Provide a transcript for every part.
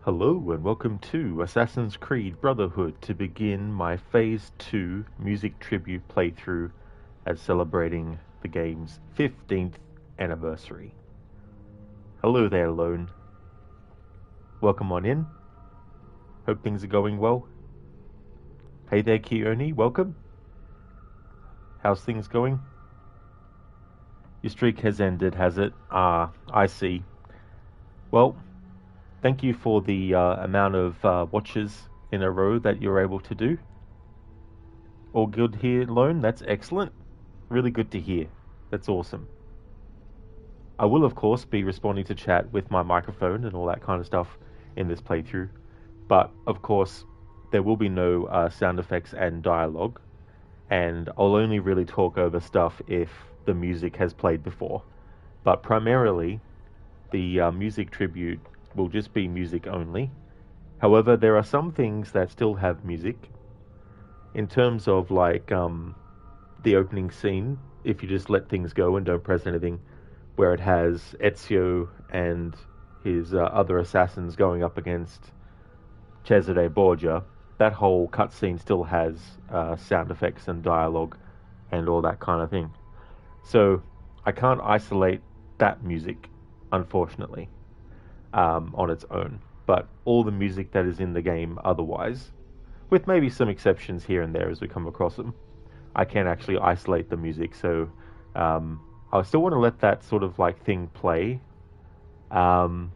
Hello and welcome to Assassin's Creed Brotherhood to begin my Phase 2 music tribute playthrough as celebrating the game's 15th anniversary. Hello there, Lone. Welcome on in. Hope things are going well. Hey there, Keone. Welcome. How's things going? Your streak has ended, has it? I see. Well, thank you for the amount of watches in a row that you're able to do. All good here, Lone? That's excellent. Really good to hear. That's awesome. I will, of course, be responding to chat with my microphone and all that kind of stuff in this playthrough. But, of course, there will be no sound effects and dialogue. And I'll only really talk over stuff if the music has played before. But primarily, the music tribute will just be music only. However, there are some things that still have music. In terms of like the opening scene, if you just let things go and don't press anything, where it has Ezio and his other assassins going up against Cesare Borgia, that whole cutscene still has sound effects and dialogue and all that kind of thing. So I can't isolate that music, unfortunately, on its own. But all the music that is in the game otherwise, with maybe some exceptions here and there as we come across them, I can actually isolate the music. So I still want to let that sort of like thing play. But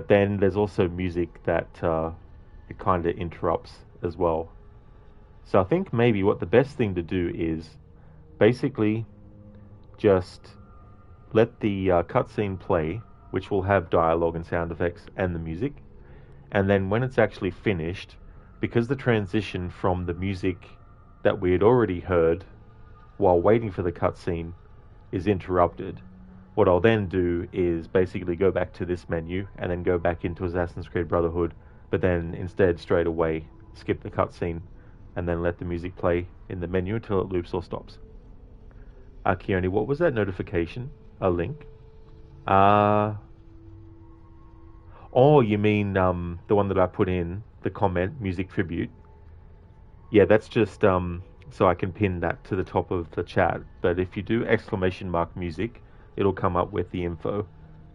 then there's also music that it kind of interrupts as well. So I think maybe what the best thing to do is basically just let the cutscene play, which will have dialogue and sound effects and the music. And then when it's actually finished, because the transition from the music that we had already heard while waiting for the cutscene is interrupted, what I'll then do is basically go back to this menu and then go back into Assassin's Creed Brotherhood, but then instead straight away skip the cutscene and then let the music play in the menu until it loops or stops. Keone, what was that notification? A link? Oh, you mean the one that I put in, the comment, music tribute? Yeah, that's just so I can pin that to the top of the chat. But if you do exclamation mark music, it'll come up with the info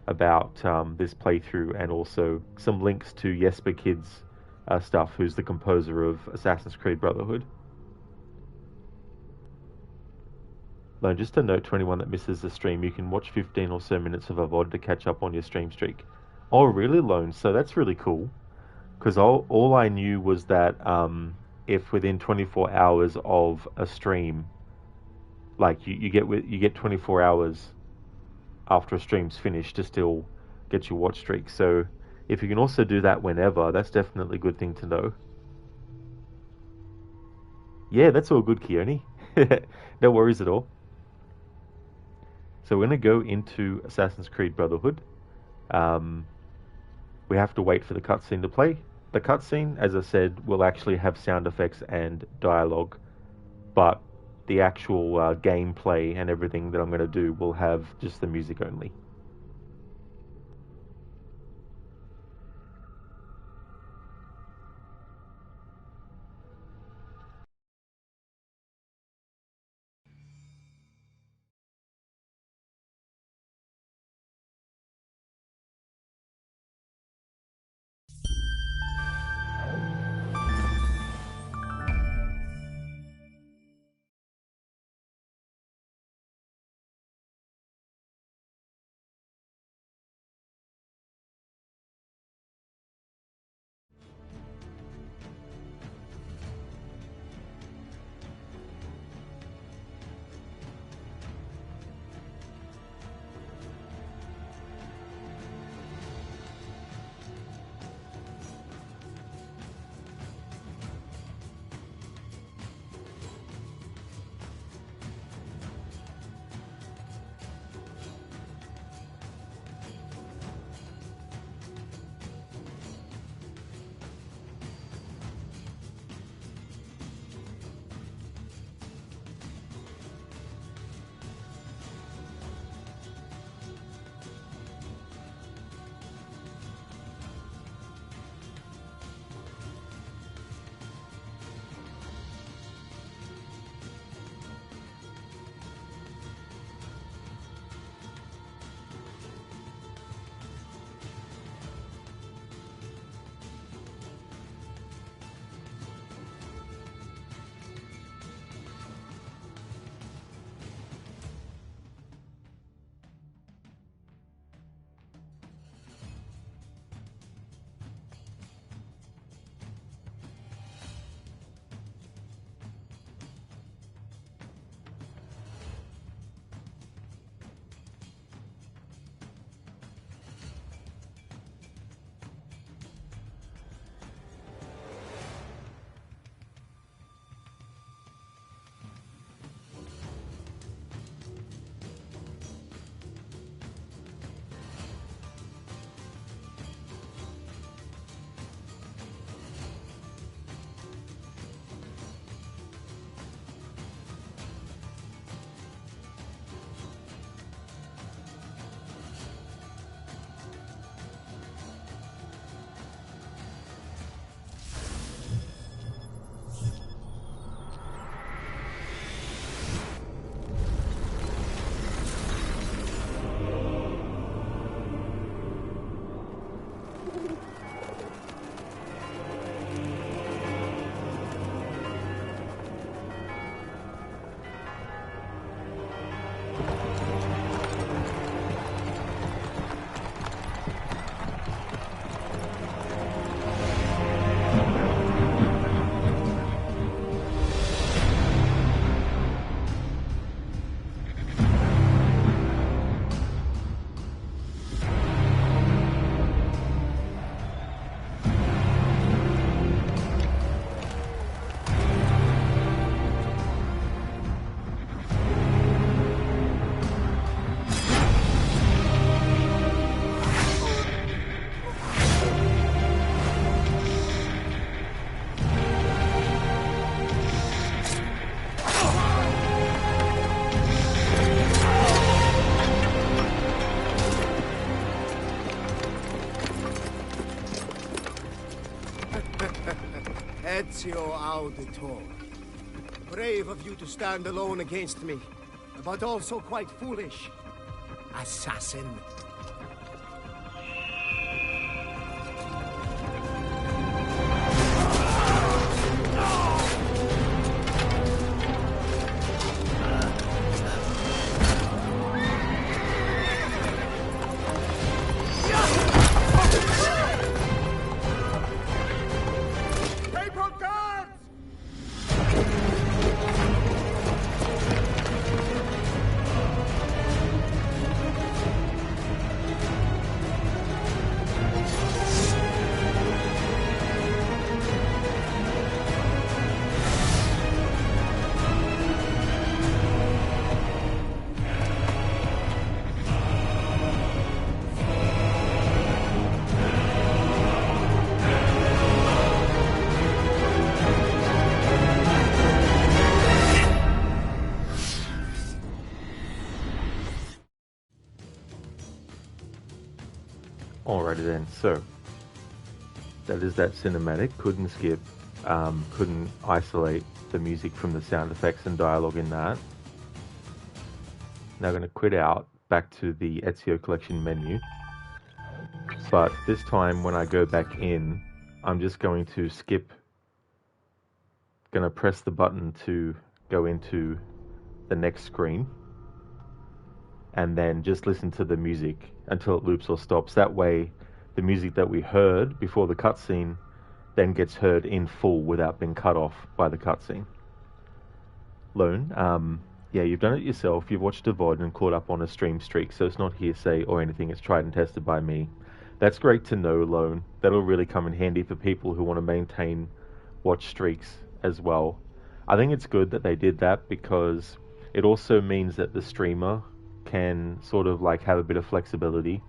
about this playthrough and also some links to Jesper Kyd's stuff, who's the composer of Assassin's Creed Brotherhood. No, just a note to anyone that misses the stream, you can watch 15 or so minutes of a VOD to catch up on your stream streak. Oh, really, Lone? So that's really cool. Because all I knew was that if within 24 hours of a stream, like you get 24 hours after a stream's finished to still get your watch streak. So if you can also do that whenever, that's definitely a good thing to know. Yeah, that's all good, Keone. No worries at all. So we're going to go into Assassin's Creed Brotherhood. We have to wait for the cutscene to play. The cutscene, as I said, will actually have sound effects and dialogue, but the actual gameplay and everything that I'm going to do will have just the music only. Ezio Auditor. Brave of you to stand alone against me, but also quite foolish. Assassin. Alrighty then, so that is that cinematic. Couldn't skip, couldn't isolate the music from the sound effects and dialogue in that. Now I'm going to quit out, back to the Ezio Collection menu. But this time when I go back in, I'm just going to skip, going to press the button to go into the next screen, and then just listen to the music until it loops or stops. That way, the music that we heard before the cutscene then gets heard in full without being cut off by the cutscene. Lone, yeah, you've done it yourself. You've watched a VOD and caught up on a stream streak, so it's not hearsay or anything. It's tried and tested by me. That's great to know, Lone. That'll really come in handy for people who want to maintain watch streaks as well. I think it's good that they did that because it also means that the streamer can sort of like have a bit of flexibility,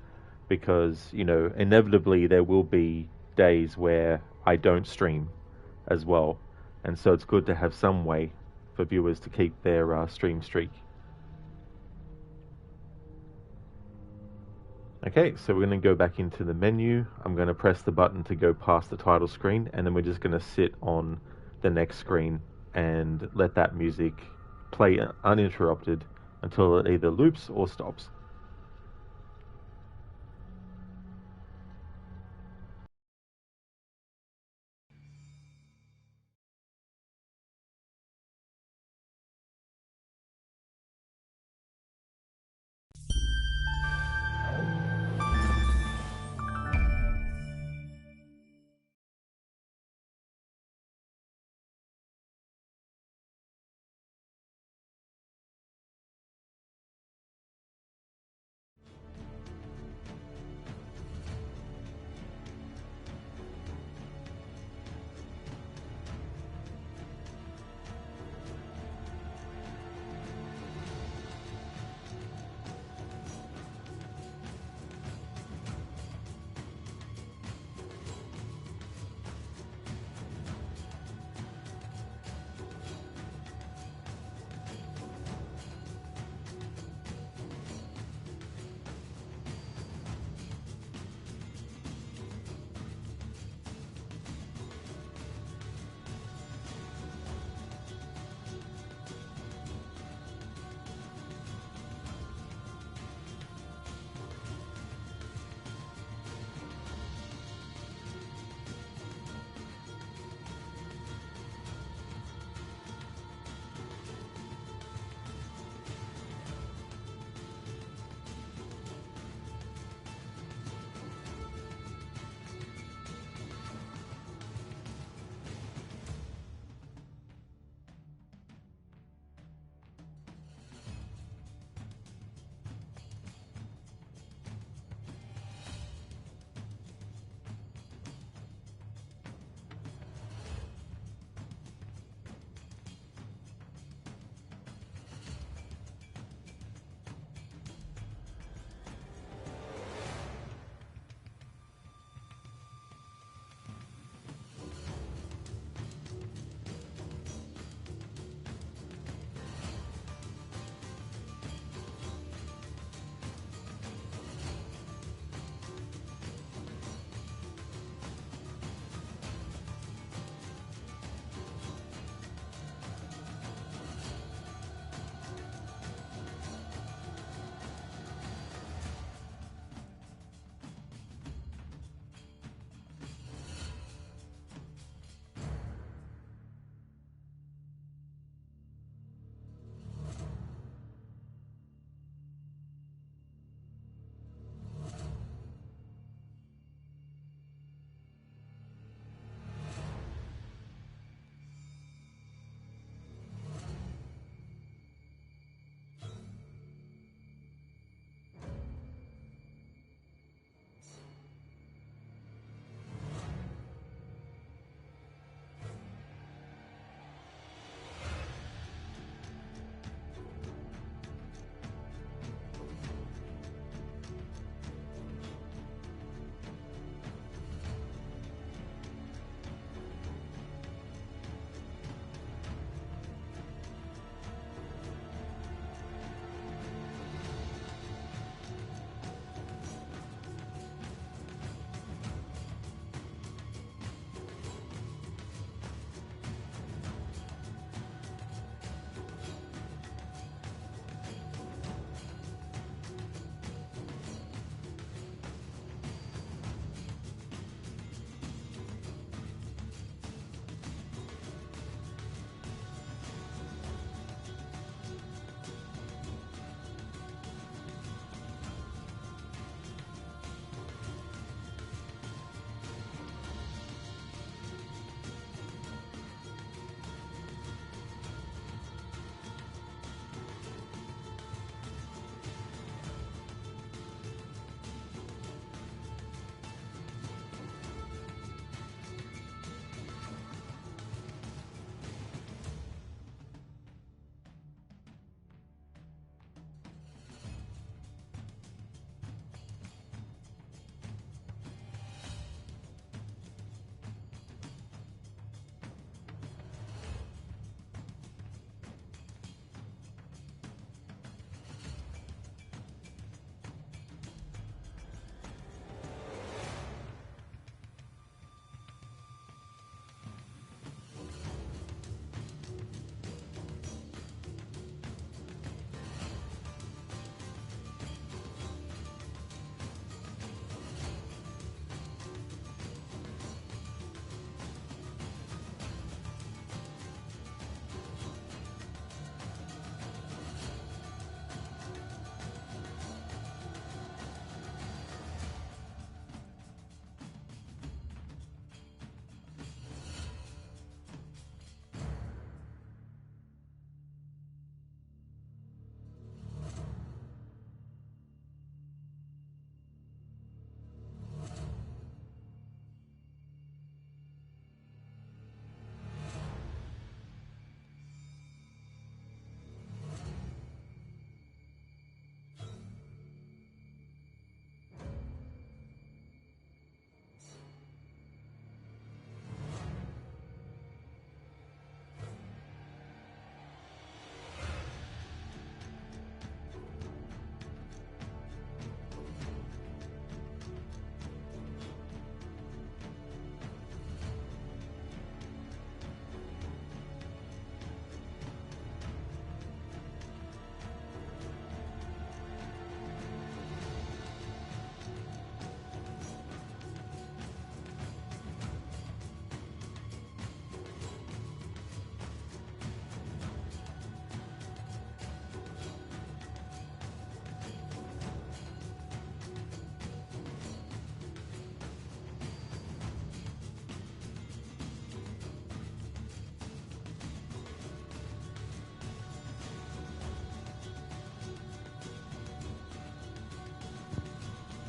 because, you know, inevitably there will be days where I don't stream as well, and so it's good to have some way for viewers to keep their stream streak. Okay, so we're going to go back into the menu. I'm going to press the button to go past the title screen, and then we're just going to sit on the next screen and let that music play uninterrupted until it either loops or stops.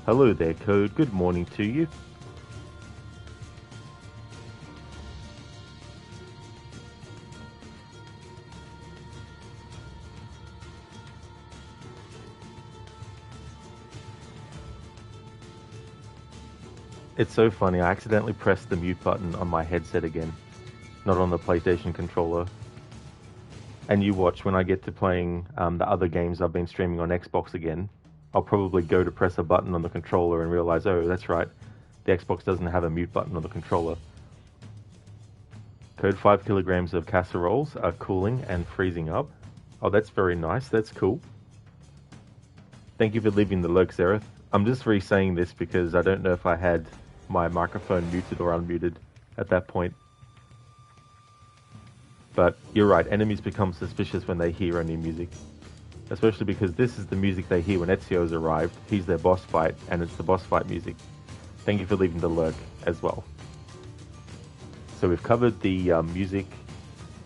Hello there, Code. Good morning to you. It's so funny, I accidentally pressed the mute button on my headset again, not on the PlayStation controller. And you watch, when I get to playing the other games I've been streaming on Xbox again, I'll probably go to press a button on the controller and realize, oh, that's right, the Xbox doesn't have a mute button on the controller. Code 5 kilograms of casseroles are cooling and freezing up. Oh, that's very nice, that's cool. Thank you for leaving the lurk, Zereth. I'm just re-saying this because I don't know if I had my microphone muted or unmuted at that point. But you're right, enemies become suspicious when they hear any music. Especially because this is the music they hear when Ezio's arrived. He's their boss fight, and it's the boss fight music. Thank you for leaving the lurk as well. So we've covered the music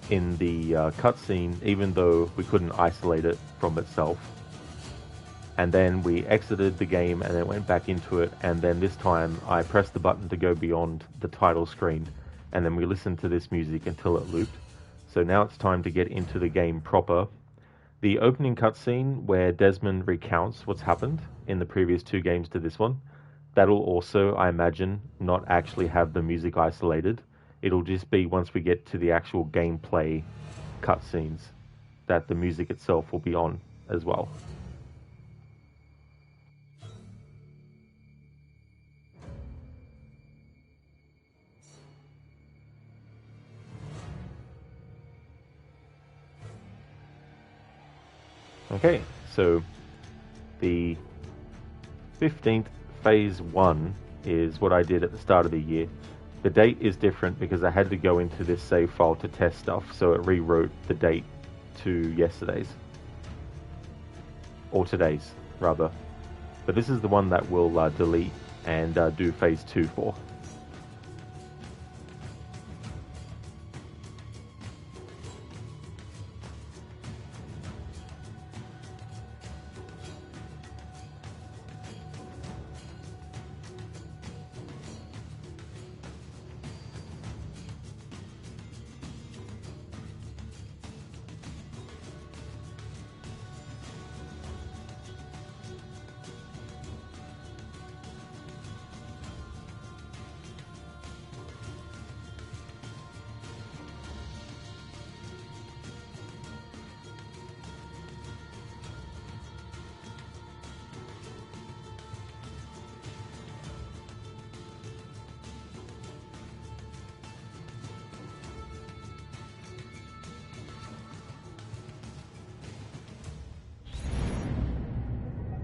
in the cutscene, even though we couldn't isolate it from itself. And then we exited the game and then went back into it, and then this time I pressed the button to go beyond the title screen, and then we listened to this music until it looped. So now it's time to get into the game proper. The opening cutscene where Desmond recounts what's happened in the previous 2 games to this one, that'll also, I imagine, not actually have the music isolated. It'll just be once we get to the actual gameplay cutscenes that the music itself will be on as well. Okay, so the 15th phase 1 is what I did at the start of the year. The date is different because I had to go into this save file to test stuff, so it rewrote the date to yesterday's. Or today's, rather. But this is the one that we'll delete and do phase 2 for.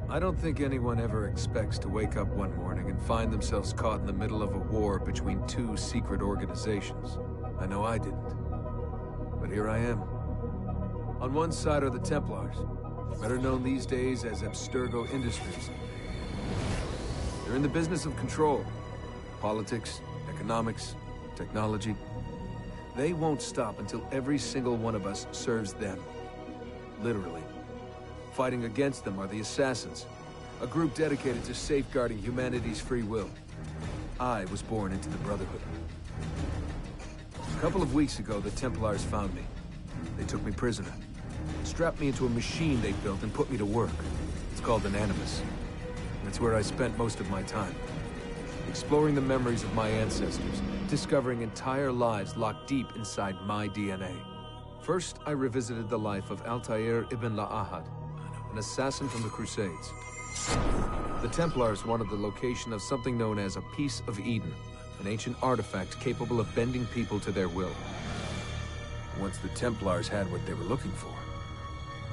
I don't think anyone ever expects to wake up one morning and find themselves caught in the middle of a war between 2 secret organizations. I know I didn't. But here I am. On one side are the Templars, better known these days as Abstergo Industries. They're in the business of control. Politics, economics, technology. They won't stop until every single one of us serves them. Literally. Fighting against them are the Assassins, a group dedicated to safeguarding humanity's free will. I was born into the Brotherhood. A couple of weeks ago, the Templars found me. They took me prisoner, strapped me into a machine they built and put me to work. It's called an Animus. And it's where I spent most of my time. Exploring the memories of my ancestors, discovering entire lives locked deep inside my DNA. First, I revisited the life of Altair ibn La'ahad, an assassin from the Crusades. The Templars wanted the location of something known as a Piece of Eden, an ancient artifact capable of bending people to their will. Once the Templars had what they were looking for,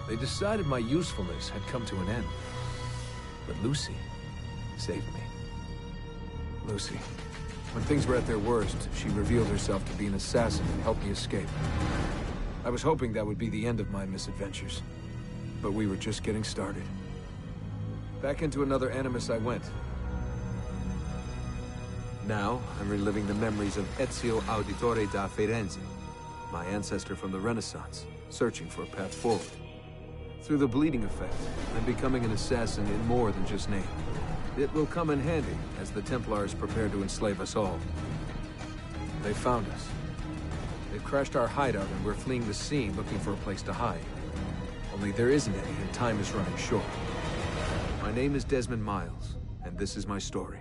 they decided my usefulness had come to an end. But Lucy saved me. Lucy. When things were at their worst, she revealed herself to be an assassin and helped me escape. I was hoping that would be the end of my misadventures. But we were just getting started. Back into another Animus I went. Now, I'm reliving the memories of Ezio Auditore da Firenze, my ancestor from the Renaissance, searching for a path forward. Through the bleeding effect, I'm becoming an assassin in more than just name. It will come in handy as the Templars prepare to enslave us all. They found us. They've crashed our hideout and we're fleeing the scene looking for a place to hide. Only there isn't any and time is running short. My name is Desmond Miles, and this is my story.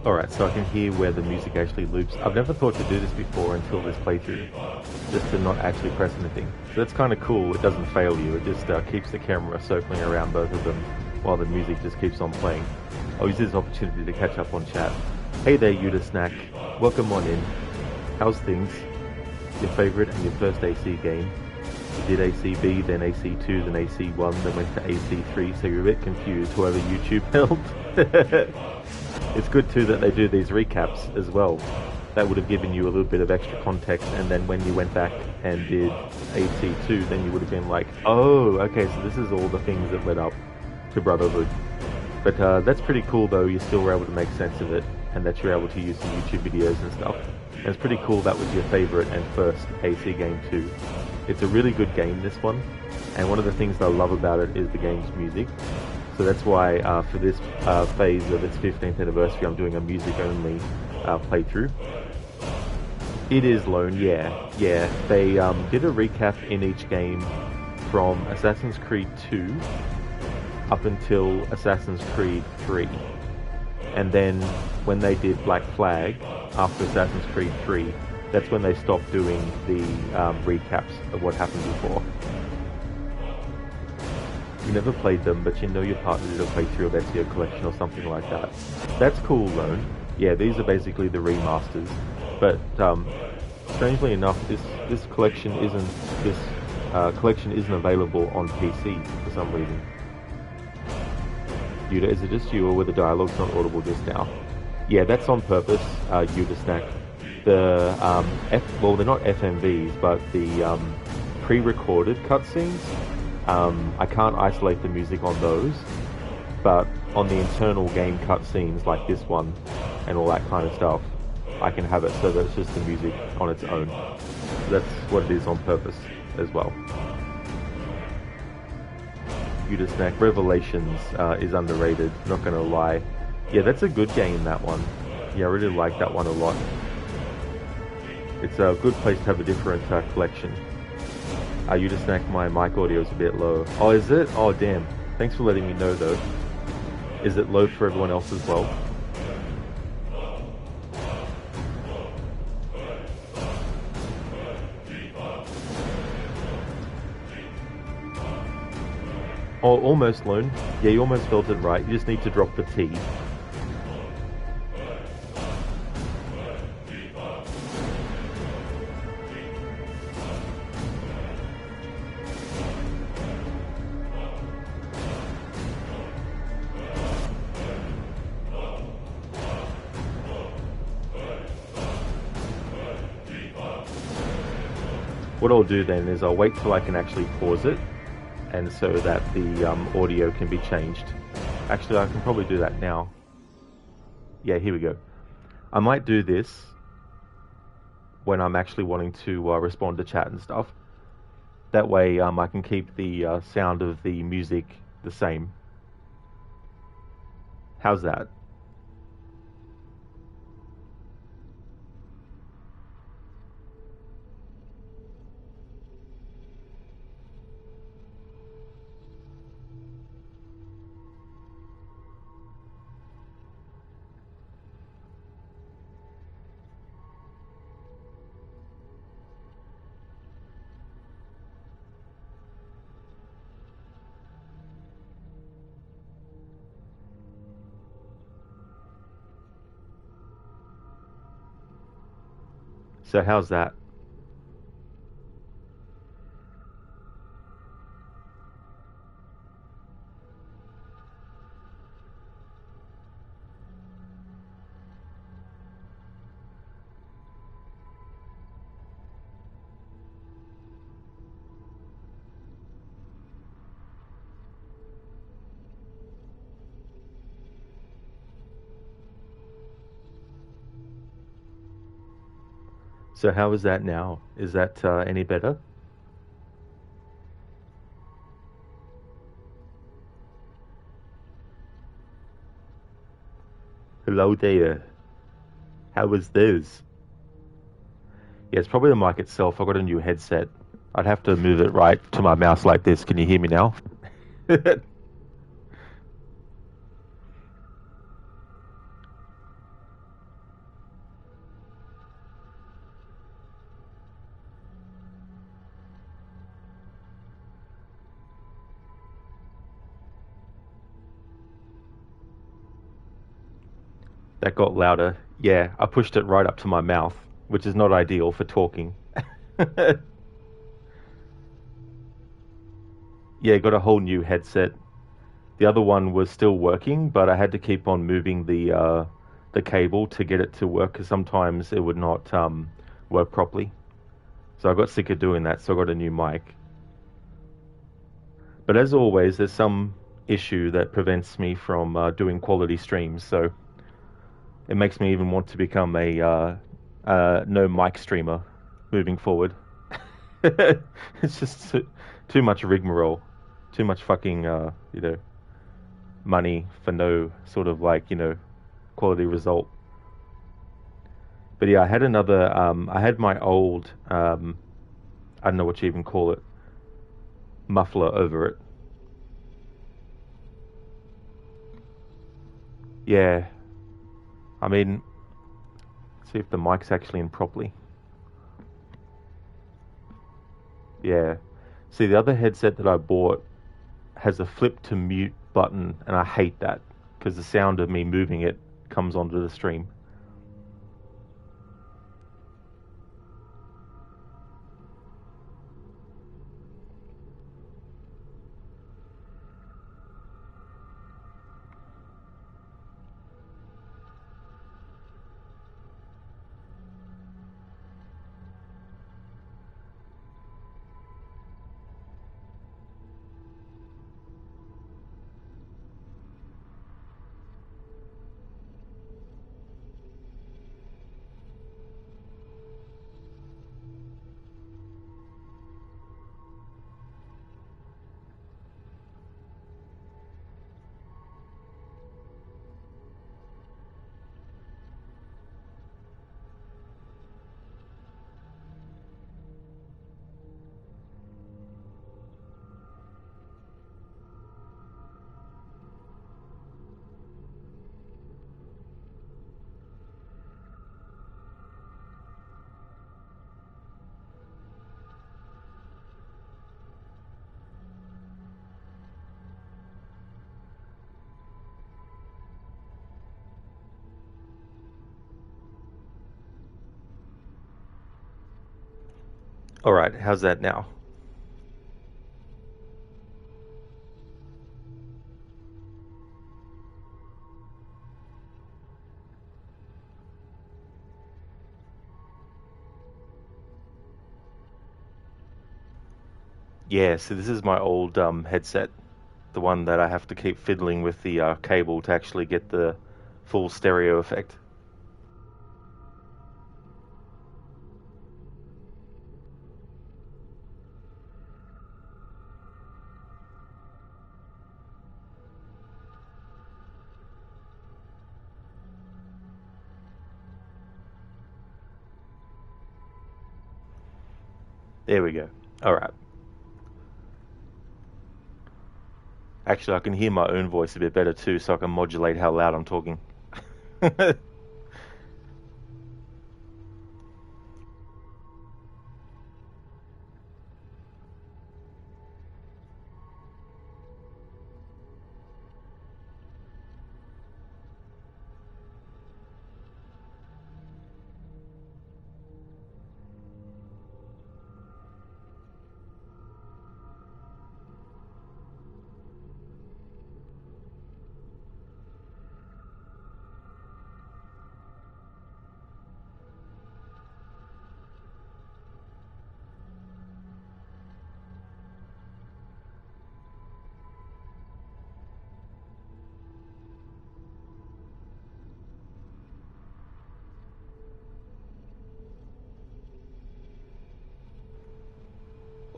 Alright, so I can hear where the music actually loops. I've never thought to do this before until this playthrough, just to not actually press anything. So that's kind of cool, it doesn't fail you, it just keeps the camera circling around both of them while the music just keeps on playing. I'll use this opportunity to catch up on chat. Hey there, Yuda Snack. Welcome on in. How's things? Your favourite and your first AC game? You did ACB, then AC2, then AC1, then went to AC3, so you're a bit confused, whoever YouTube helped. It's good too that they do these recaps as well. That would have given you a little bit of extra context, and then when you went back and did AC2, then you would have been like, oh, okay, so this is all the things that led up to Brotherhood. But that's pretty cool though, you still were able to make sense of it, and that you're able to use some YouTube videos and stuff. And it's pretty cool that was your favourite and first AC game too. It's a really good game, this one, and one of the things that I love about it is the game's music. So that's why for this phase of its 15th anniversary, I'm doing a music-only playthrough. It is lone, yeah. They did a recap in each game from Assassin's Creed 2 up until Assassin's Creed 3. And then when they did Black Flag after Assassin's Creed 3, that's when they stopped doing the recaps of what happened before. You never played them, but you know your partner did a playthrough of Ezio Collection or something like that. That's cool, Lone. Yeah, these are basically the remasters. But strangely enough, this collection isn't available on PC for some reason. Yuda, is it just you, or were the dialogues not audible just now? Yeah, that's on purpose, Yuda Snack. The well, they're not FMVs, but the pre-recorded cutscenes. I can't isolate the music on those, but on the internal game cutscenes like this one and all that kind of stuff, I can have it so that it's just the music on its own. So that's what it is on purpose as well. Yuda Snack, Revelations is underrated, not gonna lie. Yeah, that's a good game, that one. Yeah, I really like that one a lot. It's a good place to have a different collection. Yuda Snack, my mic audio is a bit low. Oh, is it? Oh, damn. Thanks for letting me know, though. Is it low for everyone else as well? Oh, almost, Lone. Yeah, you almost felt it right. You just need to drop the T. What I'll do then is I'll wait till I can actually pause it, and so that the audio can be changed. Actually, I can probably do that now. Yeah, here we go. I might do this when I'm actually wanting to respond to chat and stuff. That way I can keep the sound of the music the same. How's that? So how's that? So how is that now? Is that any better? Hello there. How is this? Yeah, it's probably the mic itself. I've got a new headset. I'd have to move it right to my mouse like this. Can you hear me now? That got louder. Yeah, I pushed it right up to my mouth, which is not ideal for talking. Yeah, got a whole new headset. The other one was still working, but I had to keep on moving the cable to get it to work because sometimes it would not work properly. So I got sick of doing that, so I got a new mic. But as always, there's some issue that prevents me from doing quality streams, so it makes me even want to become a no mic streamer moving forward. It's just too much rigmarole, too much fucking money for no sort of quality result. But yeah, I had another. I had my old. I don't know what you even call it. Muffler over it. Yeah. I mean, see if the mic's actually in properly. Yeah. See, the other headset that I bought has a flip to mute button, and I hate that because the sound of me moving it comes onto the stream. All right, how's that now? Yeah, so this is my old headset, the one that I have to keep fiddling with the cable to actually get the full stereo effect. There we go. Alright. Actually, I can hear my own voice a bit better too, so I can modulate how loud I'm talking.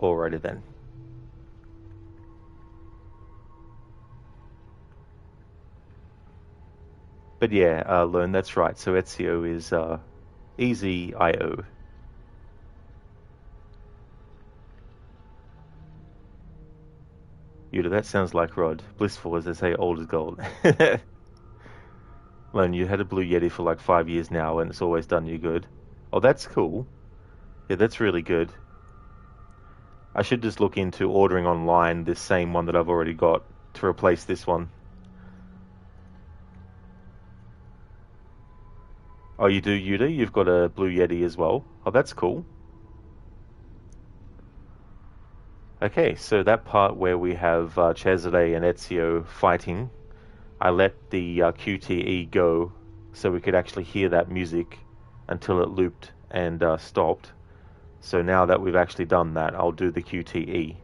Alrighty then. But yeah, learn, that's right. So Ezio is easy IO. Yuda, that sounds like Rod. Blissful, as they say, old as gold. Lone, you had a Blue Yeti for like 5 years now, and it's always done you good. Oh, that's cool. Yeah, that's really good. I should just look into ordering online this same one that I've already got to replace this one. Oh, you do, Yuda? You've got a Blue Yeti as well? Oh, that's cool. Okay, so that part where we have Cesare and Ezio fighting, I let the QTE go so we could actually hear that music until it looped and stopped. So now that we've actually done that, I'll do the QTE.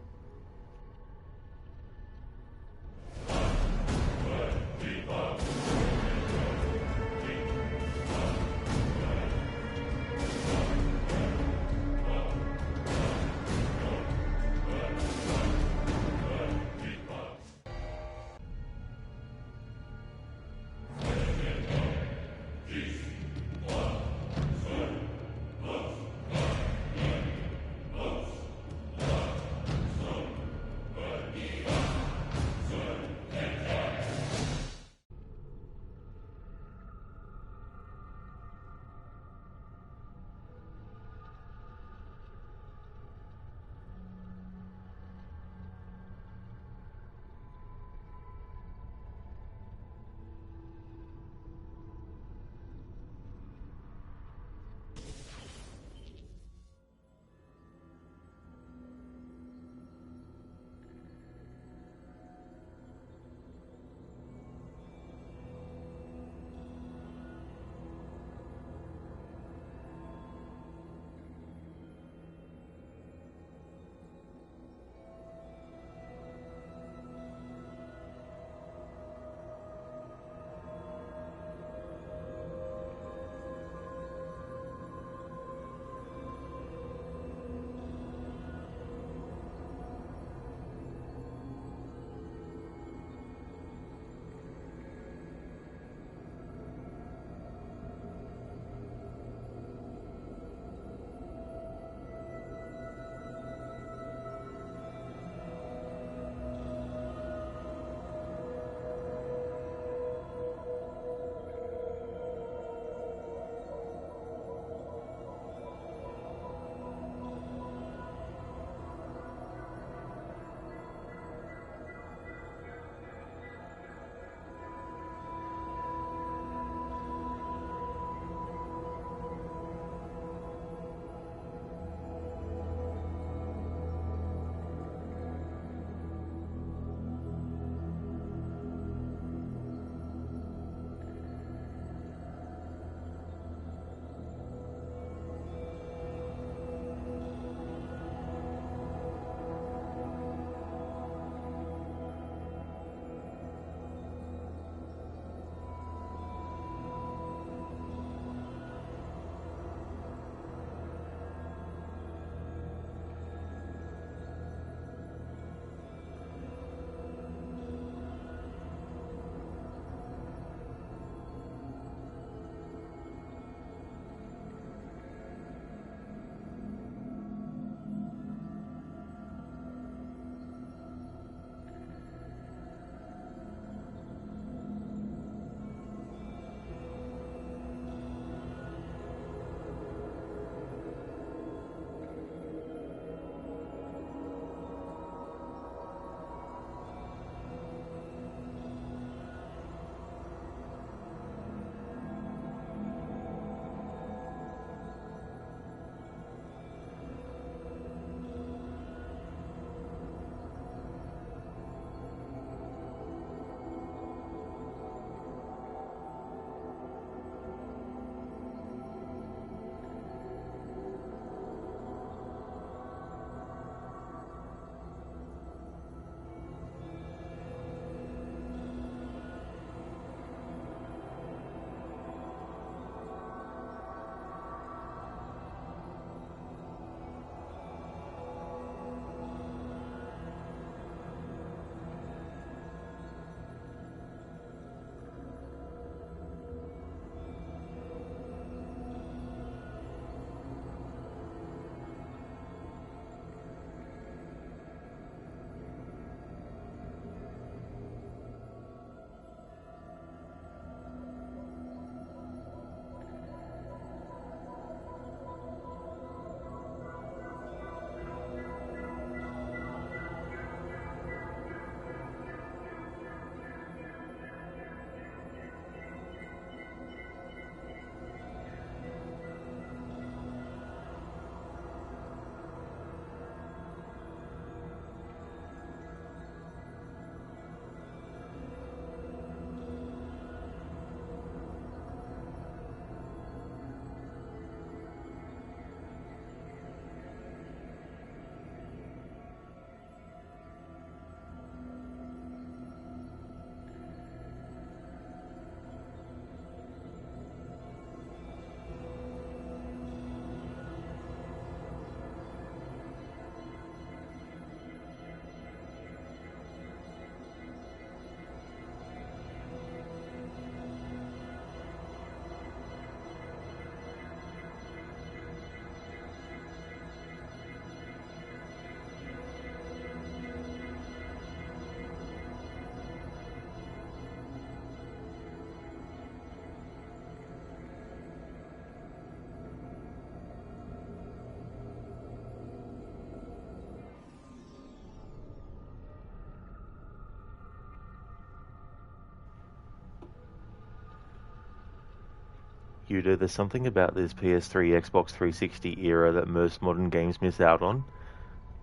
Yuda, there's something about this PS3, Xbox 360 era that most modern games miss out on.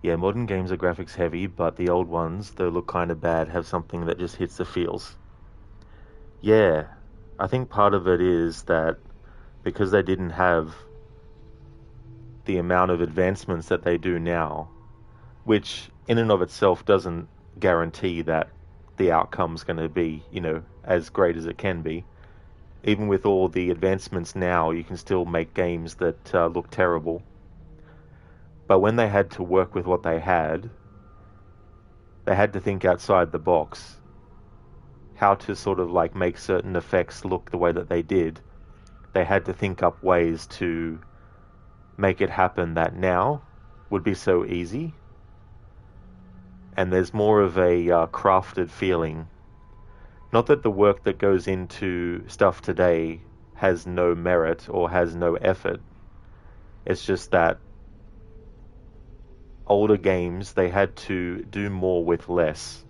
Yeah, modern games are graphics heavy, but the old ones, though look kind of bad, have something that just hits the feels. Yeah, I think part of it is that because they didn't have the amount of advancements that they do now, which in and of itself doesn't guarantee that the outcome's going to be, as great as it can be. Even with all the advancements now, you can still make games that look terrible. But when they had to work with what they had to think outside the box. How to sort of like make certain effects look the way that they did. They had to think up ways to make it happen that now would be so easy. And there's more of a crafted feeling. Not that the work that goes into stuff today has no merit or has no effort. It's just that older games, they had to do more with less.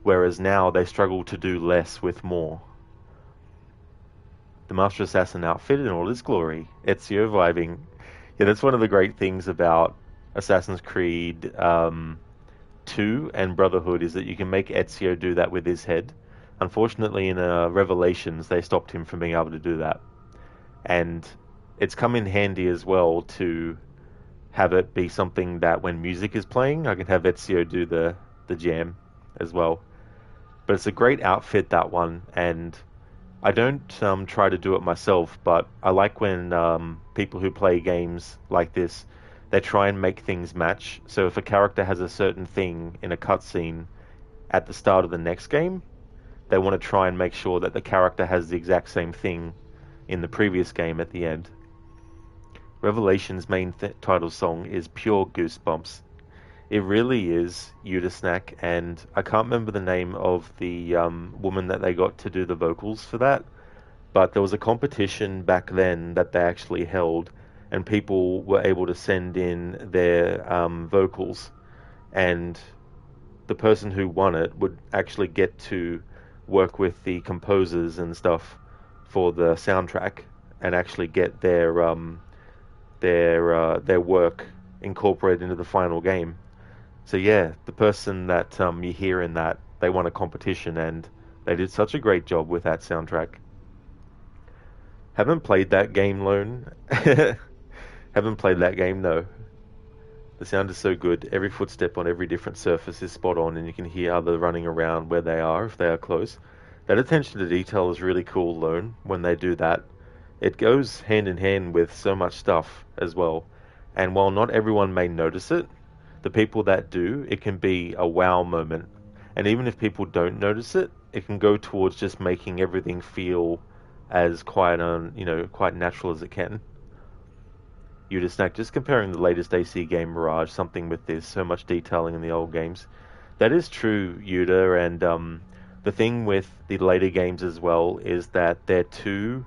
Whereas now they struggle to do less with more. The Master Assassin outfit in all its glory. Ezio vibing. Yeah, that's one of the great things about Assassin's Creed 2 and Brotherhood is that you can make Ezio do that with his head. Unfortunately, in Revelations, they stopped him from being able to do that. And it's come in handy as well to have it be something that when music is playing, I can have Ezio do the jam as well. But it's a great outfit, that one, and I don't try to do it myself, but I like when people who play games like this, they try and make things match. So if a character has a certain thing in a cutscene at the start of the next game, they want to try and make sure that the character has the exact same thing in the previous game at the end. Revelation's main title song is pure goosebumps. It really is Yuda Snack, and I can't remember the name of the woman that they got to do the vocals for that, but there was a competition back then that they actually held, and people were able to send in their vocals, and the person who won it would actually get to work with the composers and stuff for the soundtrack, and actually get their work incorporated into the final game. So yeah, the person that you hear in that, they won a competition, and they did such a great job with that soundtrack. Haven't played that game, Lone. Haven't played that game, no. The sound is so good. Every footstep on every different surface is spot on, and you can hear other running around where they are if they are close. That attention to detail is really cool, Lone, when they do that. It goes hand in hand with so much stuff as well. And while not everyone may notice it, the people that do, it can be a wow moment. And even if people don't notice it, it can go towards just making everything feel as quite natural as it can. Yuda Snack, just comparing the latest AC game Mirage, something with this, so much detailing in the old games. That is true, Yuda, and the thing with the later games as well is that they're too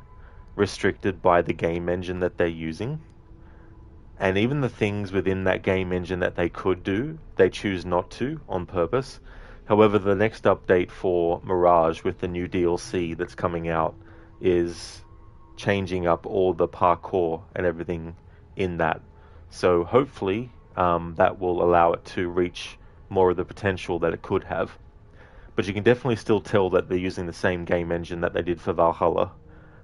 restricted by the game engine that they're using. And even the things within that game engine that they could do, they choose not to on purpose. However, the next update for Mirage with the new DLC that's coming out is changing up all the parkour and everything in that. So hopefully that will allow it to reach more of the potential that it could have. But you can definitely still tell that they're using the same game engine that they did for Valhalla.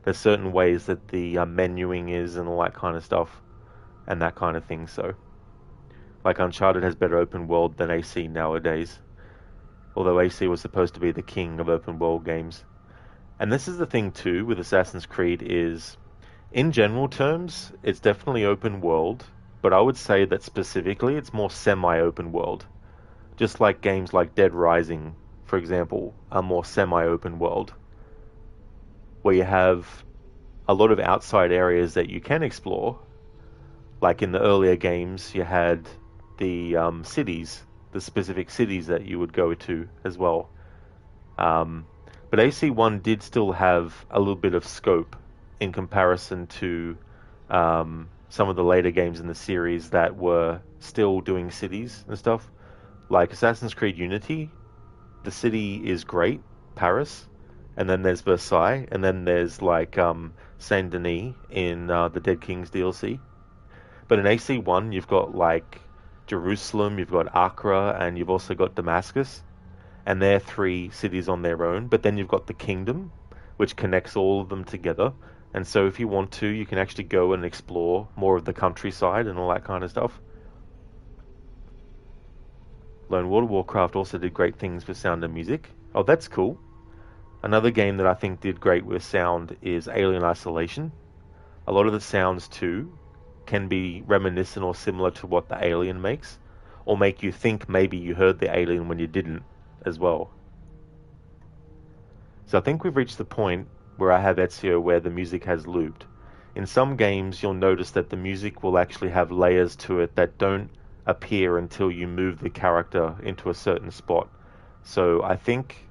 There's certain ways that the menuing is and all that kind of stuff. And that kind of thing, so. Like Uncharted has better open world than AC nowadays. Although AC was supposed to be the king of open world games. And this is the thing too with Assassin's Creed is, in general terms, it's definitely open world. But I would say that specifically it's more semi-open world. Just like games like Dead Rising, for example, are more semi-open world. Where you have a lot of outside areas that you can explore. Like in the earlier games, you had the cities, the specific cities that you would go to as well. But AC1 did still have a little bit of scope in comparison to some of the later games in the series that were still doing cities and stuff. Like Assassin's Creed Unity, the city is great, Paris, and then there's Versailles, and then there's like Saint Denis in the Dead Kings DLC. But in AC1, you've got like Jerusalem, you've got Accra, and you've also got Damascus, and they're three cities on their own. But then you've got the kingdom, which connects all of them together. And so if you want to, you can actually go and explore more of the countryside and all that kind of stuff. Lone World Warcraft also did great things with sound and music. Oh, that's cool. Another game that I think did great with sound is Alien Isolation. A lot of the sounds too can be reminiscent or similar to what the alien makes, or make you think maybe you heard the alien when you didn't as well. So I think we've reached the point where I have Ezio where the music has looped. In some games you'll notice that the music will actually have layers to it that don't appear until you move the character into a certain spot. So I think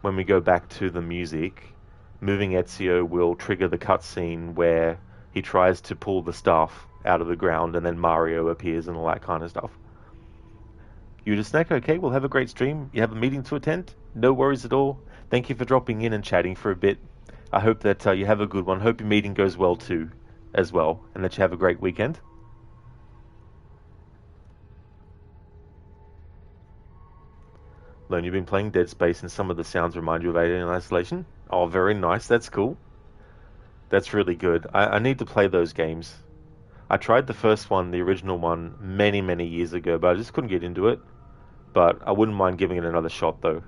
when we go back to the music, moving Ezio will trigger the cutscene where he tries to pull the staff out of the ground and then Mario appears and all that kind of stuff. You just snack, okay, we'll have a great stream. You have a meeting to attend? No worries at all. Thank you for dropping in and chatting for a bit. I hope that you have a good one. Hope your meeting goes well too, as well, and that you have a great weekend. Lone, you've been playing Dead Space and some of the sounds remind you of Alien Isolation? Oh, very nice. That's cool. That's really good. I need to play those games. I tried the first one, the original one, many, many years ago, but I just couldn't get into it. But I wouldn't mind giving it another shot, though.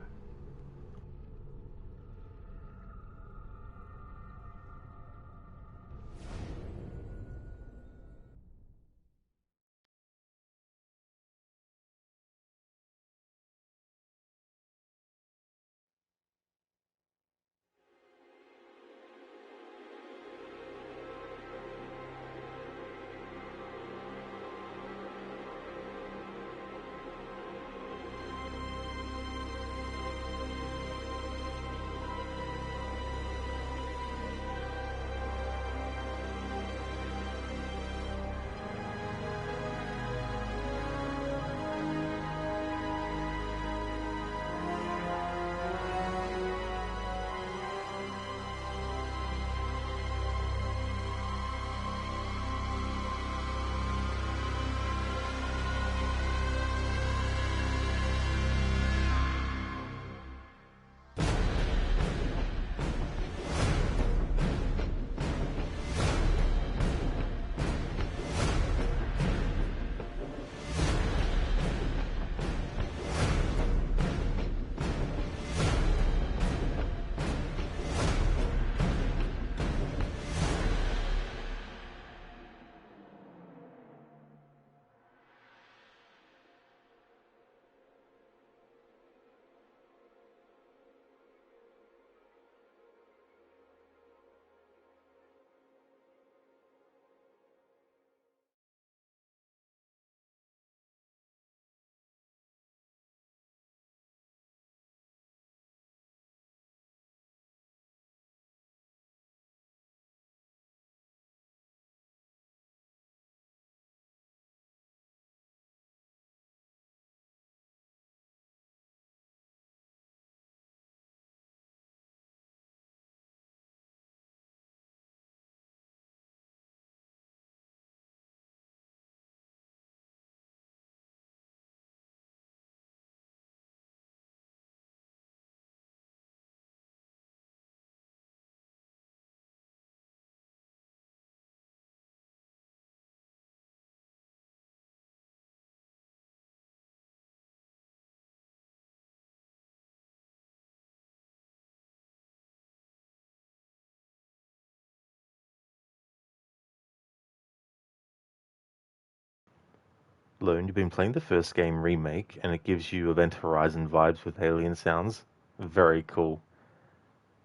Lone, you've been playing the first game remake, and it gives you Event Horizon vibes with alien sounds. Very cool.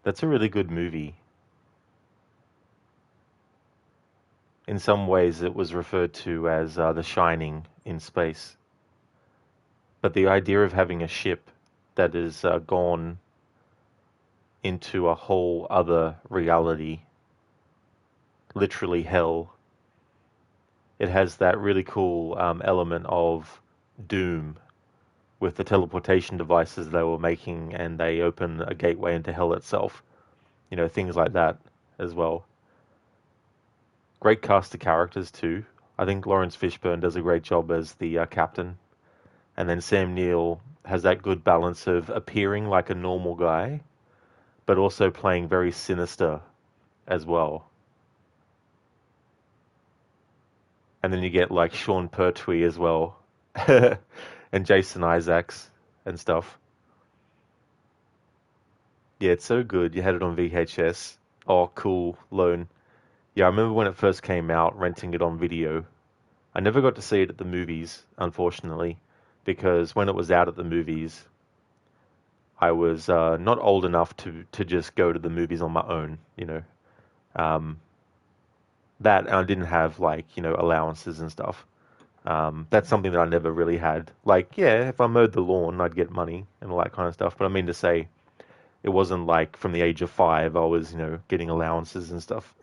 That's a really good movie. In some ways, it was referred to as The Shining in space. But the idea of having a ship that is gone into a whole other reality, literally hell, it has that really cool element of Doom with the teleportation devices they were making, and they open a gateway into hell itself. You know, things like that as well. Great cast of characters too. I think Lawrence Fishburne does a great job as the captain, and then Sam Neill has that good balance of appearing like a normal guy, but also playing very sinister as well. And then you get like Sean Pertwee as well, and Jason Isaacs and stuff. Yeah, it's so good. You had it on VHS. Oh, cool, Lone. Yeah, I remember when it first came out, renting it on video. I never got to see it at the movies, unfortunately, because when it was out at the movies, I was not old enough to just go to the movies on my own, you know. Um, that and I didn't have like, you know, allowances and stuff. That's something that I never really had. Like, yeah, if I mowed the lawn, I'd get money and all that kind of stuff. But I mean to say, it wasn't like from the age of 5, I was, you know, getting allowances and stuff.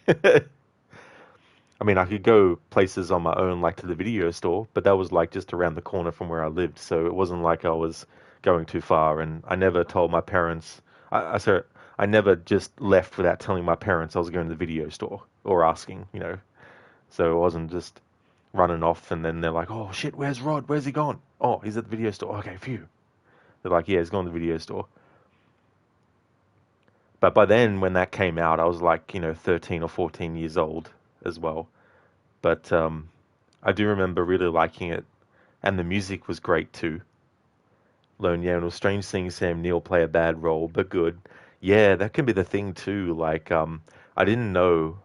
I mean, I could go places on my own, like to the video store, but that was like just around the corner from where I lived. So it wasn't like I was going too far. And I never told my parents, sorry, I never just left without telling my parents I was going to the video store or asking, you know. So it wasn't just running off and then they're like, oh shit, where's Rod? Where's he gone? Oh, he's at the video store. Okay, phew. They're like, yeah, he's gone to the video store. But by then, when that came out, I was like, you know, 13 or 14 years old as well. But I do remember really liking it, and the music was great too. Lone, yeah, and it was strange seeing Sam Neill play a bad role, but good. Yeah, that can be the thing too. Like, I didn't know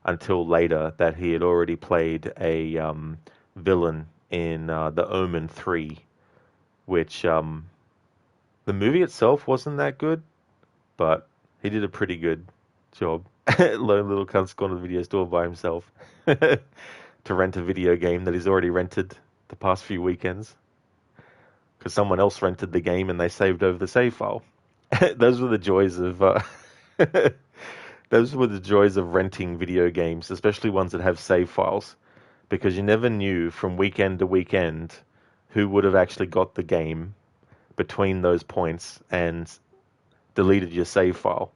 until later that he had already played a villain in The Omen 3, which the movie itself wasn't that good, but he did a pretty good job. Lone little cunt's gone to the video store by himself to rent a video game that he's already rented the past few weekends because someone else rented the game and they saved over the save file. Those were the joys of those were the joys of renting video games, especially ones that have save files, because you never knew from weekend to weekend who would have actually got the game between those points and deleted your save file.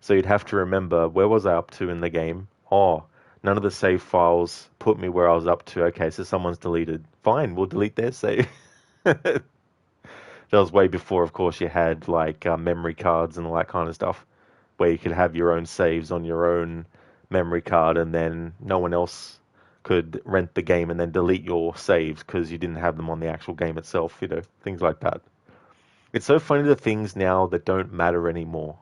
So you'd have to remember, where was I up to in the game? Oh, none of the save files put me where I was up to. Okay, so someone's deleted. Fine, we'll delete their save. That was way before, of course, you had like memory cards and all that kind of stuff, where you could have your own saves on your own memory card, and then no one else could rent the game and then delete your saves because you didn't have them on the actual game itself. You know, things like that. It's so funny the things now that don't matter anymore.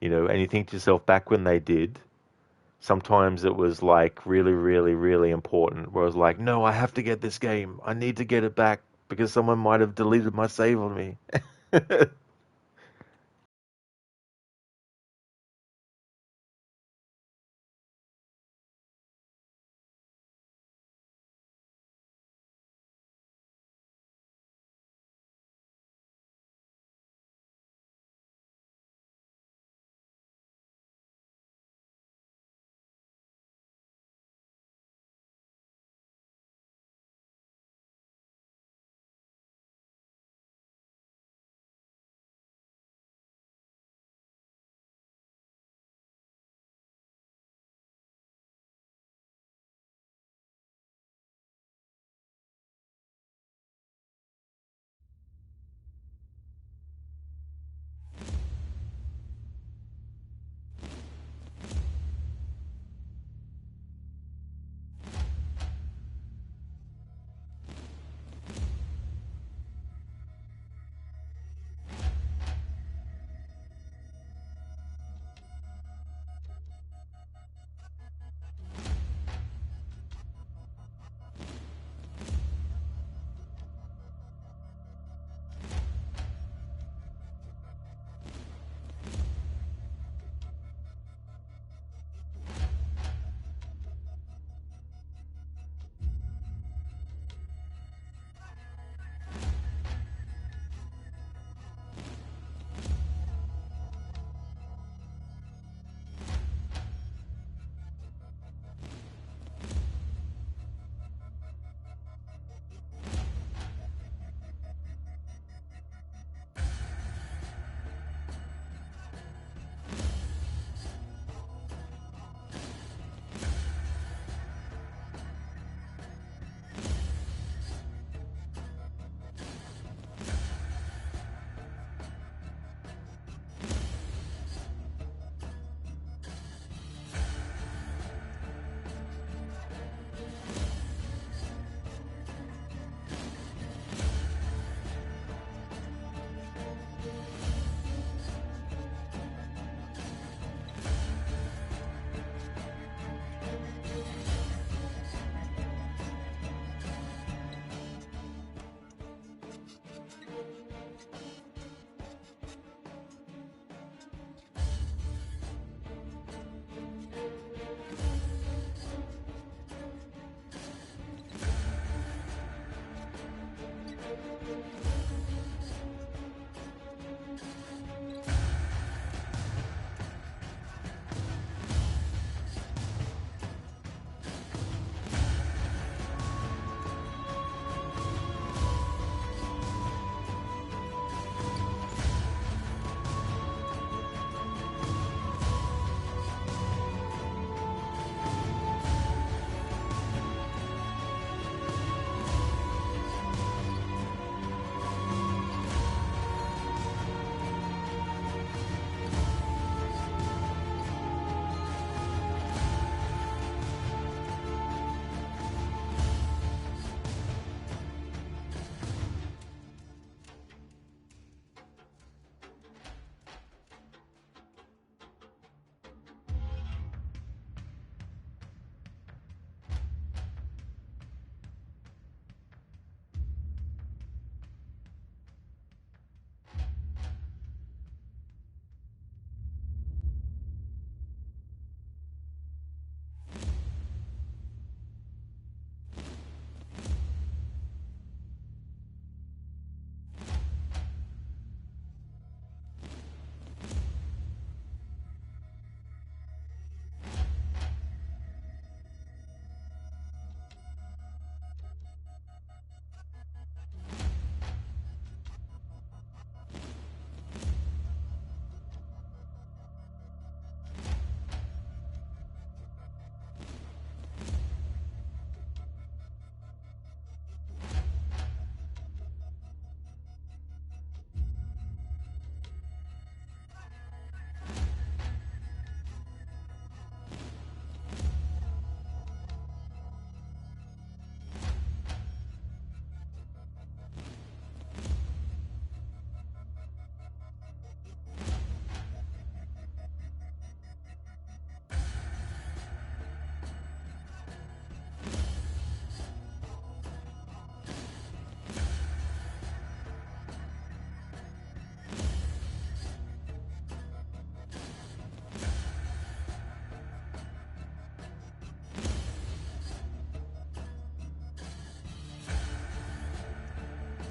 You know, and you think to yourself, back when they did, sometimes it was like really, really, really important. Where it was like, no, I have to get this game. I need to get it back because someone might have deleted my save on me.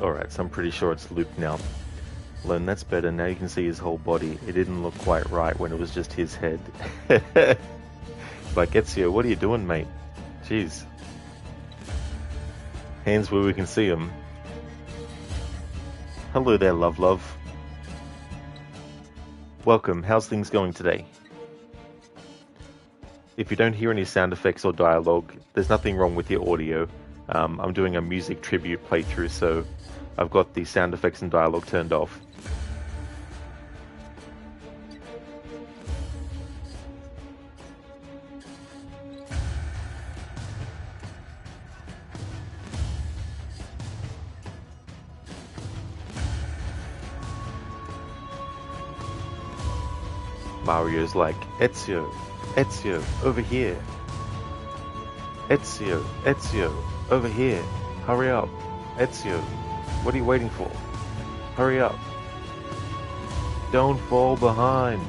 Alright, so I'm pretty sure it's looped now. Len, that's better. Now you can see his whole body. It didn't look quite right when it was just his head. Like, Ezio, what are you doing, mate? Jeez. Hands where we can see them. Hello there, love. Welcome. How's things going today? If you don't hear any sound effects or dialogue, there's nothing wrong with your audio. I'm doing a music tribute playthrough, so I've got the sound effects and dialogue turned off. Mario's like, Ezio, over here. Ezio, over here. Hurry up. Ezio, what are you waiting for? Hurry up. Don't fall behind.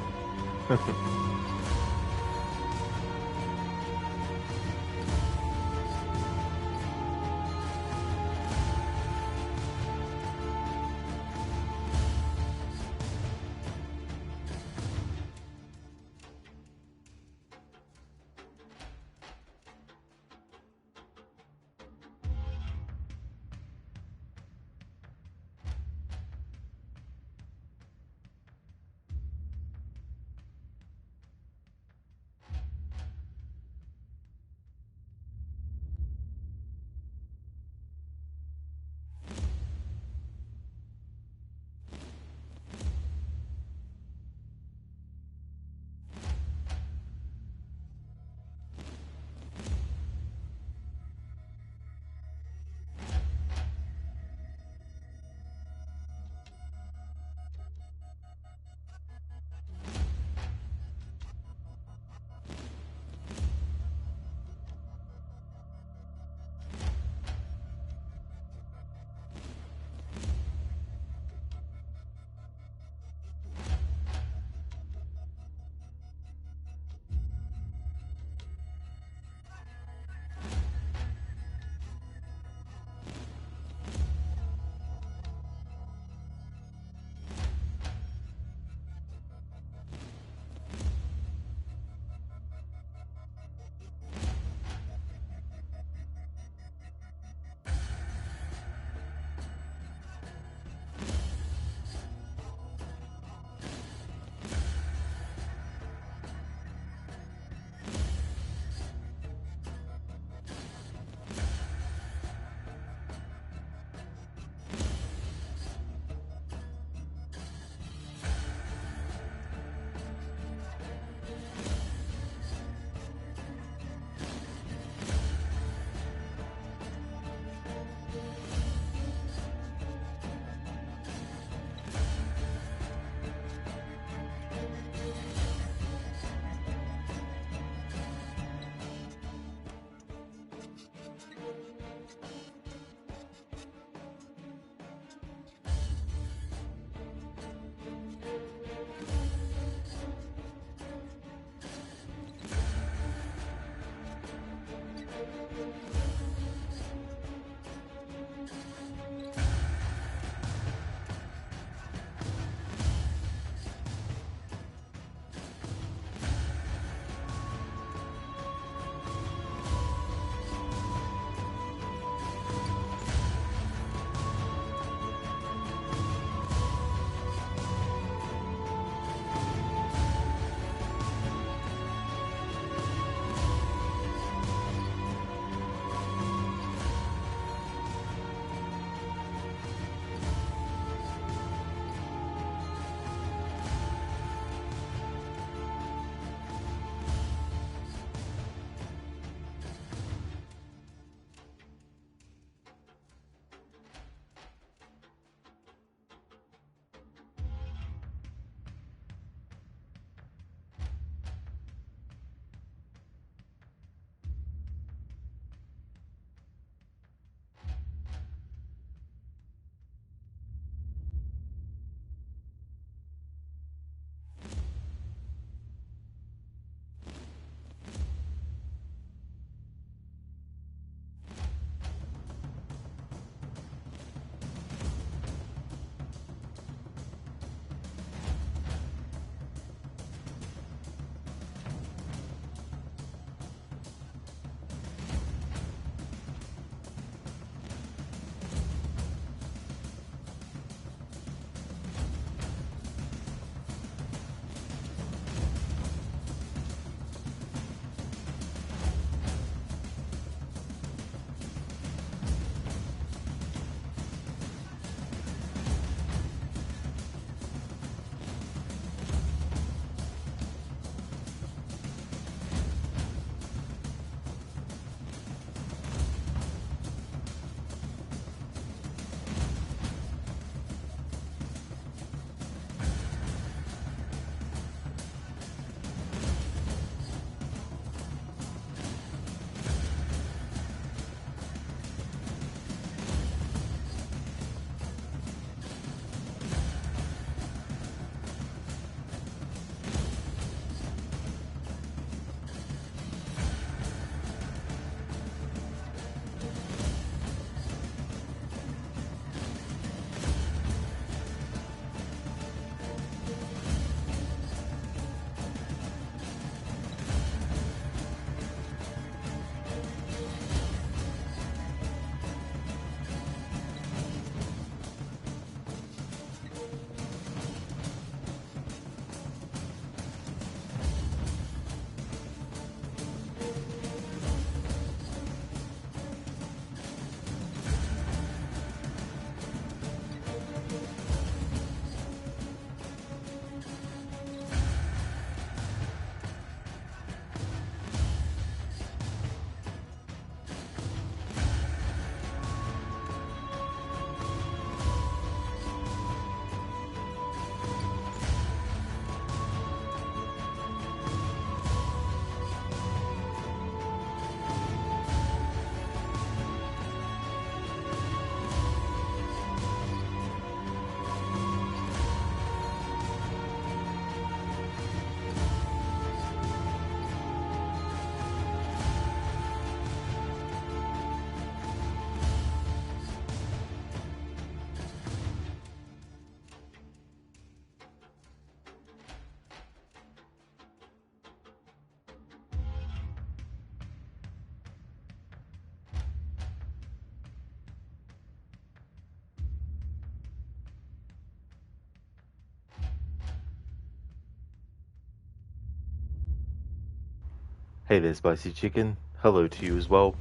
Hey there, Spicy Chicken. Hello to you as well.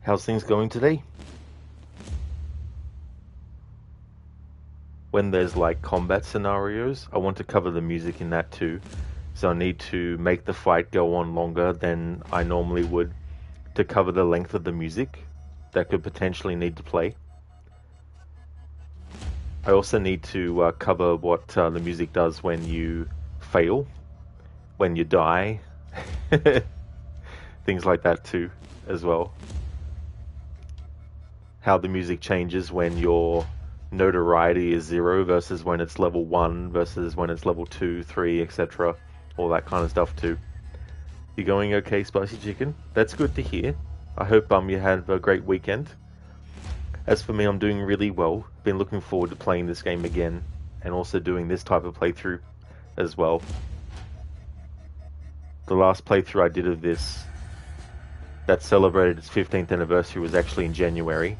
How's things going today? When there's like combat scenarios, I want to cover the music in that too. So I need to make the fight go on longer than I normally would to cover the length of the music that could potentially need to play. I also need to cover what the music does when you fail, when you die, things like that too, as well. How the music changes when your notoriety is 0 versus when it's level 1 versus when it's level 2, 3, etc. All that kind of stuff too. You going okay, Spicy Chicken? That's good to hear. I hope you had a great weekend. As for me, I'm doing really well. Been looking forward to playing this game again and also doing this type of playthrough as well. The last playthrough I did of this that celebrated its 15th anniversary was actually in January.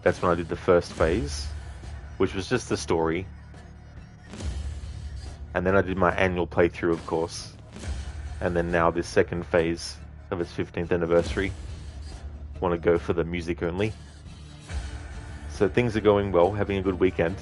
That's when I did the first phase, which was just the story. And then I did my annual playthrough, of course. And then now this second phase of its 15th anniversary. Want to go for the music only. So things are going well, having a good weekend.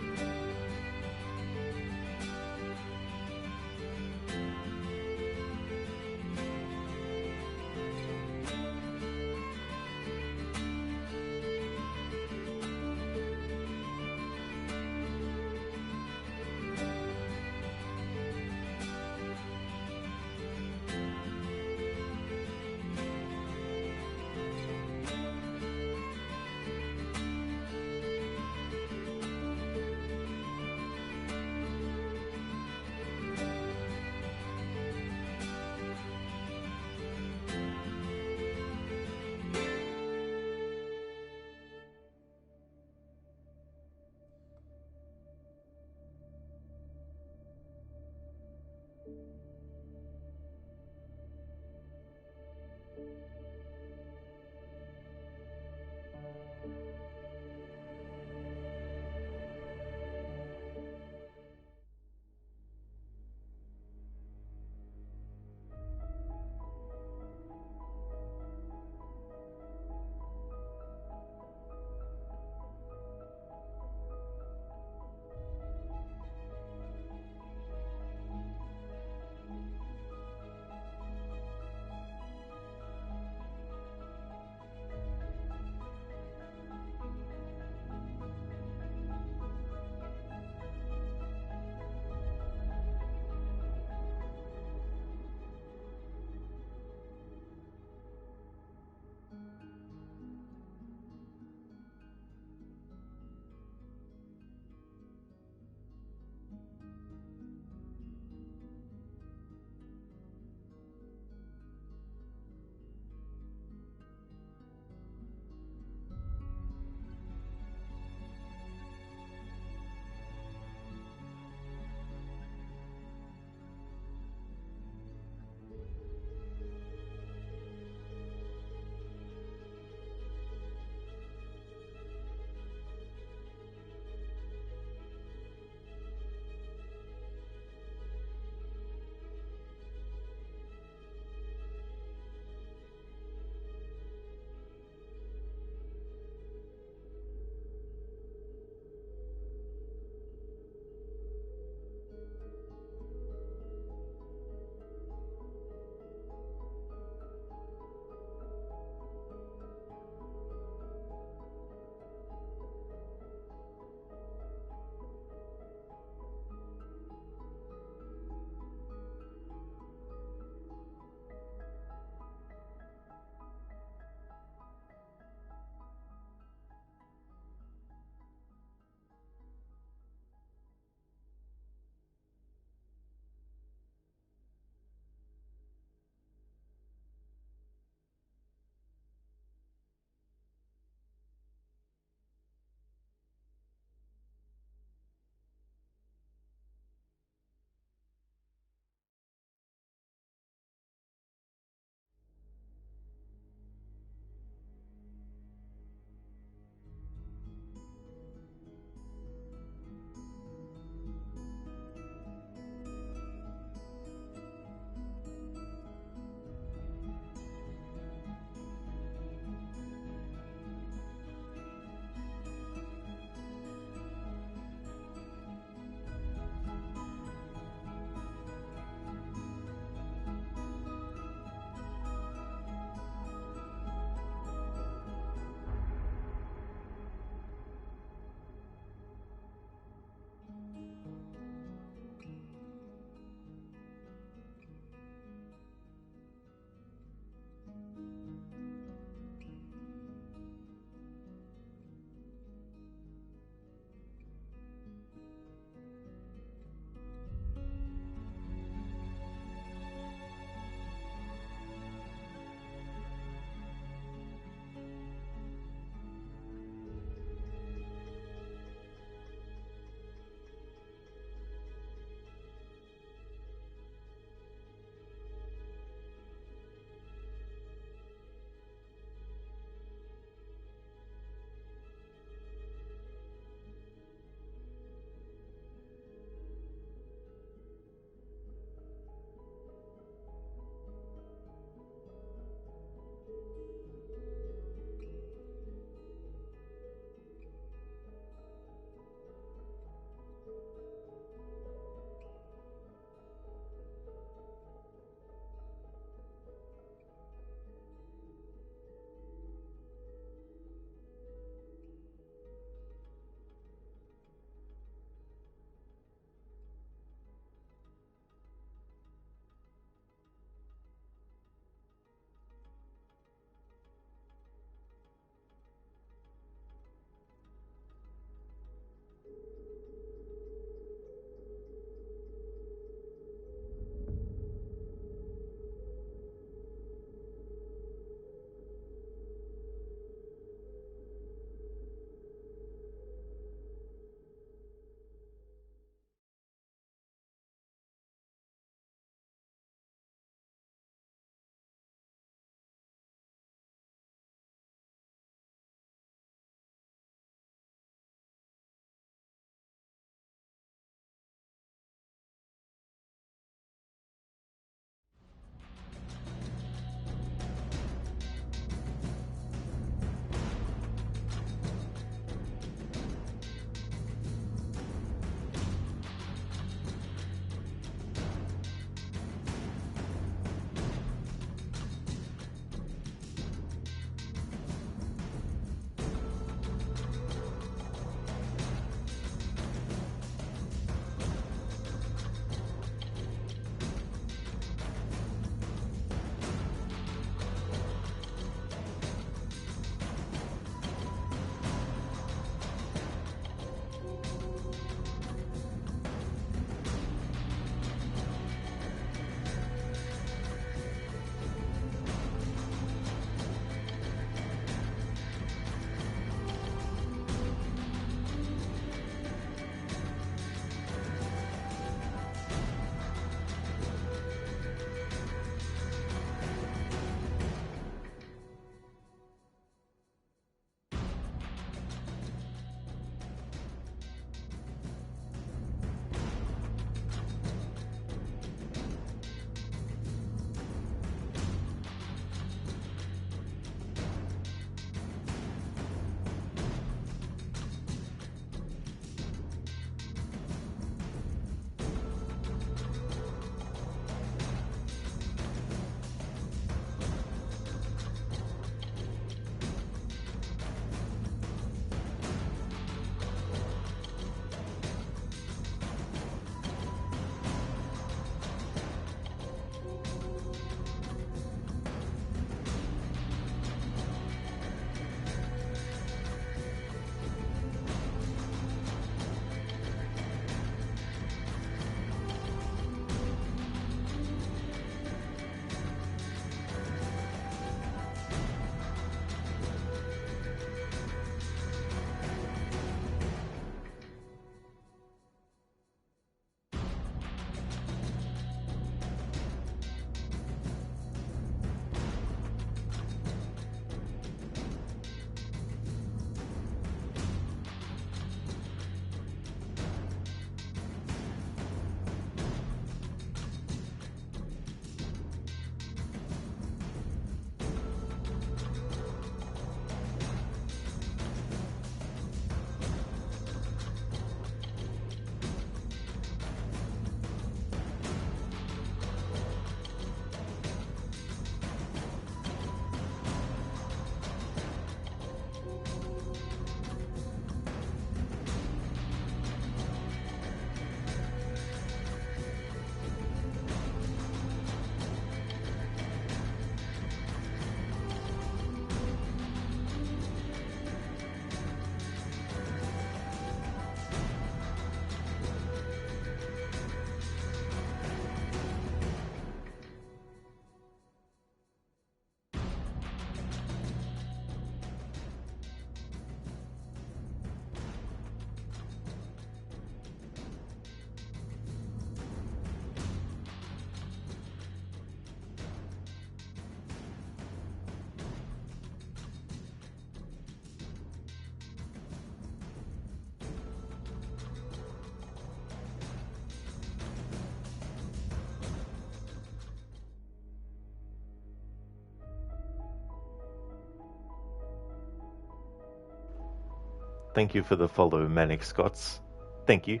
Thank you for the follow, Manic Scots. Thank you.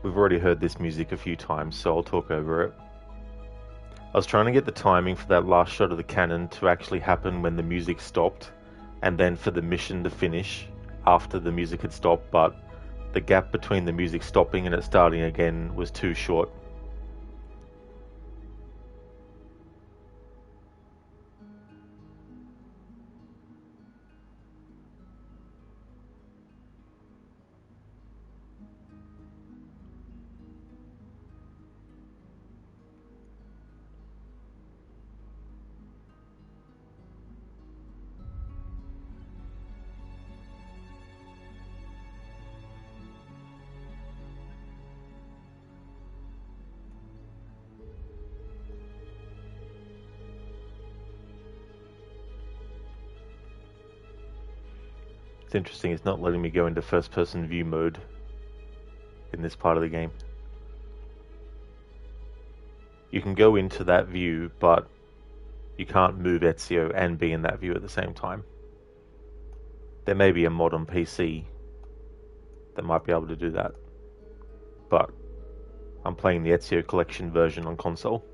We've already heard this music a few times, so I'll talk over it. I was trying to get the timing for that last shot of the cannon to actually happen when the music stopped, and then for the mission to finish after the music had stopped, but the gap between the music stopping and it starting again was too short. It's interesting, it's not letting me go into first-person view mode in this part of the game. You can go into that view, but you can't move Ezio and be in that view at the same time. There may be a mod on PC that might be able to do that, but I'm playing the Ezio Collection version on console.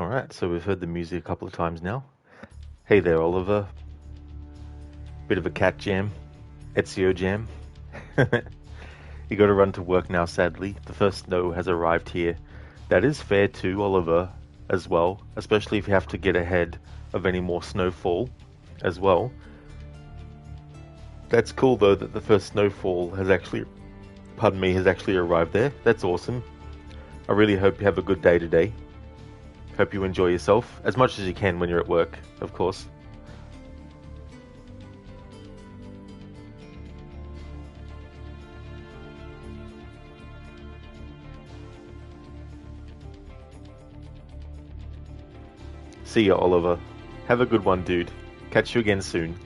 Alright, so we've heard the music a couple of times now. Hey there, Oliver. Bit of a cat jam. Ezio jam. You gotta run to work now, sadly. The first snow has arrived here. That is fair too, Oliver, as well. Especially if you have to get ahead of any more snowfall as well. That's cool though that the first snowfall has actually arrived there. That's awesome. I really hope you have a good day today. Hope you enjoy yourself as much as you can when you're at work, of course. See ya, Oliver. Have a good one, dude. Catch you again soon.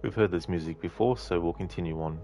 We've heard this music before, so we'll continue on.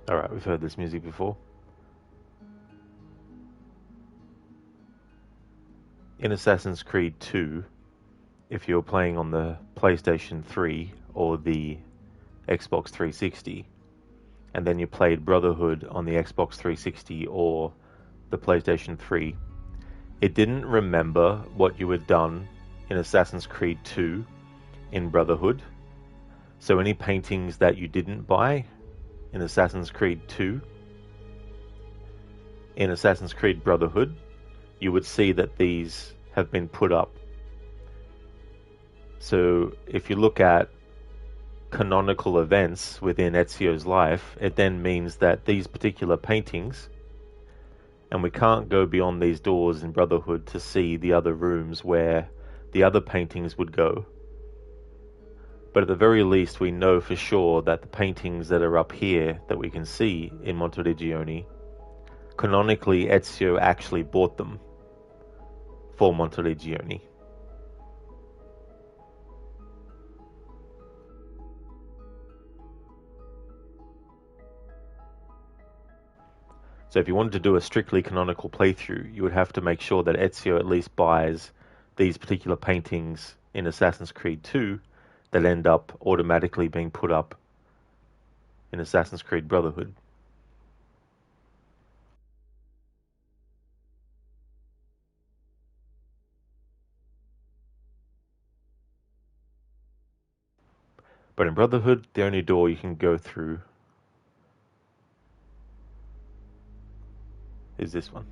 Alright, we've heard this music before. In Assassin's Creed 2, if you're playing on the PlayStation 3 or the Xbox 360, and then you played Brotherhood on the Xbox 360 or the PlayStation 3, it didn't remember what you had done in Assassin's Creed 2 in Brotherhood. So any paintings that you didn't buy in Assassin's Creed 2, in Assassin's Creed Brotherhood, you would see that these have been put up. So if you look at canonical events within Ezio's life, it then means that these particular paintings, and we can't go beyond these doors in Brotherhood to see the other rooms where the other paintings would go. But at the very least, we know for sure that the paintings that are up here that we can see in Monteriggioni, canonically Ezio actually bought them for Monteriggioni. So if you wanted to do a strictly canonical playthrough, you would have to make sure that Ezio at least buys these particular paintings in Assassin's Creed 2 that end up automatically being put up in Assassin's Creed Brotherhood. But in Brotherhood, the only door you can go through is this one.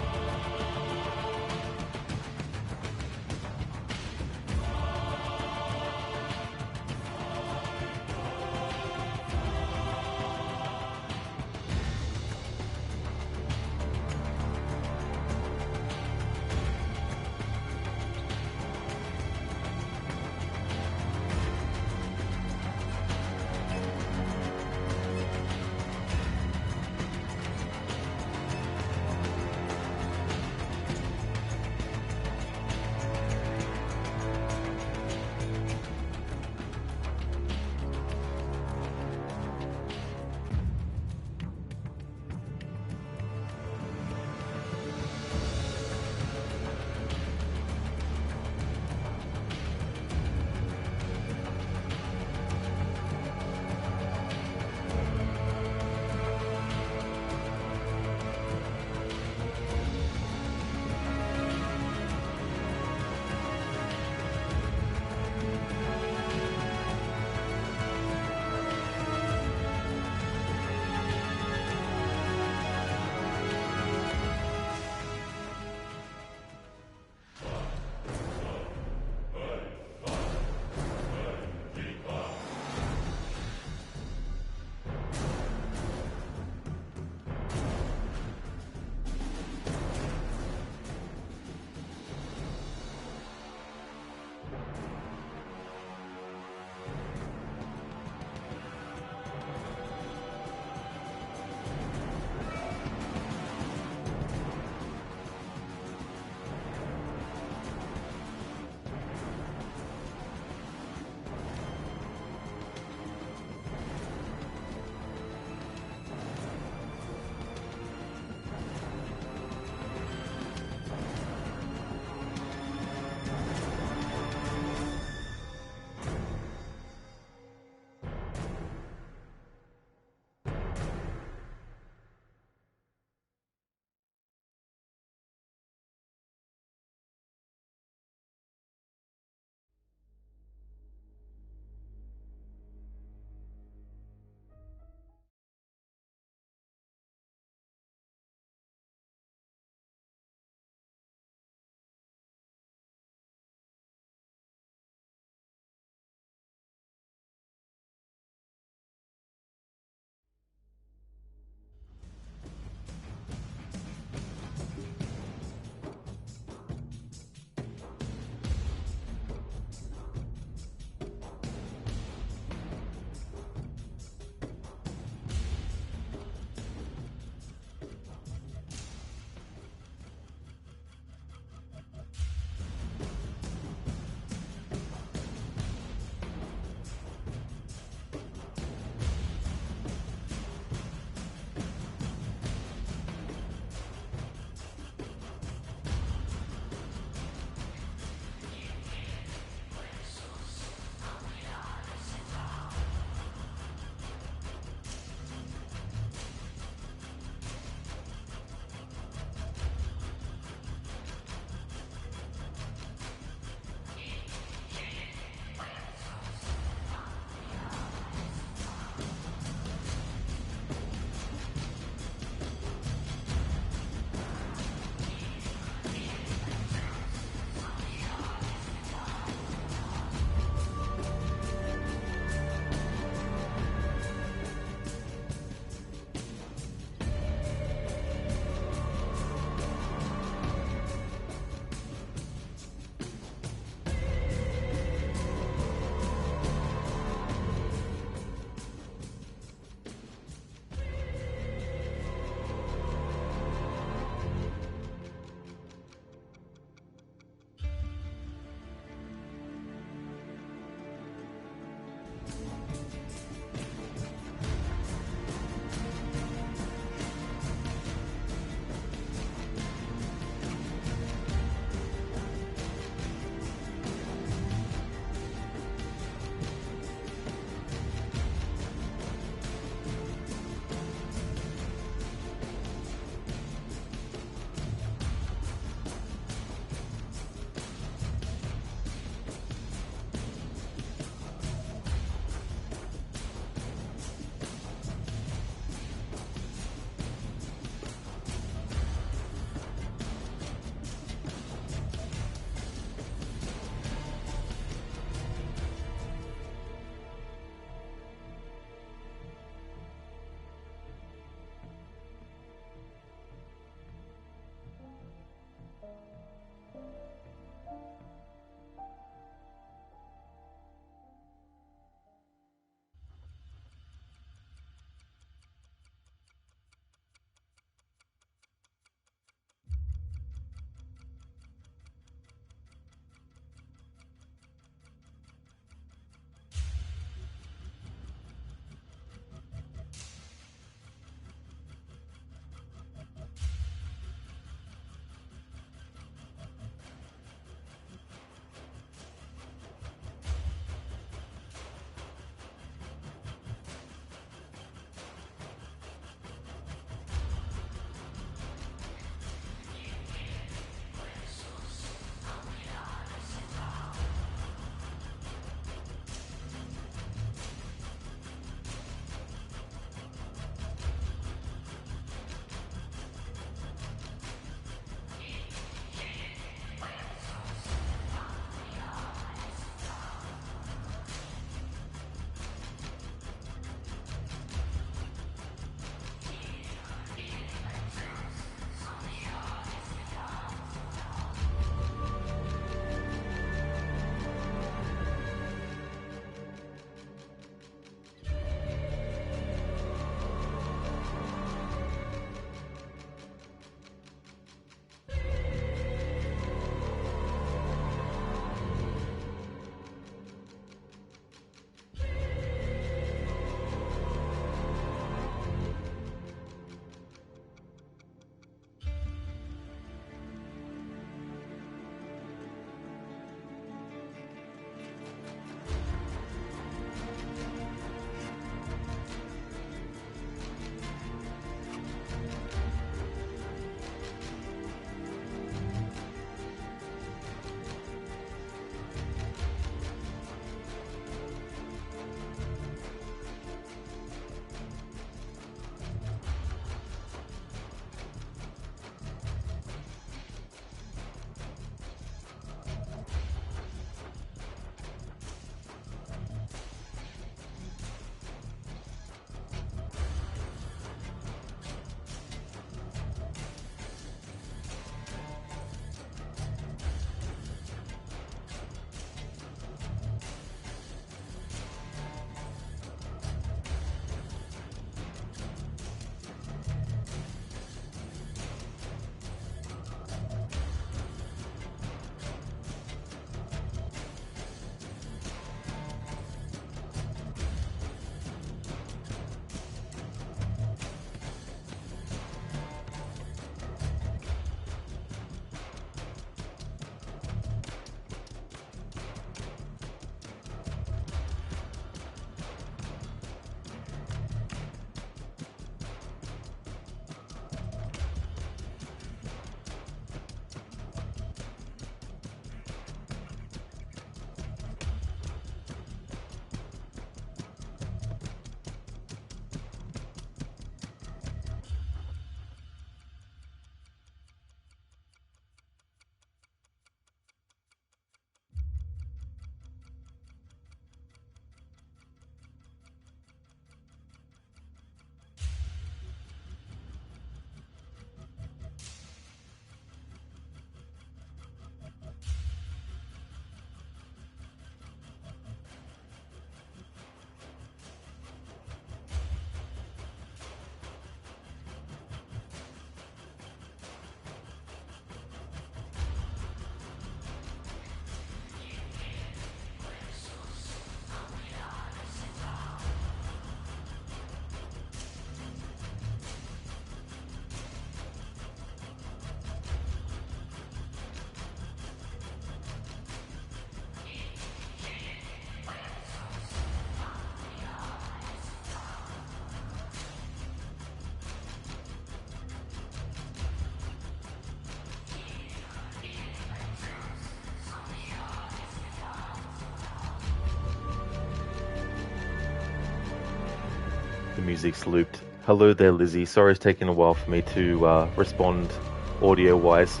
The music's looped. Hello there, Lizzie. Sorry it's taken a while for me to respond audio-wise.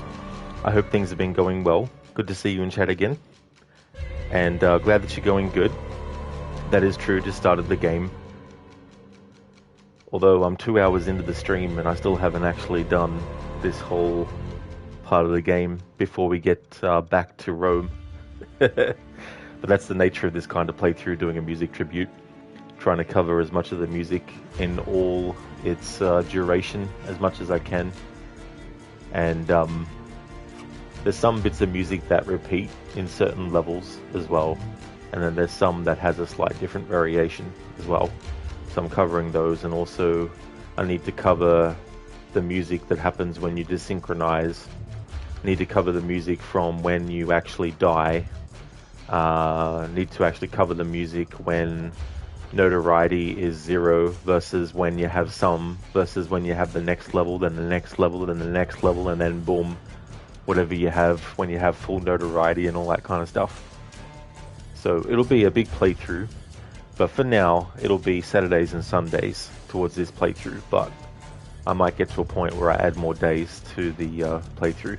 I hope things have been going well. Good to see you in chat again. And glad that you're going good. That is true, just started the game. Although I'm 2 hours into the stream and I still haven't actually done this whole part of the game before we get back to Rome. But that's the nature of this kind of playthrough, doing a music tribute. Trying to cover as much of the music in all its duration as much as I can. And there's some bits of music that repeat in certain levels as well. And then there's some that has a slight different variation as well. So I'm covering those, and also I need to cover the music that happens when you desynchronize. I need to cover the music from when you actually die. Need to actually cover the music when notoriety is 0 versus when you have some, versus when you have the next level, then the next level, then the next level, and then boom, whatever you have when you have full notoriety and all that kind of stuff. So it'll be a big playthrough, but for now it'll be Saturdays and Sundays towards this playthrough, but I might get to a point where I add more days to the playthrough.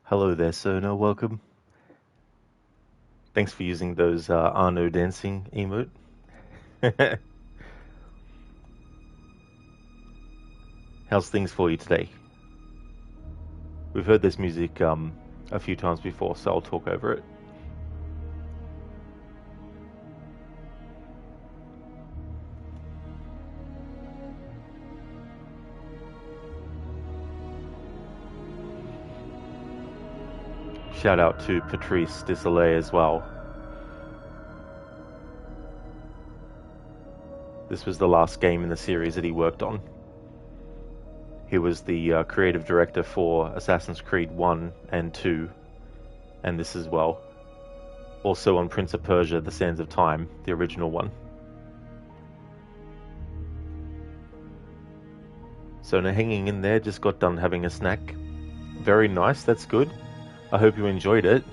Hello there, Sona. Welcome. Thanks for using those Arno dancing emote. How's things for you today? We've heard this music a few times before, so I'll talk over it. Shout out to Patrice Desolé as well. This was the last game in the series that he worked on. He was the creative director for Assassin's Creed 1 and 2, and this as well. Also on Prince of Persia, The Sands of Time, the original one. So now hanging in there, just got done having a snack. Very nice, that's good. I hope you enjoyed it.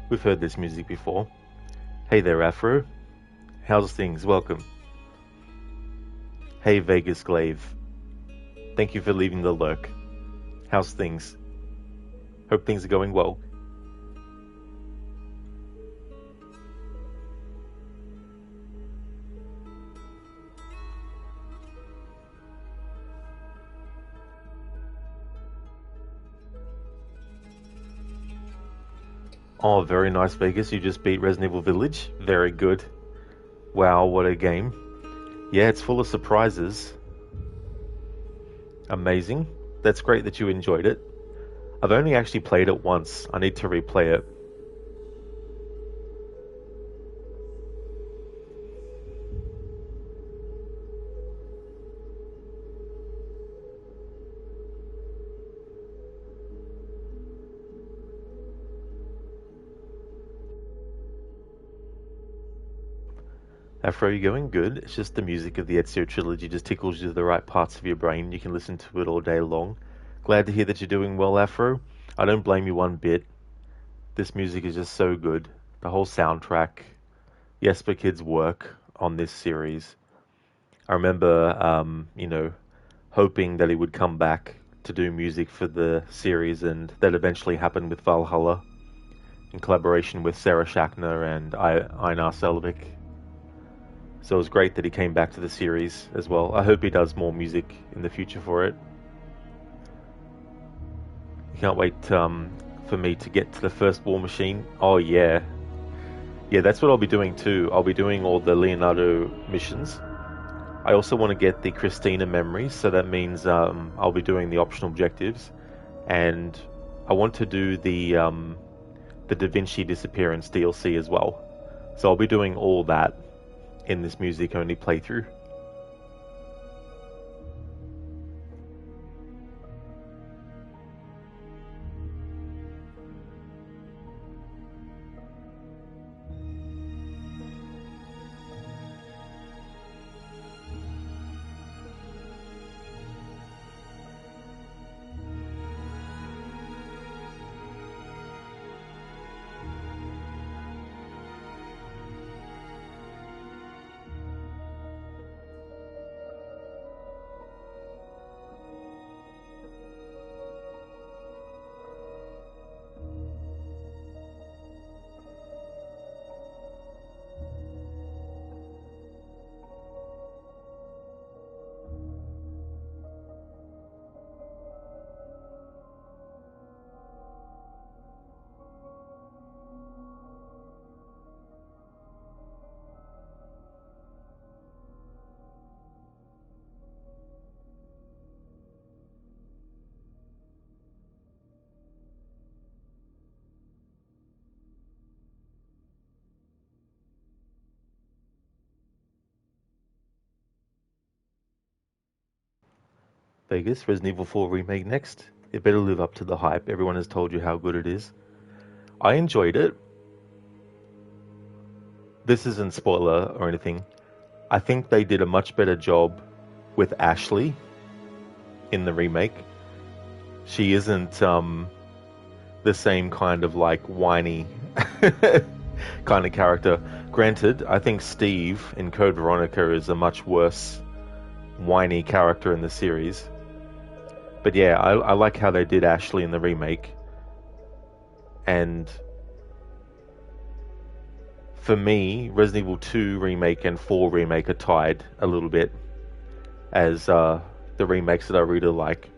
We've heard this music before. Hey there, Afro. How's things? Welcome. Hey, Vegas Glaive. Thank you for leaving the lurk. How's things? Hope things are going well. Oh, very nice, Vegas. You just beat Resident Evil Village. Very good. Wow, what a game. Yeah, it's full of surprises. Amazing. That's great that you enjoyed it. I've only actually played it once. I need to replay it. Afro, you going good? It's just the music of the Ezio trilogy just tickles you to the right parts of your brain. You can listen to it all day long. Glad to hear that you're doing well, Afro. I don't blame you one bit. This music is just so good. The whole soundtrack, Jesper Kyd's work on this series. I remember, hoping that he would come back to do music for the series, and that eventually happened with Valhalla, in collaboration with Sarah Schachner and Einar Selvik. So it was great that he came back to the series as well. I hope he does more music in the future for it. Can't wait for me to get to the first War Machine. Oh yeah. Yeah, that's what I'll be doing too. I'll be doing all the Leonardo missions. I also want to get the Cristina memories, so that means I'll be doing the optional objectives. And I want to do the Da Vinci Disappearance DLC as well. So I'll be doing all that in this music-only playthrough. Vegas, Resident Evil 4 Remake next. It better live up to the hype. Everyone has told you how good it is. I enjoyed it. This isn't spoiler or anything. I think they did a much better job with Ashley in the remake. She isn't the same kind of like whiny kind of character. Granted, I think Steve in Code Veronica is a much worse whiny character in the series. But yeah, I like how they did Ashley in the remake. And for me, Resident Evil 2 Remake and 4 Remake are tied a little bit as the remakes that I really like.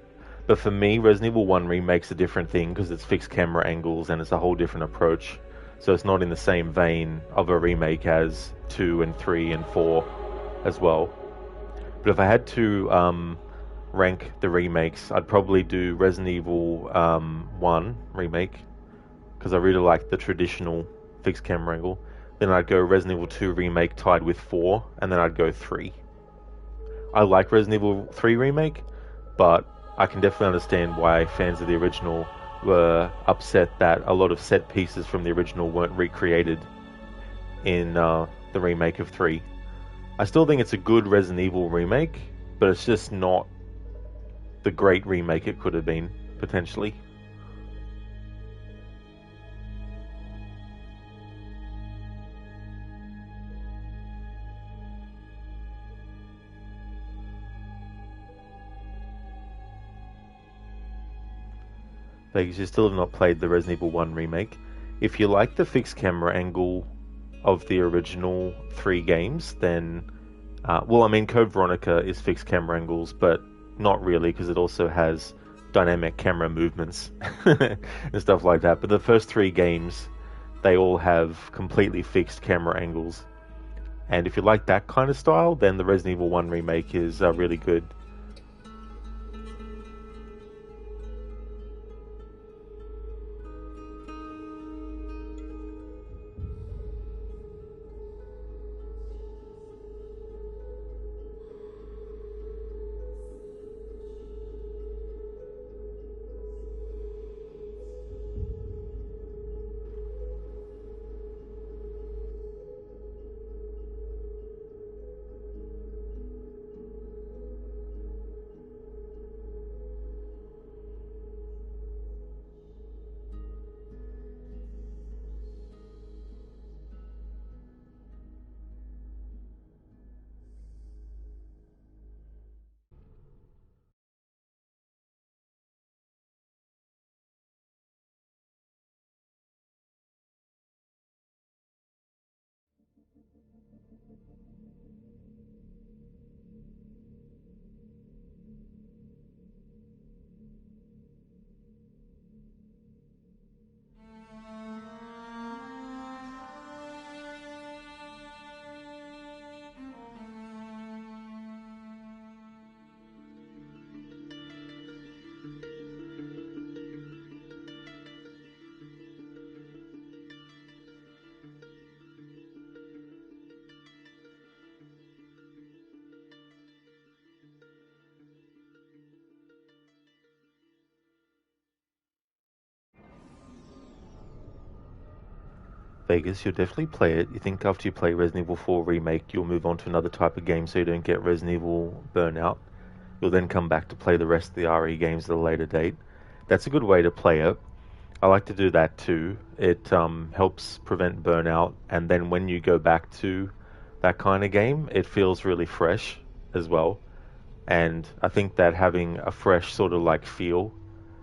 But for me, Resident Evil 1 Remake's a different thing because it's fixed camera angles and it's a whole different approach. So it's not in the same vein of a remake as 2 and 3 and 4 as well. But if I had to rank the remakes, I'd probably do Resident Evil 1 Remake because I really like the traditional fixed camera angle. Then I'd go Resident Evil 2 Remake tied with 4, and then I'd go 3. I like Resident Evil 3 Remake, but I can definitely understand why fans of the original were upset that a lot of set pieces from the original weren't recreated in the remake of 3. I still think it's a good Resident Evil remake, but it's just not the great remake it could have been, potentially. Vegas, you still have not played the Resident Evil 1 remake. If you like the fixed camera angle of the original 3 games, then... well, I mean, Code Veronica is fixed camera angles, but not really, because it also has dynamic camera movements and stuff like that. But the first 3 games, they all have completely fixed camera angles. And if you like that kind of style, then the Resident Evil 1 remake is really good. Vegas, you'll definitely play it. You think after you play Resident Evil 4 Remake, you'll move on to another type of game so you don't get Resident Evil burnout. You'll then come back to play the rest of the RE games at a later date. That's a good way to play it. I like to do that too. It helps prevent burnout, and then when you go back to that kind of game, it feels really fresh as well. And I think that having a fresh sort of like feel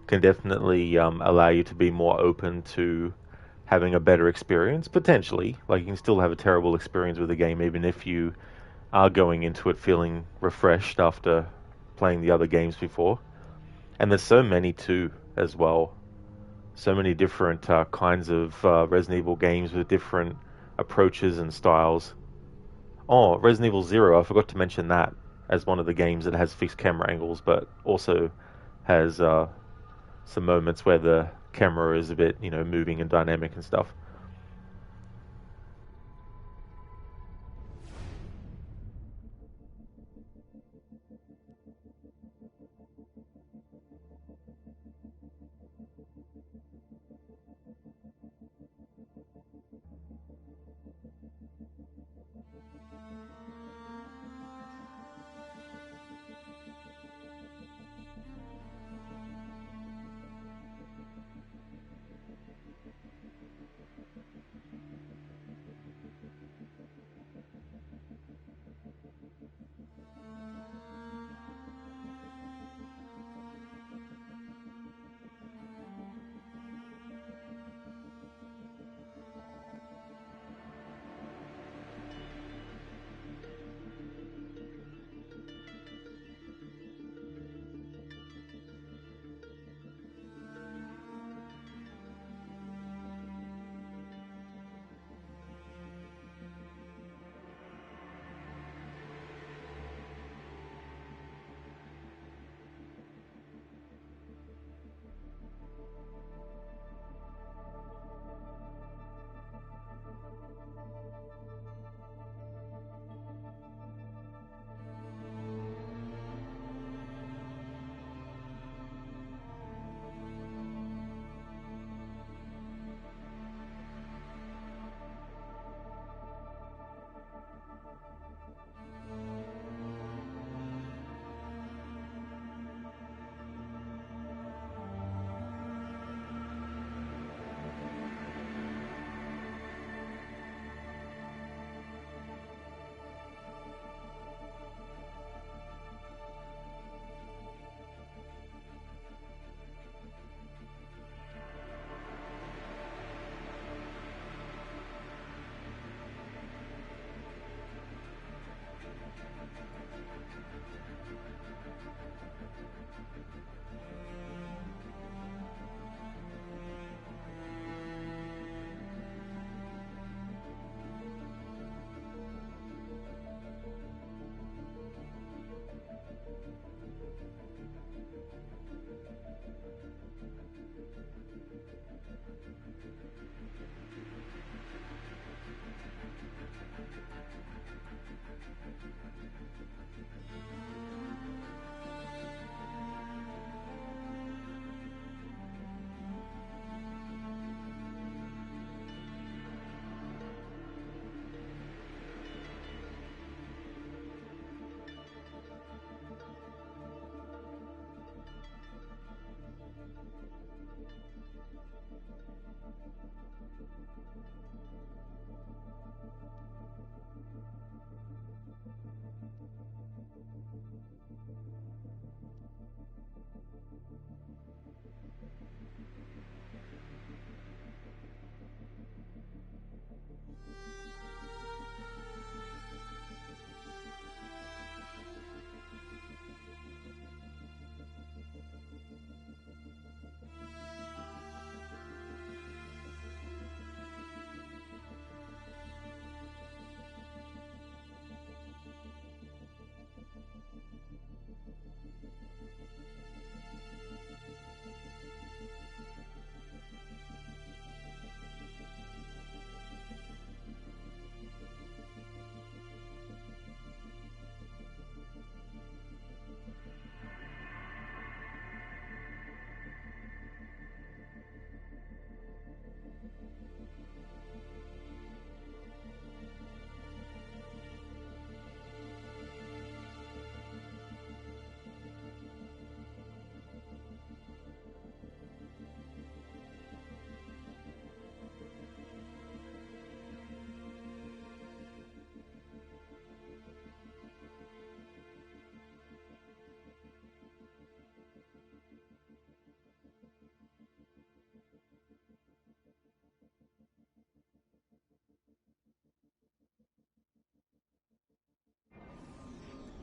can definitely allow you to be more open to having a better experience, potentially. Like, you can still have a terrible experience with the game, even if you are going into it feeling refreshed after playing the other games before. And there's so many too, as well. So many different kinds of Resident Evil games with different approaches and styles. Oh, Resident Evil 0, I forgot to mention that as one of the games that has fixed camera angles, but also has some moments where the camera is a bit, moving and dynamic and stuff.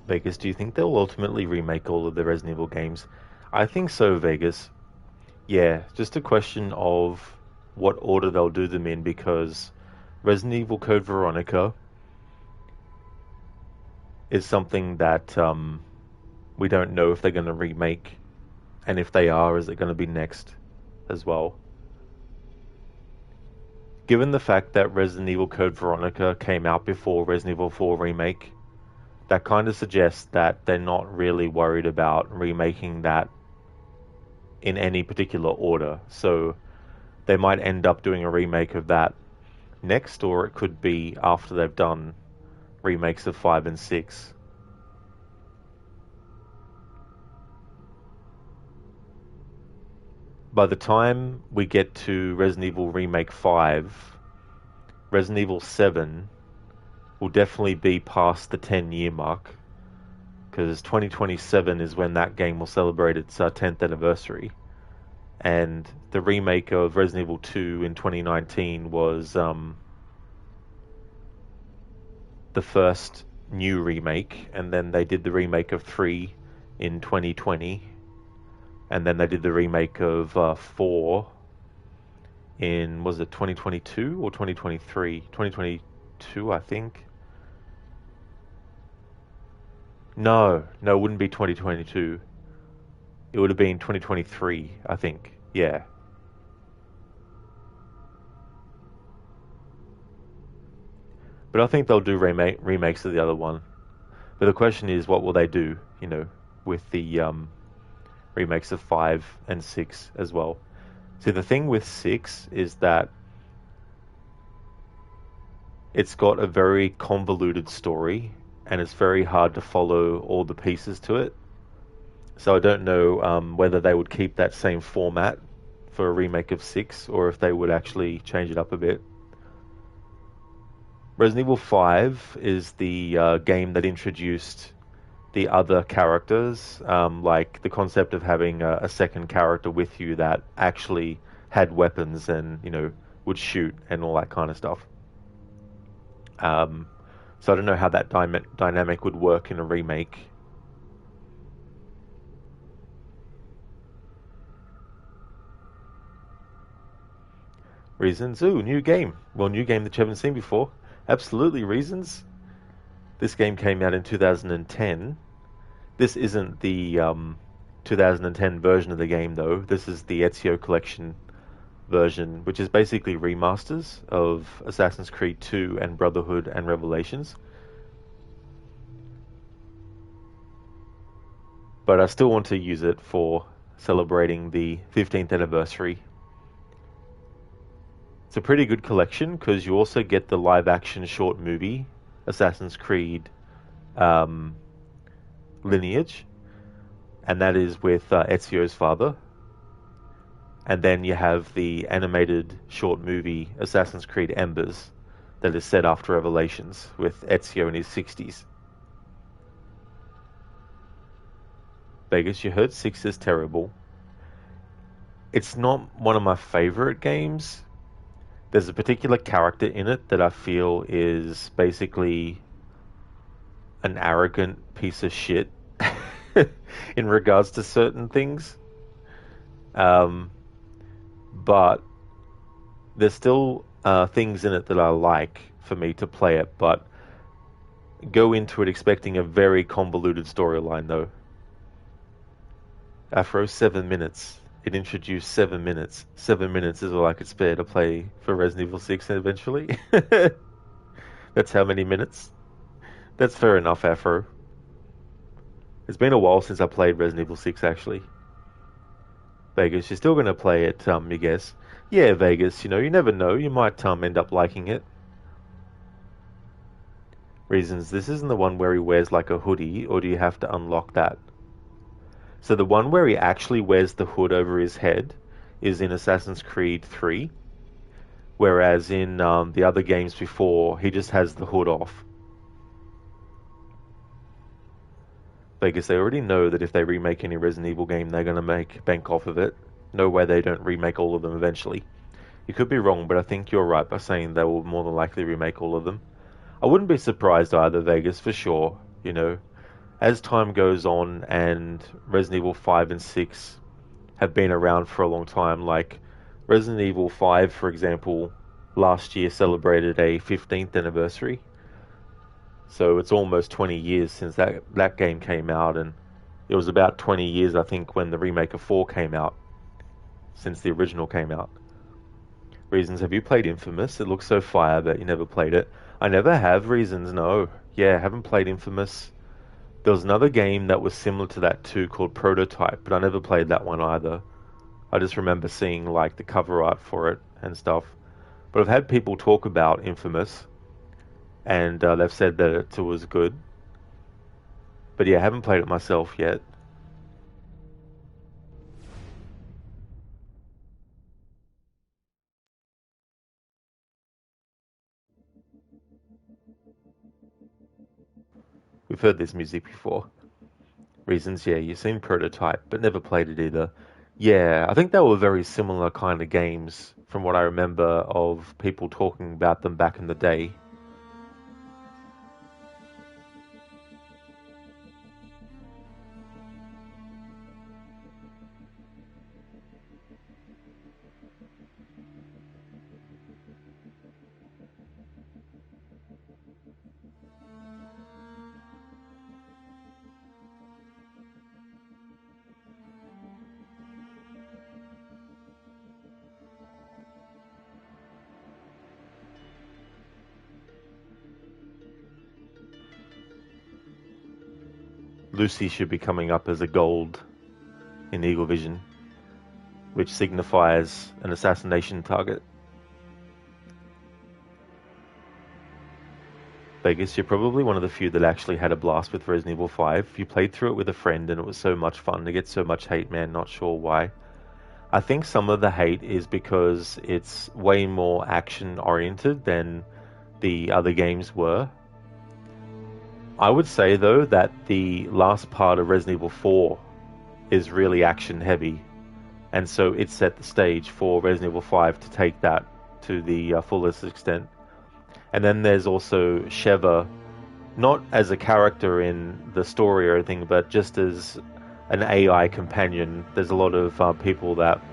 Vegas, do you think they'll ultimately remake all of the Resident Evil games? I think so, Vegas. Yeah, just a question of what order they'll do them in, because Resident Evil Code Veronica is something that we don't know if they're going to remake, and if they are, is it going to be next as well? Given the fact that Resident Evil Code Veronica came out before Resident Evil 4 Remake, that kind of suggests that they're not really worried about remaking that in any particular order. So they might end up doing a remake of that next, or it could be after they've done remakes of 5 and 6. By the time we get to Resident Evil Remake 5, Resident Evil 7 will definitely be past the 10-year mark, because 2027 is when that game will celebrate its 10th anniversary. And the remake of Resident Evil 2 in 2019 was the first new remake, and then they did the remake of 3 in 2020, and then they did the remake of 4 in, was it 2022 or 2023? 2022, I think. No, it wouldn't be 2022. It would have been 2023, I think. Yeah. But I think they'll do remakes of the other one. But the question is, what will they do, with the remakes of 5 and 6 as well? See, the thing with 6 is that it's got a very convoluted story, and it's very hard to follow all the pieces to it. So I don't know whether they would keep that same format for a remake of 6, or if they would actually change it up a bit. Resident Evil 5 is the game that introduced the other characters, like the concept of having a second character with you that actually had weapons and, would shoot and all that kind of stuff. So I don't know how that dynamic would work in a remake. Reasons? Ooh, new game. Well, new game that you haven't seen before. Absolutely, Reasons. This game came out in 2010. This isn't the 2010 version of the game, though. This is the Ezio Collection version, which is basically remasters of Assassin's Creed 2 and Brotherhood and Revelations. But I still want to use it for celebrating the 15th anniversary. It's a pretty good collection, because you also get the live-action short movie, Assassin's Creed Lineage, and that is with Ezio's father. And then you have the animated short movie, Assassin's Creed Embers, that is set after Revelations, with Ezio in his 60s. Vegas, you heard 6 is terrible. It's not one of my favorite games. There's a particular character in it that I feel is basically an arrogant piece of shit in regards to certain things. But there's still things in it that I like for me to play it, but go into it expecting a very convoluted storyline, though. After 7 minutes, it introduced 7 minutes. 7 minutes is all I could spare to play for Resident Evil 6 eventually. That's how many minutes? That's fair enough, Afro. It's been a while since I played Resident Evil 6, actually. Vegas, you're still going to play it, you guess. Yeah, Vegas, you never know. You might end up liking it. Reasons, this isn't the one where he wears like a hoodie, or do you have to unlock that? So the one where he actually wears the hood over his head is in Assassin's Creed 3, whereas in the other games before, he just has the hood off. Vegas, they already know that if they remake any Resident Evil game, they're going to make bank off of it. No way they don't remake all of them eventually. You could be wrong, but I think you're right by saying they will more than likely remake all of them. I wouldn't be surprised either, Vegas, for sure, as time goes on and Resident Evil 5 and 6 have been around for a long time, like Resident Evil 5, for example, last year celebrated a 15th anniversary. So it's almost 20 years since that game came out, and it was about 20 years, I think, when the remake of 4 came out, since the original came out. Reasons, have you played Infamous? It looks so fire, but you never played it. I never have. Reasons, no. Yeah, haven't played Infamous. There was another game that was similar to that too, called Prototype, but I never played that one either. I just remember seeing like the cover art for it and stuff. But I've had people talk about Infamous, and they've said that it was good. But yeah, I haven't played it myself yet. We've heard this music before. Reasons, yeah, you've seen Prototype, but never played it either. Yeah, I think they were very similar kind of games from what I remember of people talking about them back in the day. Lucy should be coming up as a gold in Eagle Vision, which signifies an assassination target. Vegas, you're probably one of the few that actually had a blast with Resident Evil 5. You played through it with a friend and it was so much fun. To get so much hate, man, not sure why. I think some of the hate is because it's way more action-oriented than the other games were. I would say, though, that the last part of Resident Evil 4 is really action-heavy, and so it set the stage for Resident Evil 5 to take that to the fullest extent. And then there's also Sheva, not as a character in the story or anything, but just as an AI companion. There's a lot of people that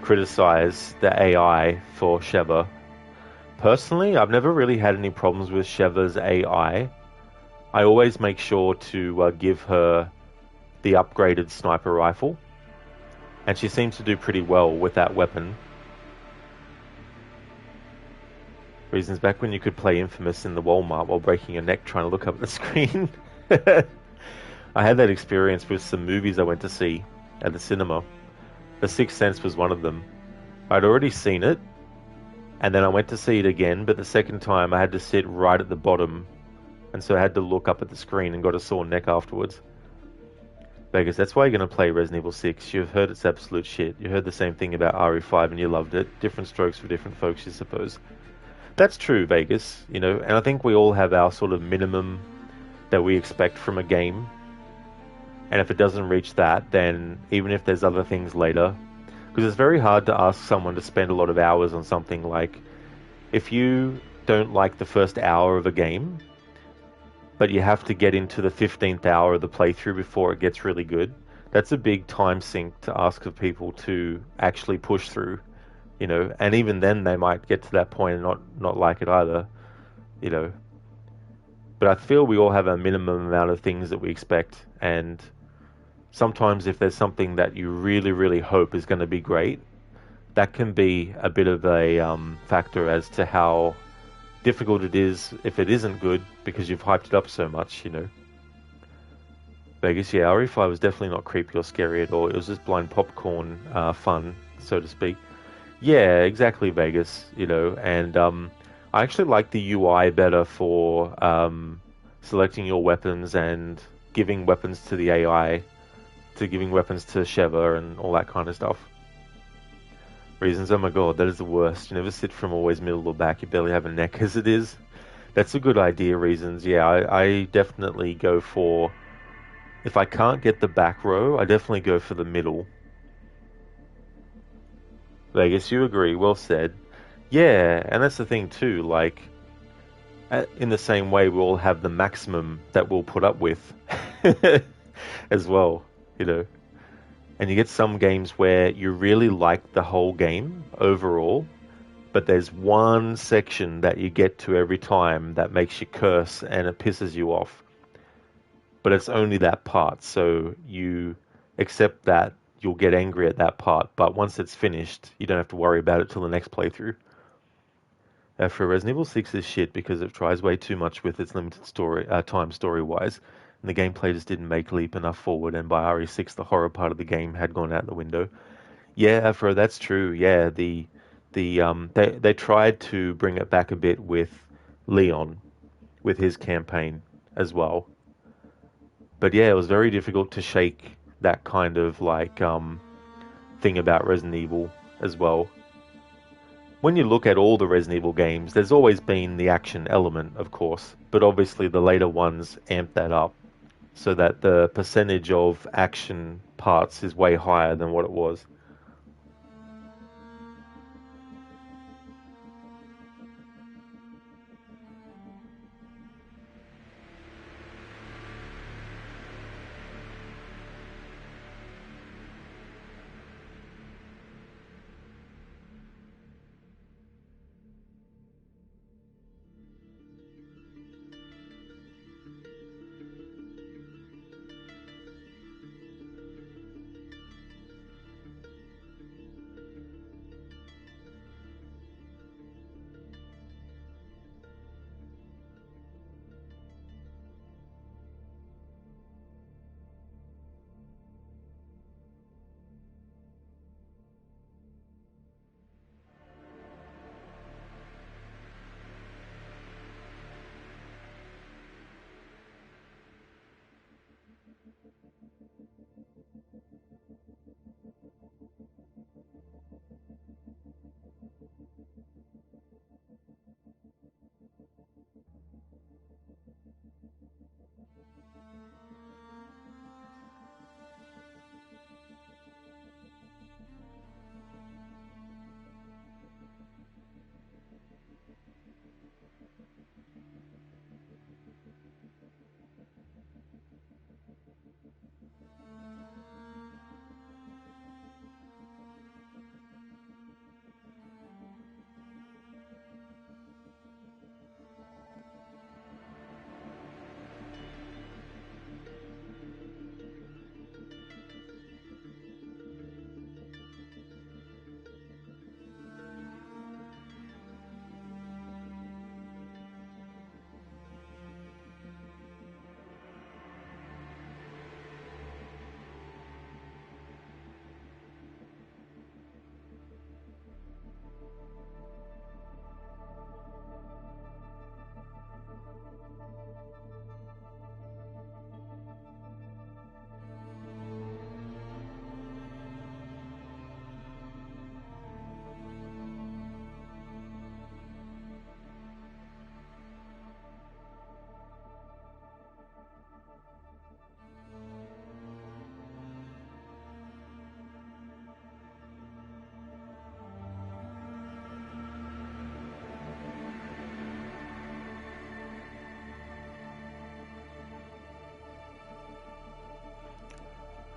criticize the AI for Sheva. Personally, I've never really had any problems with Sheva's AI. I always make sure to give her the upgraded sniper rifle, and she seems to do pretty well with that weapon. Reasons, back when you could play Infamous in the Walmart while breaking your neck trying to look up at the screen. I had that experience with some movies I went to see at the cinema. The Sixth Sense was one of them. I'd already seen it, and then I went to see it again, but the second time I had to sit right at the bottom, and so I had to look up at the screen and got a sore neck afterwards. Vegas, that's why you're going to play Resident Evil 6. You've heard it's absolute shit. You heard the same thing about RE5 and you loved it. Different strokes for different folks, you suppose. That's true, Vegas, you know, and I think we all have our sort of minimum that we expect from a game. And if it doesn't reach that, then even if there's other things later, because it's very hard to ask someone to spend a lot of hours on something. Like, if you don't like the first hour of a game, but you have to get into the 15th hour of the playthrough before it gets really good, that's a big time sink to ask of people to actually push through, you know, and even then they might get to that point and not like it either, you know. But I feel we all have a minimum amount of things that we expect, and sometimes if there's something that you really, really hope is going to be great, that can be a bit of a factor as to how difficult it is if it isn't good because you've hyped it up so much, you know. Vegas, yeah, RE5 was definitely not creepy or scary at all. It was just blind popcorn fun, so to speak. Yeah, exactly, Vegas, you know, and I actually like the UI better for selecting your weapons and giving weapons to the AI, to giving weapons to Sheva and all that kind of stuff. Reasons, oh my god, that is the worst. You never sit from always middle or back, you barely have a neck as it is. That's a good idea, Reasons. Yeah, I definitely go for, if I can't get the back row, I definitely go for the middle. Vegas, you agree, well said. Yeah, and that's the thing too, like, in the same way we all have the maximum that we'll put up with. as well, you know. And you get some games where you really like the whole game overall, but there's one section that you get to every time that makes you curse and it pisses you off. But it's only that part, so you accept that you'll get angry at that part, but once it's finished, you don't have to worry about it till the next playthrough. For Resident Evil 6 is shit because it tries way too much with its limited time story-wise, and the gameplay just didn't make leap enough forward, and by RE6 the horror part of the game had gone out the window. Yeah, Afro, that's true. Yeah, they tried to bring it back a bit with Leon, with his campaign as well. But yeah, it was very difficult to shake that kind of like thing about Resident Evil as well. When you look at all the Resident Evil games, there's always been the action element, of course, but obviously the later ones amped that up so that the percentage of action parts is way higher than what it was.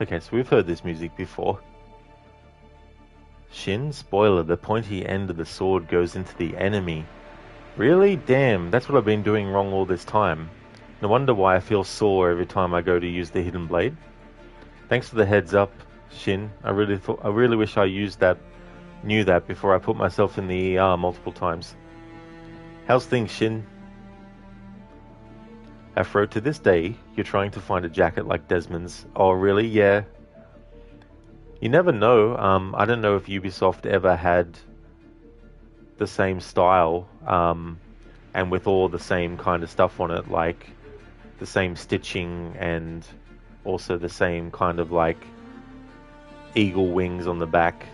Okay, so we've heard this music before. Shin, spoiler, the pointy end of the sword goes into the enemy. Really? Damn, that's what I've been doing wrong all this time. No wonder why I feel sore every time I go to use the hidden blade. Thanks for the heads up, Shin. I really wish I knew that before I put myself in the ER multiple times. How's things, Shin? Afro, to this day, you're trying to find a jacket like Desmond's. Oh, really? Yeah. You never know. I don't know if Ubisoft ever had the same style, and with all the same kind of stuff on it, like the same stitching and also the same kind of like eagle wings on the back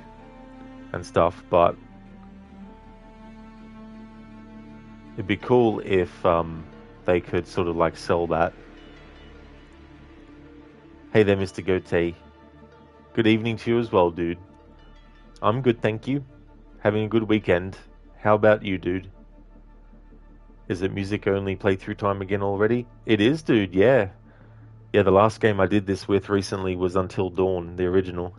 and stuff, but it'd be cool if they could sort of like sell that. Hey there, Mr. Gote. Good evening to you as well, dude. I'm good, thank you. Having a good weekend. How about you, dude? Is it music only playthrough time again already? It is, dude, yeah. Yeah, the last game I did this with recently was Until Dawn, the original.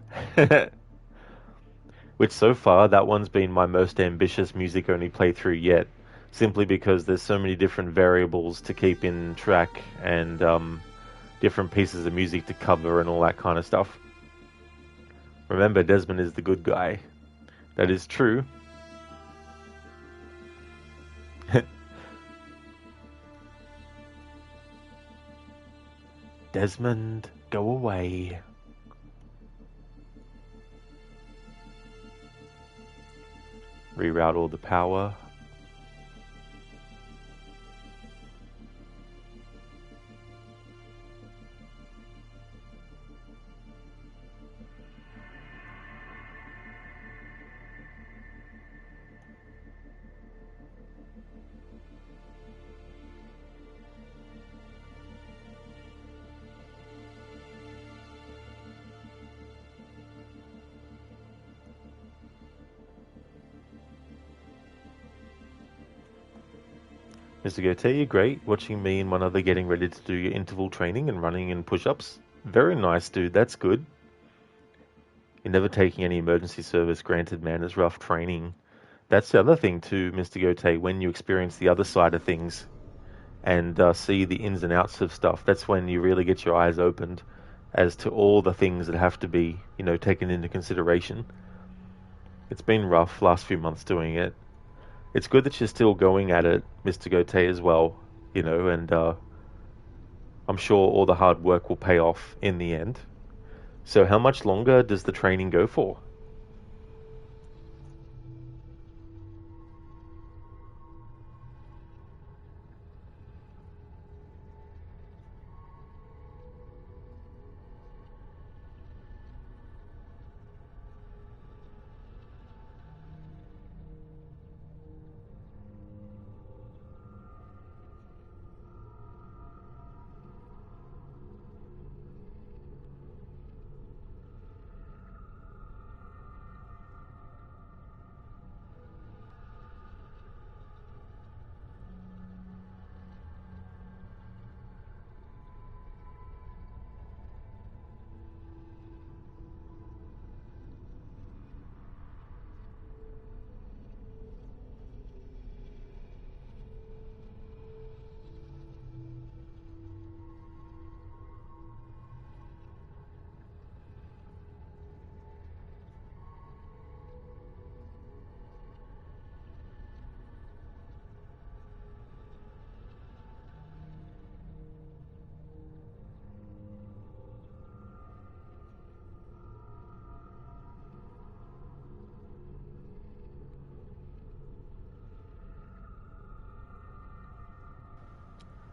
Which so far, that one's been my most ambitious music-only playthrough yet. Simply because there's so many different variables to keep in track and different pieces of music to cover and all that kind of stuff. Remember, Desmond is the good guy. That is true. Desmond, go away. Reroute all the power. Mr. Goethe, you're great. Watching me and one other getting ready to do your interval training and running and push-ups. Very nice, dude. That's good. You're never taking any emergency service. Granted, man, it's rough training. That's the other thing too, Mr. Goethe. When you experience the other side of things and see the ins and outs of stuff, that's when you really get your eyes opened as to all the things that have to be, taken into consideration. It's been rough last few months doing it. It's good that you're still going at it, Mr. Goethe, as well, and I'm sure all the hard work will pay off in the end. So how much longer does the training go for?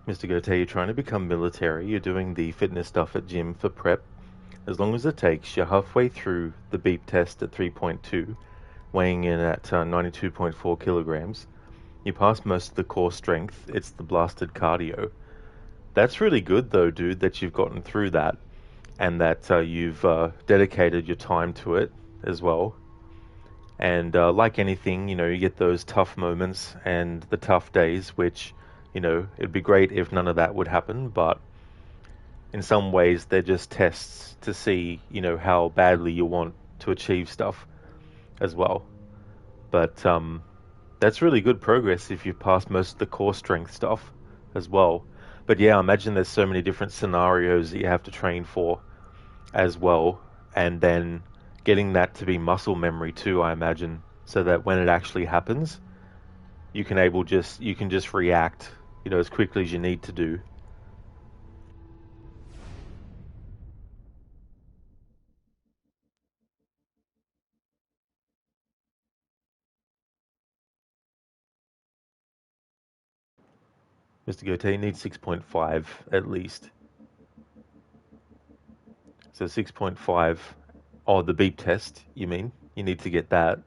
Mr. Goethe, you're trying to become military, you're doing the fitness stuff at gym for prep. As long as it takes, you're halfway through the beep test at 3.2, weighing in at 92.4 kilograms. You pass most of the core strength, it's the blasted cardio. That's really good though, dude, that you've gotten through that, and that you've dedicated your time to it as well. And like anything, you get those tough moments and the tough days, which it'd be great if none of that would happen, but in some ways they're just tests to see, how badly you want to achieve stuff as well. But that's really good progress if you've passed most of the core strength stuff as well. But yeah, I imagine there's so many different scenarios that you have to train for as well, and then getting that to be muscle memory too, I imagine, so that when it actually happens, you can just react as quickly as you need to do. Mr. Goethe needs 6.5 at least. So 6.5, the beep test, you mean? You need to get that.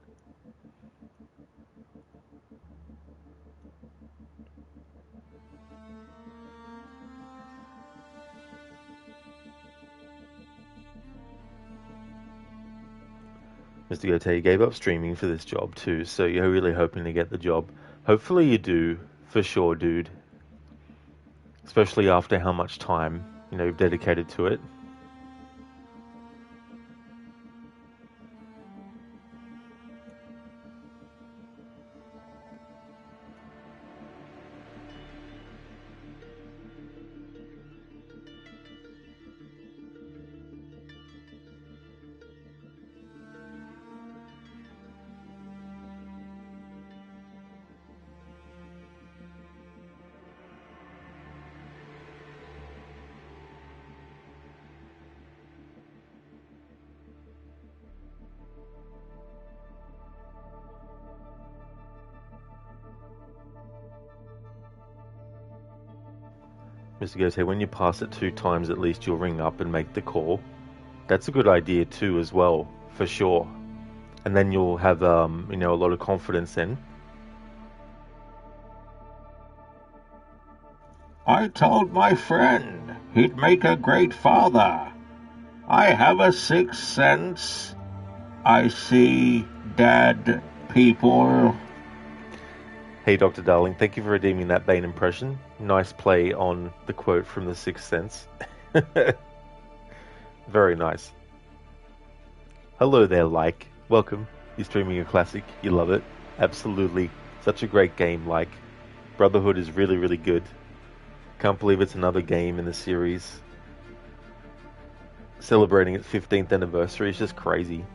Mr. Goethe gave up streaming for this job too, so you're really hoping to get the job. Hopefully you do, for sure, dude. Especially after how much time dedicated to it. Mr. Goes, hey, when you pass it 2 times at least, you'll ring up and make the call. That's a good idea too as well, for sure. And then you'll have, a lot of confidence then. I told my friend he'd make a great father. I have a sixth sense. I see dead people. Hey, Dr. Darling, thank you for redeeming that Bane impression. Nice play on the quote from The Sixth Sense. Very nice. Hello there, Like. Welcome. You're streaming a classic. You love it. Absolutely. Such a great game, Like. Brotherhood is really, really good. Can't believe it's another game in the series. Celebrating its 15th anniversary. It's just crazy.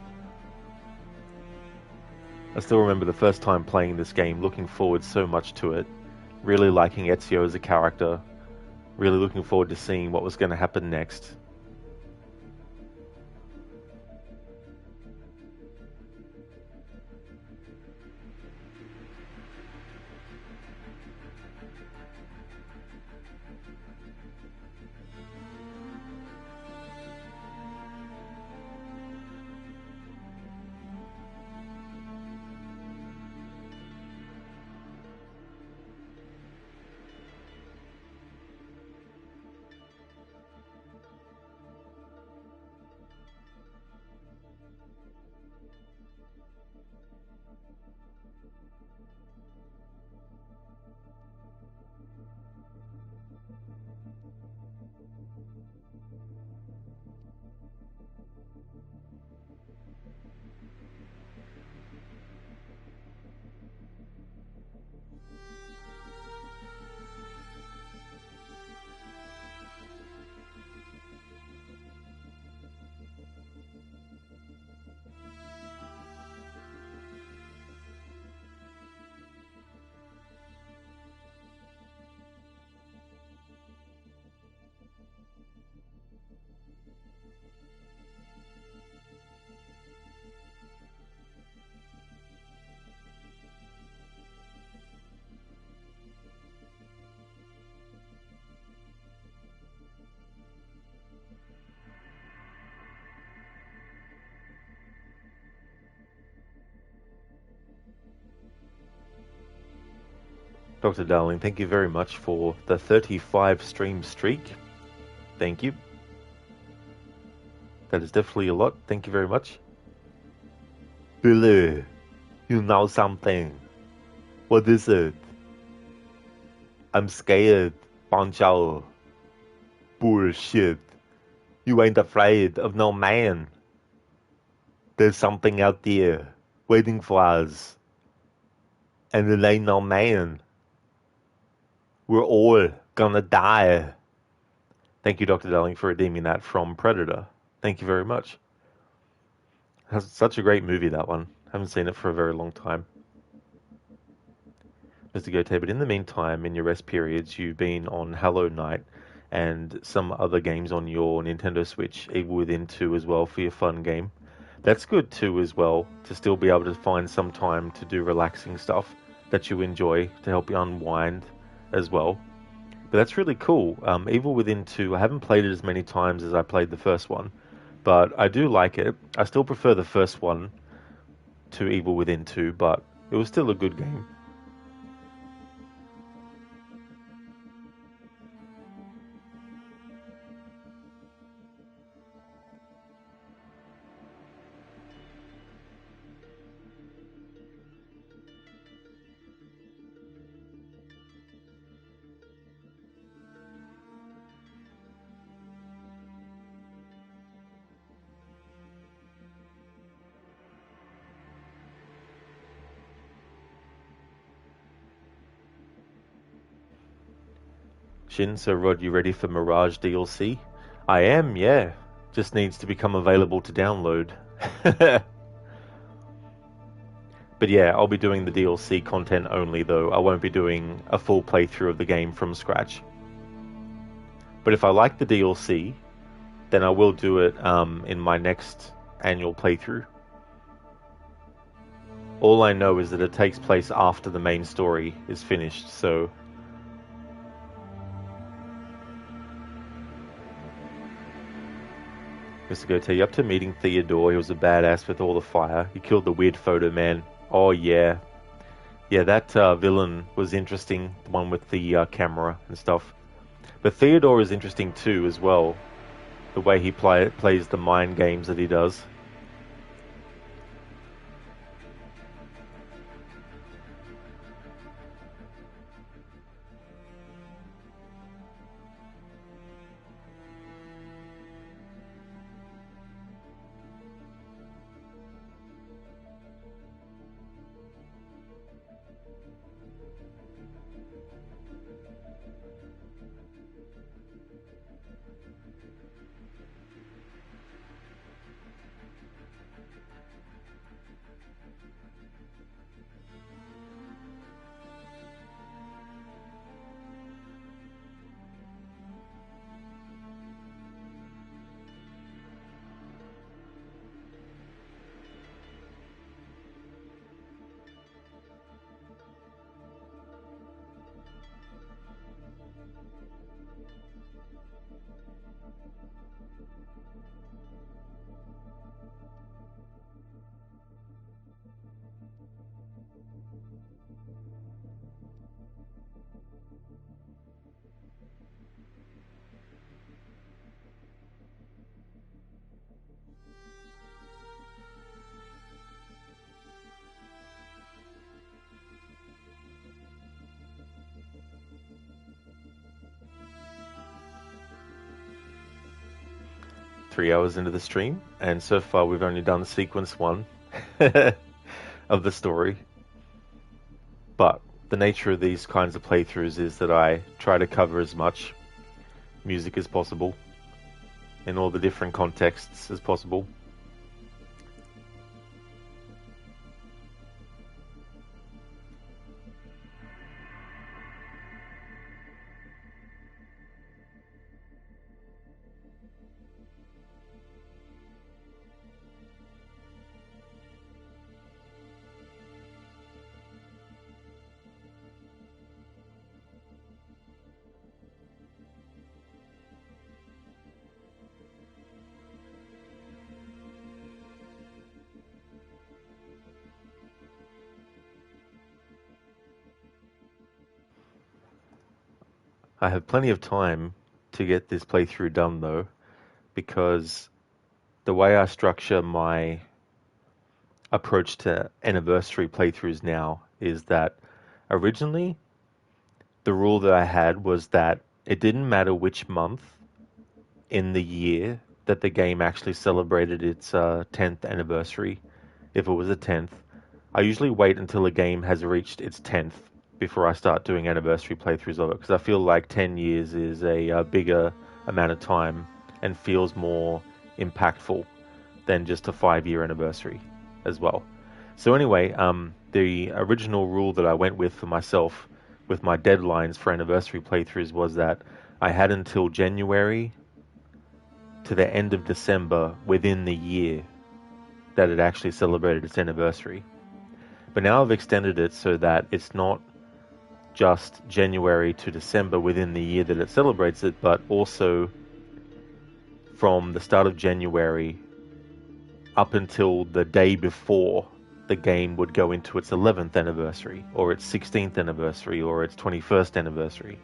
I still remember the first time playing this game, looking forward so much to it. Really liking Ezio as a character. Really looking forward to seeing what was going to happen next. Dr. Darling, thank you very much for the 35 stream streak. Thank you. That is definitely a lot. Thank you very much. Billy, you know something. What is it? I'm scared, Boncho. Bullshit. You ain't afraid of no man. There's something out there waiting for us. And it ain't no man. We're all gonna die. Thank you, Dr. Darling, for redeeming that from Predator. Thank you very much. That's such a great movie, that one. Haven't seen it for a very long time. Mr. Gote, but in the meantime, in your rest periods, you've been on Hollow Knight and some other games on your Nintendo Switch, Evil Within 2 as well, for your fun game. That's good too as well, to still be able to find some time to do relaxing stuff that you enjoy to help you unwind as well. But that's really cool. Evil Within 2, I haven't played it as many times as I played the first one, but I do like it. I still prefer the first one to Evil Within 2, but it was still a good game. Shin, so Rod, you ready for Mirage DLC? I am, yeah. Just needs to become available to download. But yeah, I'll be doing the DLC content only though. I won't be doing a full playthrough of the game from scratch. But if I like the DLC, then I will do it in my next annual playthrough. All I know is that it takes place after the main story is finished, so... Mr. Goethe, you up to meeting Theodore? He was a badass with all the fire. He killed the weird photo man. Oh yeah. Yeah, that villain was interesting, the one with the camera and stuff. But Theodore is interesting too, as well. The way he plays the mind games that he does. Three hours into the stream, and so far we've only done sequence 1 of the story. But the nature of these kinds of playthroughs is that I try to cover as much music as possible in all the different contexts as possible. I have plenty of time to get this playthrough done though, because the way I structure my approach to anniversary playthroughs now is that originally the rule that I had was that it didn't matter which month in the year that the game actually celebrated its 10th anniversary. If it was a 10th, I usually wait until a game has reached its 10th before I start doing anniversary playthroughs of it, because I feel like 10 years is a bigger amount of time and feels more impactful than just a 5-year anniversary as well. So anyway, the original rule that I went with for myself with my deadlines for anniversary playthroughs was that I had until January to the end of December within the year that it actually celebrated its anniversary. But now I've extended it so that it's not just January to December within the year that it celebrates it, but also from the start of January up until the day before the game would go into its 11th anniversary, or its 16th anniversary, or its 21st anniversary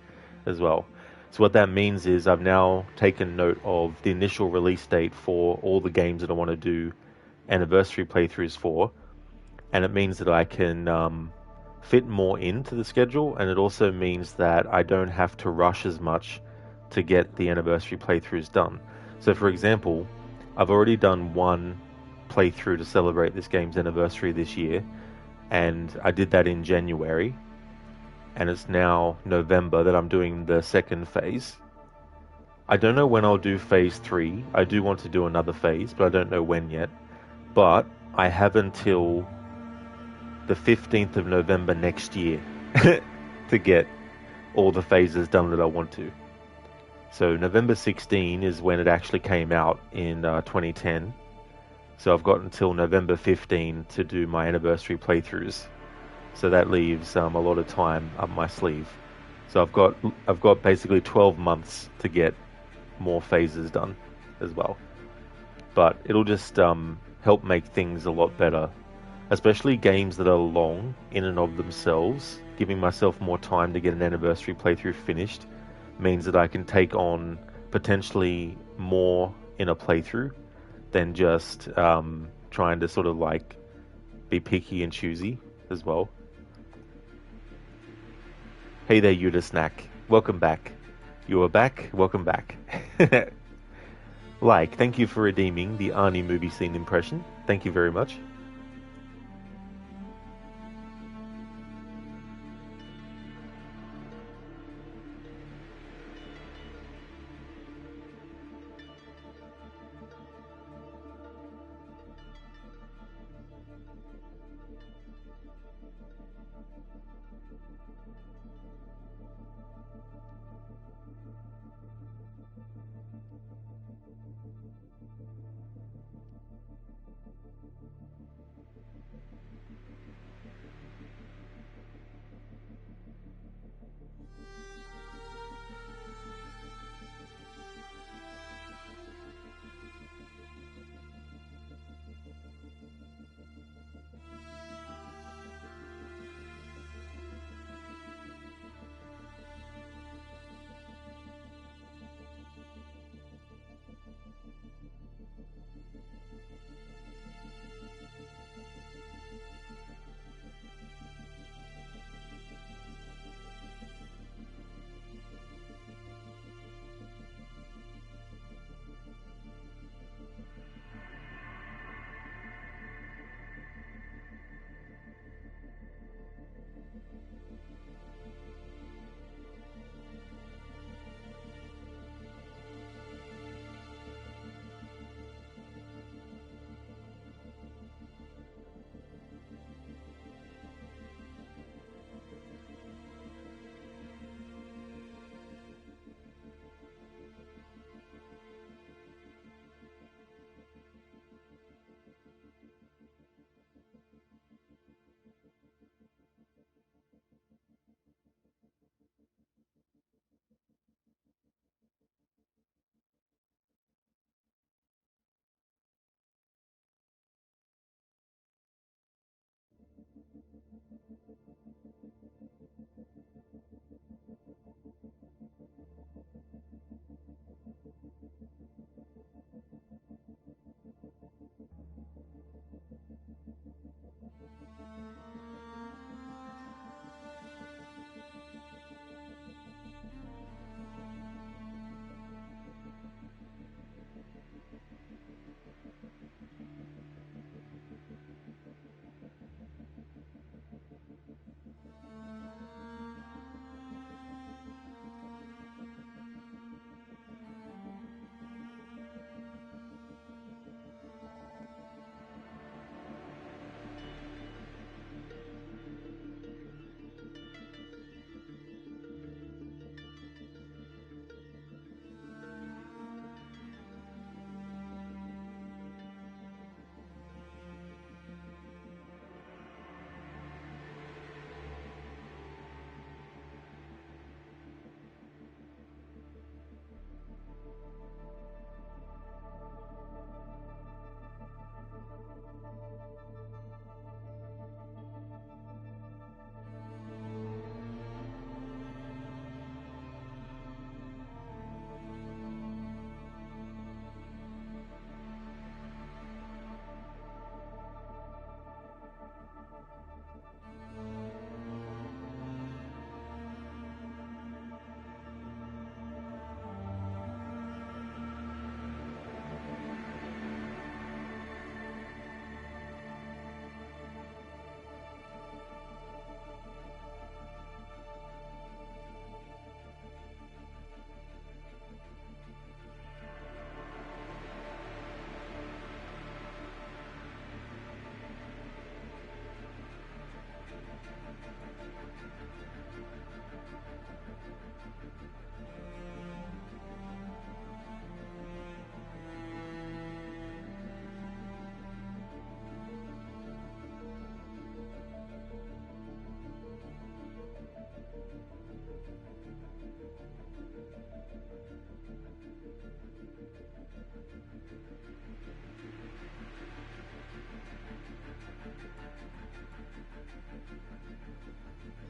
as well. So what that means is I've now taken note of the initial release date for all the games that I want to do anniversary playthroughs for, and it means that I can fit more into the schedule, and it also means that I don't have to rush as much to get the anniversary playthroughs done. So for example, I've already done one playthrough to celebrate this game's anniversary this year, and I did that in January, and it's now November that I'm doing the second phase. I don't know when I'll do phase 3. I do want to do another phase, but I don't know when yet. But I have until the 15th of November next year to get all the phases done that I want to. So November 16 is when it actually came out in 2010. So I've got until November 15 to do my anniversary playthroughs. So that leaves a lot of time up my sleeve. So I've got basically 12 months to get more phases done as well. But it'll just help make things a lot better, especially games that are long in and of themselves. Giving myself more time to get an anniversary playthrough finished means that I can take on potentially more in a playthrough than just trying to sort of like be picky and choosy as well. Hey there, Yuda Snack. Welcome back. You are back. Welcome back. Thank you for redeeming the Arnie movie scene impression. Thank you very much.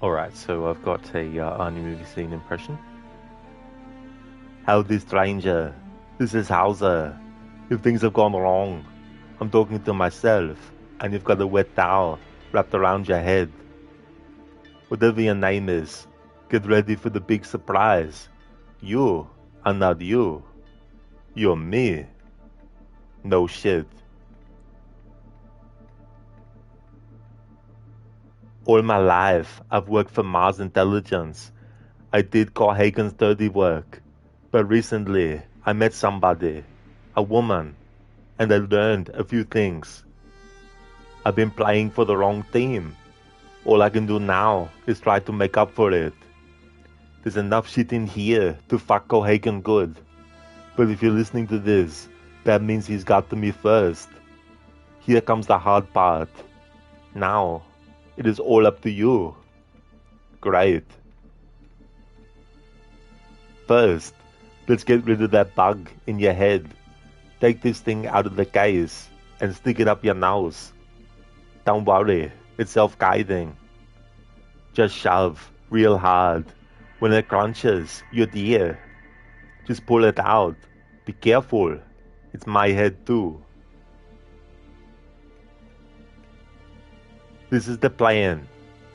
Alright, so I've got a Arnie movie scene impression. Howdy, stranger. This is Hauser. If things have gone wrong, I'm talking to myself, and you've got a wet towel wrapped around your head. Whatever your name is, get ready for the big surprise. You are not you. You're me. No shit. All my life, I've worked for Mars Intelligence. I did Courtesan's dirty work. But recently, I met somebody, a woman, and I learned a few things. I've been playing for the wrong team. All I can do now is try to make up for it. There's enough shit in here to fuck Courtesan good. But if you're listening to this, that means he's got to me first. Here comes the hard part. Now, it is all up to you. Great. First, let's get rid of that bug in your head. Take this thing out of the case and stick it up your nose. Don't worry, it's self-guiding. Just shove real hard. When it crunches, you're there. Just pull it out. Be careful. It's my head too. This is the plan.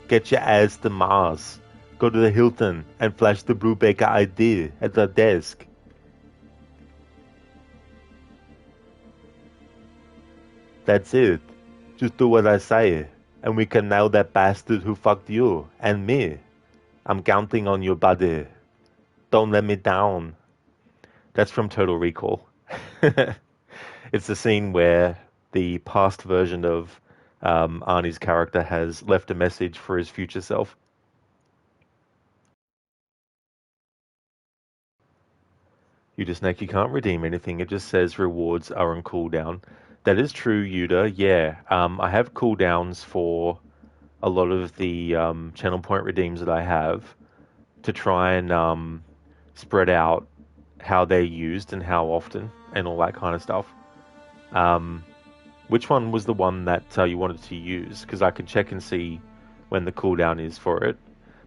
Get your ass to Mars. Go to the Hilton and flash the Brubaker ID at the desk. That's it. Just do what I say, and we can nail that bastard who fucked you and me. I'm counting on you, buddy. Don't let me down. That's from Total Recall. It's the scene where the past version of Arnie's character has left a message for his future self. You can't redeem anything. It just says rewards are on cooldown. That is true, Yuda. Yeah, I have cooldowns for a lot of the channel point redeems that I have to try and spread out how they're used and how often and all that kind of stuff. Which one was the one that you wanted to use? Because I can check and see when the cooldown is for it.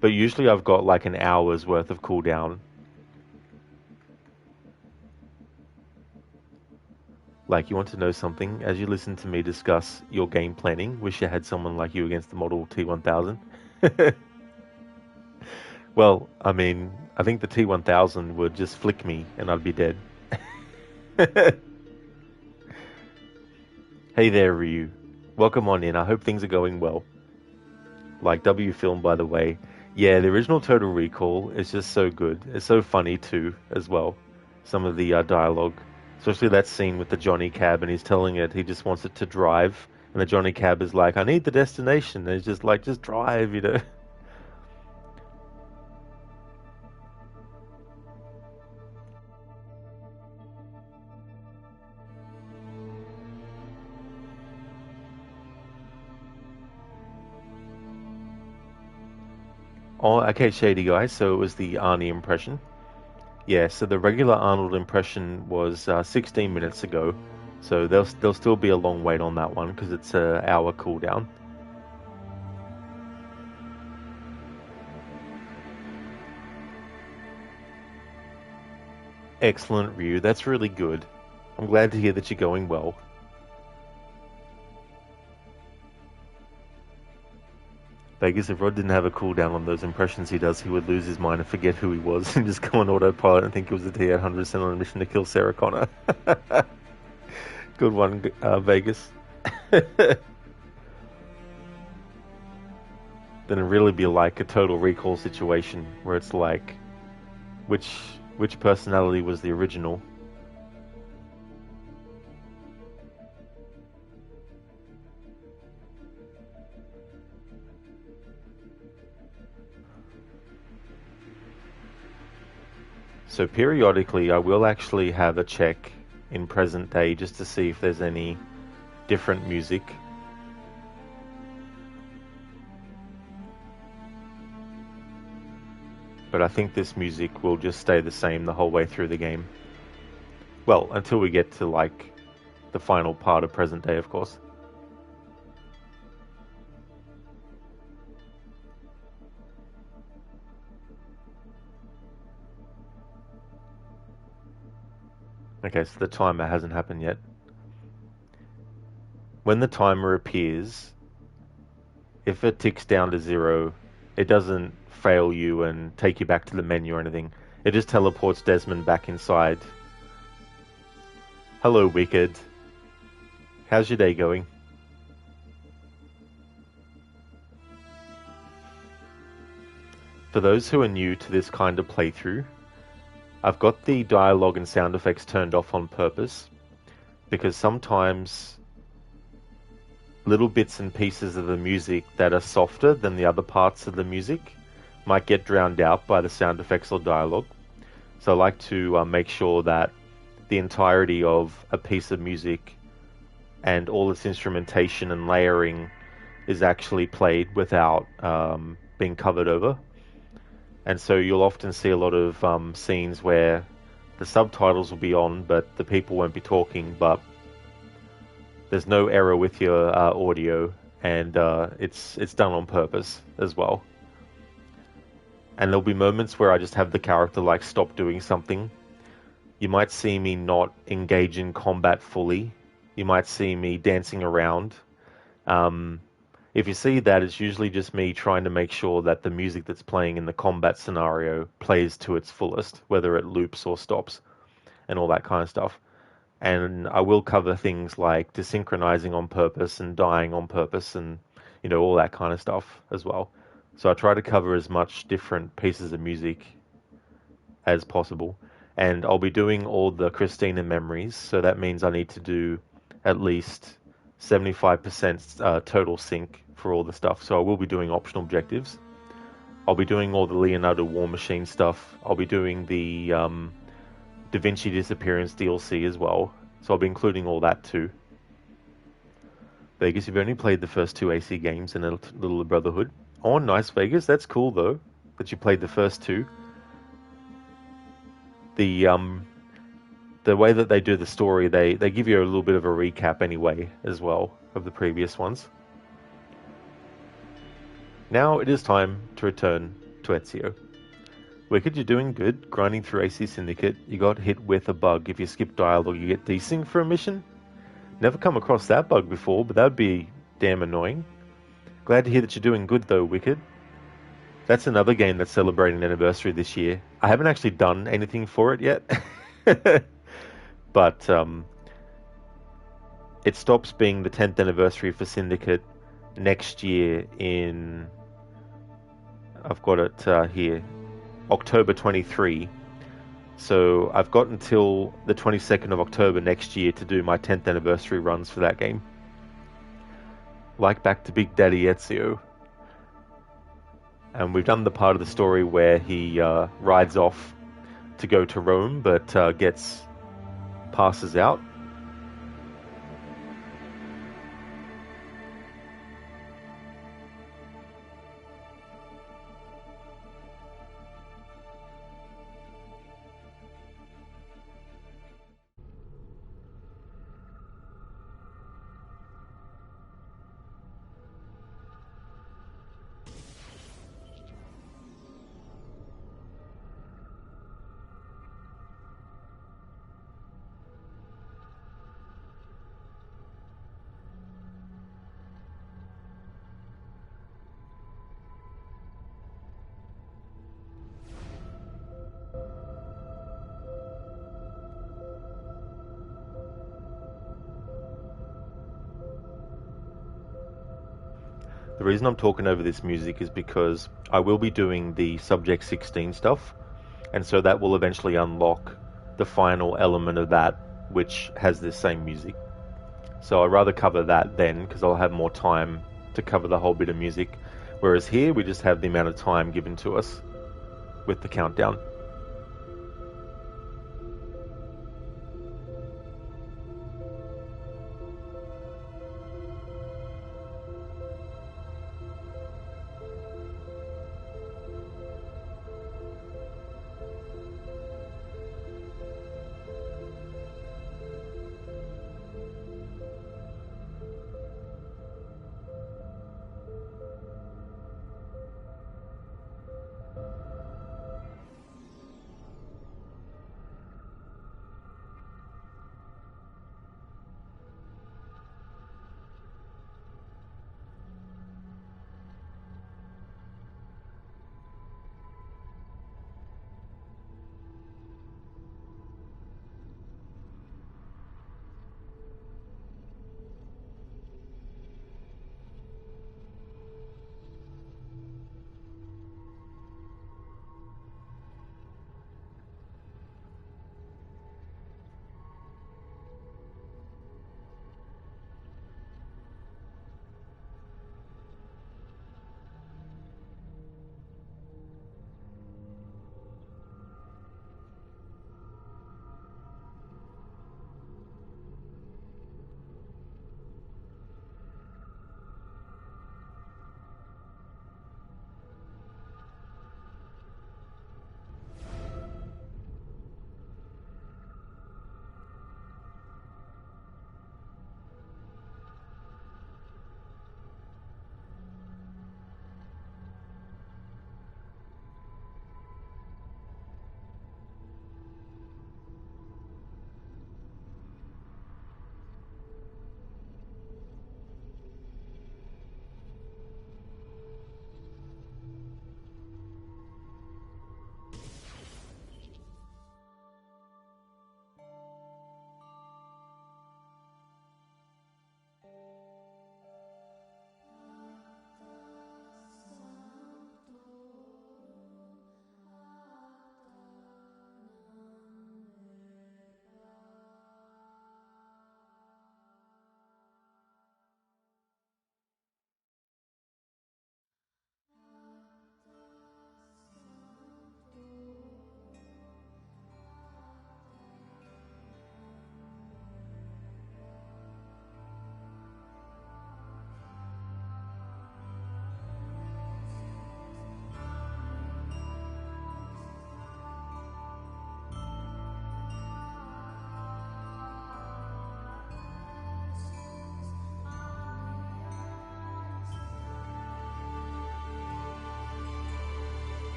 But usually I've got like an hour's worth of cooldown. Like, you want to know something? As you listen to me discuss your game planning, wish you had someone like you against the model T1000. Well, I mean, I think the T1000 would just flick me and I'd be dead. Hey there, Ryu. Welcome on in. I hope things are going well. Like W Film, by the way. Yeah, the original Total Recall is just so good. It's so funny too, as well. Some of the dialogue. Especially that scene with the Johnny cab, and he's telling it he just wants it to drive, and the Johnny cab is like, I need the destination, and he's just like, just drive, you know. Oh, okay, Shady Guy, so it was the Arnie impression. Yeah, so the regular Arnold impression was 16 minutes ago, so there'll still be a long wait on that one because it's an hour cooldown. Excellent, Ryu. That's really good. I'm glad to hear that you're going well. Vegas, if Rod didn't have a cooldown on those impressions he does, he would lose his mind and forget who he was and just go on autopilot and think it was a T-800 sent on a mission to kill Sarah Connor. Good one, Vegas. Then it'd really be like a Total Recall situation where it's like, which personality was the original? So periodically I will actually have a check in present day just to see if there's any different music. But I think this music will just stay the same the whole way through the game. Well, until we get to like the final part of present day, of course. Okay, so the timer hasn't happened yet. When the timer appears, if it ticks down to 0, it doesn't fail you and take you back to the menu or anything. It just teleports Desmond back inside. Hello, Wicked. How's your day going? For those who are new to this kind of playthrough, I've got the dialogue and sound effects turned off on purpose because sometimes little bits and pieces of the music that are softer than the other parts of the music might get drowned out by the sound effects or dialogue. So I like to make sure that the entirety of a piece of music and all its instrumentation and layering is actually played without being covered over. And so you'll often see a lot of scenes where the subtitles will be on, but the people won't be talking, but there's no error with your audio, and it's done on purpose as well. And there'll be moments where I just have the character like stop doing something. You might see me not engage in combat fully. You might see me dancing around. If you see that, it's usually just me trying to make sure that the music that's playing in the combat scenario plays to its fullest, whether it loops or stops, and all that kind of stuff. And I will cover things like desynchronizing on purpose and dying on purpose and, all that kind of stuff as well. So I try to cover as much different pieces of music as possible. And I'll be doing all the Cristina memories, so that means I need to do at least 75% total sync for all the stuff. So I will be doing optional objectives. I'll be doing all the Leonardo War Machine stuff. I'll be doing the Vinci Disappearance DLC as well. So I'll be including all that too. Vegas, you've only played the first 2 AC games in a little Brotherhood. Oh, nice, Vegas. That's cool though, that you played the first 2. The way that they do the story, they give you a little bit of a recap anyway, as well, of the previous ones. Now it is time to return to Ezio. Wicked, you're doing good, grinding through AC Syndicate. You got hit with a bug. If you skip dialogue, you get desync for a mission. Never come across that bug before, but that would be damn annoying. Glad to hear that you're doing good though, Wicked. That's another game that's celebrating an anniversary this year. I haven't actually done anything for it yet. But it stops being the 10th anniversary for Syndicate next year in... I've got it here. October 23. So I've got until the 22nd of October next year to do my 10th anniversary runs for that game. Like back to Big Daddy Ezio. And we've done the part of the story where he rides off to go to Rome, but passes out. The reason I'm talking over this music is because I will be doing the Subject 16 stuff, and so that will eventually unlock the final element of that, which has this same music. So I'd rather cover that then, because I'll have more time to cover the whole bit of music, whereas here we just have the amount of time given to us with the countdown.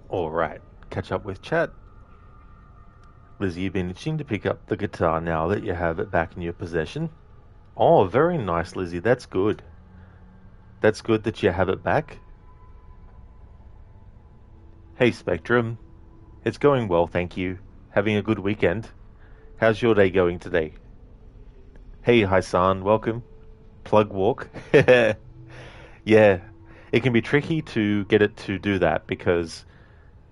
Alright, catch up with chat. Lizzie, you've been itching to pick up the guitar now that you have it back in your possession. Oh, very nice, Lizzie. That's good. That's good that you have it back. Hey, Spectrum. It's going well, thank you. Having a good weekend. How's your day going today? Hey, Hassan, welcome. Plug walk. Yeah, it can be tricky to get it to do that because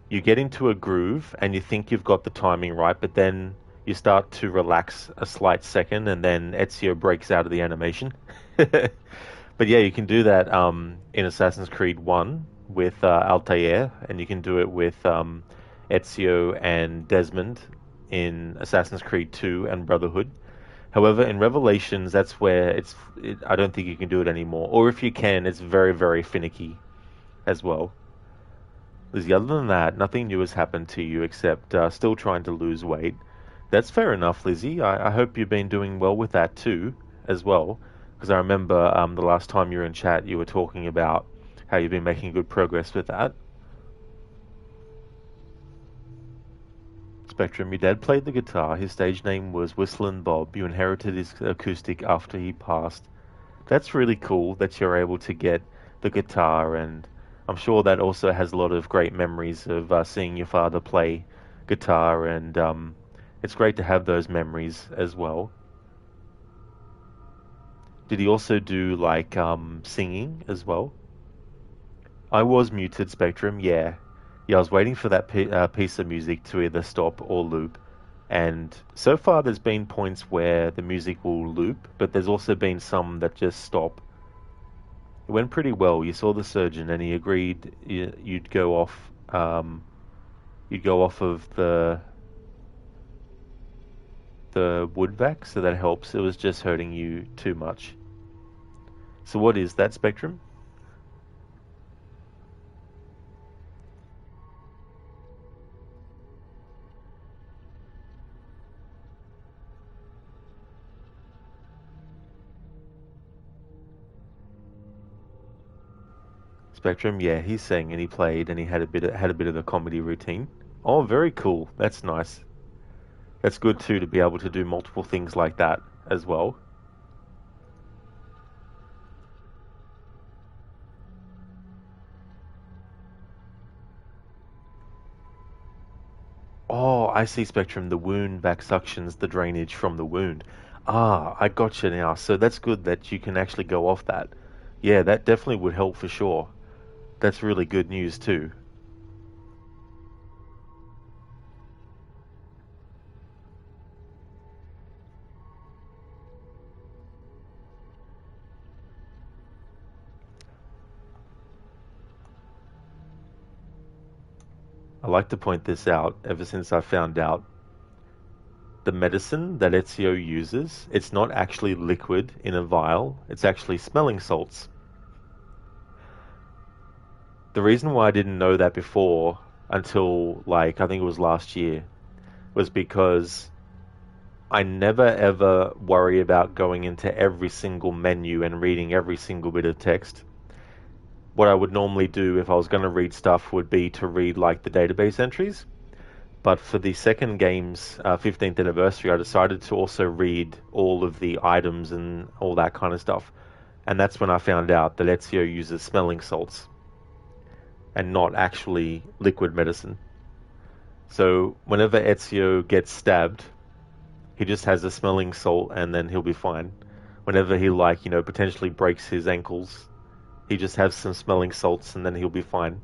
you get into a groove and you think you've got the timing right, but then you start to relax a slight second and then Ezio breaks out of the animation. But yeah, you can do that in Assassin's Creed 1 with Altair, and you can do it with Ezio and Desmond in Assassin's Creed 2 and Brotherhood. However, in Revelations, that's where I don't think you can do it anymore. Or if you can, it's very, very finicky as well. Lizzie, other than that, nothing new has happened to you except still trying to lose weight. That's fair enough, Lizzie. I hope you've been doing well with that too, as well. Because I remember the last time you were in chat, you were talking about how you've been making good progress with that. Spectrum, your dad played the guitar. His stage name was Whistlin' Bob. You inherited his acoustic after he passed. That's really cool that you're able to get the guitar, and I'm sure that also has a lot of great memories of seeing your father play guitar, and it's great to have those memories as well. Did he also do like singing as well? I was muted, Spectrum, yeah. Yeah, I was waiting for that piece of music to either stop or loop. And so far there's been points where the music will loop, but there's also been some that just stop. It went pretty well. You saw the surgeon and he agreed you'd go off of the wood vac, so that helps. It was just hurting you too much. So what is that, Spectrum? Spectrum, yeah, he sang and he played and he had a bit of a comedy routine. Oh, very cool. That's nice. That's good too to be able to do multiple things like that as well. Oh, I see, Spectrum. The wound vac suctions the drainage from the wound. Ah, I gotcha now. So that's good that you can actually go off that. Yeah, that definitely would help for sure. That's really good news too. I like to point this out ever since I found out the medicine that Ezio uses, it's not actually liquid in a vial, it's actually smelling salts. The reason why I didn't know that before until like I think it was last year was because I never ever worry about going into every single menu and reading every single bit of text. What I would normally do if I was going to read stuff would be to read like the database entries. But for the second game's 15th anniversary, I decided to also read all of the items and all that kind of stuff. And that's when I found out that Ezio uses smelling salts and not actually liquid medicine. So whenever Ezio gets stabbed, he just has a smelling salt and then he'll be fine. Whenever he potentially breaks his ankles, he just has some smelling salts and then he'll be fine.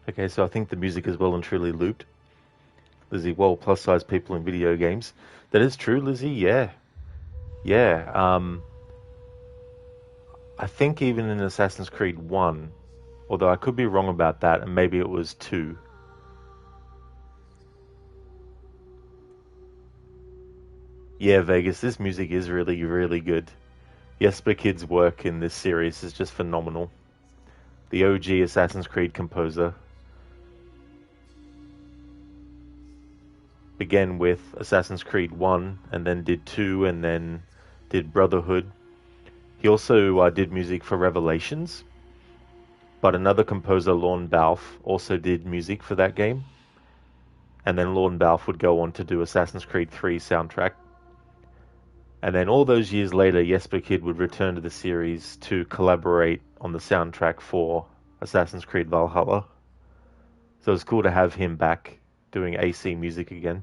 Okay, so I think the music is well and truly looped. Lizzie, well, plus-size people in video games. That is true, Lizzie, yeah. Yeah, I think even in Assassin's Creed 1, although I could be wrong about that, and maybe it was 2. Yeah, Vegas, this music is really, really good. Jesper Kyd's work in this series is just phenomenal. The OG Assassin's Creed composer. Began with Assassin's Creed 1, and then did 2, and then did Brotherhood. He also did music for Revelations, but another composer, Lorne Balfe, also did music for that game. And then Lorne Balfe would go on to do Assassin's Creed 3 soundtrack. And then all those years later, Jesper Kyd would return to the series to collaborate on the soundtrack for Assassin's Creed Valhalla. So it's cool to have him back doing AC music again.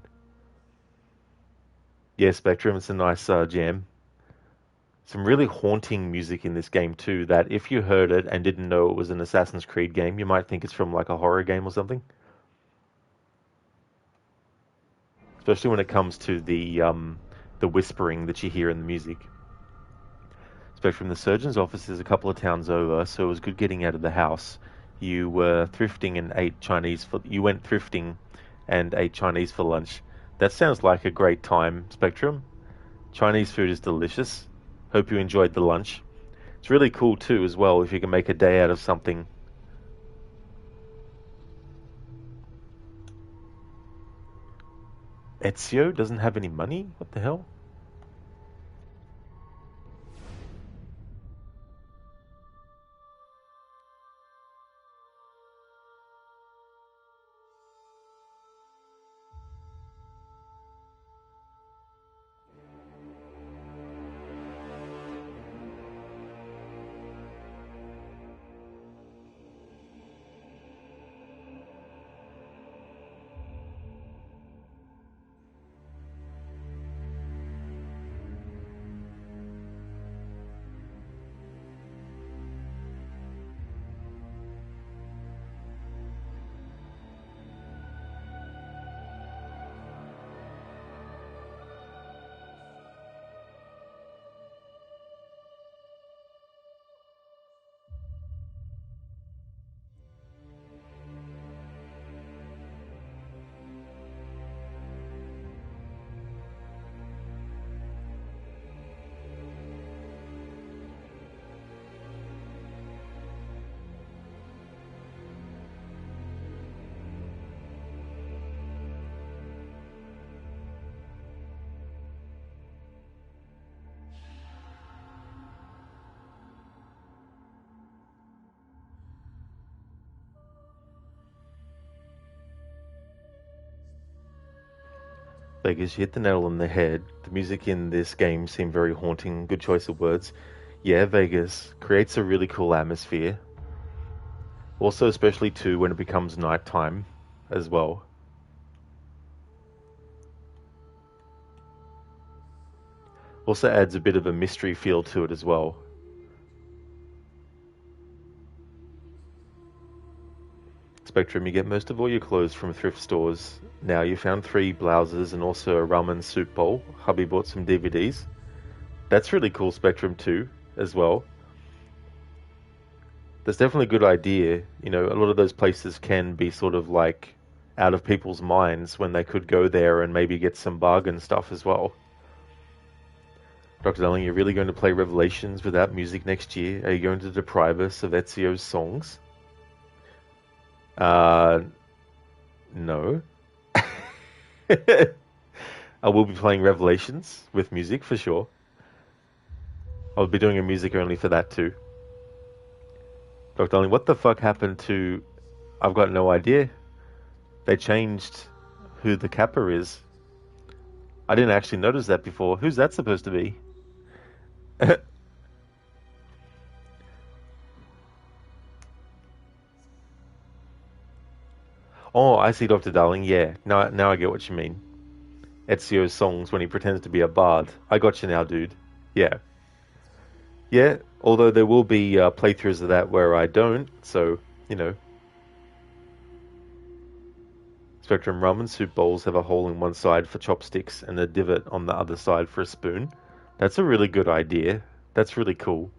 Yeah, Spectrum, it's a nice jam. Some really haunting music in this game too, that if you heard it and didn't know it was an Assassin's Creed game, you might think it's from like a horror game or something. Especially when it comes to the whispering that you hear in the music. Spectrum, the surgeon's office is a couple of towns over, so it was good getting out of the house. You were thrifting and ate Chinese for... You went thrifting and ate Chinese for lunch. That sounds like a great time, Spectrum. Chinese food is delicious. Hope you enjoyed the lunch. It's really cool too as well if you can make a day out of something. Ezio doesn't have any money? What the hell? Vegas, you hit the nail on the head. The music in this game seemed very haunting. Good choice of words. Yeah, Vegas creates a really cool atmosphere. Also, especially too when it becomes nighttime as well. Also adds a bit of a mystery feel to it as well. Spectrum, you get most of all your clothes from thrift stores. Now, you found 3 blouses and also a ramen soup bowl. Hubby bought some DVDs. That's really cool, Spectrum, too, as well. That's definitely a good idea. You know, a lot of those places can be sort of like out of people's minds when they could go there and maybe get some bargain stuff as well. Dr. Darling, you're really going to play Revelations without music next year? Are you going to deprive us of Ezio's songs? No. I will be playing Revelations with music for sure. I'll be doing a music only for that too. Dr. Darling, what the fuck happened to... I've got no idea. They changed who the Kappa is. I didn't actually notice that before. Who's that supposed to be? Oh, I see, Dr. Darling. Yeah, now I get what you mean. Ezio's songs when he pretends to be a bard. I got you now, dude. Yeah. Yeah, although there will be playthroughs of that where I don't, so, you know. Spectrum, ramen soup bowls have a hole in one side for chopsticks and a divot on the other side for a spoon. That's a really good idea. That's really cool.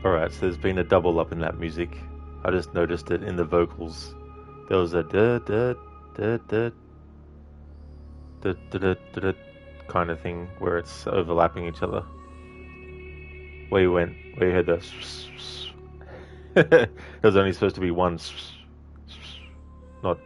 Alright, so there's been a double up in that music. I just noticed it in the vocals. There was a da da da da da da da da kind of thing where it's overlapping each other. Where you went, where you heard the there was only supposed to be one, not.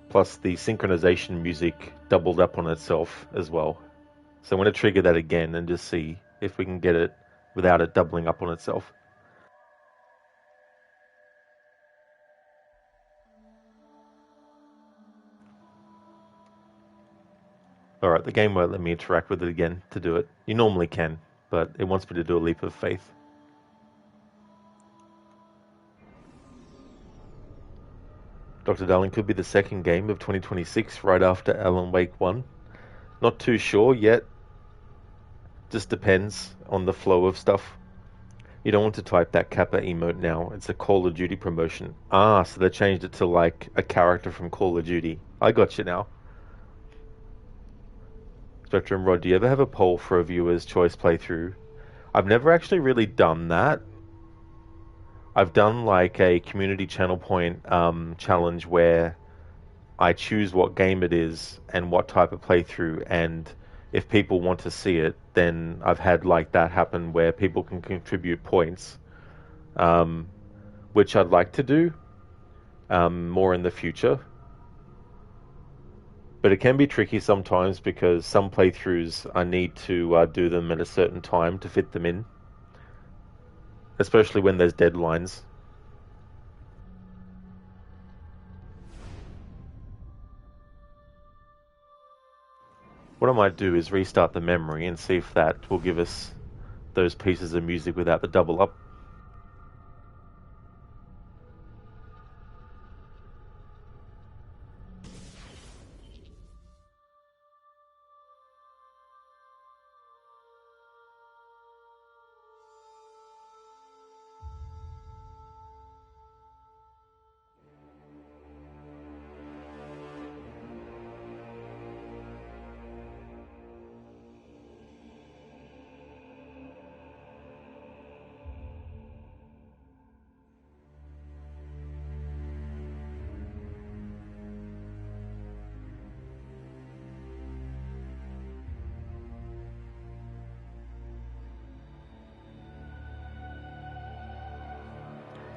Plus the synchronization music doubled up on itself as well. So I'm going to trigger that again and just see if we can get it without it doubling up on itself. Alright, the game won't let me interact with it again to do it. You normally can, but it wants me to do a leap of faith. Dr. Darling could be the second game of 2026 right after Alan Wake 1. Not too sure yet. Just depends on the flow of stuff. You don't want to type that Kappa emote now. It's a Call of Duty promotion. Ah, so they changed it to like a character from Call of Duty. I got you now. Spectrum Rod, do you ever have a poll for a viewer's choice playthrough? I've never actually really done that. I've done like a community channel point challenge where I choose what game it is and what type of playthrough, and if people want to see it, then I've had like that happen where people can contribute points, which I'd like to do more in the future. But it can be tricky sometimes because some playthroughs I need to do them at a certain time to fit them in, especially when there's deadlines. What I might do is restart the memory and see if that will give us those pieces of music without the double up.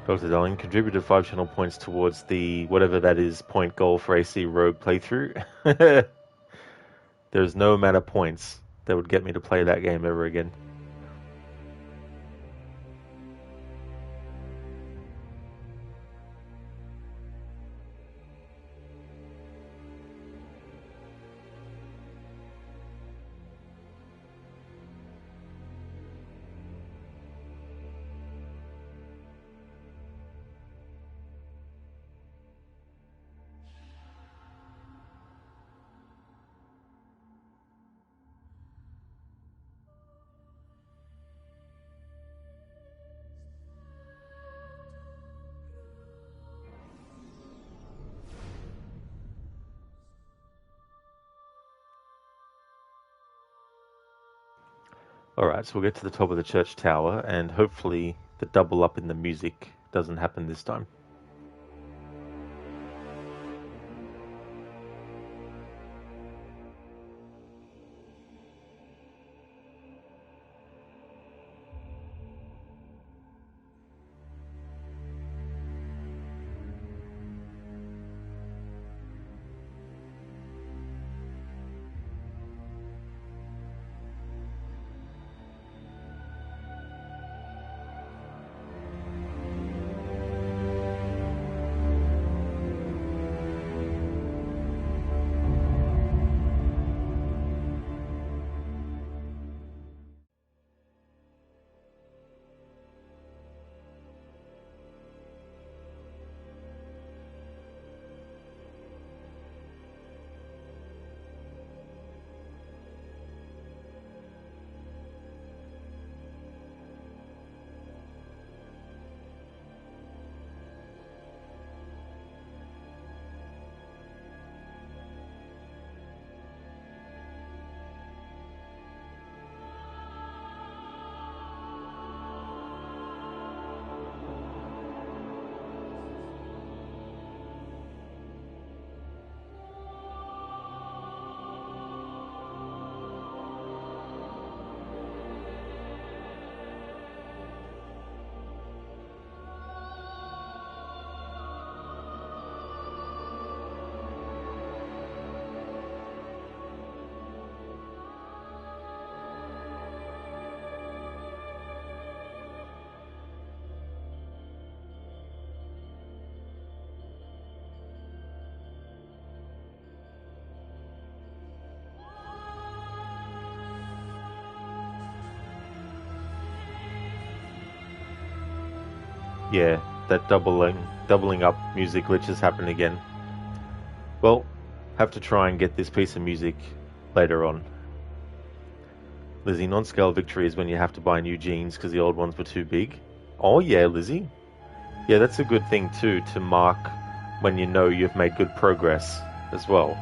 Dr. Darling contributed 5 channel points towards the whatever that is point goal for AC Rogue playthrough. There's no amount of points that would get me to play that game ever again. Alright, so we'll get to the top of the church tower, and hopefully the double up in the music doesn't happen this time. Yeah, that doubling up music glitch has happened again. Well, have to try and get this piece of music later on. Lizzie, non-scale victory is when you have to buy new jeans because the old ones were too big. Oh yeah, Lizzie. Yeah, that's a good thing too, to mark when you know you've made good progress as well.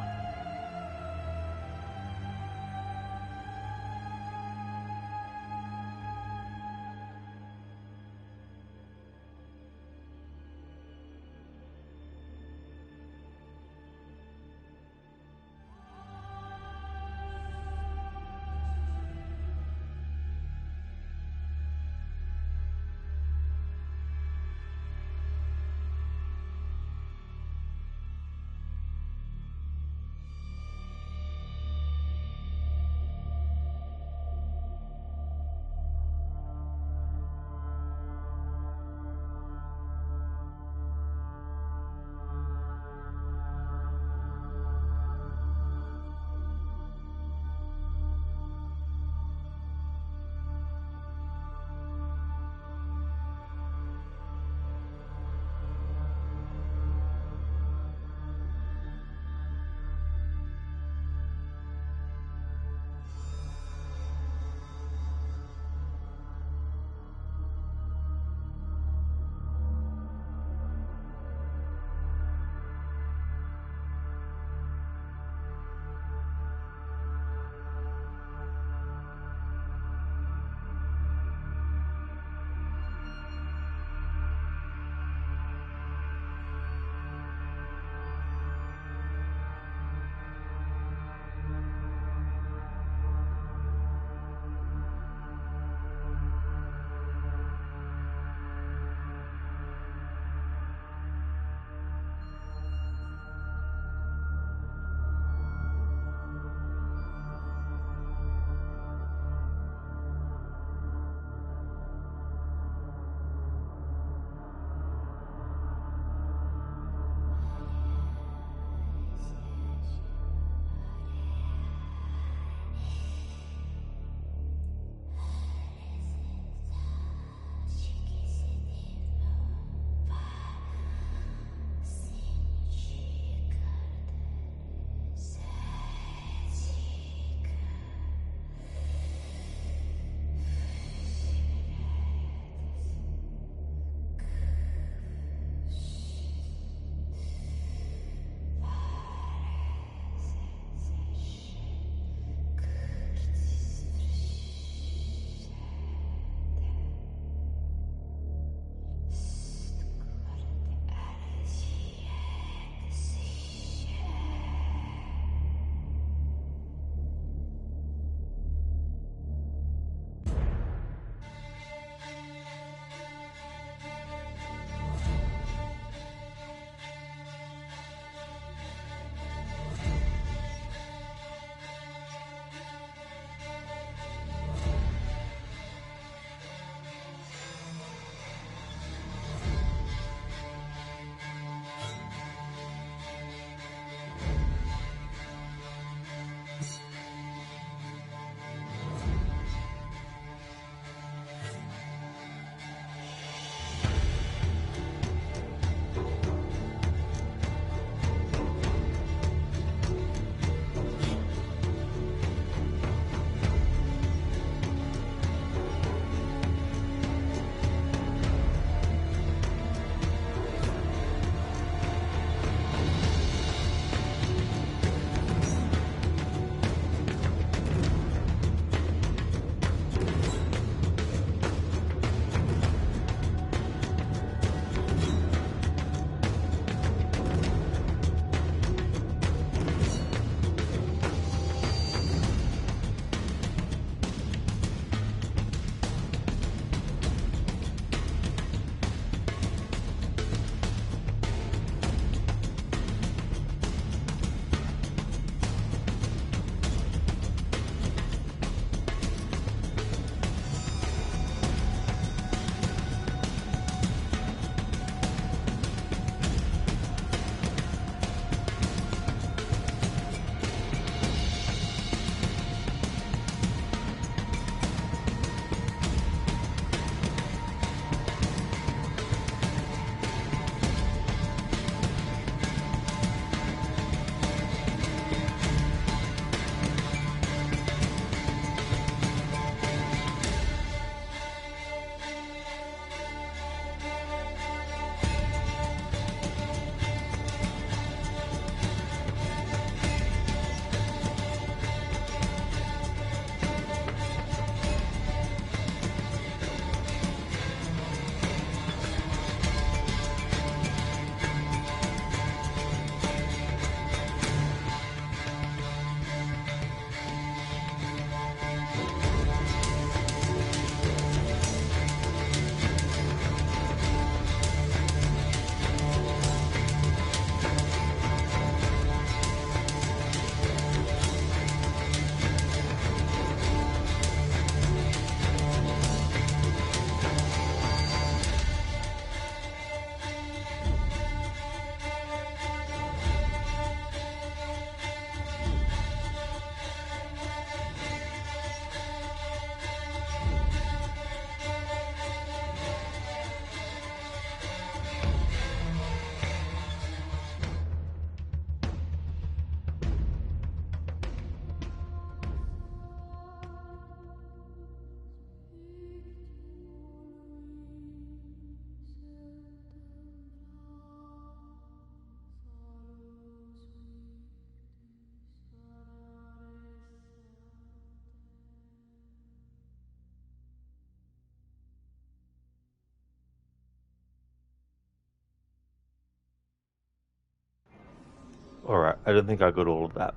Alright, I don't think I got all of that.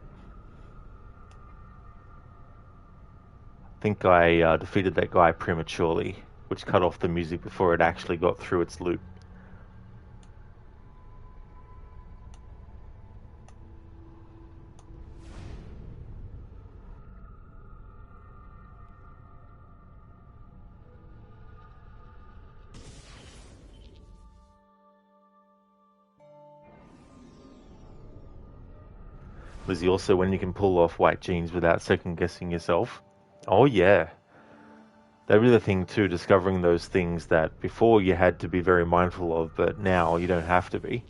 I think I defeated that guy prematurely, which cut off the music before it actually got through its loop. Lizzie, also when you can pull off white jeans without second guessing yourself. Oh yeah. That really the thing too, discovering those things that before you had to be very mindful of, but now you don't have to be.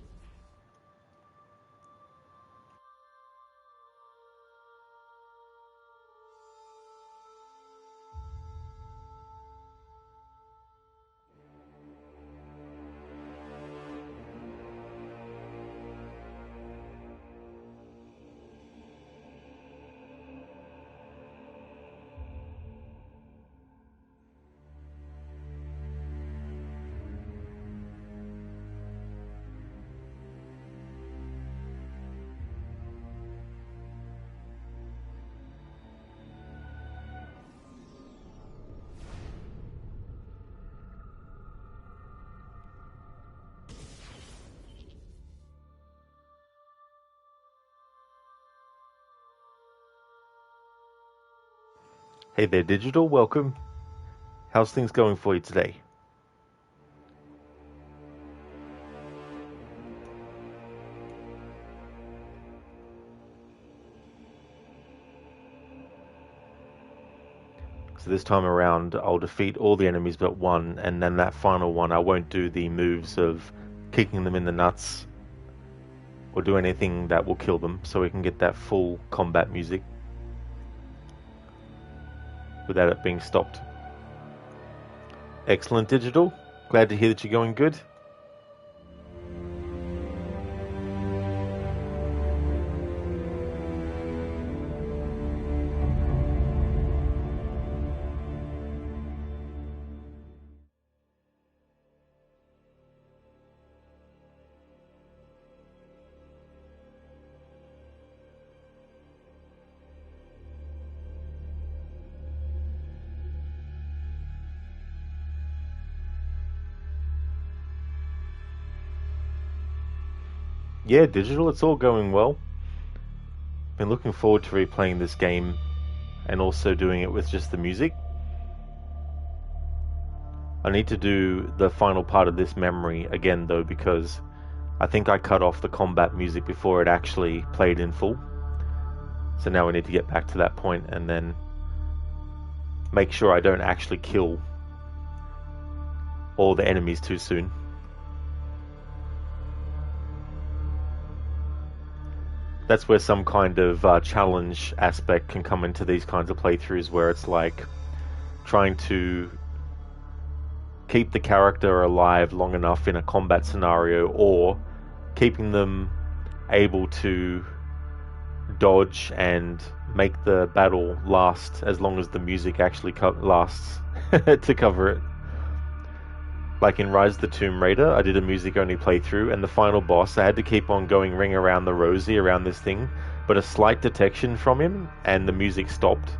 Hey there, Digital, welcome. How's things going for you today? So this time around, I'll defeat all the enemies but one, and then that final one, I won't do the moves of kicking them in the nuts or do anything that will kill them, so we can get that full combat music without it being stopped. Excellent, Digital. Glad to hear that you're going good. Yeah, Digital, it's all going well. Been looking forward to replaying this game and also doing it with just the music. I need to do the final part of this memory again though, because I think I cut off the combat music before it actually played in full. So now we need to get back to that point and then make sure I don't actually kill all the enemies too soon. That's where some kind of challenge aspect can come into these kinds of playthroughs, where it's like trying to keep the character alive long enough in a combat scenario, or keeping them able to dodge and make the battle last as long as the music actually lasts to cover it. Like in Rise of the Tomb Raider, I did a music-only playthrough, and the final boss, I had to keep on going ring around the rosy around this thing, but a slight detection from him, and the music stopped.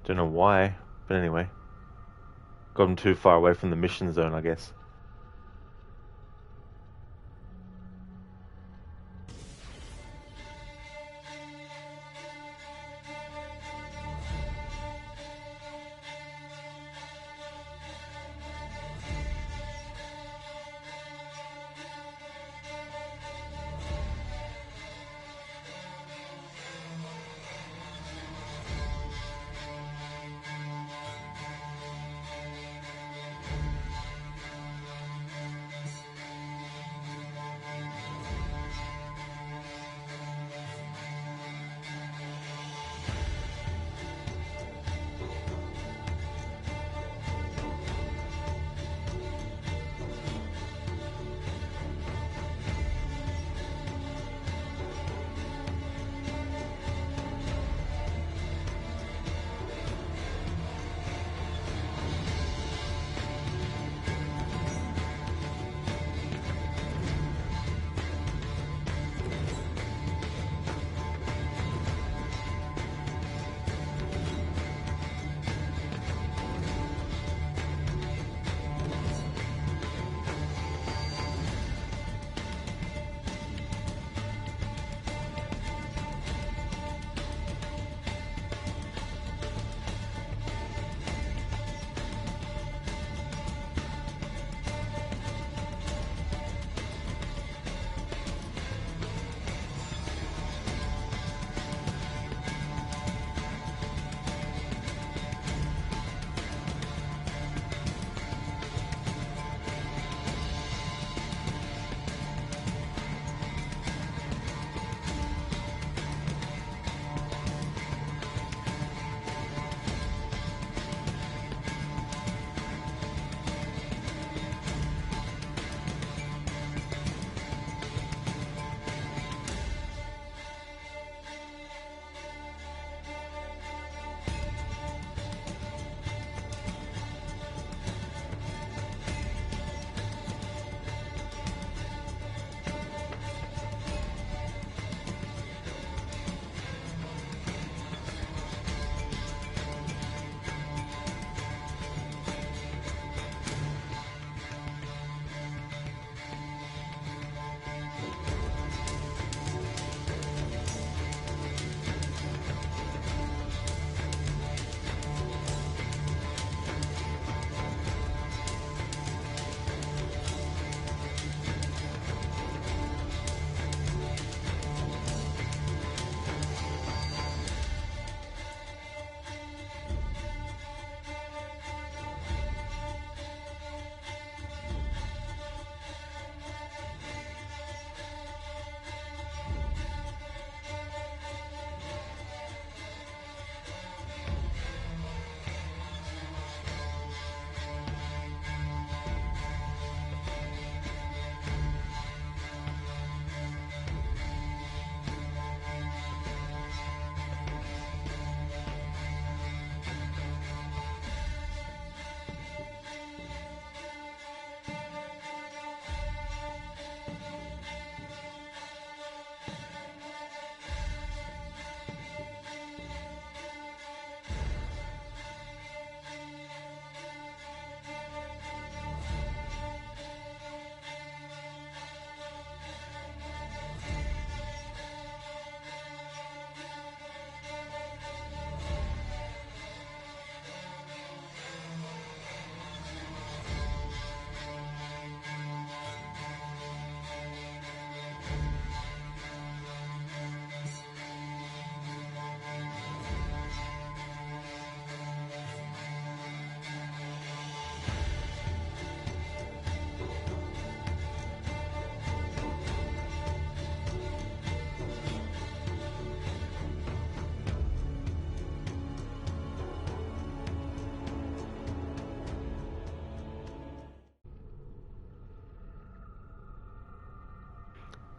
Don't know why, but anyway. Got him too far away from the mission zone, I guess.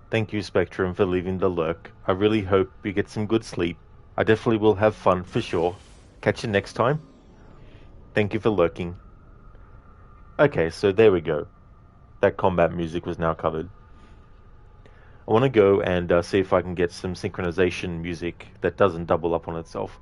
Thank you, Spectrum, for leaving the lurk. I really hope you get some good sleep. I definitely will have fun for sure. Catch you next time. Thank you for lurking. Okay, so there we go. That combat music was now covered. I want to go and see if I can get some synchronization music that doesn't double up on itself.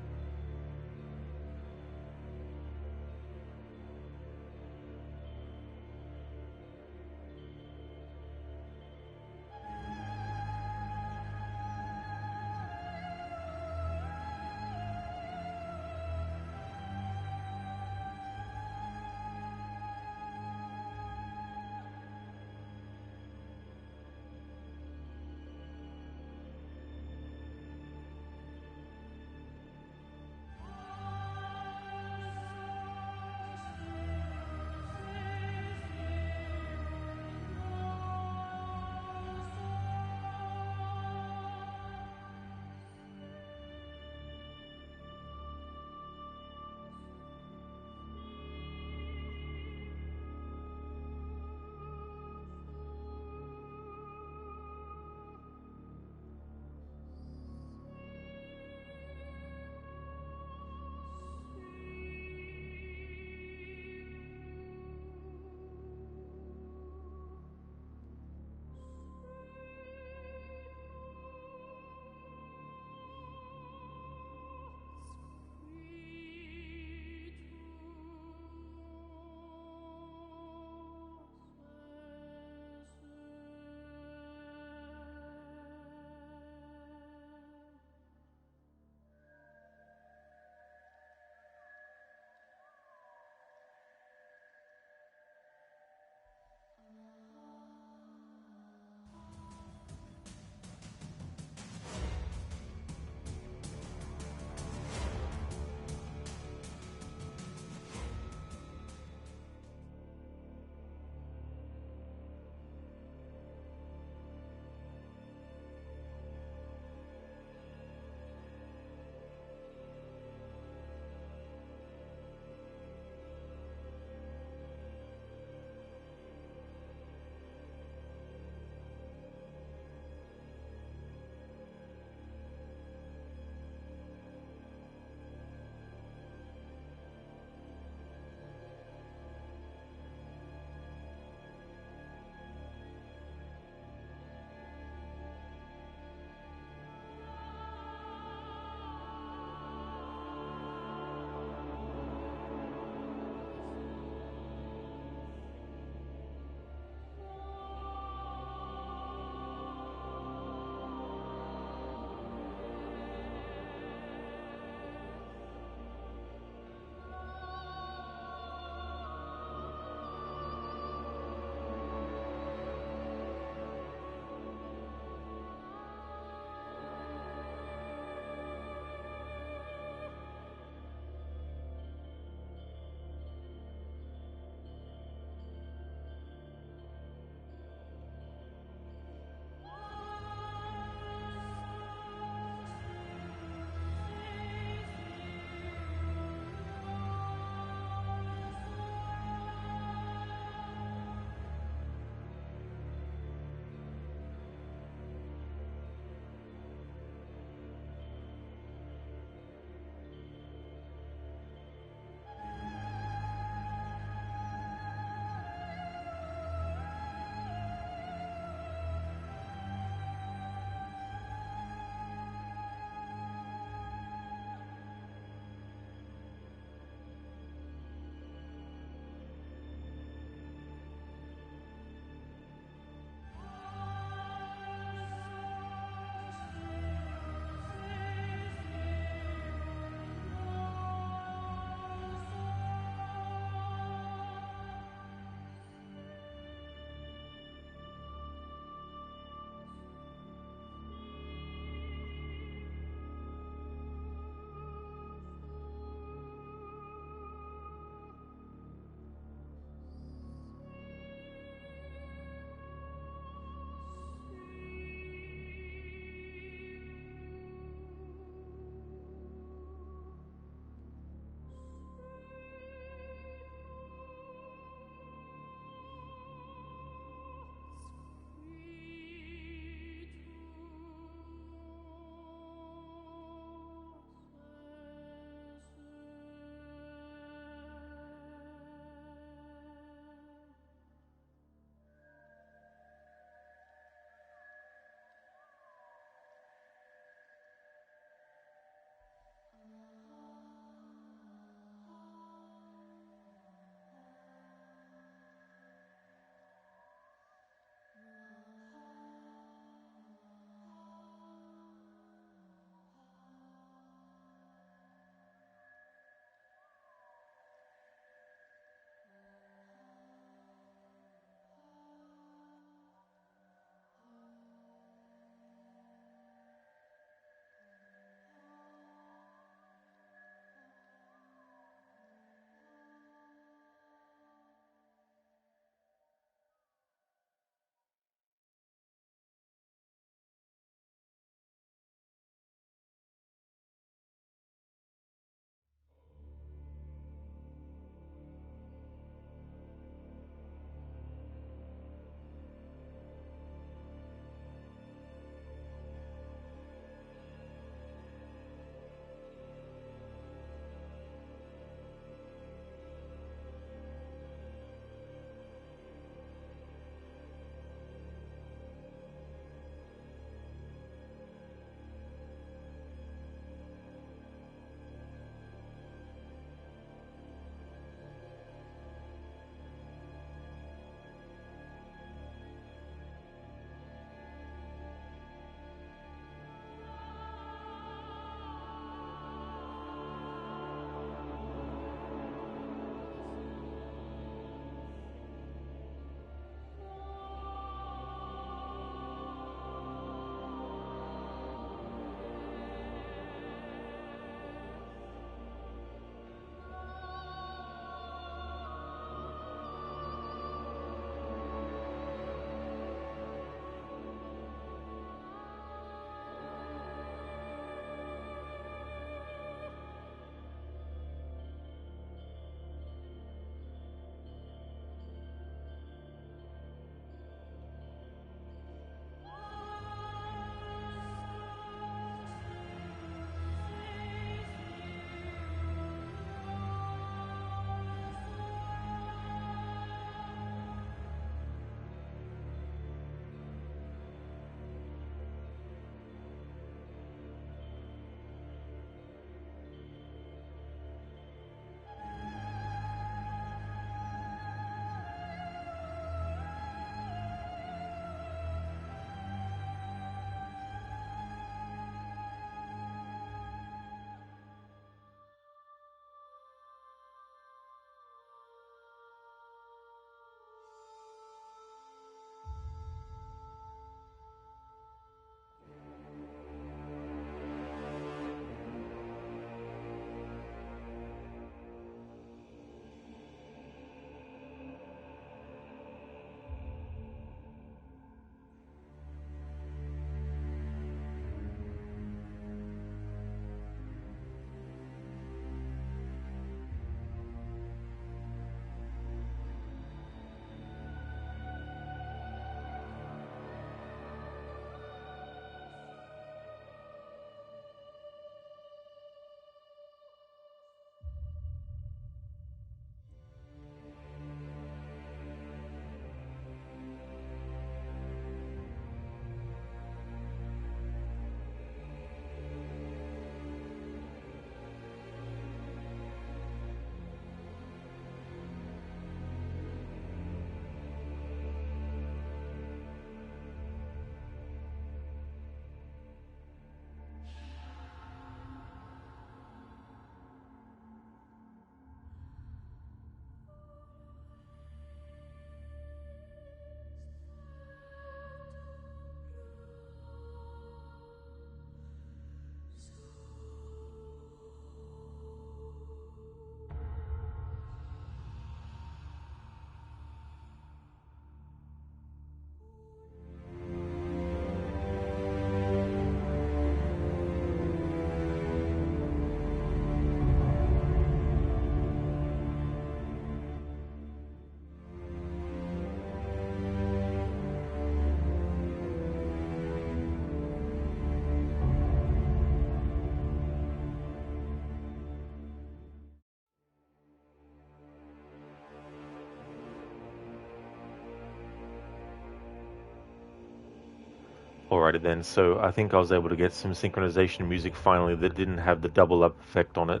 Alrighty then, so I think I was able to get some synchronization music finally that didn't have the double up effect on it,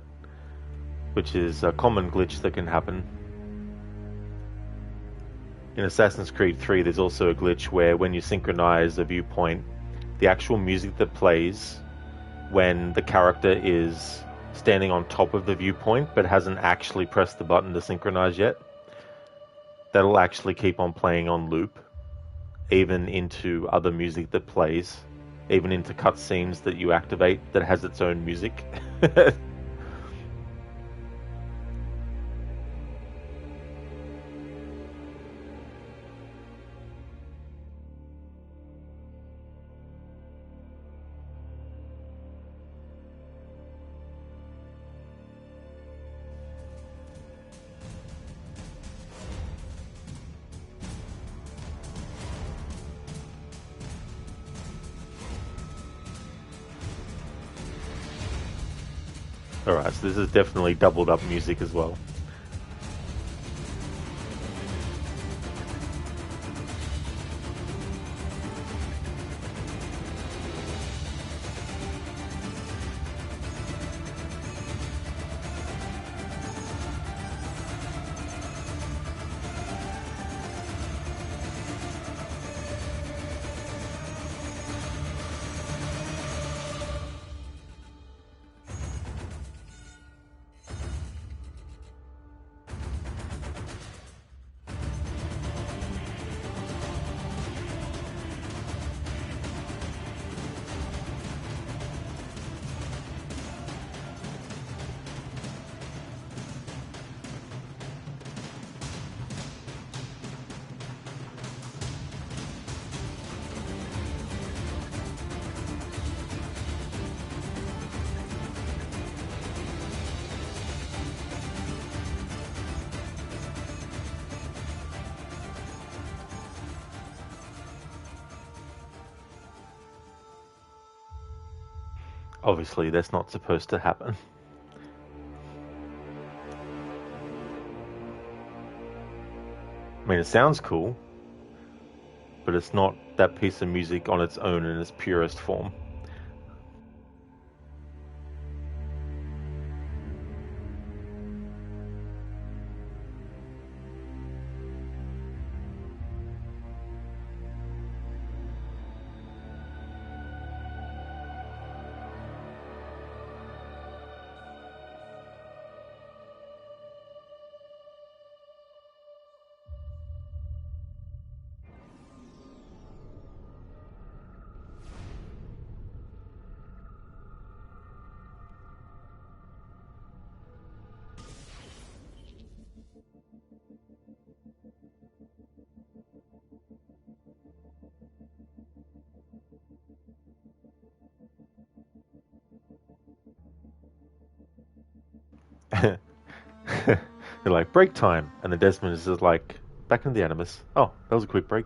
which is a common glitch that can happen. In Assassin's Creed 3 there's also a glitch where when you synchronize a viewpoint, the actual music that plays when the character is standing on top of the viewpoint but hasn't actually pressed the button to synchronize yet, that'll actually keep on playing on loop, even into other music that plays, even into cutscenes that you activate that has its own music. Alright, so this is definitely doubled up music as well. Obviously, that's not supposed to happen. I mean, it sounds cool, but it's not that piece of music on its own in its purest form. They're like, break time. And the Desmond is just like, back into the Animus. Oh, that was a quick break.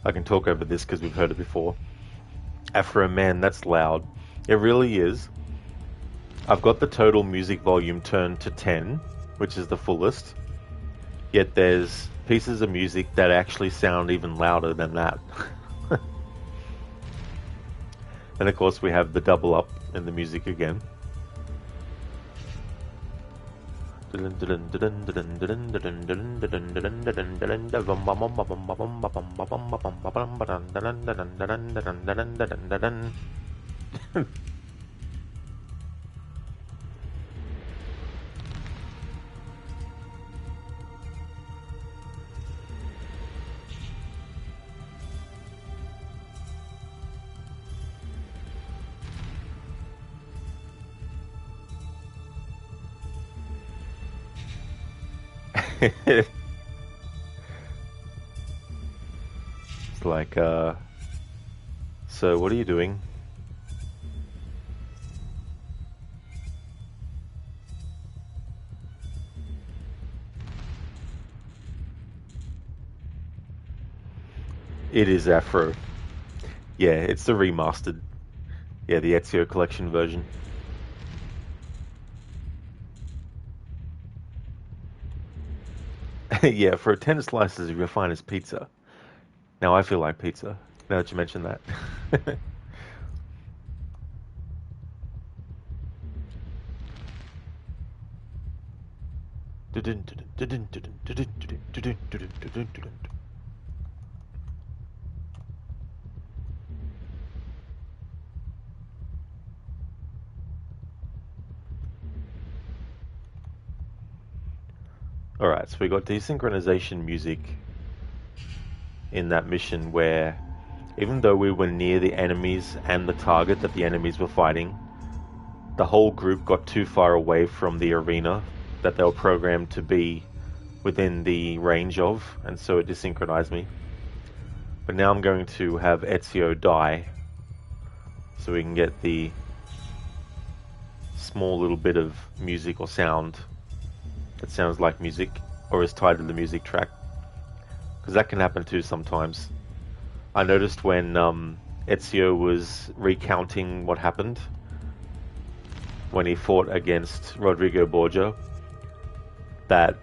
I can talk over this because we've heard it before. Afro Man, that's loud. It really is. I've got the total music volume turned to 10, which is the fullest. Yet there's pieces of music that actually sound even louder than that. And of course we have the double up in the music again. It's like, so what are you doing? It is Afro. Yeah, it's the remastered. Yeah, the Ezio Collection version. Yeah, for 10 slices of your finest pizza. Now I feel like pizza, now that you mention that. Alright, so we got desynchronization music in that mission where, even though we were near the enemies and the target that the enemies were fighting, the whole group got too far away from the arena that they were programmed to be within the range of, and so it desynchronized me. But now I'm going to have Ezio die so we can get the small little bit of music or sound that sounds like music or is tied to the music track, because that can happen too sometimes. I noticed when Ezio was recounting what happened when he fought against Rodrigo Borgia, that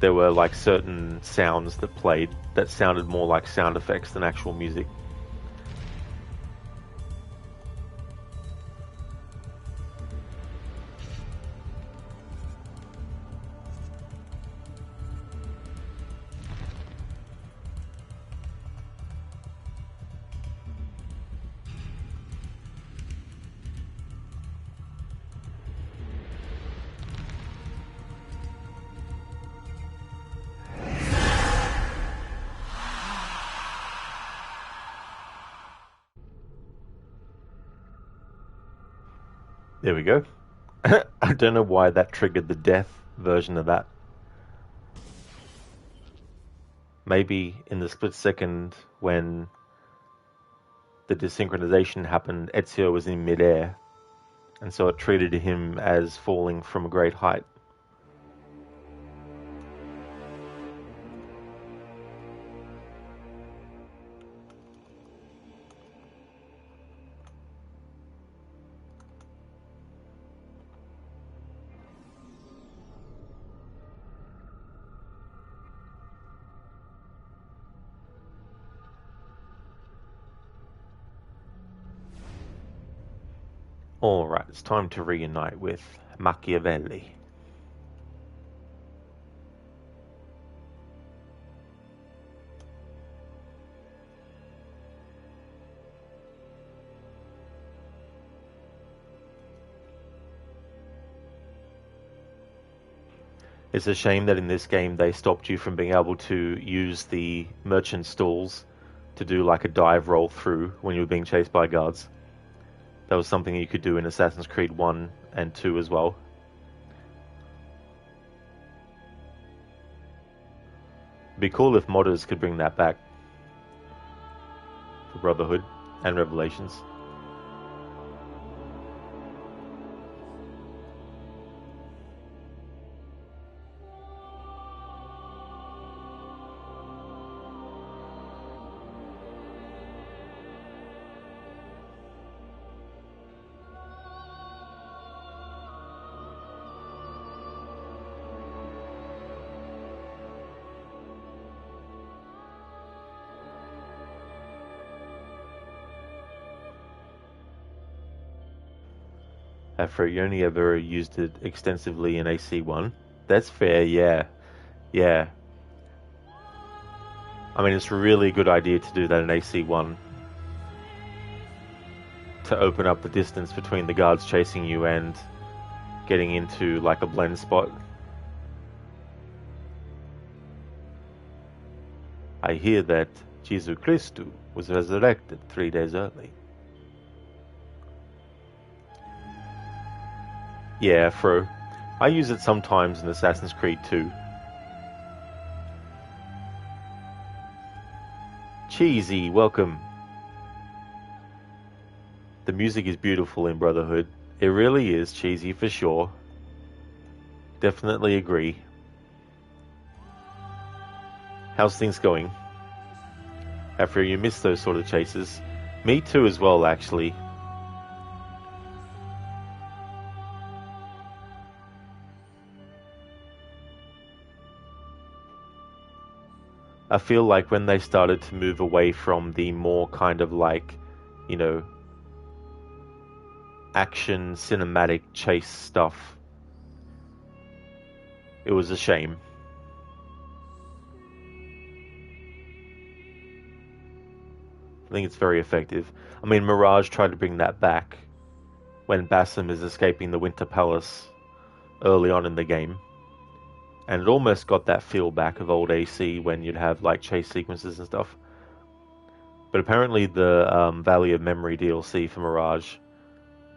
there were like certain sounds that played that sounded more like sound effects than actual music. There we go. I don't know why that triggered the death version of that. Maybe in the split second when the desynchronization happened, Ezio was in midair, and so it treated him as falling from a great height. Alright, it's time to reunite with Machiavelli. It's a shame that in this game they stopped you from being able to use the merchant stalls to do like a dive roll through when you were being chased by guards. That was something you could do in Assassin's Creed 1 and 2 as well. It'd be cool if modders could bring that back for Brotherhood and Revelations. After you only ever used it extensively in AC1. That's fair, yeah. Yeah. I mean, it's a really good idea to do that in AC1. To open up the distance between the guards chasing you and getting into like a blend spot. I hear that Jesus Christu was resurrected 3 days early. Yeah, Fro. I use it sometimes in Assassin's Creed 2. Cheesy, welcome. The music is beautiful in Brotherhood. It really is cheesy for sure. Definitely agree. How's things going? After you miss those sort of chases. Me too as well, actually. I feel like when they started to move away from the more kind of like, you know, action, cinematic chase stuff, it was a shame. I think it's very effective. I mean, Mirage tried to bring that back when Basim is escaping the Winter Palace early on in the game. And it almost got that feel back of old AC when you'd have like chase sequences and stuff. But apparently the Valley of Memory DLC for Mirage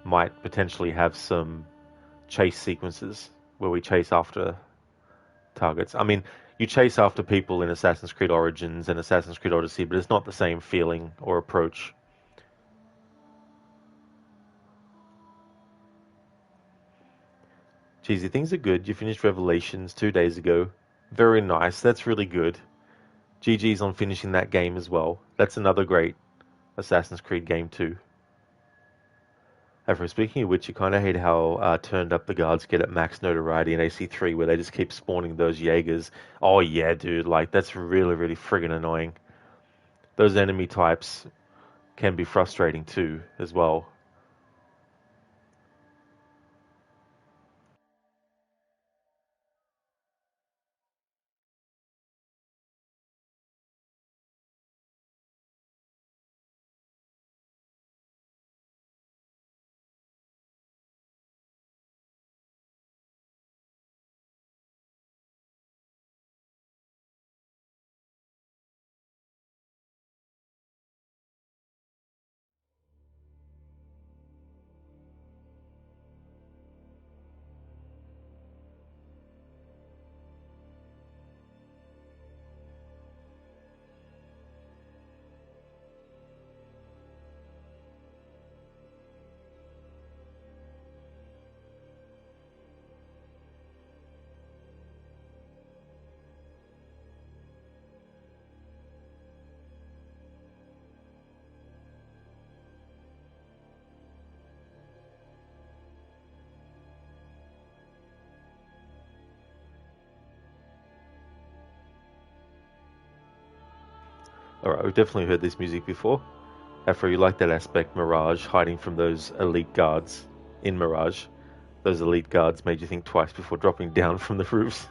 might potentially have some chase sequences where we chase after targets. I mean, you chase after people in Assassin's Creed Origins and Assassin's Creed Odyssey, but it's not the same feeling or approach. Cheesy, things are good. You finished Revelations 2 days ago. Very nice. That's really good. GG's on finishing that game as well. That's another great Assassin's Creed game too. After speaking of which, you kind of hate how turned up the guards get at max notoriety in AC3, where they just keep spawning those Jaegers. Oh yeah, dude, like that's really, really friggin' annoying. Those enemy types can be frustrating too, as well. Alright, we've definitely heard this music before. Afro, you like that aspect, Mirage, hiding from those elite guards in Mirage. Those elite guards made you think twice before dropping down from the roofs.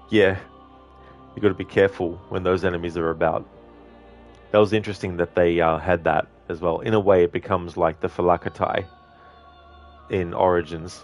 Yeah, you got to be careful when those enemies are about. That was interesting that they had that as well. In a way, it becomes like the Phalakatai in Origins.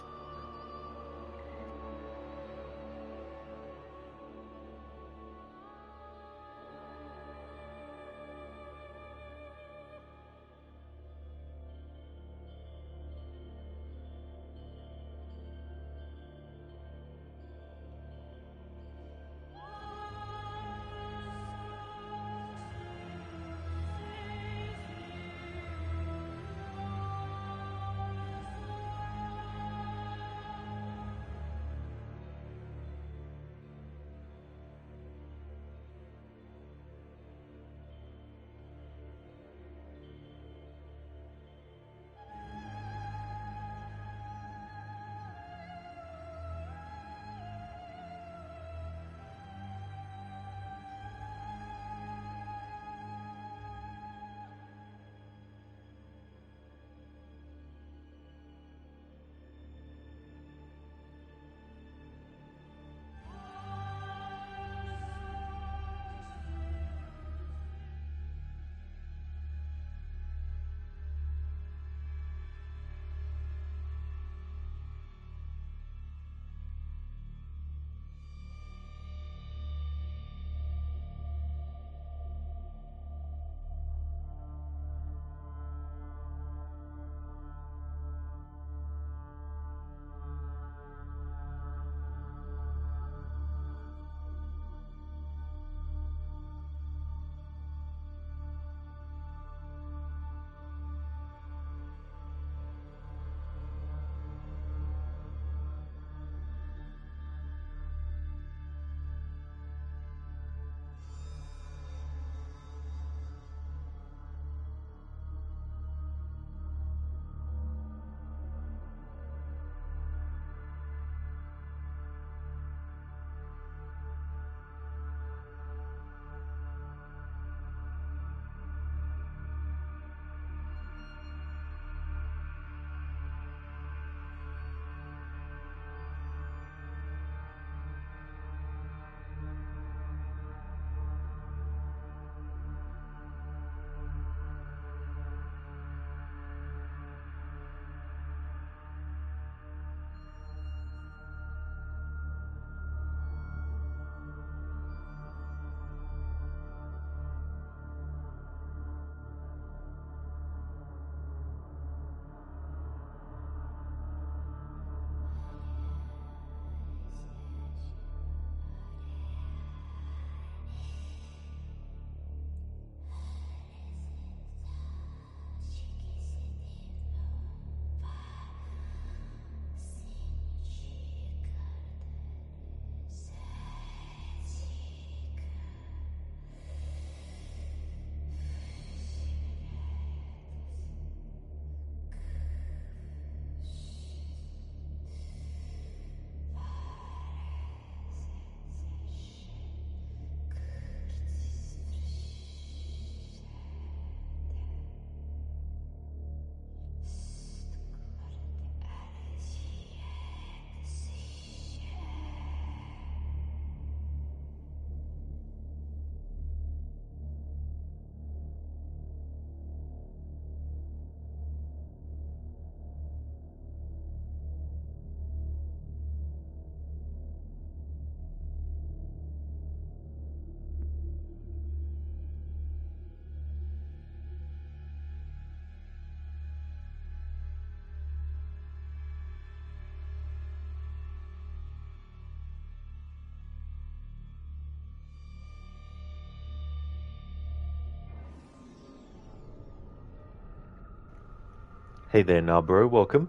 Hey there, Narbro, welcome.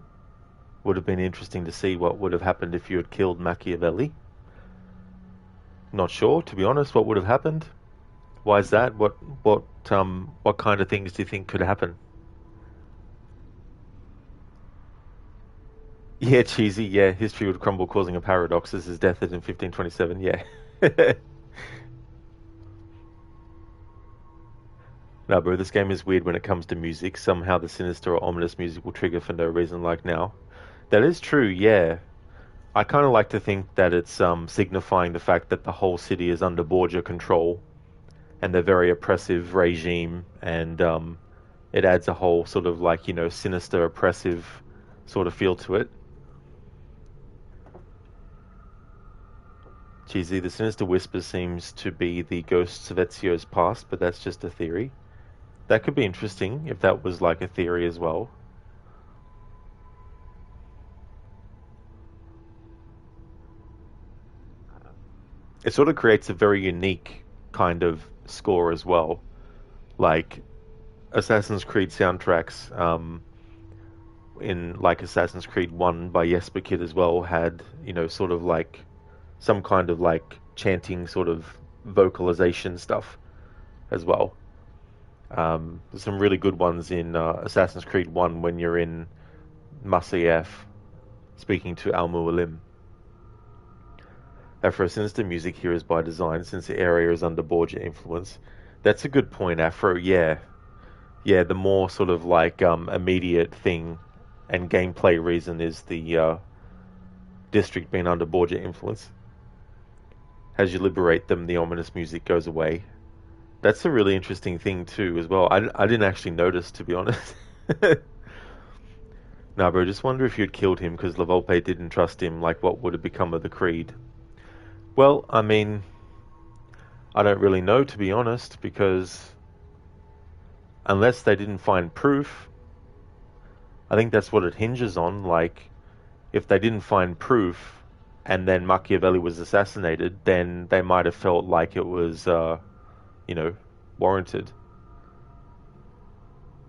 Would have been interesting to see what would have happened if you had killed Machiavelli. Not sure, to be honest, what would have happened. Why is that? What kind of things do you think could happen? Yeah, cheesy, yeah. History would crumble, causing a paradox. As his death is in 1527, yeah. No, bro, this game is weird when it comes to music. Somehow the sinister or ominous music will trigger for no reason like now. That is true, yeah. I kind of like to think that it's signifying the fact that the whole city is under Borgia control and they're very oppressive regime, and it adds a whole sort of like, sinister, oppressive sort of feel to it. Cheesy, the sinister whisper seems to be the ghosts of Ezio's past, but that's just a theory. That could be interesting if that was like a theory as well. It sort of creates a very unique kind of score as well. Like Assassin's Creed soundtracks, in like Assassin's Creed 1 by Jesper Kyd as well, had, sort of like some kind of like chanting sort of vocalization stuff as well. There's some really good ones in Assassin's Creed 1 when you're in Masyaf speaking to Al Mualim. Afro sinister music here is by design since the area is under Borgia influence. That's a good point, Afro, yeah. Yeah, the more sort of like immediate thing and gameplay reason is the district being under Borgia influence. As you liberate them, the ominous music goes away. That's a really interesting thing too as well. I didn't actually notice, to be honest. Nah, bro, just wonder if you'd killed him because La Volpe didn't trust him, like what would have become of the Creed? Well, I mean, I don't really know, to be honest, because unless they didn't find proof, I think that's what it hinges on. Like, if they didn't find proof and then Machiavelli was assassinated, then they might have felt like it was, warranted.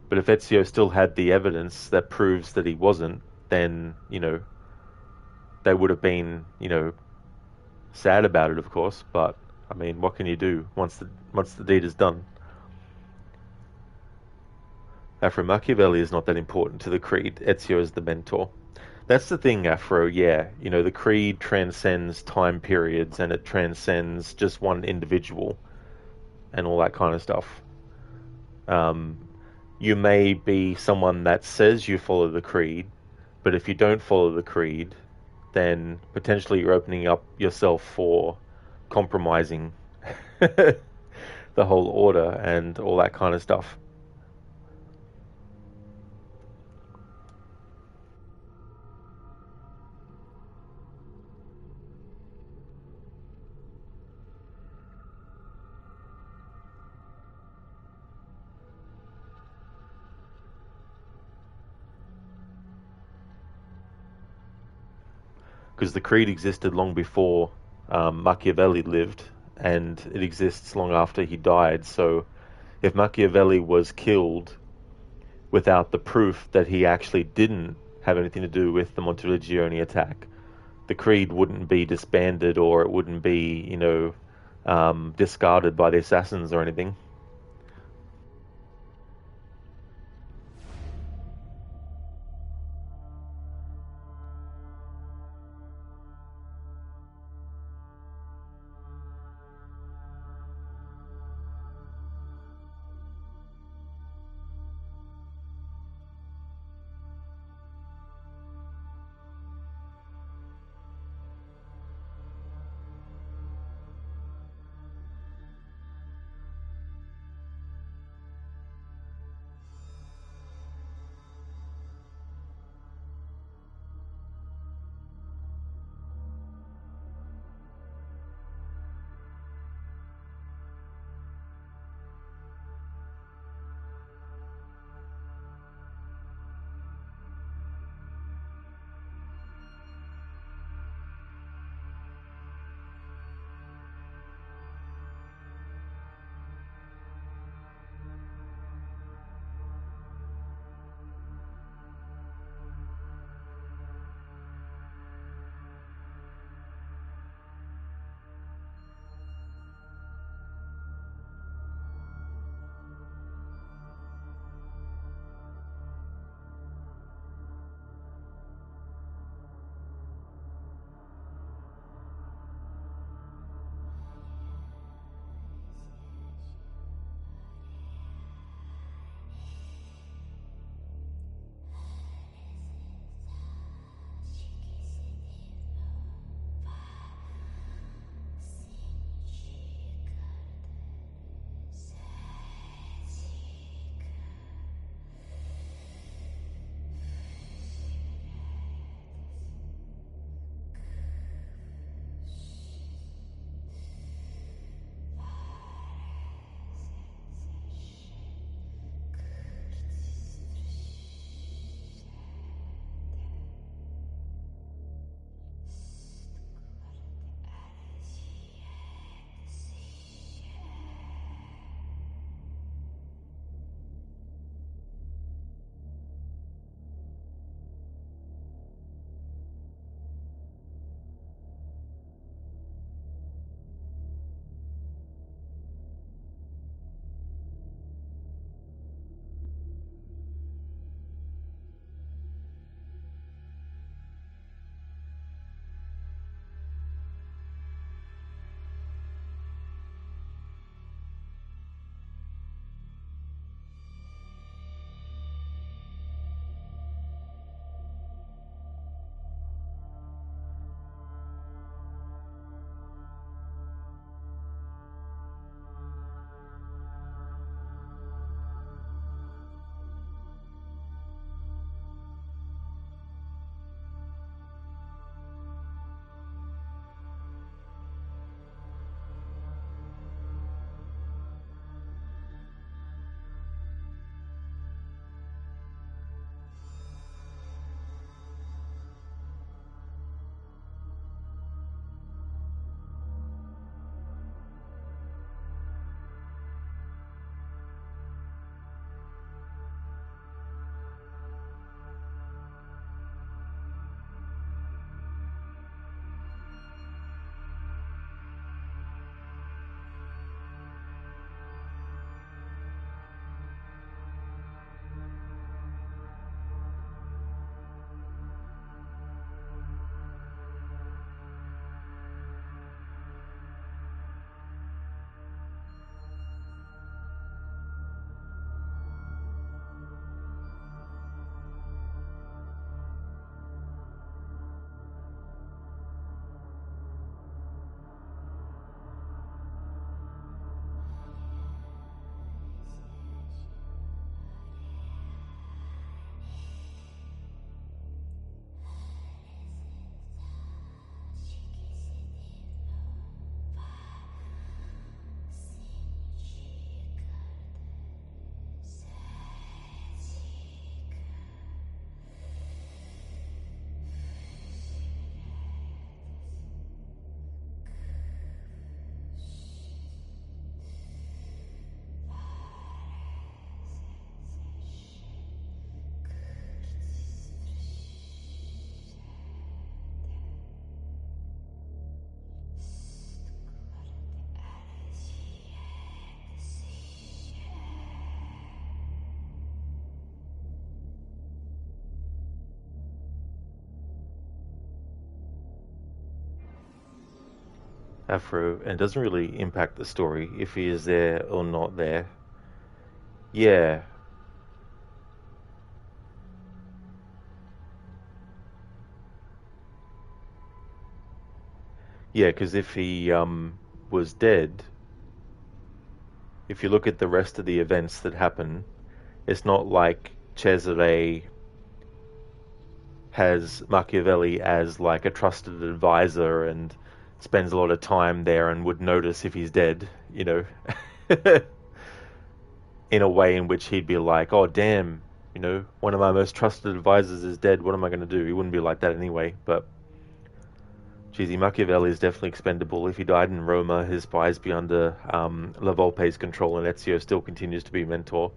But if Ezio still had the evidence that proves that he wasn't, then, they would have been, sad about it, of course. But, I mean, what can you do once the deed is done? Afro, Machiavelli is not that important to the Creed. Ezio is the mentor. That's the thing, Afro, yeah. The Creed transcends time periods and it transcends just one individual and all that kind of stuff. You may be someone that says you follow the Creed, but if you don't follow the Creed, then potentially you're opening up yourself for compromising the whole order and all that kind of stuff. Because the Creed existed long before Machiavelli lived, and it exists long after he died. So if Machiavelli was killed without the proof that he actually didn't have anything to do with the Montelegione attack, the Creed wouldn't be disbanded or it wouldn't be, discarded by the assassins or anything. Afro, and it doesn't really impact the story if he is there or not there. Yeah. Yeah, because if he was dead, if you look at the rest of the events that happen, it's not like Cesare has Machiavelli as like a trusted advisor and spends a lot of time there and would notice if he's dead, you know, in a way in which he'd be like, oh, damn, you know, one of my most trusted advisors is dead. What am I going to do? He wouldn't be like that anyway. But, geez, Machiavelli is definitely expendable. If he died in Roma, his spies be under La Volpe's control, and Ezio still continues to be mentor.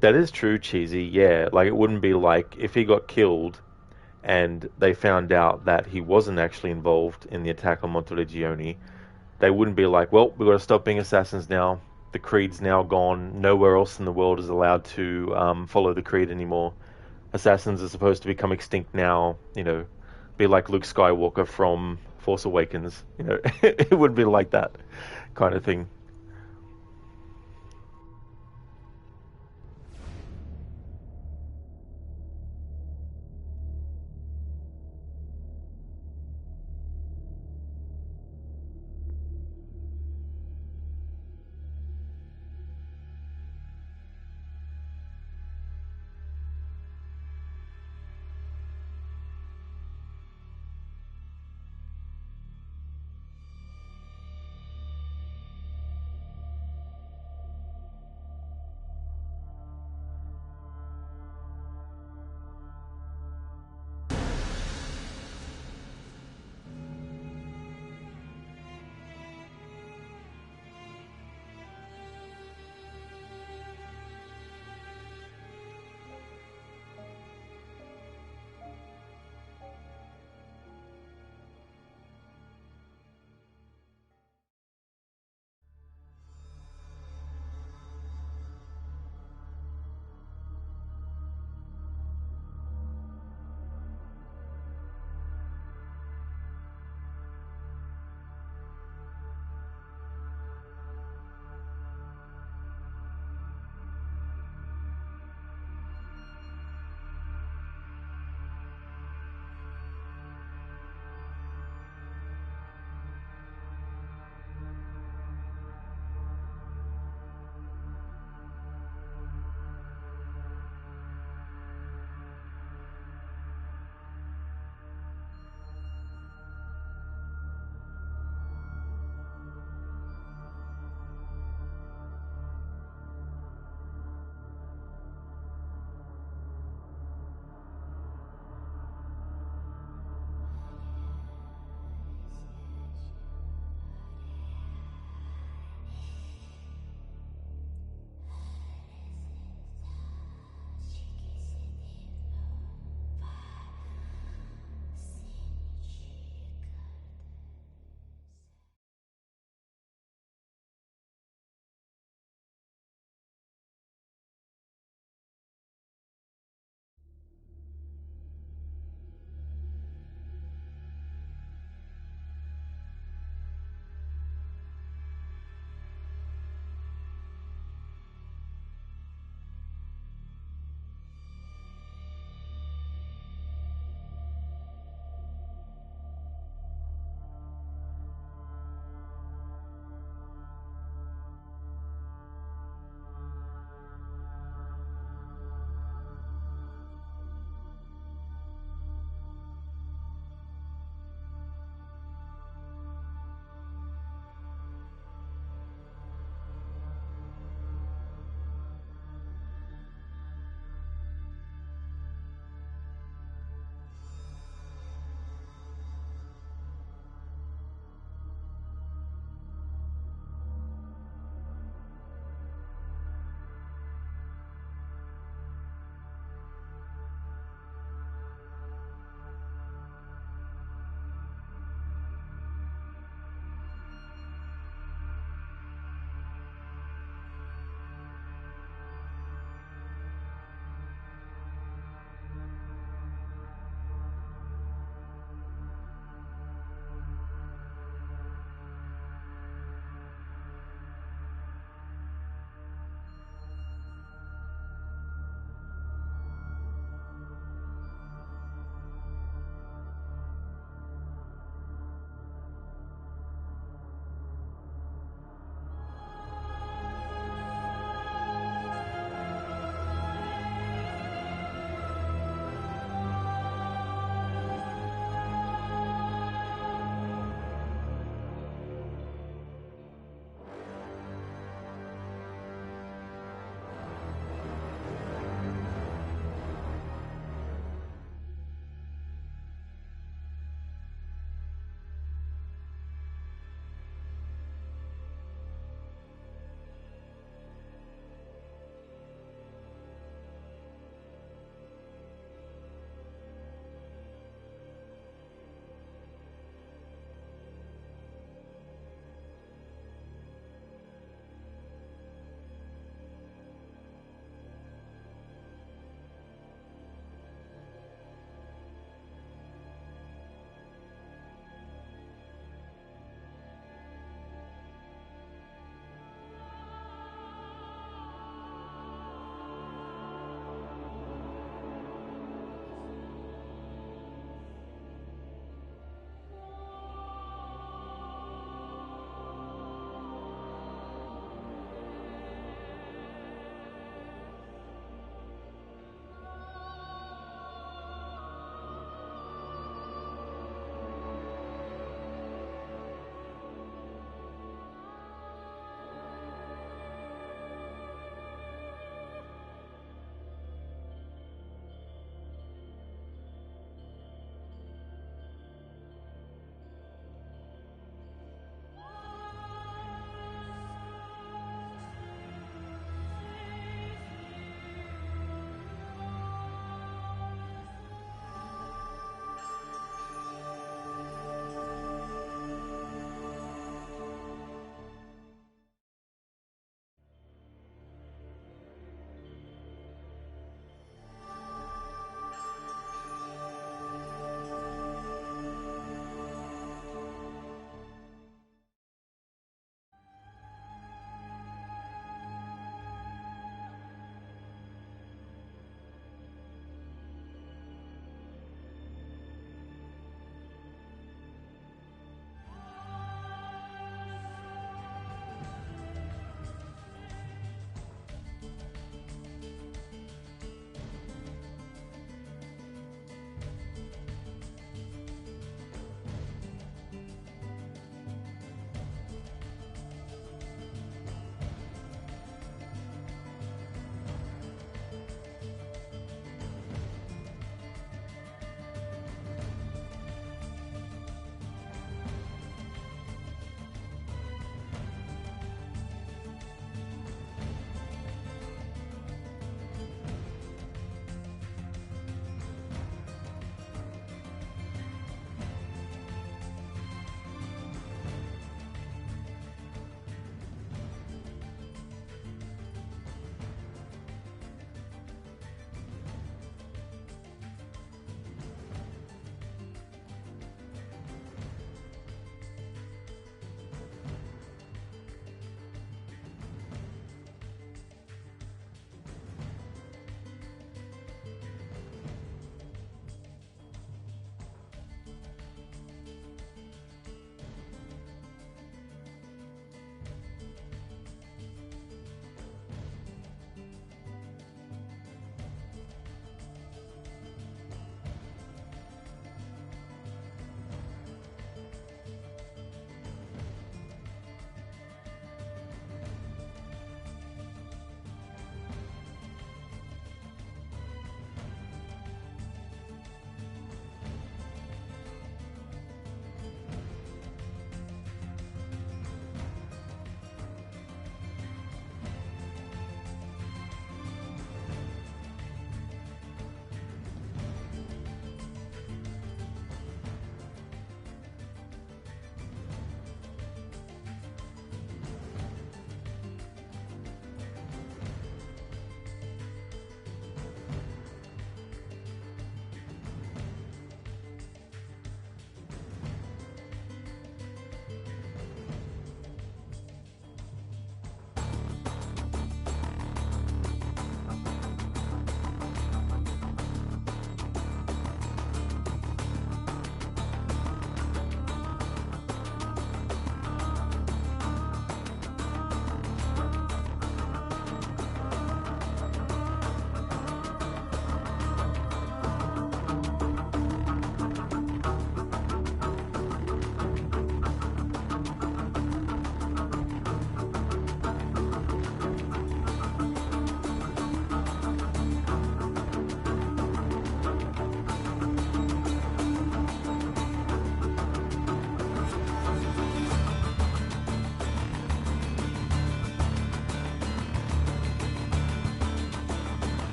That is true, Cheesy. Yeah, like it wouldn't be like if he got killed and they found out that he wasn't actually involved in the attack on Monteregione, they wouldn't be like, well, we've got to stop being assassins now. The creed's now gone. Nowhere else in the world is allowed to follow the creed anymore. Assassins are supposed to become extinct now. You know, be like Luke Skywalker from Force Awakens. You know, it would be like that kind of thing.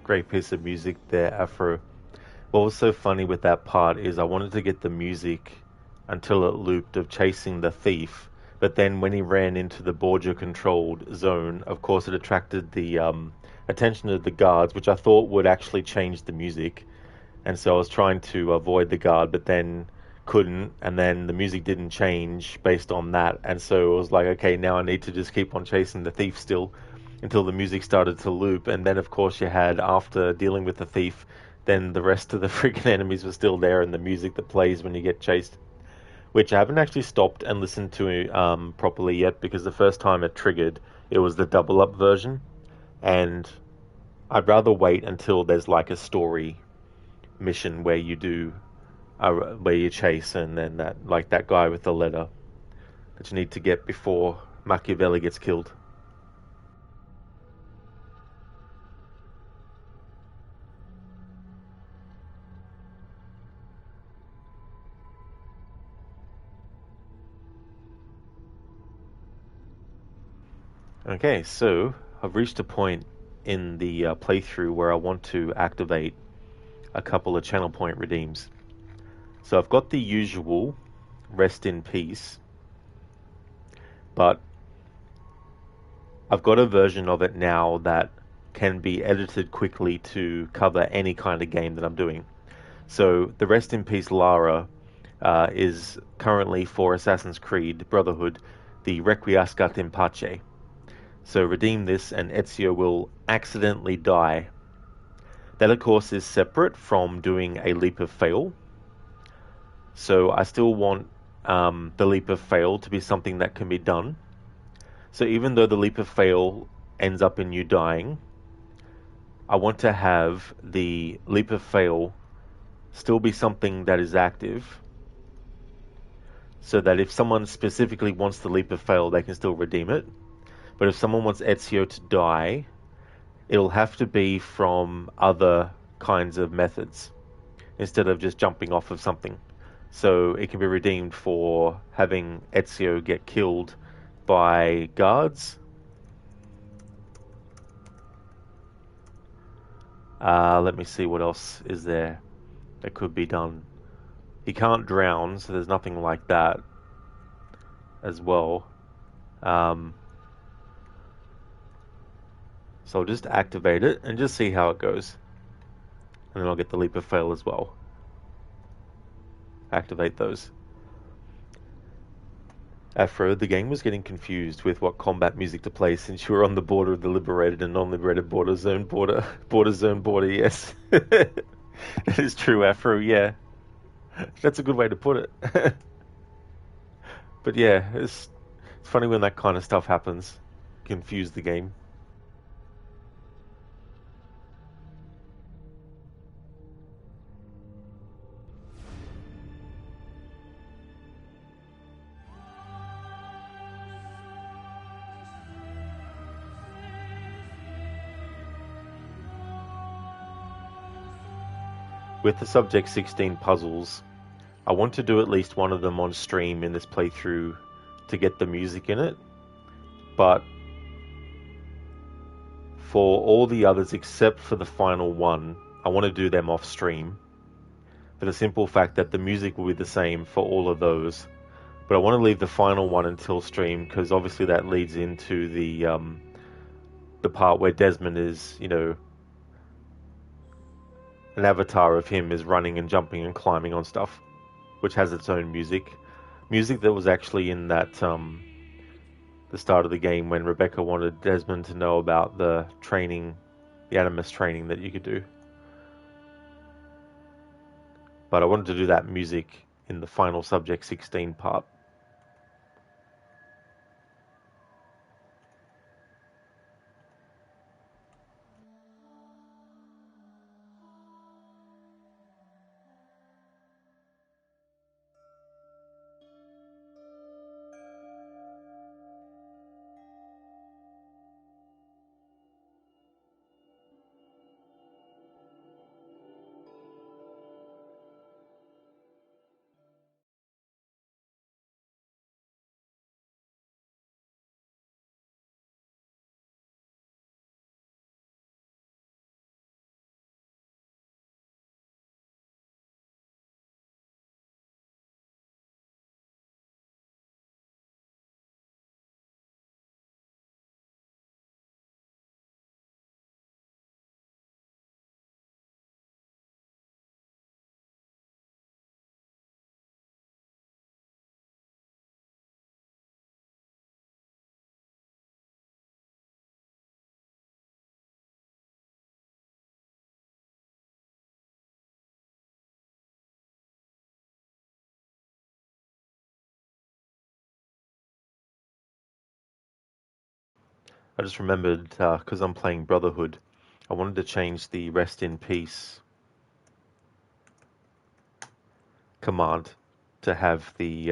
Great piece of music there, Afro. What was so funny with that part is I wanted to get the music until it looped of chasing the thief, but then when he ran into the Borgia-controlled zone, of course it attracted the attention of the guards, which I thought would actually change the music. And so I was trying to avoid the guard, but then couldn't, and then the music didn't change based on that. And so it was like, okay, now I need to just keep on chasing the thief still until the music started to loop. And then, of course, you had, after dealing with the thief, then the rest of the freaking enemies were still there, and the music that plays when you get chased, which I haven't actually stopped and listened to properly yet, because the first time it triggered, it was the double up version, and I'd rather wait until there's like a story mission where you do where you chase, and then that guy with the letter that you need to get before Machiavelli gets killed. Okay, so I've reached a point in the playthrough where I want to activate a couple of channel point redeems. So I've got the usual rest in peace, but I've got a version of it now that can be edited quickly to cover any kind of game that I'm doing. So the rest in peace Lara is currently for Assassin's Creed Brotherhood, the Requiescat in Pace. So redeem this and Ezio will accidentally die. That, of course, is separate from doing a leap of fail. So I still want the leap of fail to be something that can be done. So even though the leap of fail ends up in you dying, I want to have the leap of fail still be something that is active, so that if someone specifically wants the leap of fail, they can still redeem it. But if someone wants Ezio to die, it'll have to be from other kinds of methods instead of just jumping off of something. So it can be redeemed for having Ezio get killed by guards. Let me see what else is there that could be done. He can't drown, so there's nothing like that as well. So I'll just activate it and just see how it goes. And then I'll get the leap of fail as well. Activate those. Afro, the game was getting confused with what combat music to play since you were on the border of the liberated and non-liberated border zone, yes. That is true, Afro, yeah. That's a good way to put it. But yeah, it's funny when that kind of stuff happens. Confuse the game. With the Subject 16 puzzles, I want to do at least one of them on stream in this playthrough to get the music in it, but for all the others except for the final one, I want to do them off stream, for the simple fact that the music will be the same for all of those. But I want to leave the final one until stream, because obviously that leads into the part where Desmond is, you know, an avatar of him is running and jumping and climbing on stuff, which has its own music that was actually in that the start of the game when Rebecca wanted Desmond to know about the training, the Animus training that you could do. But I wanted to do that music in the final Subject 16 part. I just remembered, because I'm playing Brotherhood, I wanted to change the rest in peace command to have the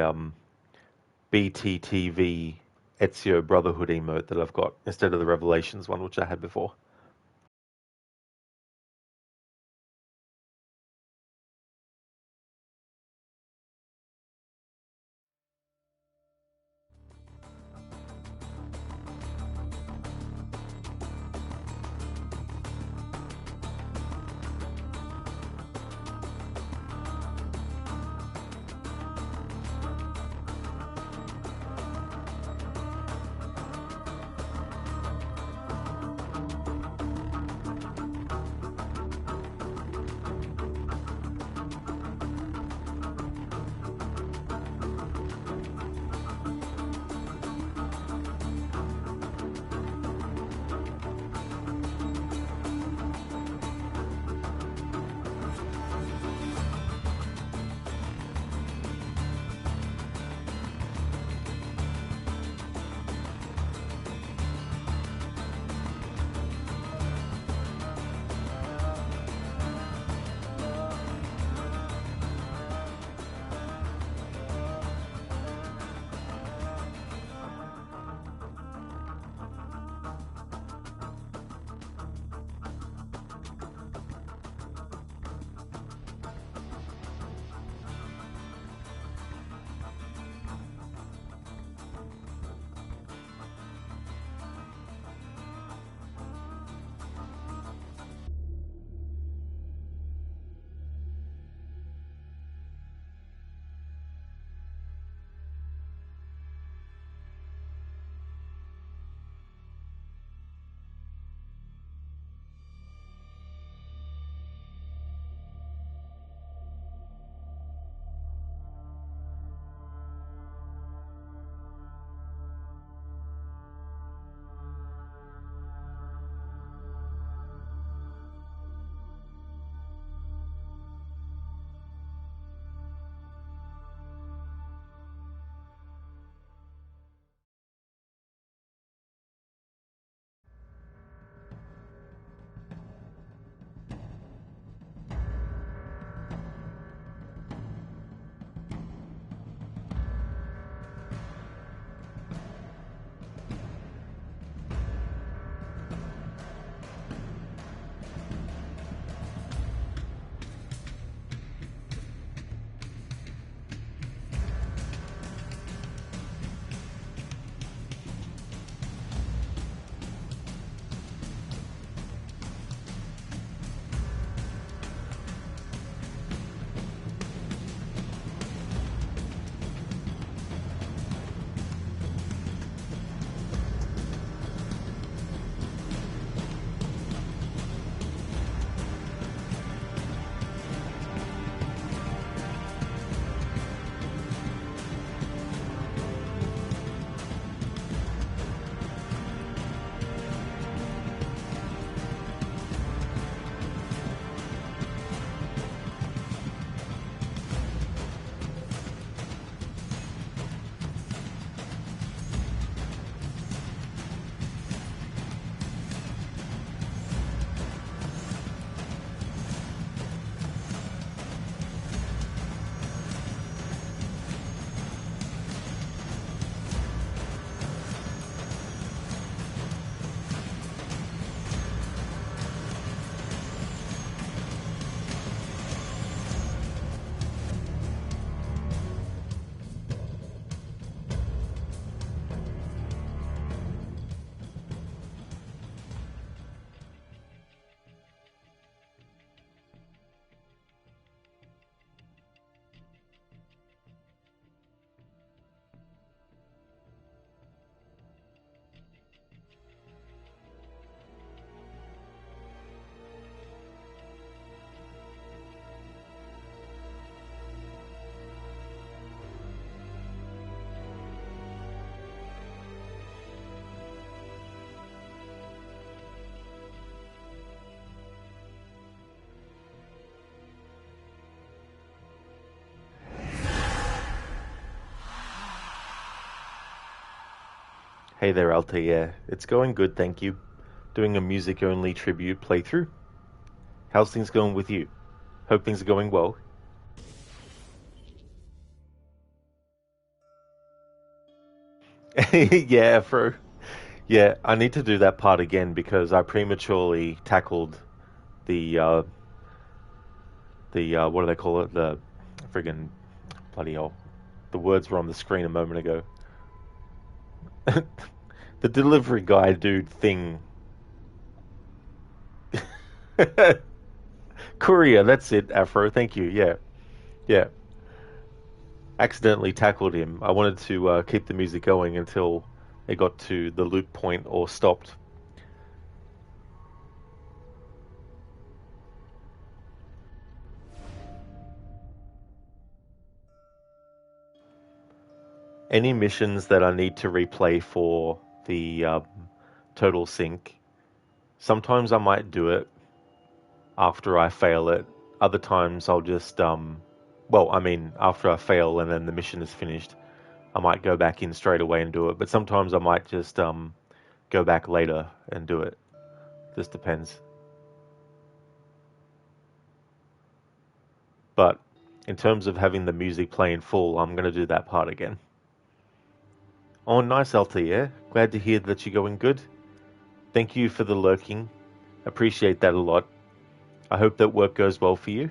BTTV Ezio Brotherhood emote that I've got instead of the Revelations one, which I had before. Hey there, Altair. It's going good, thank you. Doing a music-only tribute playthrough. How's things going with you? Hope things are going well. Yeah, bro. Yeah, I need to do that part again because I prematurely tackled the what do they call it? The friggin' bloody hell. The words were on the screen a moment ago. The delivery guy dude thing. Courier, that's it, Afro. Thank you. Yeah, yeah. Accidentally tackled him. I wanted to keep the music going until it got to the loop point or stopped. Any missions that I need to replay for the total sync, sometimes I might do it after I fail it. Other times I'll just, well, I mean, after I fail and then the mission is finished, I might go back in straight away and do it. But sometimes I might just go back later and do it. Just depends. But in terms of having the music playing full, I'm going to do that part again. Oh, nice, Altair. Glad to hear that you're going good. Thank you for the lurking. Appreciate that a lot. I hope that work goes well for you.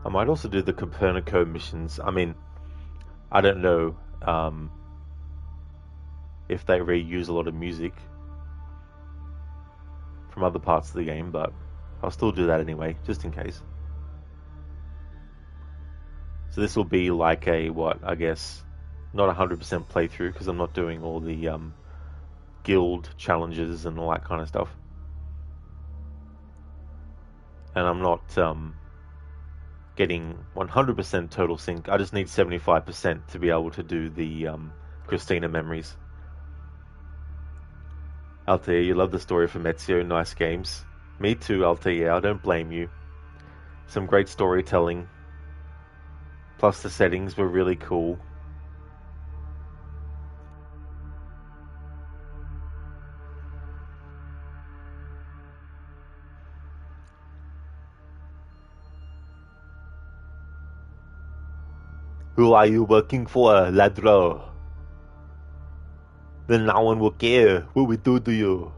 I might also do the Copernico missions. I mean, I don't know if they reuse a lot of music from other parts of the game, but I'll still do that anyway, just in case. So this will be like a, what, I guess, not 100% playthrough, because I'm not doing all the guild challenges and all that kind of stuff. And I'm not getting 100% total sync. I just need 75% to be able to do the Cristina memories. Altair, you love the story from Ezio. Nice games. Me too, Altair. I don't blame you. Some great storytelling. Plus the settings were really cool. Who are you working for, ladro? Then no one will care what we do to you.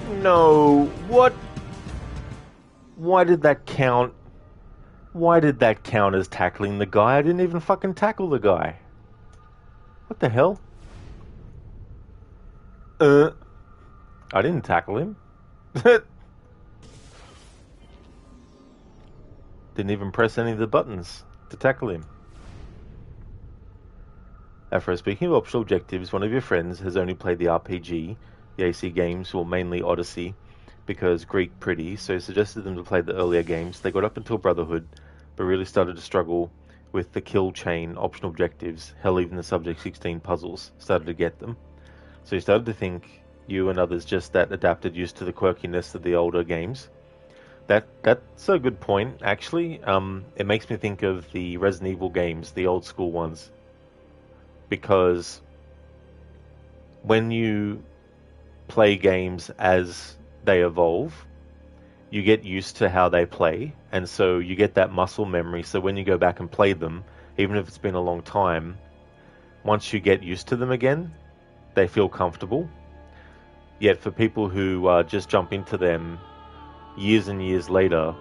No, what? Why did that count? Why did that count as tackling the guy? I didn't even fucking tackle the guy. What the hell? I didn't tackle him. Didn't even press any of the buttons to tackle him. Afro, speaking of optional objectives, one of your friends has only played the RPG, the AC games, or mainly Odyssey, because Greek pretty, so suggested them to play the earlier games. They got up until Brotherhood, but really started to struggle with the kill chain optional objectives. Hell, even the Subject 16 puzzles started to get them. So he started to think you and others just that adapted used to the quirkiness of the older games. That's a good point, actually. It makes me think of the Resident Evil games, the old school ones. Because when you play games as they evolve, you get used to how they play, and so you get that muscle memory. So when you go back and play them, even if it's been a long time, once you get used to them again, they feel comfortable. Yet for people who just jump into them years and years later,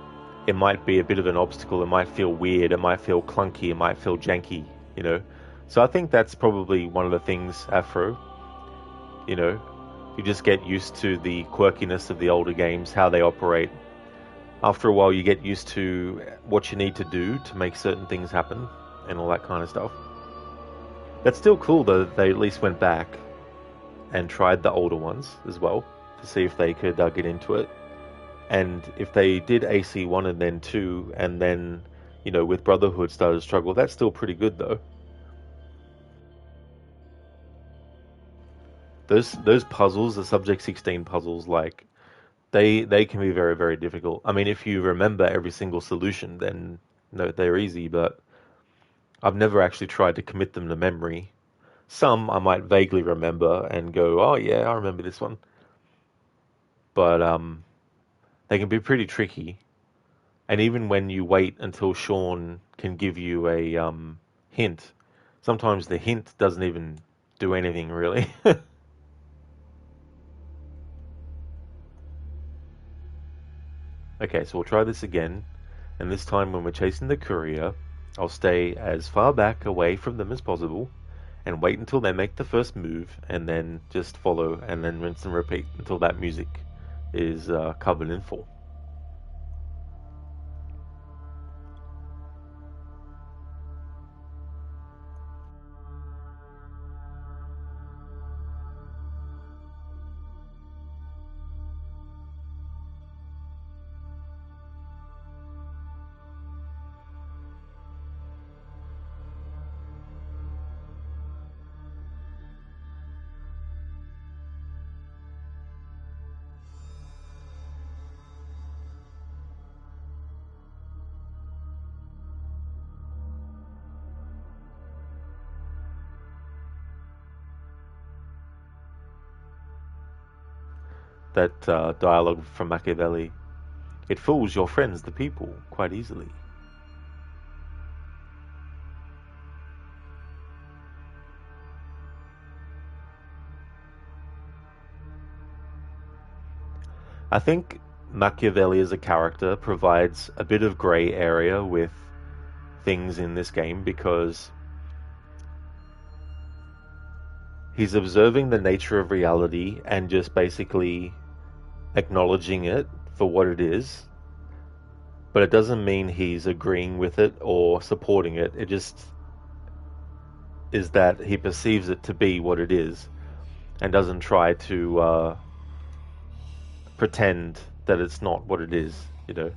it might be a bit of an obstacle. It might feel weird. It might feel clunky. It might feel janky, you know. So I think that's probably one of the things, Afro. You know, you just get used to the quirkiness of the older games, how they operate. After a while, you get used to what you need to do to make certain things happen and all that kind of stuff. That's still cool, though, that they at least went back and tried the older ones as well to see if they could get into it. And if they did AC 1 and then 2, and then, you know, with Brotherhood started to struggle, that's still pretty good, though. Those puzzles, the Subject 16 puzzles, like, they can be very, very difficult. I mean, if you remember every single solution, then no, they're easy, but I've never actually tried to commit them to memory. Some I might vaguely remember and go, oh yeah, I remember this one. But they can be pretty tricky. And even when you wait until Sean can give you a hint, sometimes the hint doesn't even do anything really. Okay, so we'll try this again, and this time when we're chasing the courier, I'll stay as far back away from them as possible, and wait until they make the first move, and then just follow, and then rinse and repeat until that music is covered in full. That dialogue from Machiavelli, it fools your friends, the people, quite easily. I think Machiavelli as a character provides a bit of grey area with things in this game because he's observing the nature of reality and just basically acknowledging it for what it is, but it doesn't mean he's agreeing with it or supporting it. It just is that he perceives it to be what it is and doesn't try to pretend that it's not what it is, you know.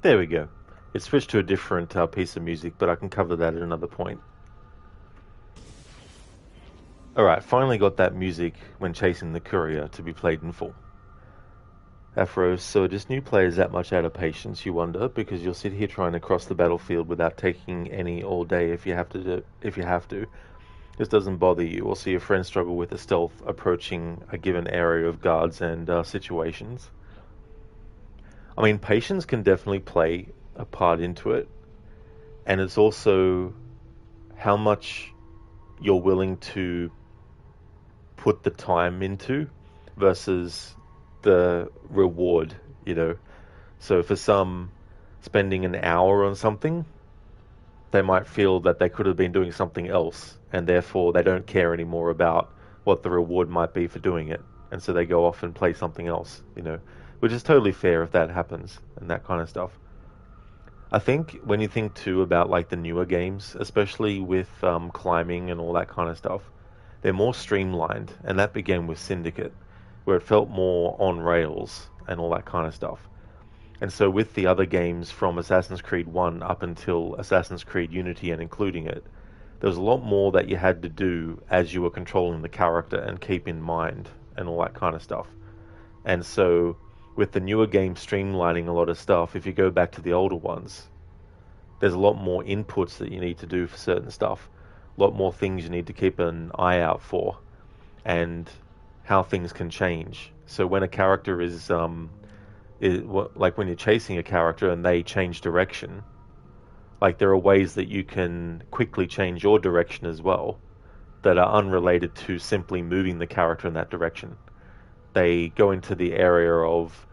There we go. It switched to a different piece of music, but I can cover that at another point. Alright, finally got that music when chasing the courier to be played in full. Afros, so just new players that much out of patience, you wonder, because you'll sit here trying to cross the battlefield without taking any all day if you have to. This doesn't bother you, or see your friends struggle with the stealth approaching a given area of guards and situations. I mean, patience can definitely play a part into it, and it's also how much you're willing to put the time into versus the reward, you know. So for some, spending an hour on something, they might feel that they could have been doing something else, and therefore they don't care anymore about what the reward might be for doing it, and so they go off and play something else, you know, which is totally fair if that happens and that kind of stuff. I think when you think too about like the newer games, especially with climbing and all that kind of stuff, they're more streamlined, and that began with Syndicate, where it felt more on rails and all that kind of stuff. And so with the other games from Assassin's Creed 1 up until Assassin's Creed Unity and including it, there was a lot more that you had to do as you were controlling the character and keep in mind and all that kind of stuff. And so with the newer games streamlining a lot of stuff, if you go back to the older ones, there's a lot more inputs that you need to do for certain stuff, a lot more things you need to keep an eye out for, and how things can change. So when a character is like when you're chasing a character and they change direction, like there are ways that you can quickly change your direction as well that are unrelated to simply moving the character in that direction. They go into the area of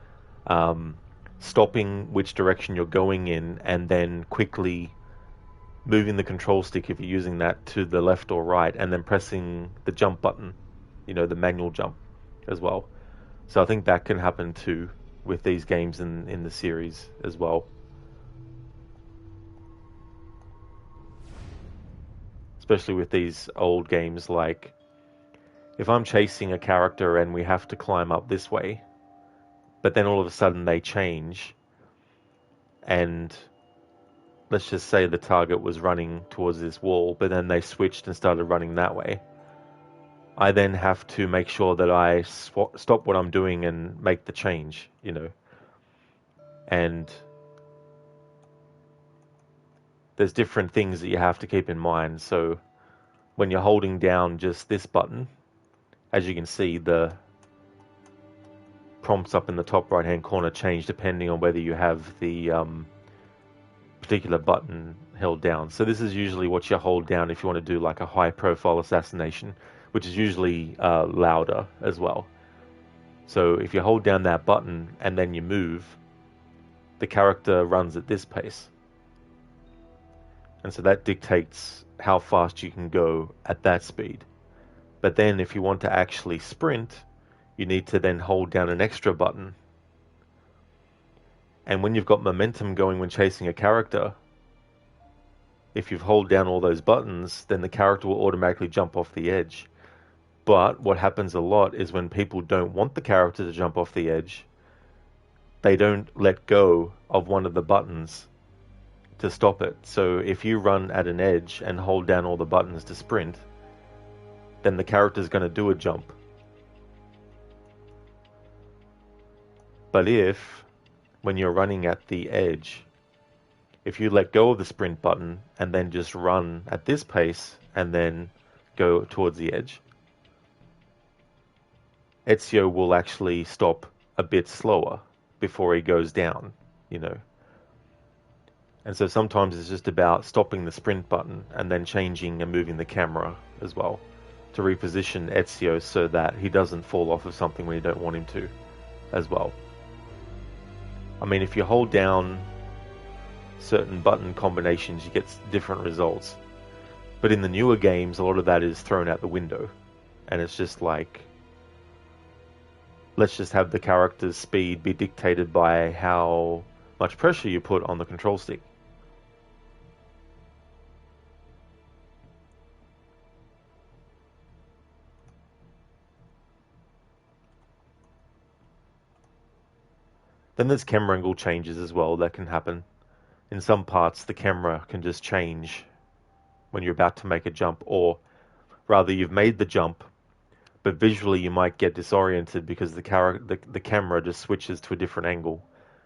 stopping which direction you're going in and then quickly moving the control stick, if you're using that, to the left or right, and then pressing the jump button, you know, the manual jump as well. So I think that can happen too with these games in the series as well. Especially with these old games, like if I'm chasing a character and we have to climb up this way, but then all of a sudden they change, and let's just say the target was running towards this wall, but then they switched and started running that way. I then have to make sure that I stop what I'm doing and make the change, you know. And there's different things that you have to keep in mind. So when you're holding down just this button, as you can see, the prompts up in the top right hand corner change depending on whether you have the particular button held down. So this is usually what you hold down if you want to do like a high profile assassination, which is usually louder as well. So if you hold down that button and then you move, the character runs at this pace. And so that dictates how fast you can go at that speed. But then if you want to actually sprint, you need to then hold down an extra button. And when you've got momentum going when chasing a character, if you've held down all those buttons, then the character will automatically jump off the edge. But what happens a lot is when people don't want the character to jump off the edge, they don't let go of one of the buttons to stop it. So if you run at an edge and hold down all the buttons to sprint, then the character's going to do a jump. But when you're running at the edge, if you let go of the sprint button and then just run at this pace and then go towards the edge, Ezio will actually stop a bit slower before he goes down, you know. And so sometimes it's just about stopping the sprint button and then changing and moving the camera as well to reposition Ezio so that he doesn't fall off of something when you don't want him to as well. I mean, if you hold down certain button combinations, you get different results. But in the newer games, a lot of that is thrown out the window. And it's just like, let's just have the character's speed be dictated by how much pressure you put on the control stick. Then there's camera angle changes as well that can happen. In some parts, the camera can just change when you're about to make a jump, or rather, you've made the jump, but visually you might get disoriented because the camera just switches to a different angle,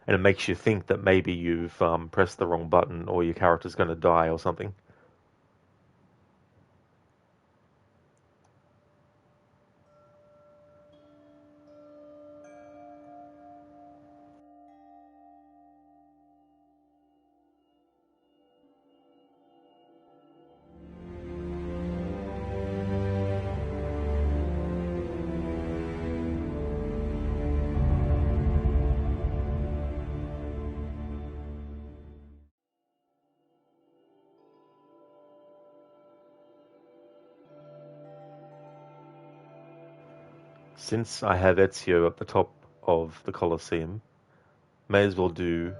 and it makes you think that maybe you've pressed the wrong button or your character's going to die or something. Since I have Ezio at the top of the Colosseum, may as well do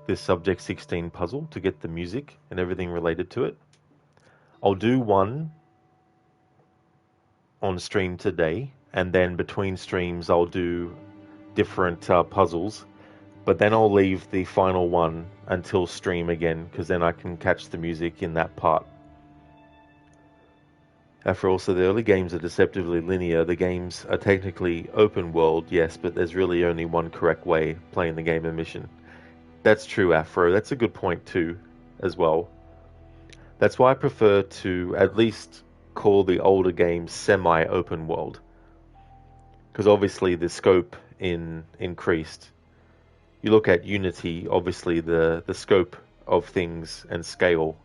this Subject 16 puzzle to get the music and everything related to it. I'll do one on stream today, and then between streams I'll do different puzzles, but then I'll leave the final one until stream again, because then I can catch the music in that part. After all, so the early games are deceptively linear. The games are technically open world, yes, but there's really only one correct way of playing the game and mission. That's true, Afro. That's a good point too, as well. That's why I prefer to at least call the older games semi-open world, because obviously the scope increased. You look at Unity, obviously the scope of things and scale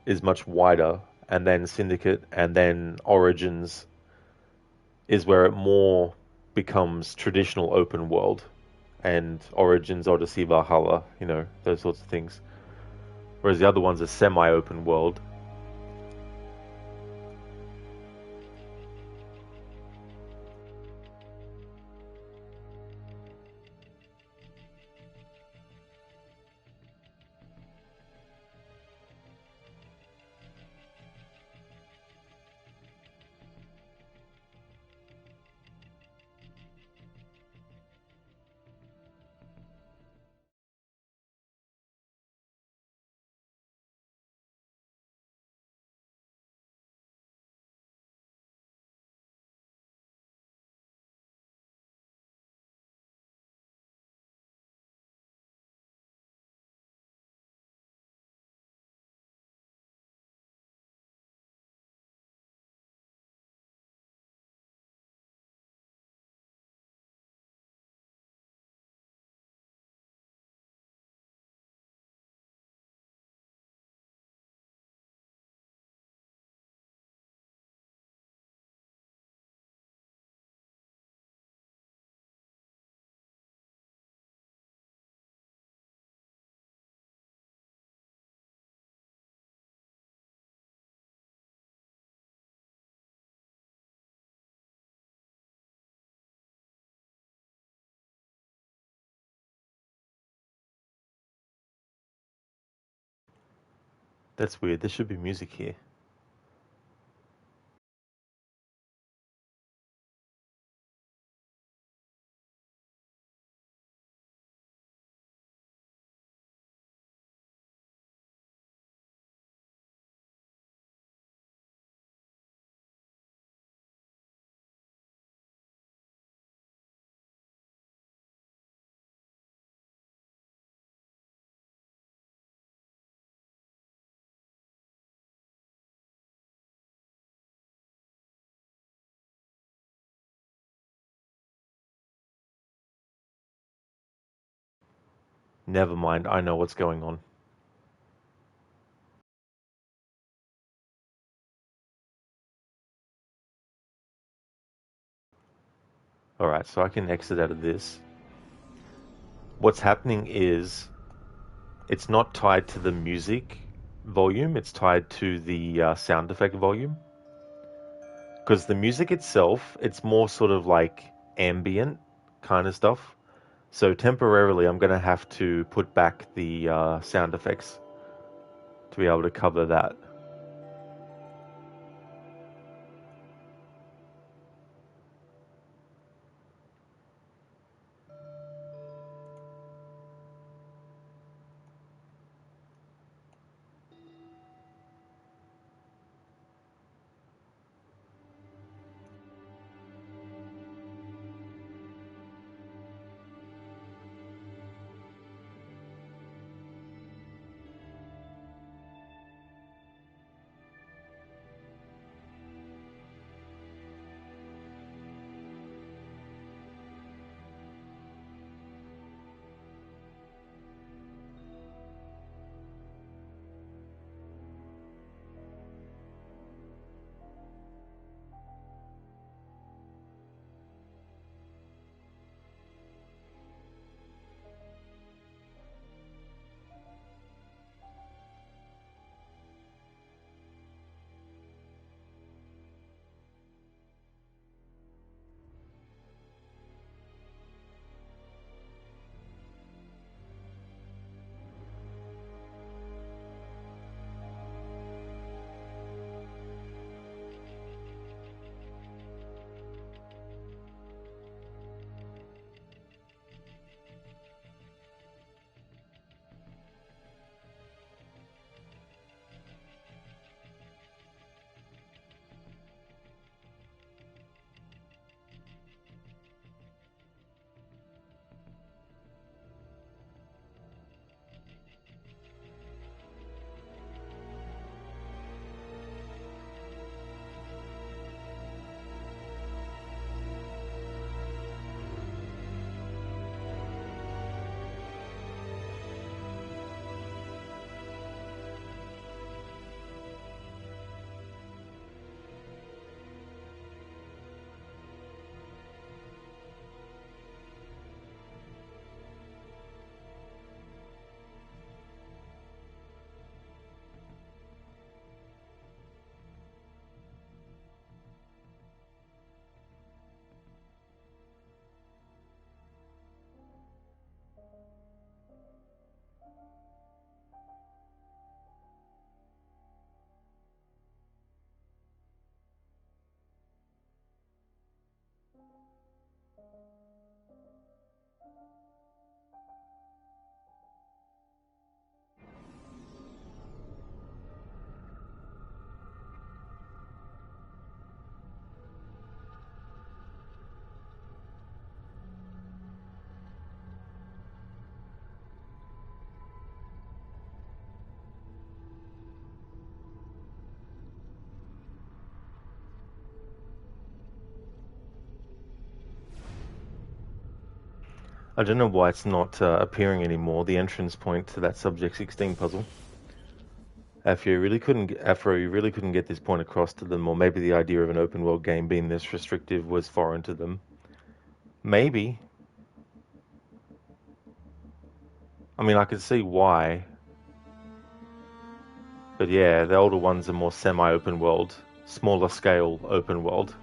is much wider, and then Syndicate, and then Origins is where it more becomes traditional open world, and Origins, Odyssey, Valhalla, those sorts of things. Whereas the other ones are semi-open world. That's weird. There should be music here. Never mind, I know what's going on. Alright, so I can exit out of this. What's happening is, it's not tied to the music volume, it's tied to the sound effect volume. Because the music itself, it's more sort of like ambient kind of stuff. So temporarily I'm going to have to put back the sound effects to be able to cover that. I don't know why it's not appearing anymore, the entrance point to that Subject 16 puzzle. Afro, you really couldn't get this point across to them, or maybe the idea of an open world game being this restrictive was foreign to them. Maybe. I mean, I could see why. But yeah, the older ones are more semi-open world, smaller scale open world.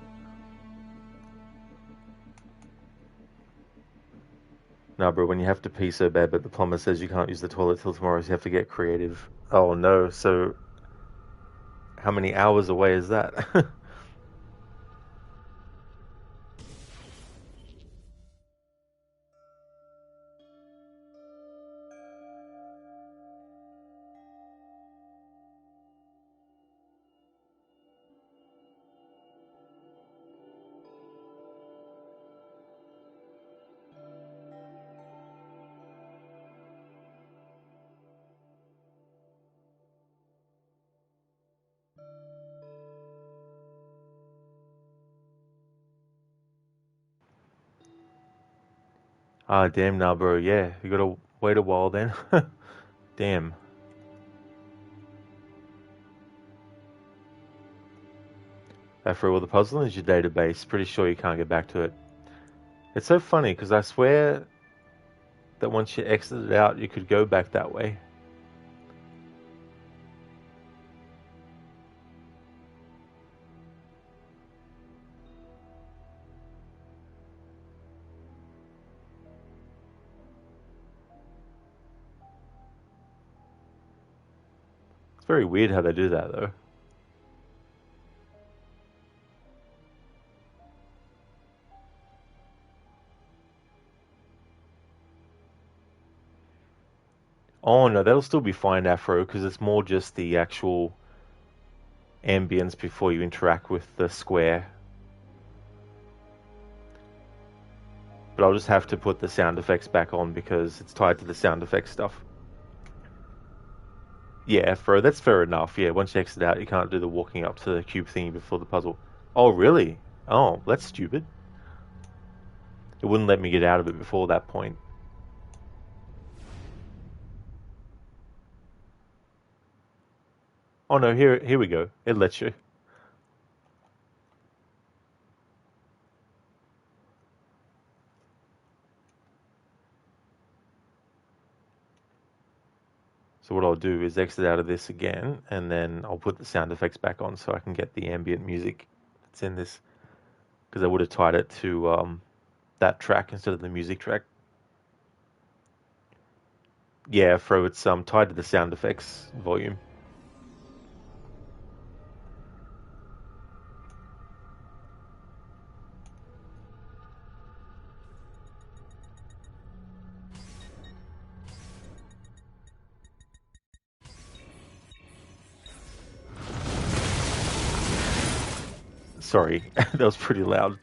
Nah, bro, when you have to pee so bad, but the plumber says you can't use the toilet till tomorrow, so you have to get creative. Oh no, so how many hours away is that? Ah, damn, nah, bro, yeah, you gotta wait a while then. Damn. After all, the puzzle is your database. Pretty sure you can't get back to it. It's so funny, because I swear that once you exited out, you could go back that way. It's very weird how they do that, though. Oh no, that'll still be fine, Afro, because it's more just the actual ambience before you interact with the square. But I'll just have to put the sound effects back on because it's tied to the sound effects stuff. Yeah, Afro, that's fair enough. Yeah, once you exit out, you can't do the walking up to the cube thingy before the puzzle. Oh, really? Oh, that's stupid. It wouldn't let me get out of it before that point. Oh no, here we go. It lets you. So what I'll do is exit out of this again, and then I'll put the sound effects back on so I can get the ambient music that's in this. Because I would have tied it to that track instead of the music track. Yeah, Fro, it's tied to the sound effects volume. Sorry, that was pretty loud.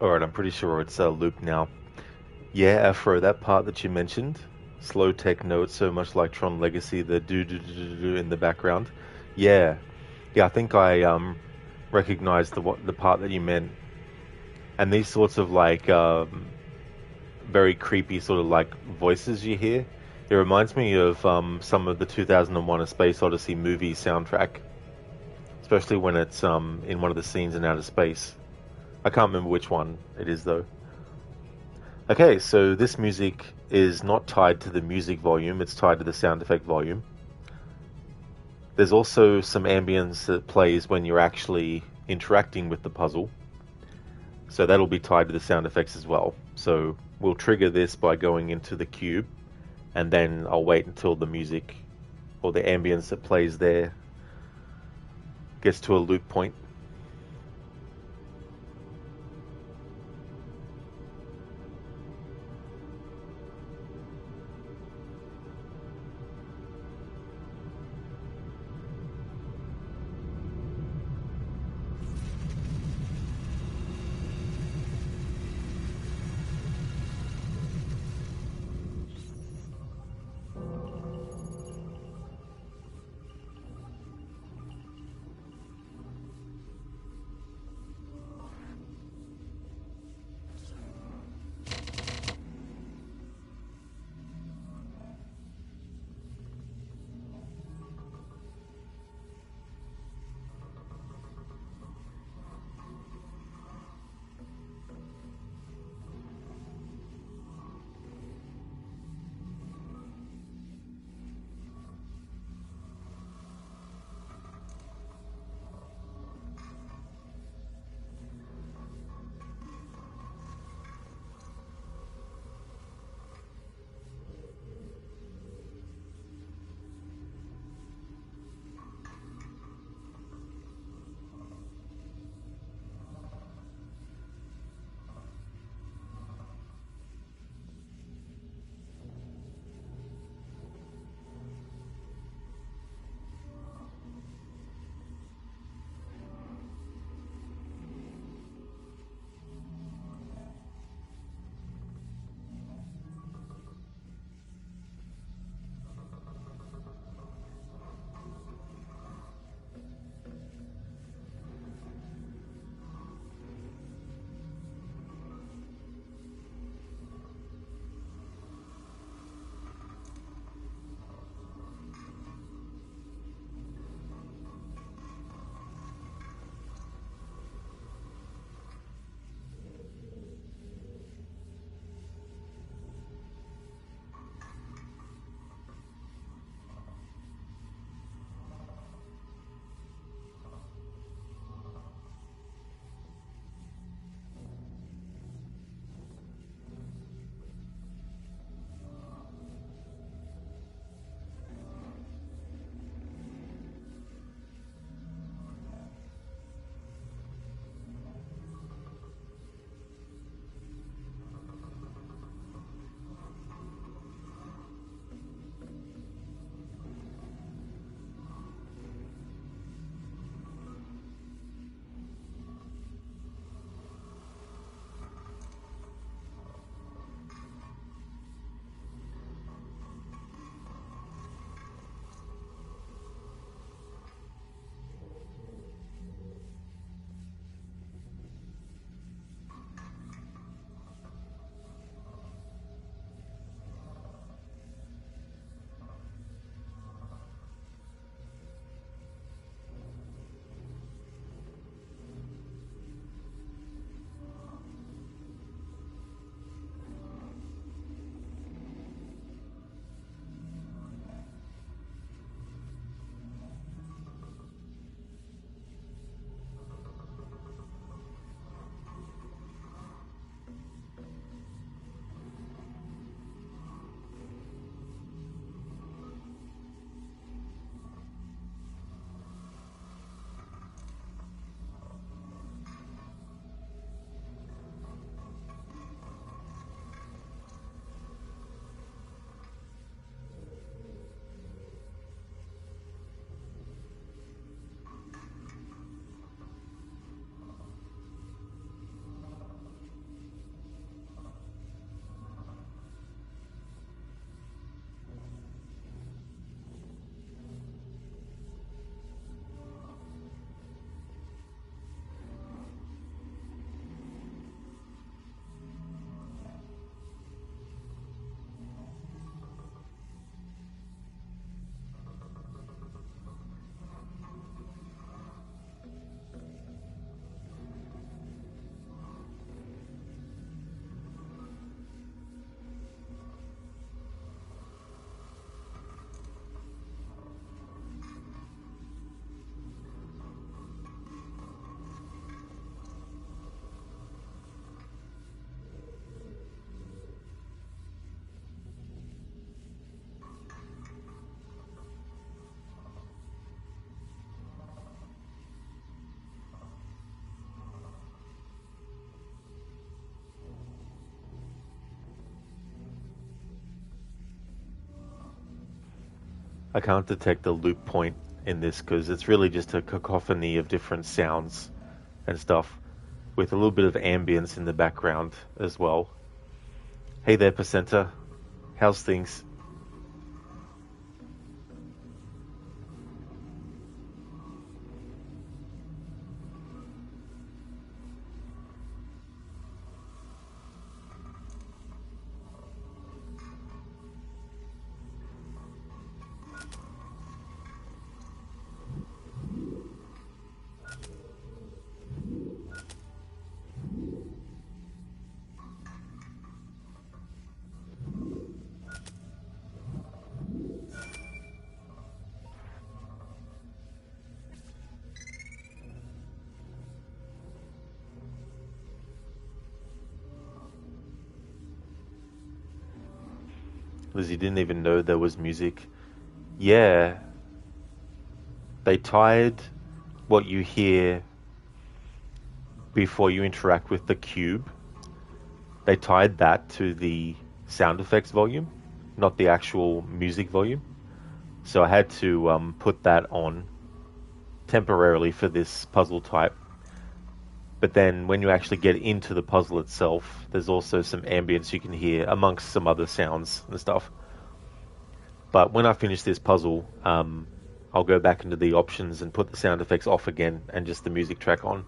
Alright, I'm pretty sure it's looped now. Yeah, Afro, that part that you mentioned, slow tech notes, so much like Tron Legacy, the do in the background. Yeah, I think I recognized the part that you meant. And these sorts of like very creepy sort of like voices you hear, it reminds me of some of the 2001: A Space Odyssey movie soundtrack, especially when it's in one of the scenes in outer space. I can't remember which one it is though. Okay, so this music is not tied to the music volume, it's tied to the sound effect volume. There's also some ambience that plays when you're actually interacting with the puzzle, so that'll be tied to the sound effects as well. So we'll trigger this by going into the cube, and then I'll wait until the music or the ambience that plays there gets to a loop point. I can't detect a loop point in this because it's really just a cacophony of different sounds and stuff with a little bit of ambience in the background as well. Hey there, Placenta. How's things? Lizzie didn't even know there was music. Yeah, they tied what you hear before you interact with the cube. They tied that to the sound effects volume, not the actual music volume. So I had to put that on temporarily for this puzzle type. But then when you actually get into the puzzle itself, there's also some ambience you can hear amongst some other sounds and stuff. But when I finish this puzzle, I'll go back into the options and put the sound effects off again and just the music track on.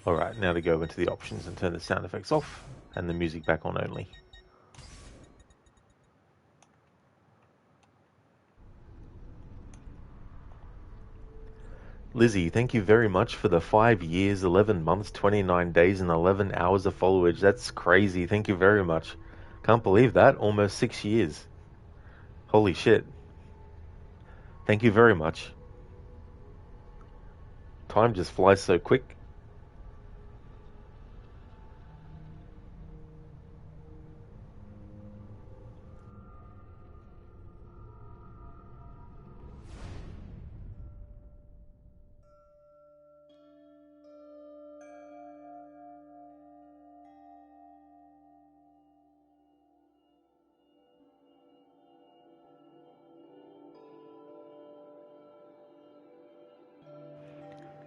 Alright, now to go into the options and turn the sound effects off and the music back on only. Lizzie, thank you very much for the 5 years, 11 months, 29 days, and 11 hours of followage. That's crazy. Thank you very much. Can't believe that. Almost 6 years. Holy shit. Thank you very much. Time just flies so quick.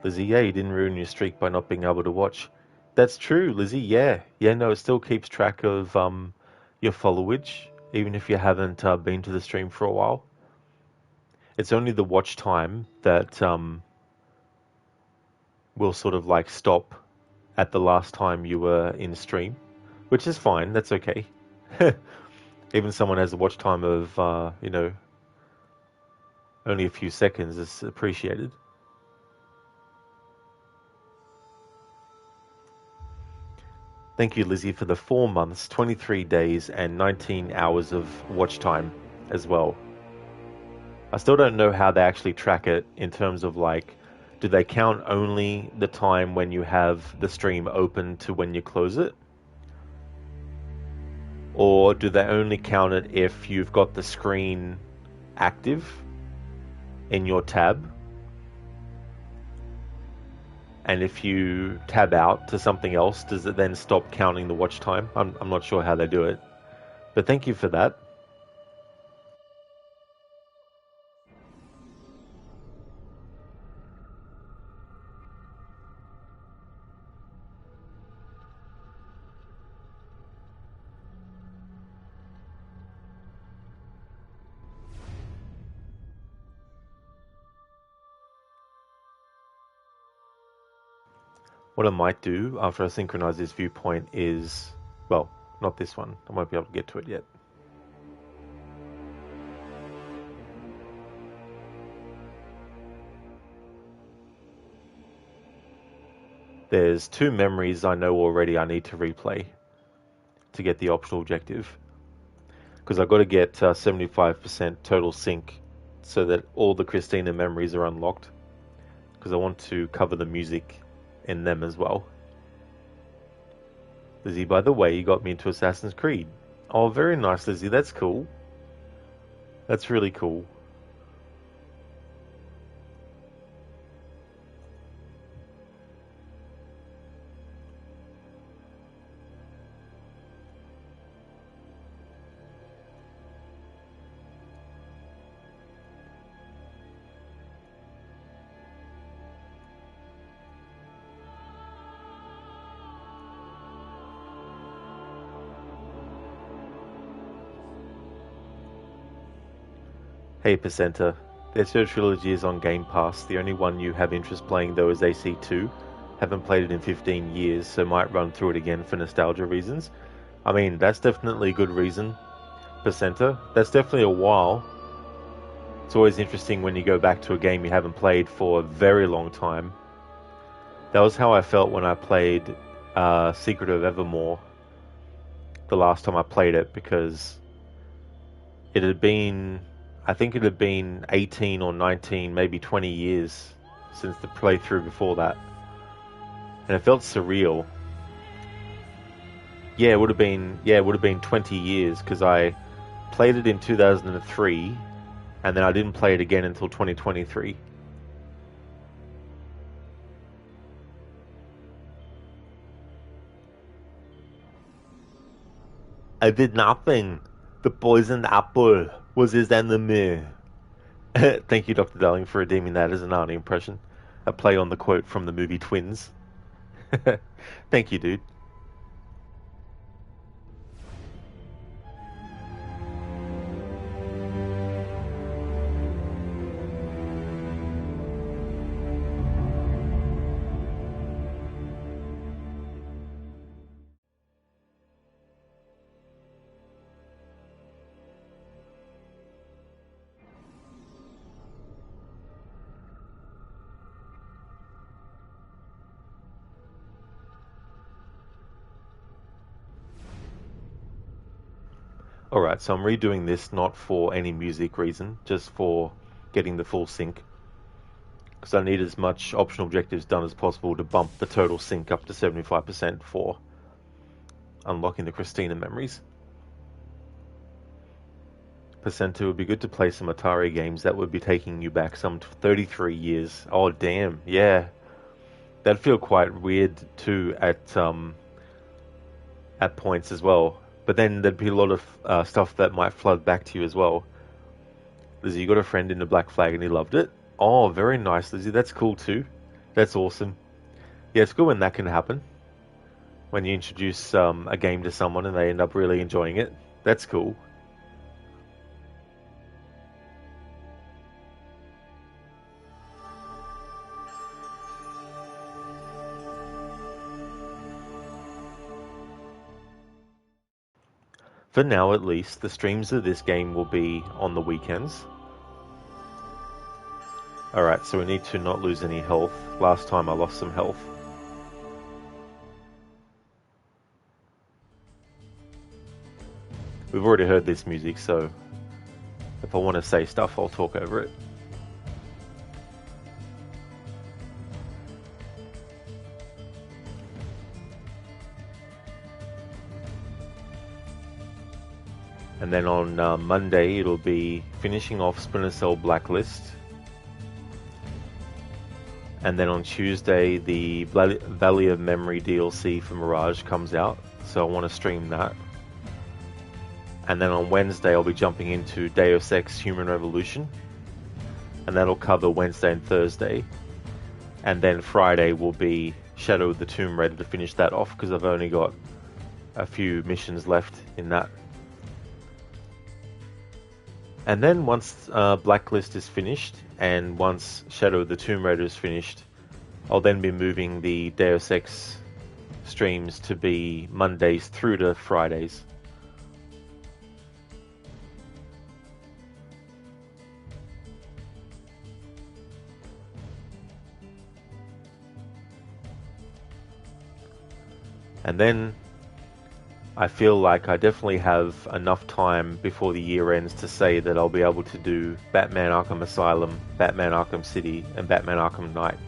Lizzie, yeah, you didn't ruin your streak by not being able to watch. That's true, Lizzie, yeah. Yeah, no, it still keeps track of your followage, even if you haven't been to the stream for a while. It's only the watch time that will sort of like stop at the last time you were in stream, which is fine, that's okay. Even someone has a watch time of, only a few seconds is appreciated. Thank you, Lizzie, for the 4 months, 23 days, and 19 hours of watch time as well. I still don't know how they actually track it in terms of like, do they count only the time when you have the stream open to when you close it? Or do they only count it if you've got the screen active in your tab? And if you tab out to something else, does it then stop counting the watch time? I'm not sure how they do it. But thank you for that. What I might do after I synchronize this viewpoint is, well, not this one. I won't be able to get to it yet. There's 2 memories I know already I need to replay to get the optional objective. Because I've got to get 75% total sync so that all the Cristina memories are unlocked. Because I want to cover the music in them as well. Lizzie, by the way, you got me into Assassin's Creed. Oh, very nice, Lizzie. That's cool. That's really cool. Hey Percenter, their third trilogy is on Game Pass. The only one you have interest playing though is AC2. Haven't played it in 15 years, so might run through it again for nostalgia reasons. I mean, that's definitely a good reason, Percenter. That's definitely a while. It's always interesting when you go back to a game you haven't played for a very long time. That was how I felt when I played Secret of Evermore the last time I played it, because it had been, I think it had been 18 or 19, maybe 20 years since the playthrough before that. And it felt surreal. Yeah, it would have been 20 years, because I played it in 2003, and then I didn't play it again until 2023. I did nothing. The poisoned apple was his enemy. Thank you, Dr. Darling, for redeeming that as an Arnie impression. A play on the quote from the movie Twins. Thank you, dude. Alright, so I'm redoing this not for any music reason, just for getting the full sync. Because I need as much optional objectives done as possible to bump the total sync up to 75% for unlocking the Cristina memories. Percent, it would be good to play some Atari games that would be taking you back some 33 years. Oh damn, yeah. That'd feel quite weird too at points as well. But then there'd be a lot of stuff that might flood back to you as well. Lizzie, you got a friend in the Black Flag and he loved it? Oh, very nice, Lizzie. That's cool too. That's awesome. Yeah, it's good when that can happen. When you introduce a game to someone and they end up really enjoying it. That's cool. For now, at least, the streams of this game will be on the weekends. Alright, so we need to not lose any health. Last time I lost some health. We've already heard this music, so if I want to say stuff, I'll talk over it. And then on Monday, it'll be finishing off Splinter Cell Blacklist. And then on Tuesday, the Valley of Memory DLC for Mirage comes out. So I want to stream that. And then on Wednesday, I'll be jumping into Deus Ex Human Revolution. And that'll cover Wednesday and Thursday. And then Friday will be Shadow of the Tomb Raider to finish that off, because I've only got a few missions left in that. And then once Blacklist is finished, and once Shadow of the Tomb Raider is finished, I'll then be moving the Deus Ex streams to be Mondays through to Fridays. And then I feel like I definitely have enough time before the year ends to say that I'll be able to do Batman Arkham Asylum, Batman Arkham City, and Batman Arkham Knight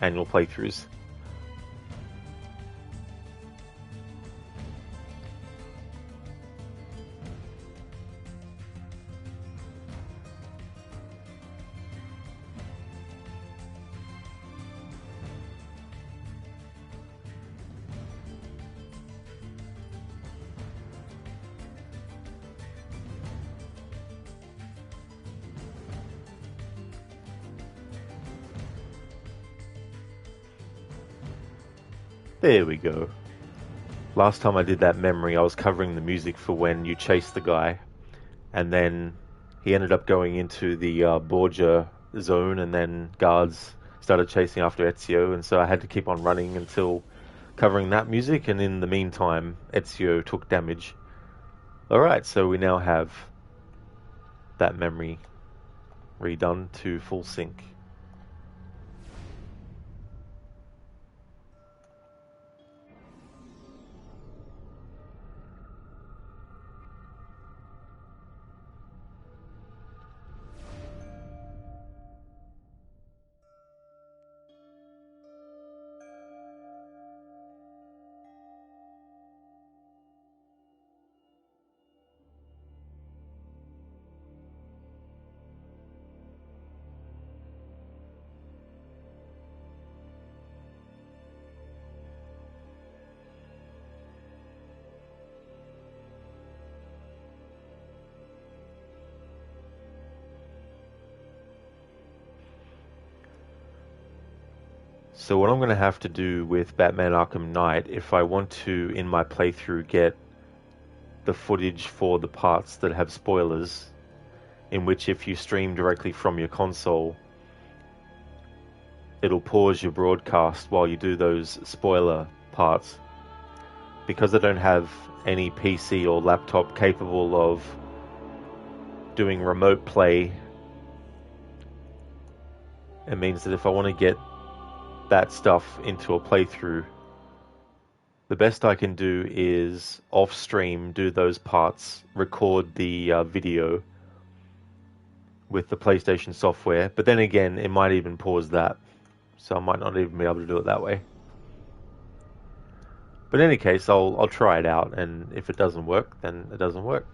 annual playthroughs. There we go. Last time I did that memory, I was covering the music for when you chase the guy, and then he ended up going into the Borgia zone, and then guards started chasing after Ezio, and so I had to keep on running until covering that music, and in the meantime, Ezio took damage. Alright, so we now have that memory redone to full sync. So what I'm going to have to do with Batman Arkham Knight, if I want to, in my playthrough, get the footage for the parts that have spoilers, in which if you stream directly from your console, it'll pause your broadcast while you do those spoiler parts. Because I don't have any PC or laptop capable of doing remote play, it means that if I want to get that stuff into a playthrough, the best I can do is off stream do those parts, record the video with the PlayStation software, but then again it might even pause that, so I might not even be able to do it that way. But in any case, I'll try it out, and if it doesn't work, then it doesn't work.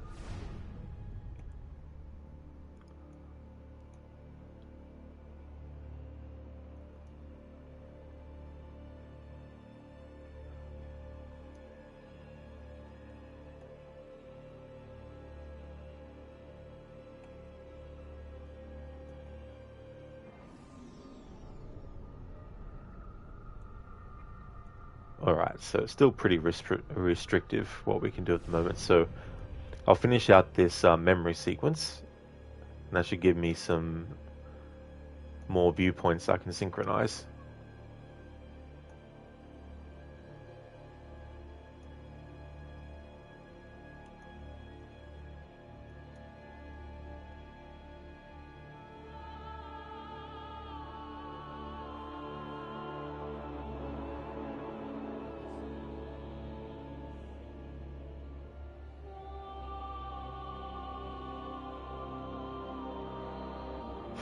Alright, so it's still pretty restrictive what we can do at the moment, so I'll finish out this memory sequence, and that should give me some more viewpoints I can synchronize.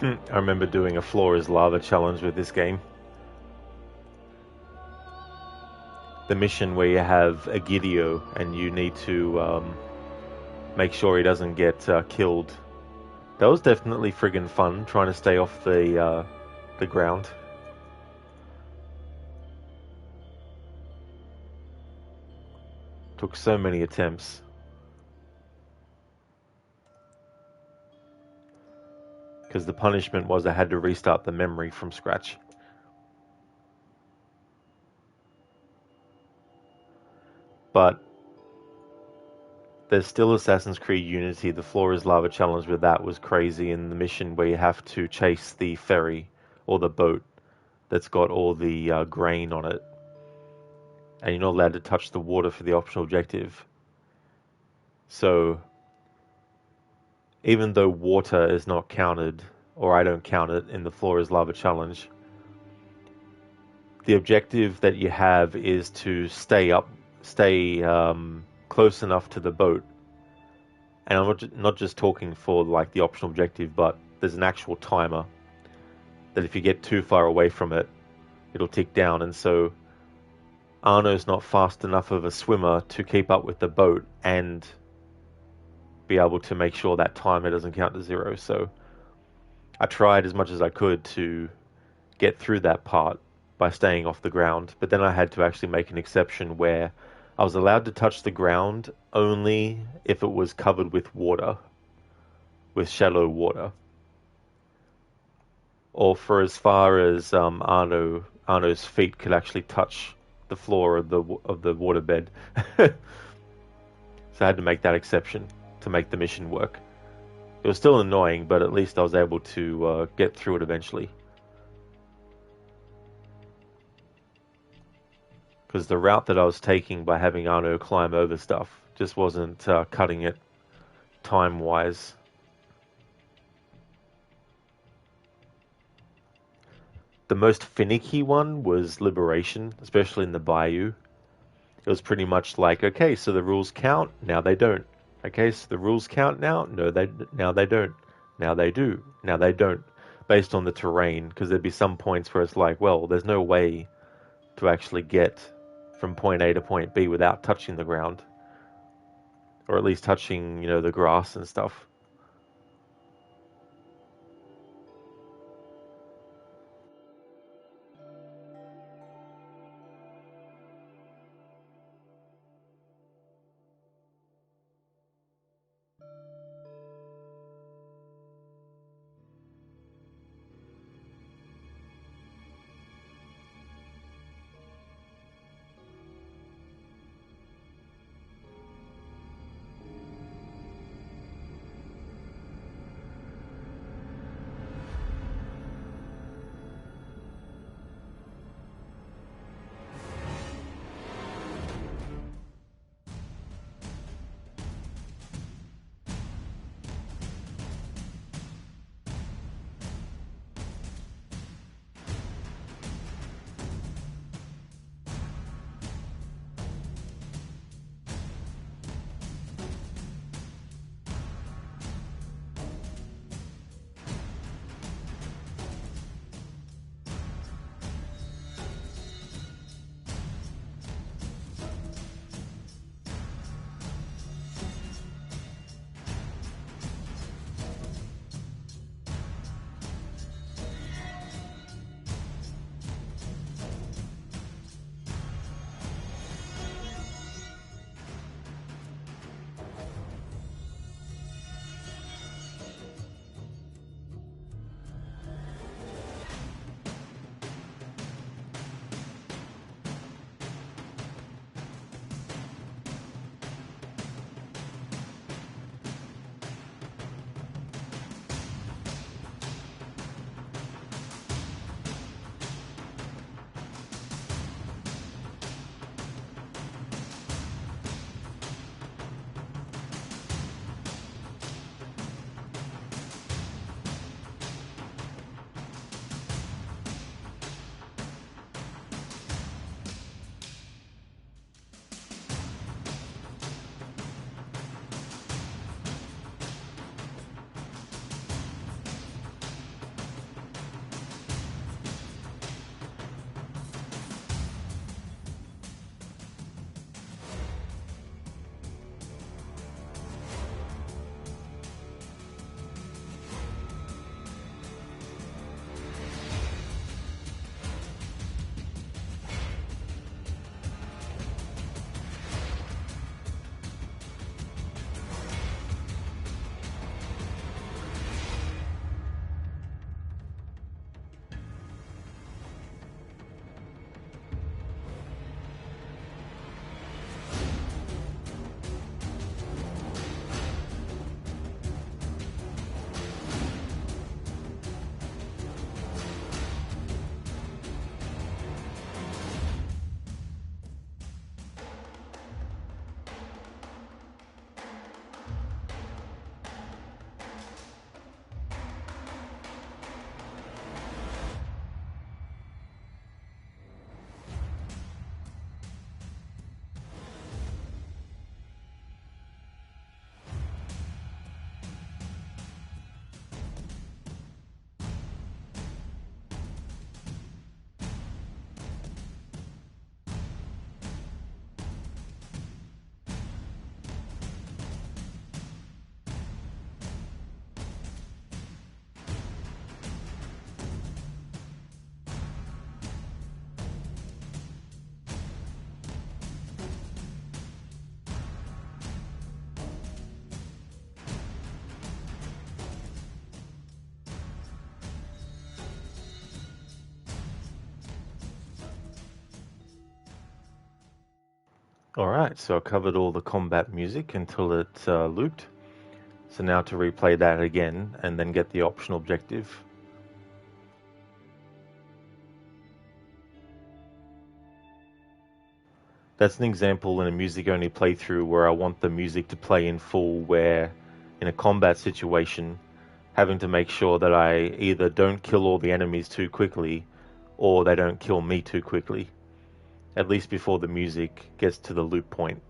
I remember doing a floor is lava challenge with this game. The mission where you have Egidio and you need to make sure he doesn't get killed. That was definitely friggin' fun, trying to stay off the ground. Took so many attempts. Because the punishment was I had to restart the memory from scratch. But there's still Assassin's Creed Unity. The floor is lava challenge with that was crazy, and the mission where you have to chase the ferry or the boat that's got all the grain on it, and you're not allowed to touch the water for the optional objective. So even though water is not counted, or I don't count it in the Floor is Lava challenge, the objective that you have is to stay close enough to the boat. And I'm not just talking for like the optional objective, but there's an actual timer that if you get too far away from it, it'll tick down. And so Arno's not fast enough of a swimmer to keep up with the boat and be able to make sure that timer doesn't count to 0. So I tried as much as I could to get through that part by staying off the ground, but then I had to actually make an exception where I was allowed to touch the ground only if it was covered with water, with shallow water, or for as far as Arno's feet could actually touch the floor of the waterbed. So I had to make that exception to make the mission work. It was still annoying, but at least I was able to get through it eventually. Because the route that I was taking by having Arno climb over stuff just wasn't cutting it time-wise. The most finicky one was Liberation, especially in the Bayou. It was pretty much like, okay, so the rules count, now they don't. Okay, so the rules count now, now they don't. Now they do, now they don't. Based on the terrain, because there'd be some points where it's like, well, there's no way to actually get from point A to point B without touching the ground. Or at least touching, the grass and stuff. Alright, so I covered all the combat music until it looped. So now to replay that again and then get the optional objective. That's an example in a music-only playthrough where I want the music to play in full, where in a combat situation, having to make sure that I either don't kill all the enemies too quickly or they don't kill me too quickly, at least before the music gets to the loop point.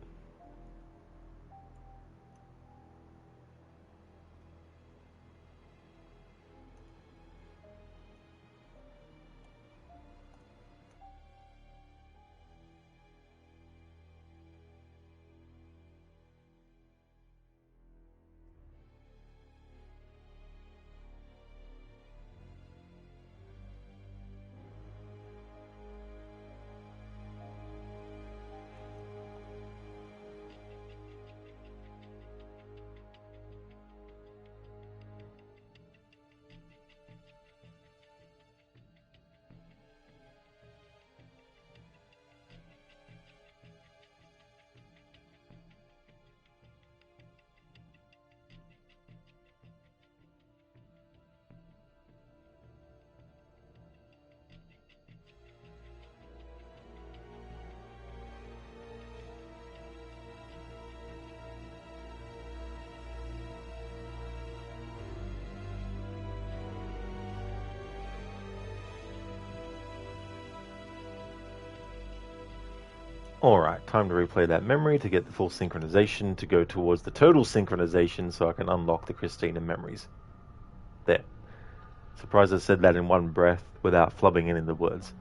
Alright, time to replay that memory to get the full synchronization to go towards the total synchronization so I can unlock the Cristina memories. There. Surprised I said that in one breath without flubbing it in the words.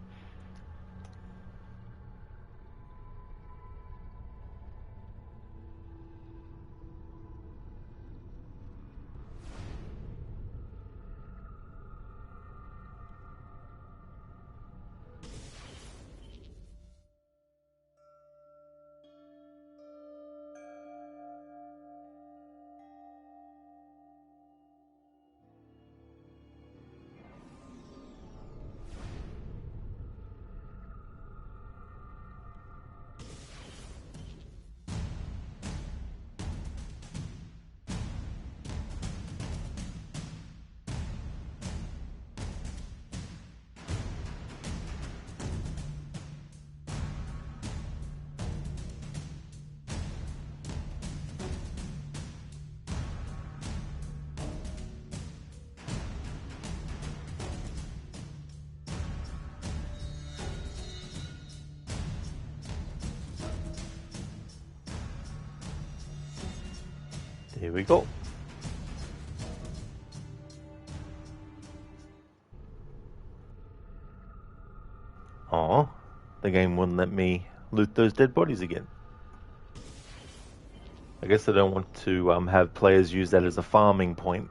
Here we go. Aw, the game wouldn't let me loot those dead bodies again. I guess I don't want to have players use that as a farming point.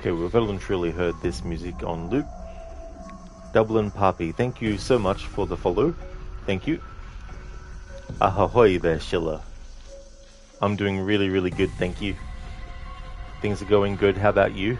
Okay, we've well and truly heard this music on loop. Dublin Papi, thank you so much for the follow. Thank you. Ahoy there, Schiller. I'm doing really, really good, thank you. Things are going good. How about you?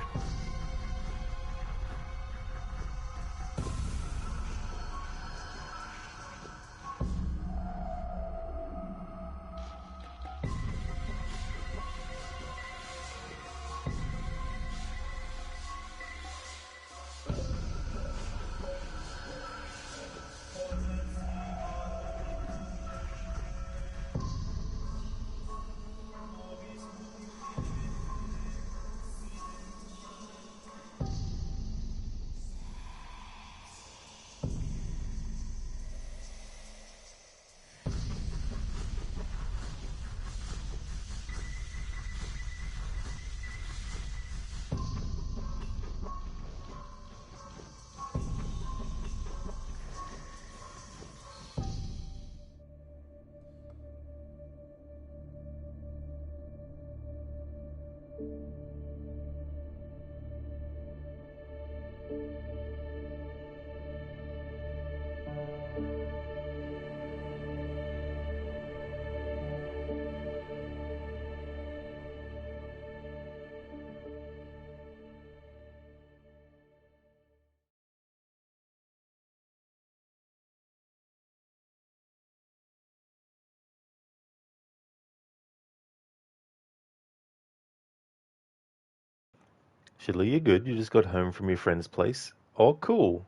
Schiller, you're good. You just got home from your friend's place. Oh, cool.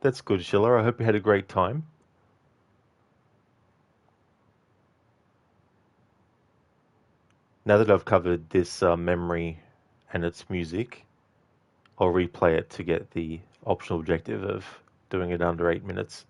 That's good, Schiller. I hope you had a great time. Now that I've covered this memory and its music, I'll replay it to get the optional objective of doing it under 8 minutes.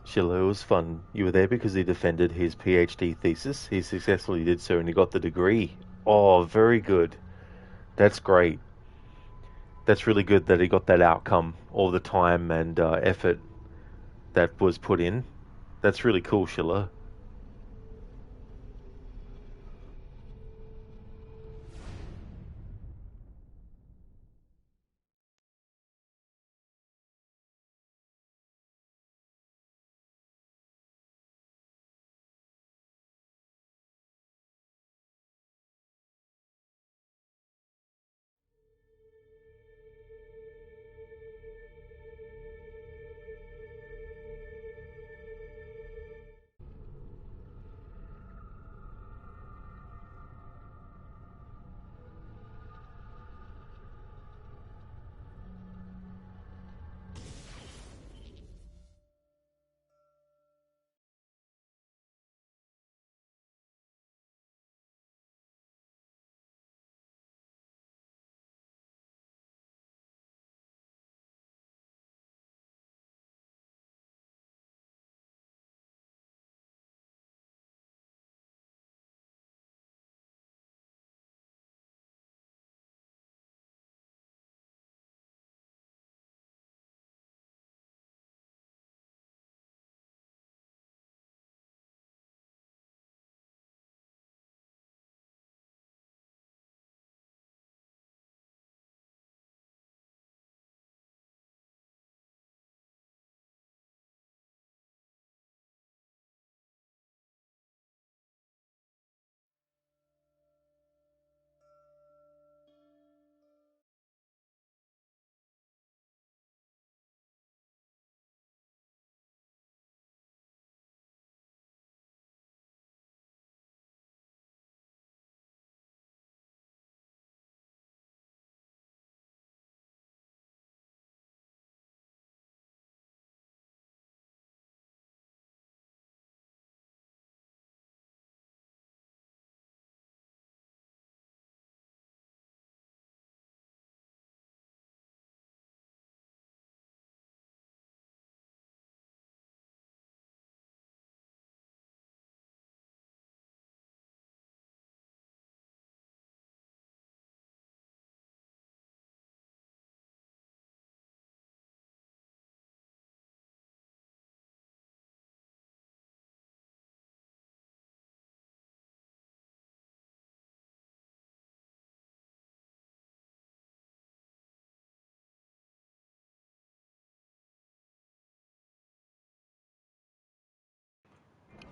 Schiller, it was fun. You were there because he defended his PhD thesis. He successfully did so and he got the degree. Oh, very good. That's great. That's really good that he got that outcome, all the time and effort that was put in. That's really cool, Schiller.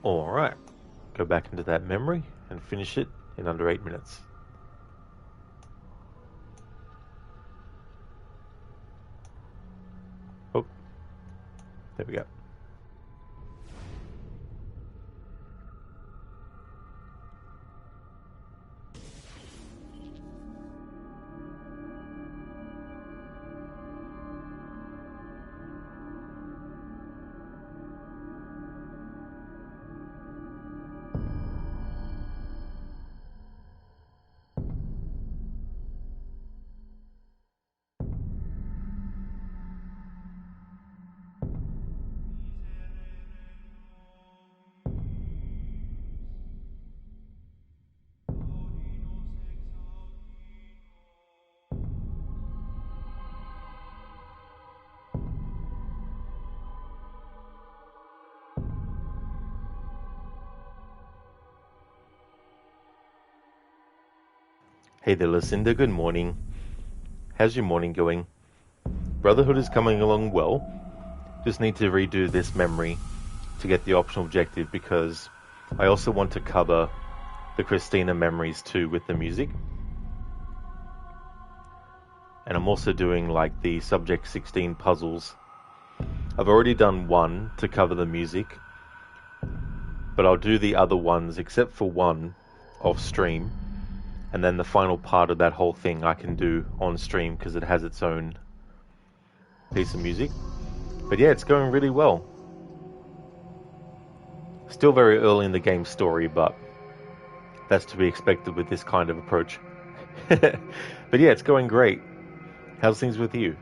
Alright, go back into that memory and finish it in under 8 minutes. Oh, there we go. Hey there, Lucinda. Good morning. How's your morning going? Brotherhood is coming along well. Just need to redo this memory to get the optional objective because I also want to cover the Cristina memories too with the music. And I'm also doing like the Subject 16 puzzles. I've already done one to cover the music, but I'll do the other ones except for one off stream. And then the final part of that whole thing I can do on stream because it has its own piece of music. But yeah, it's going really well. Still very early in the game story, but that's to be expected with this kind of approach. But yeah, it's going great. How's things with you?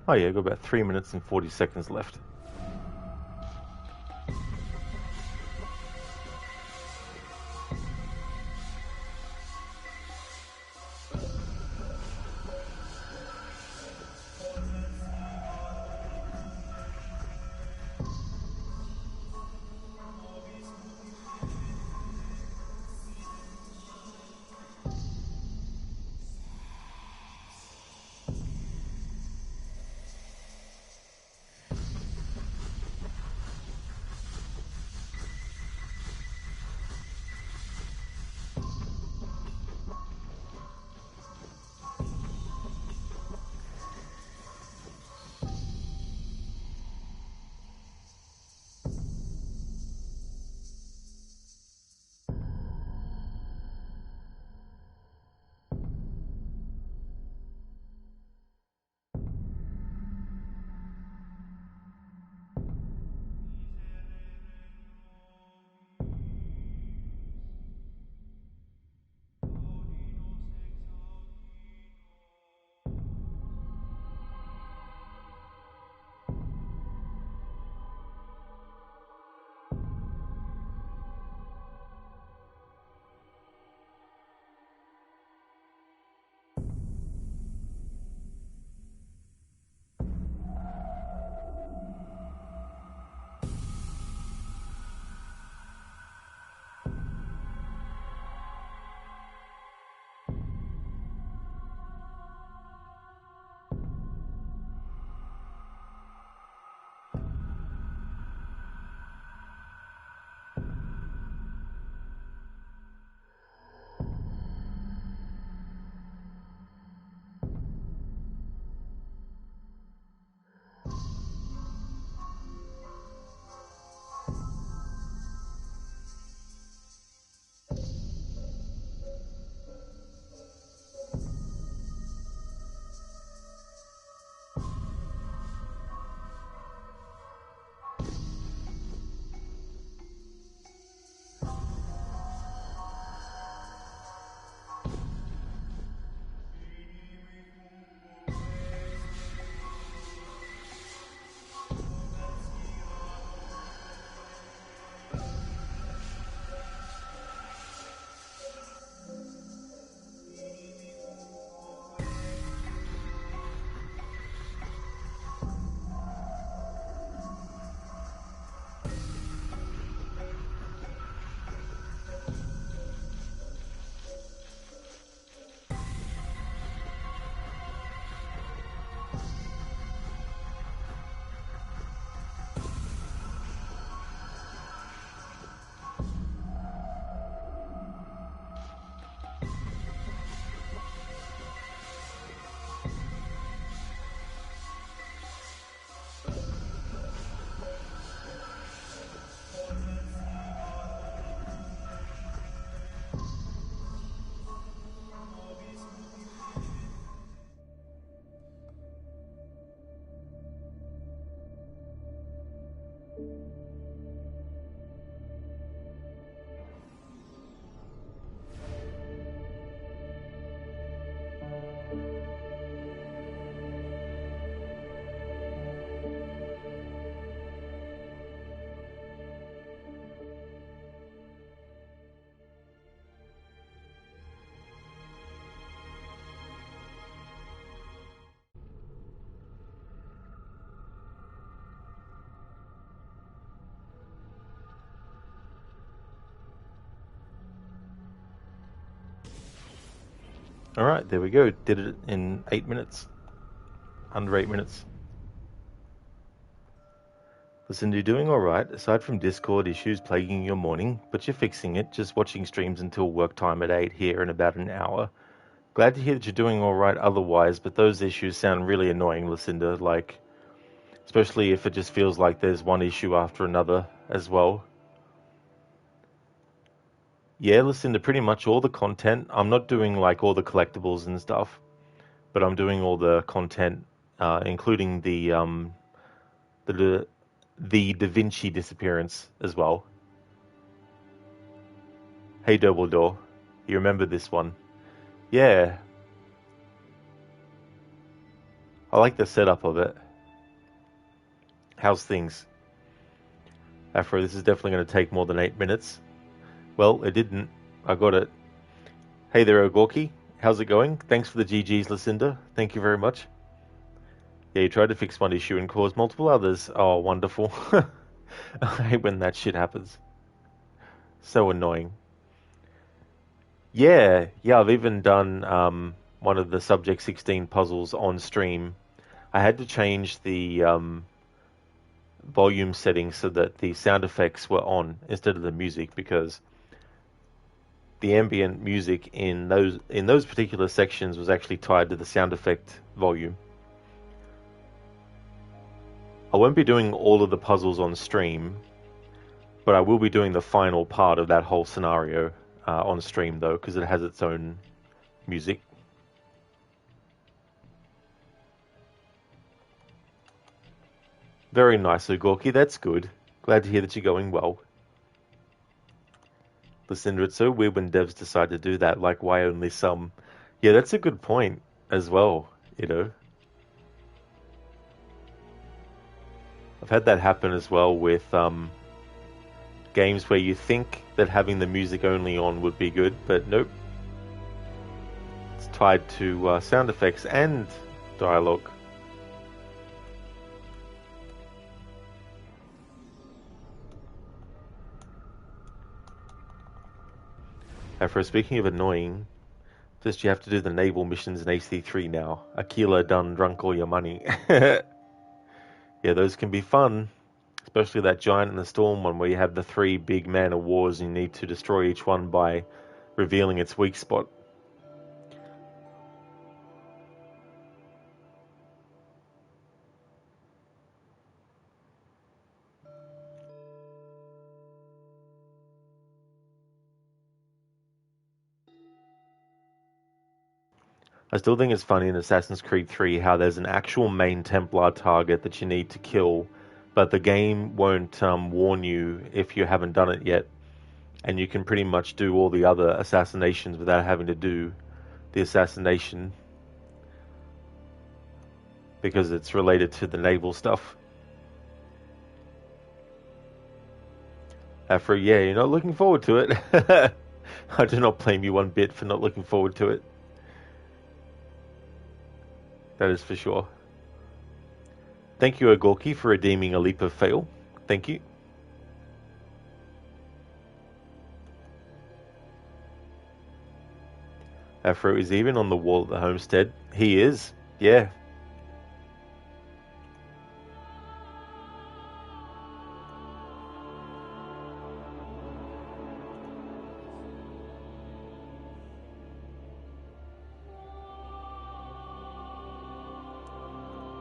Oh yeah, got about 3 minutes and 40 seconds left. Alright, there we go. Did it in 8 minutes. Under 8 minutes. Listen, you're doing alright, aside from Discord issues plaguing your morning, but you're fixing it, just watching streams until work time at 8 here in about an hour. Glad to hear that you're doing alright otherwise, but those issues sound really annoying, Lucinda, like, especially if it just feels like there's one issue after another as well. Yeah, Lucinda, pretty much all the content. I'm not doing like all the collectibles and stuff, but I'm doing all the content, including the Da Vinci Disappearance as well. Hey Dumbledore, you remember this one? Yeah. I like the setup of it. How's things? Afro, this is definitely going to take more than 8 minutes. Well, it didn't. I got it. Hey there, Ogorki. How's it going? Thanks for the GGs, Lucinda. Thank you very much. Yeah, you tried to fix one issue and caused multiple others. Oh, wonderful. I hate when that shit happens. So annoying. Yeah, I've even done one of the Subject 16 puzzles on stream. I had to change the volume settings so that the sound effects were on instead of the music, because the ambient music in those particular sections was actually tied to the sound effect volume. I won't be doing all of the puzzles on stream, but I will be doing the final part of that whole scenario on stream, though, because it has its own music. Very nice, Ugorki. That's good. Glad to hear that you're going well. Lucinda, it's so weird when devs decide to do that. Like, why only some? Yeah, that's a good point as well, you know. I've had that happen as well with games where you think that having the music only on would be good, but nope. It's tied to sound effects and dialogue. Afro, speaking of annoying, just you have to do the naval missions in AC3 now. Aquila done drunk all your money. Yeah, those can be fun. Especially that Giant in the Storm one where you have the 3 big man of wars and you need to destroy each one by revealing its weak spot. I still think it's funny in Assassin's Creed 3 how there's an actual main Templar target that you need to kill, but the game won't warn you if you haven't done it yet. And you can pretty much do all the other assassinations without having to do the assassination, because it's related to the naval stuff. Afro, yeah, you're not looking forward to it. I do not blame you one bit for not looking forward to it. That is for sure. Thank you, Ogorki, for redeeming a leap of fail. Thank you. Afro is even on the wall at the homestead. He is, yeah.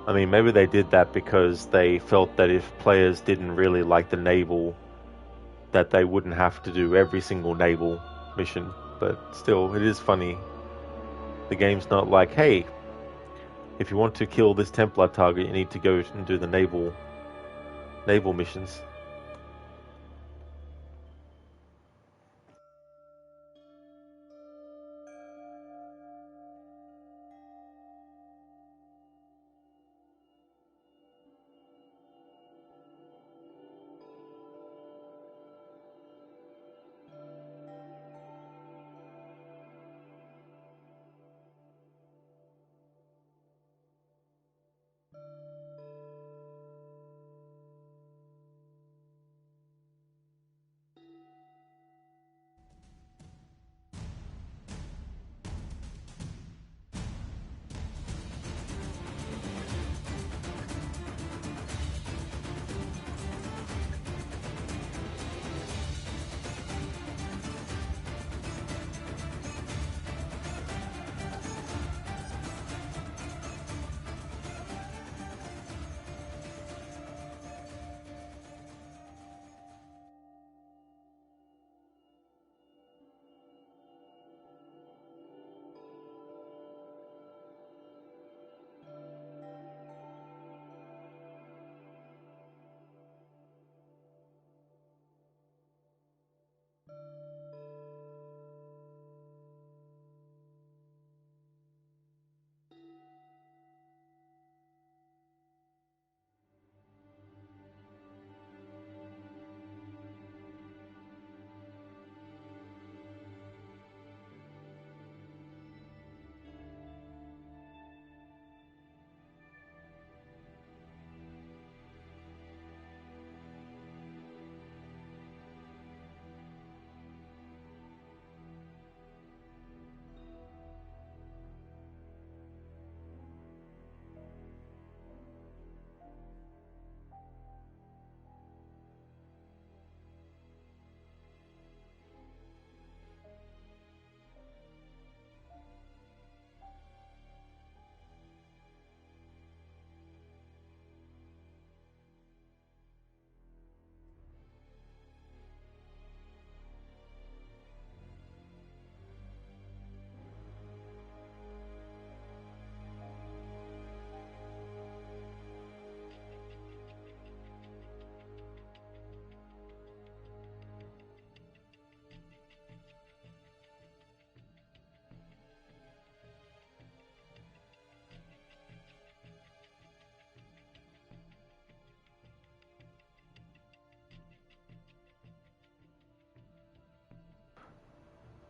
I mean, maybe they did that because they felt that if players didn't really like the naval, that they wouldn't have to do every single naval mission. But still, it is funny. The game's not like, hey, if you want to kill this Templar target, you need to go and do the naval missions.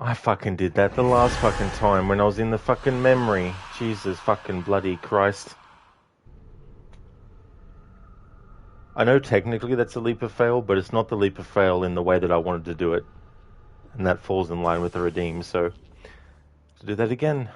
I fucking did that the last fucking time when I was in the fucking memory. Jesus fucking bloody Christ. I know technically that's a leap of fail, but it's not the leap of fail in the way that I wanted to do it. And that falls in line with the redeem, so to do that again.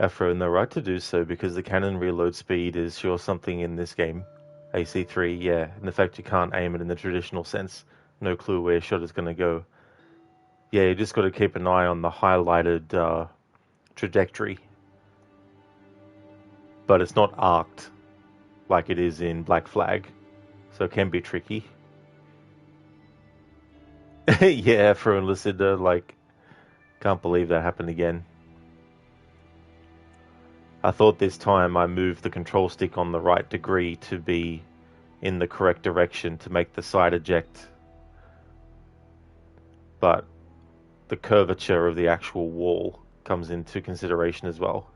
Afro in the right to do so because the cannon reload speed is sure something in this game. AC3, yeah, and the fact you can't aim it in the traditional sense. No clue where your shot is going to go. Yeah, you just got to keep an eye on the highlighted trajectory. But it's not arced like it is in Black Flag, so it can be tricky. Yeah, Afro and Lucinda, like, can't believe that happened again. I thought this time I moved the control stick on the right degree to be in the correct direction to make the side eject. But the curvature of the actual wall comes into consideration as well.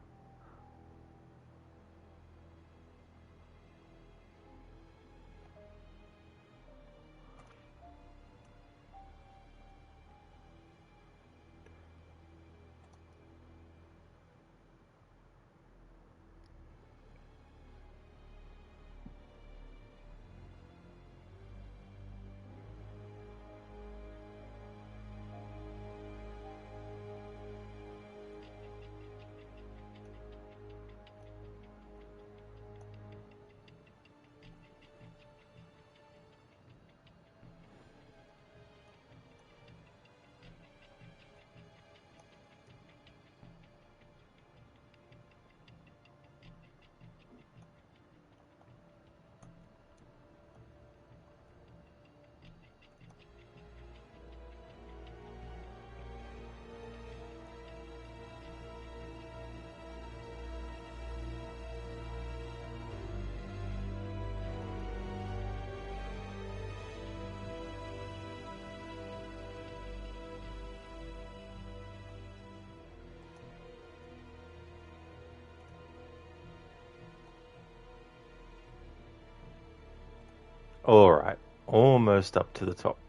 Alright, almost up to the top.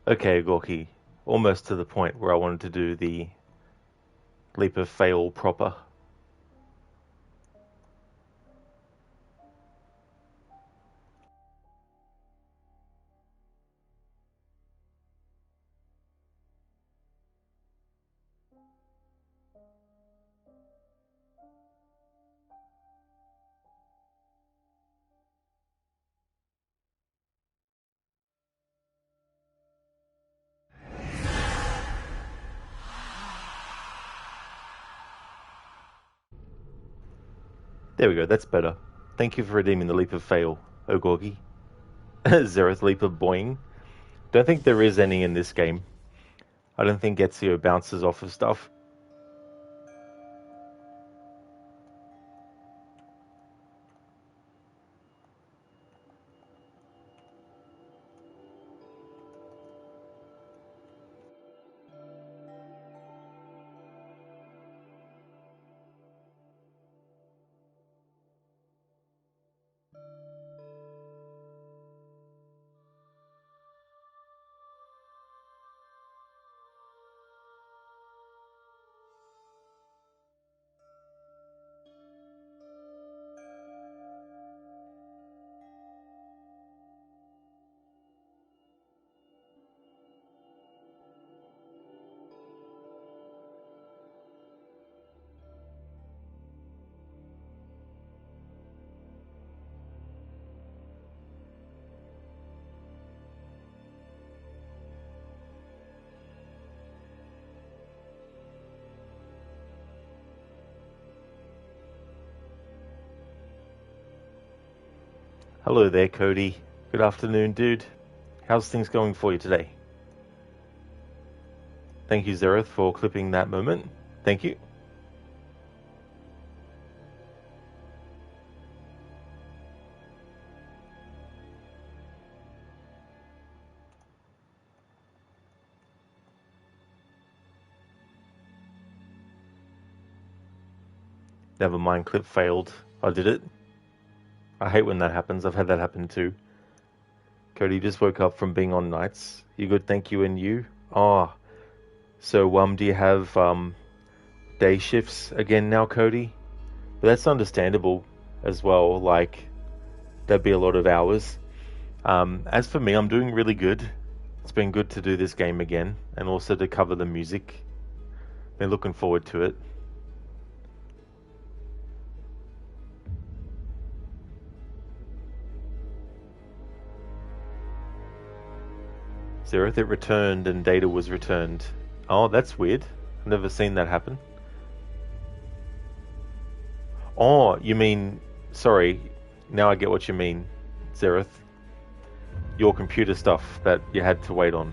Okay, Gorky, almost to the point where I wanted to do the leap of fail proper. There we go, that's better. Thank you for redeeming the leap of fail, Ogorgi. Zereth leap of boing. Don't think there is any in this game. I don't think Ezio bounces off of stuff. Hello there, Cody. Good afternoon, dude. How's things going for you today? Thank you, Zereth, for clipping that moment. Thank you. Never mind, clip failed. I did it. I hate when that happens. I've had that happen too. Cody just woke up from being on nights. You good? Thank you. And you? Oh, so do you have day shifts again now, Cody? But that's understandable as well. Like, there'd be a lot of hours. As for me, I'm doing really good. It's been good to do this game again, and also to cover the music. Been looking forward to it. Zereth, it returned and data was returned. Oh, that's weird. I've never seen that happen. Oh, you mean... Sorry, now I get what you mean, Zereth. Your computer stuff that you had to wait on.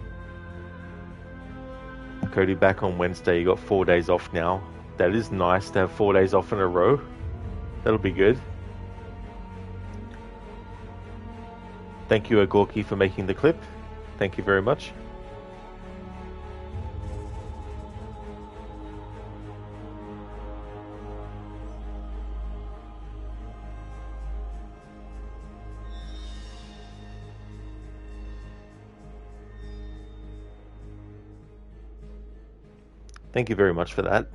Cody, back on Wednesday. You got 4 days off now. That is nice to have 4 days off in a row. That'll be good. Thank you, Agorki, for making the clip. Thank you very much. Thank you very much for that.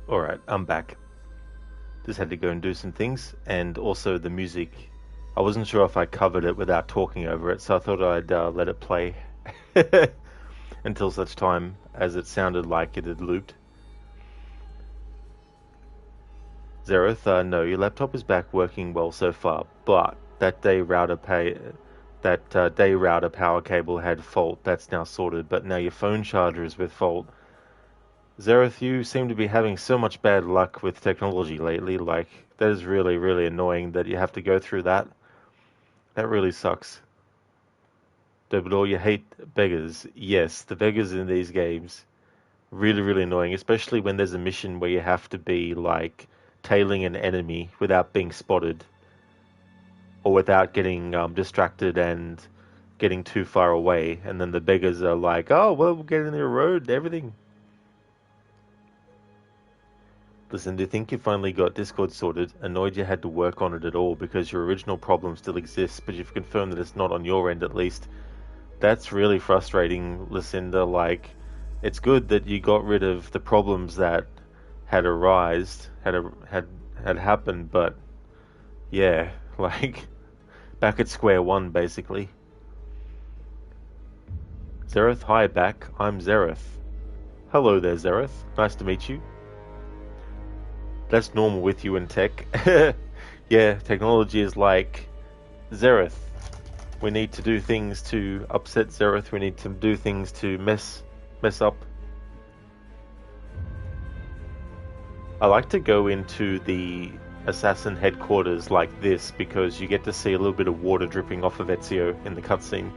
Alright, I'm back. Just had to go and do some things, and also the music. I wasn't sure if I covered it without talking over it, so I thought I'd let it play until such time as it sounded like it had looped. Zereth, no, your laptop is back working well so far, but that day router power cable had fault. That's now sorted, but now your phone charger is with fault. Zereth, you seem to be having so much bad luck with technology lately. Like, that is really, really annoying that you have to go through that. That really sucks. Dobador, you hate beggars. Yes, the beggars in these games. Really, really annoying, especially when there's a mission where you have to be, like, tailing an enemy without being spotted. Or without getting distracted and getting too far away. And then the beggars are like, oh, well, we'll get in the road, everything. Listen, do you think you finally got Discord sorted? Annoyed you had to work on it at all because your original problem still exists, but you've confirmed that it's not on your end at least. That's really frustrating, Lucinda. Like, it's good that you got rid of the problems that had had happened, but yeah, like back at square one basically. Zereth, hi back. I'm Zereth. Hello there, Zereth. Nice to meet you. That's normal with you in tech. Yeah, technology is like Zereth. We need to do things to upset Zereth. We need to do things to mess up. I like to go into the assassin headquarters like this because you get to see a little bit of water dripping off of Ezio in the cutscene.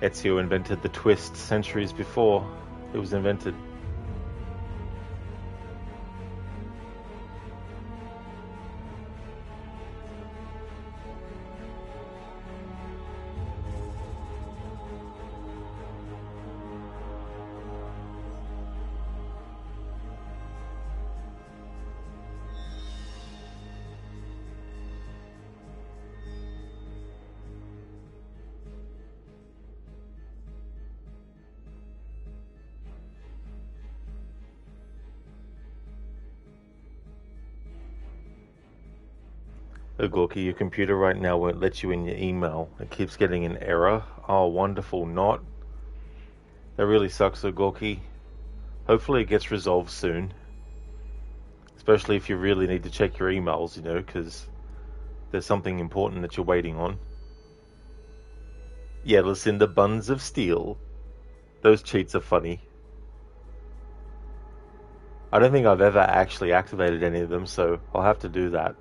Ezio invented the twist centuries before it was invented. Oh, Gorky, your computer right now won't let you in your email. It keeps getting an error. Oh, wonderful, not. That really sucks, though, Gorky. Hopefully it gets resolved soon. Especially if you really need to check your emails, you know, because there's something important that you're waiting on. Yeah, Lucinda, buns of steel. Those cheats are funny. I don't think I've ever actually activated any of them, so I'll have to do that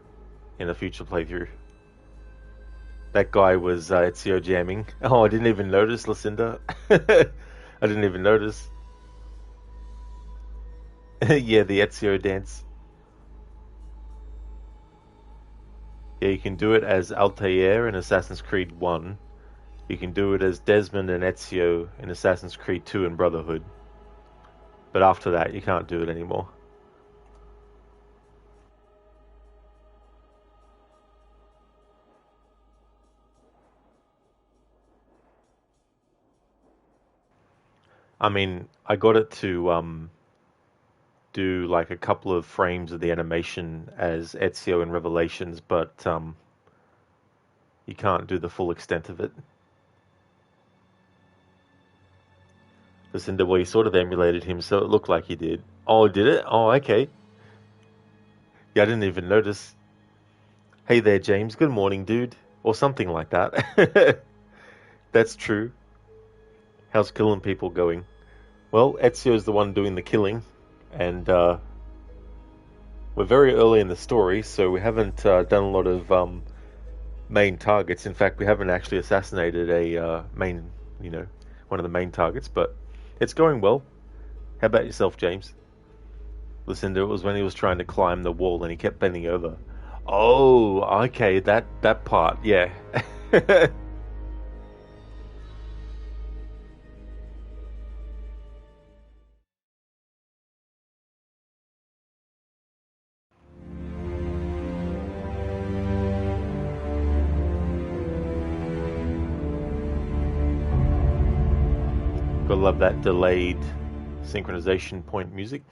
in a future playthrough. That guy was Ezio jamming. Oh, I didn't even notice, Lucinda. I didn't even notice. Yeah, the Ezio dance. Yeah, you can do it as Altair in Assassin's Creed 1. You can do it as Desmond and Ezio in Assassin's Creed 2 and Brotherhood. But after that, you can't do it anymore. I mean, I got it to do like a couple of frames of the animation as Ezio in Revelations, but you can't do the full extent of it. Lucinda, well, he sort of emulated him, so it looked like he did. Oh, did it? Oh, okay. Yeah, I didn't even notice. Hey there, James. Good morning, dude. Or something like that. That's true. How's killing people going? Well, Ezio's the one doing the killing, and we're very early in the story, so we haven't done a lot of main targets. In fact, we haven't actually assassinated a main, one of the main targets, but it's going well. How about yourself, James? Lucinda, it was when he was trying to climb the wall and he kept bending over. Oh, okay, that part, yeah. Gotta love that delayed synchronization point music.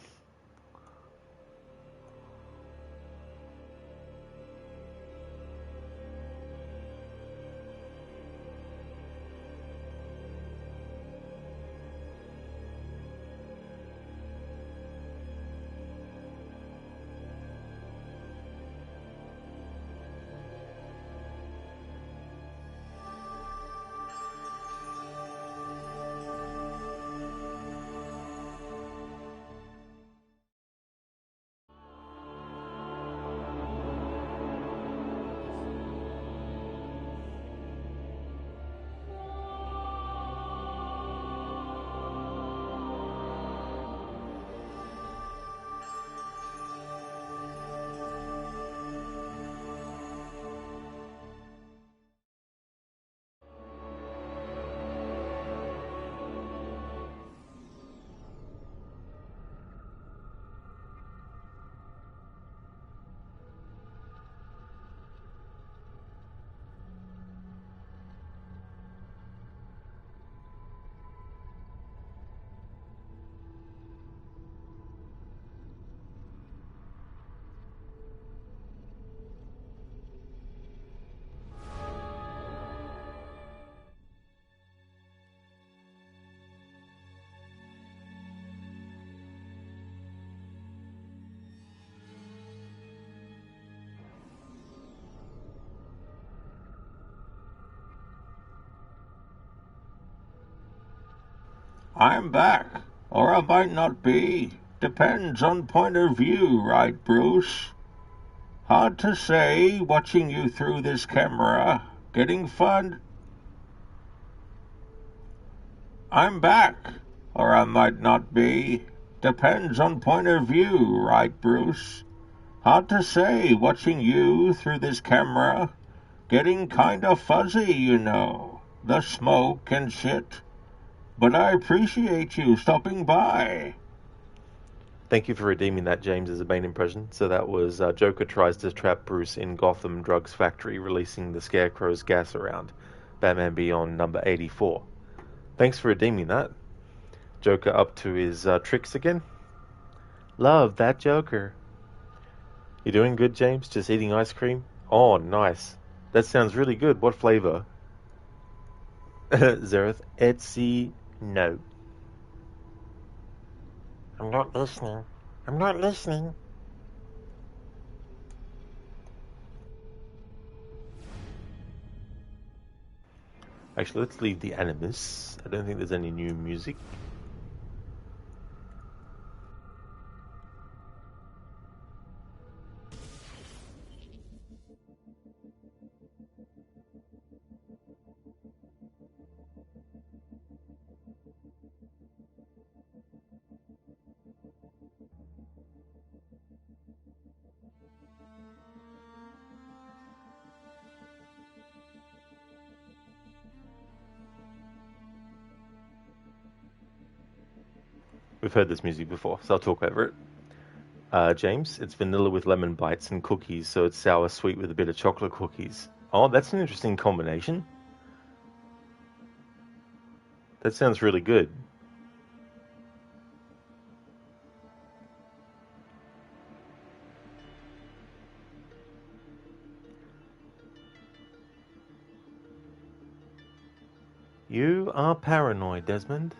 I'm back, or I might not be. Depends on point of view, right, Bruce? Hard to say, watching you through this camera. Getting fun? I'm back, or I might not be. Depends on point of view, right, Bruce? Hard to say, watching you through this camera. Getting kinda fuzzy, you know. The smoke and shit. But I appreciate you stopping by. Thank you for redeeming that, James, as a Bane impression. So that was Joker tries to trap Bruce in Gotham Drugs Factory, releasing the Scarecrow's gas around. Batman Beyond number 84. Thanks for redeeming that. Joker up to his tricks again. Love that Joker. You doing good, James? Just eating ice cream? Oh, nice. That sounds really good. What flavor? Zereth, Etsy, no. I'm not listening. I'm not listening. Actually, let's leave the Animus. I don't think there's any new music. We've heard this music before, so I'll talk over it. James, it's vanilla with lemon bites and cookies, so it's sour sweet with a bit of chocolate cookies. Oh, that's an interesting combination. That sounds really good. You are paranoid, Desmond.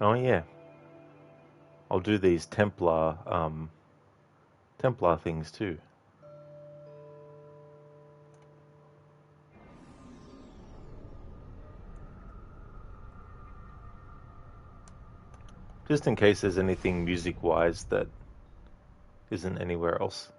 Oh yeah, I'll do these Templar things too. Just in case there's anything music-wise that isn't anywhere else.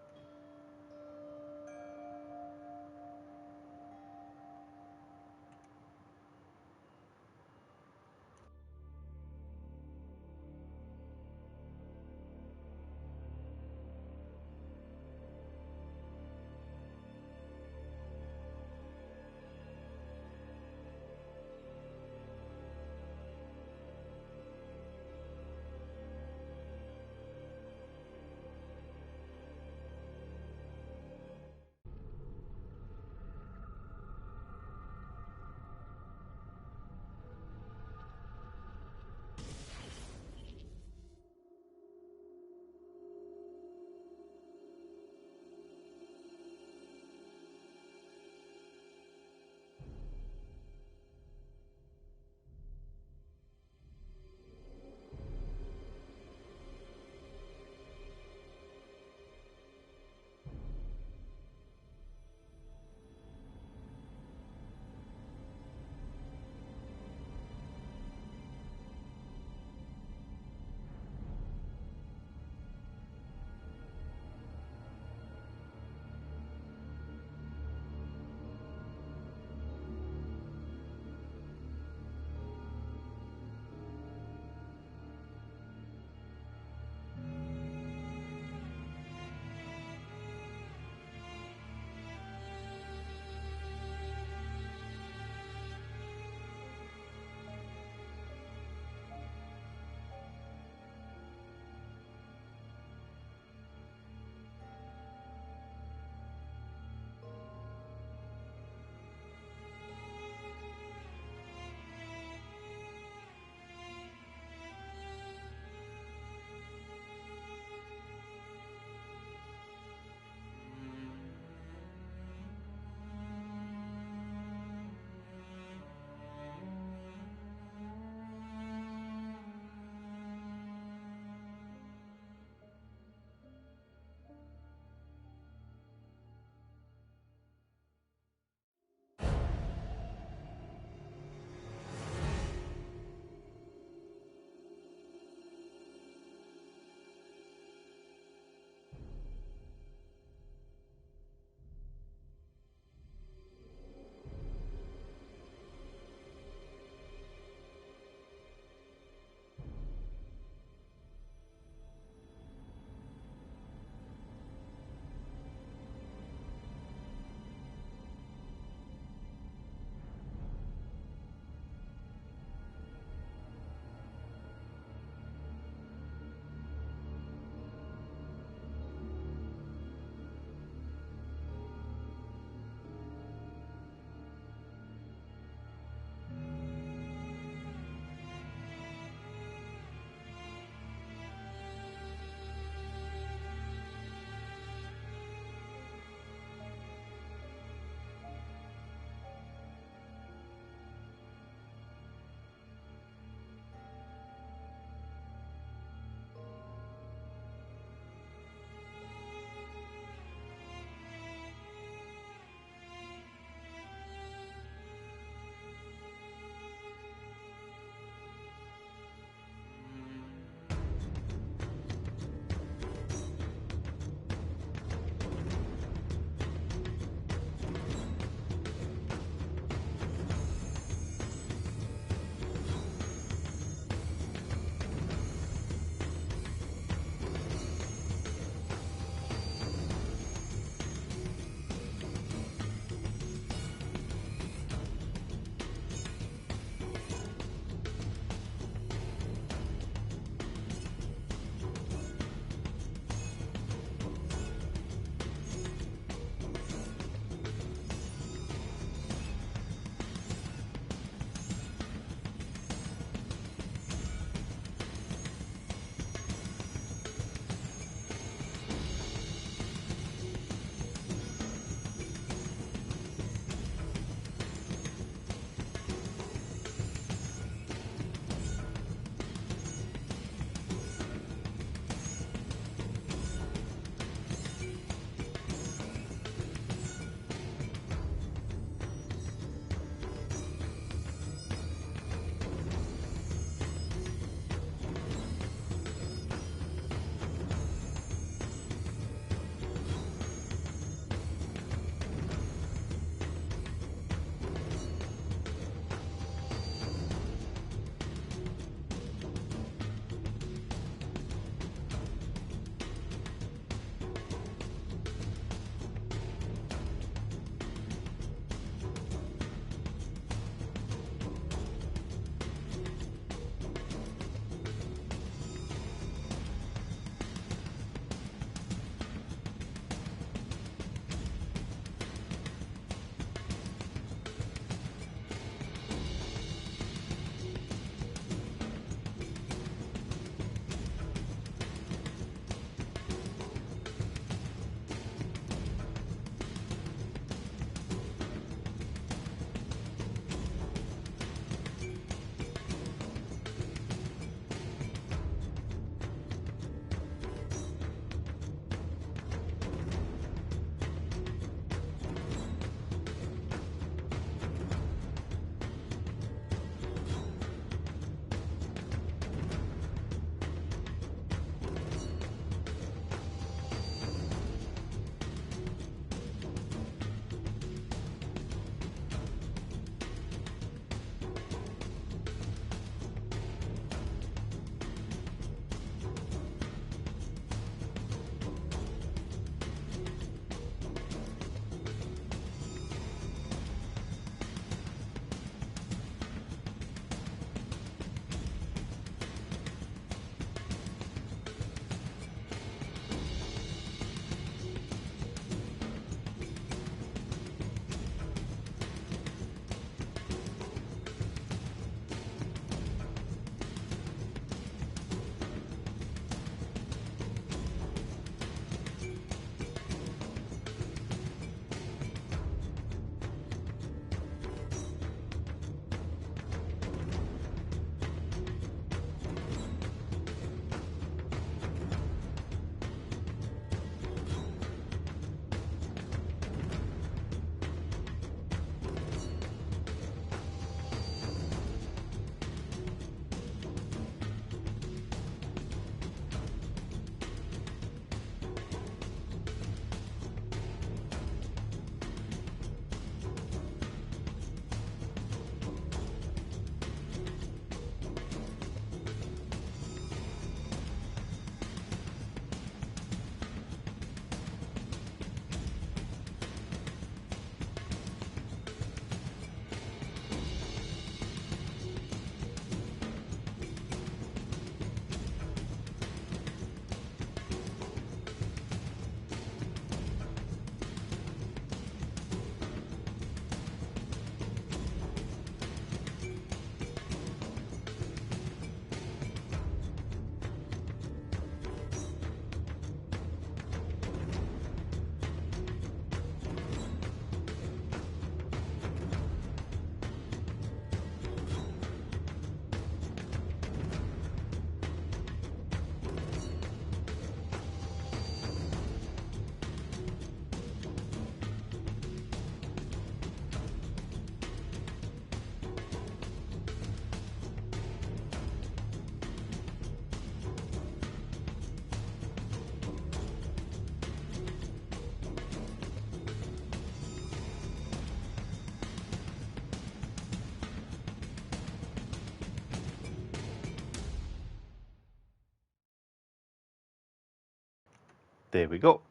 There we go.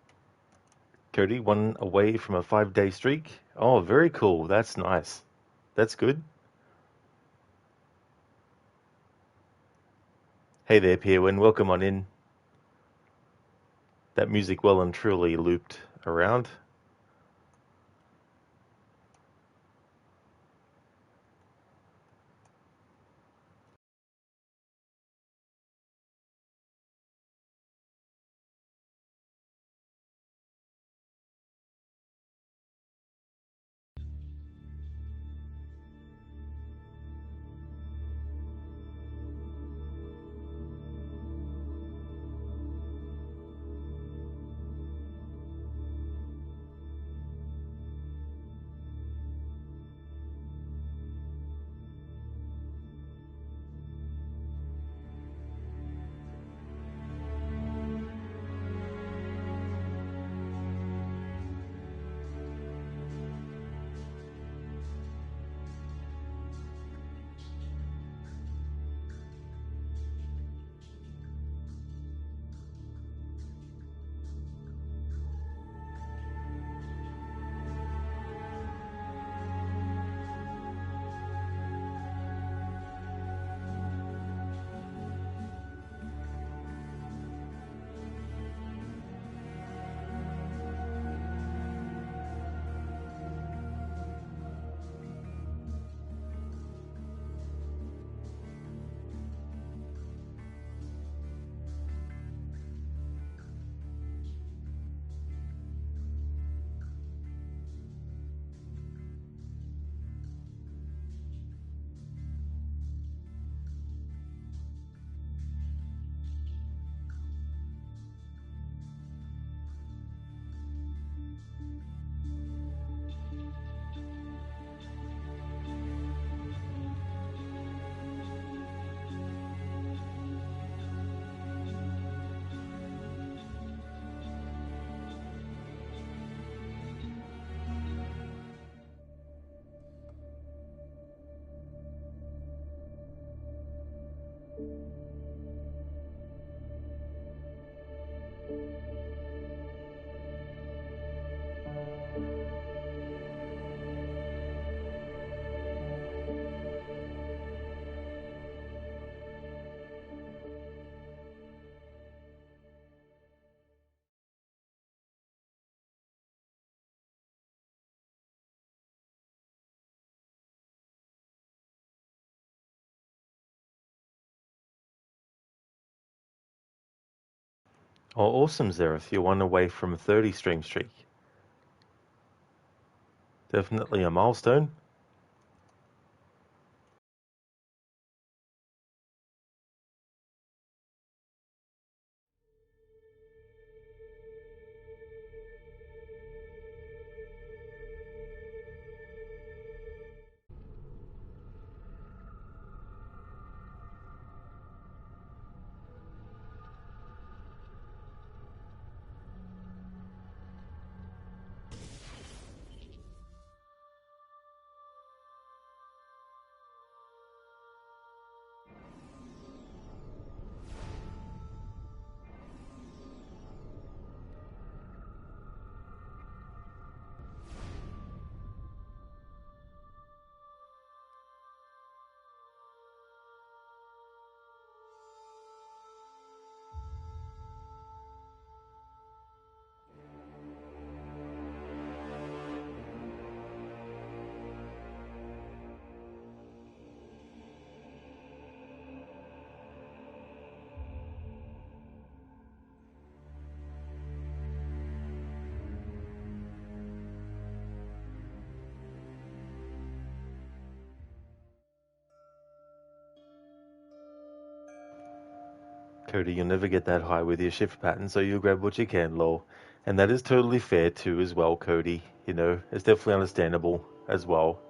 Cody, 1 away from a 5-day streak. Oh, very cool. That's nice. That's good. Hey there, Pierwin. Welcome on in. That music well and truly looped around. Oh, awesome, Zereth. You're 1 away from a 30 stream streak. Definitely a milestone. Cody, you'll never get that high with your shift pattern, so you'll grab what you can, lol. And that is totally fair too as well, Cody. You know, it's definitely understandable as well.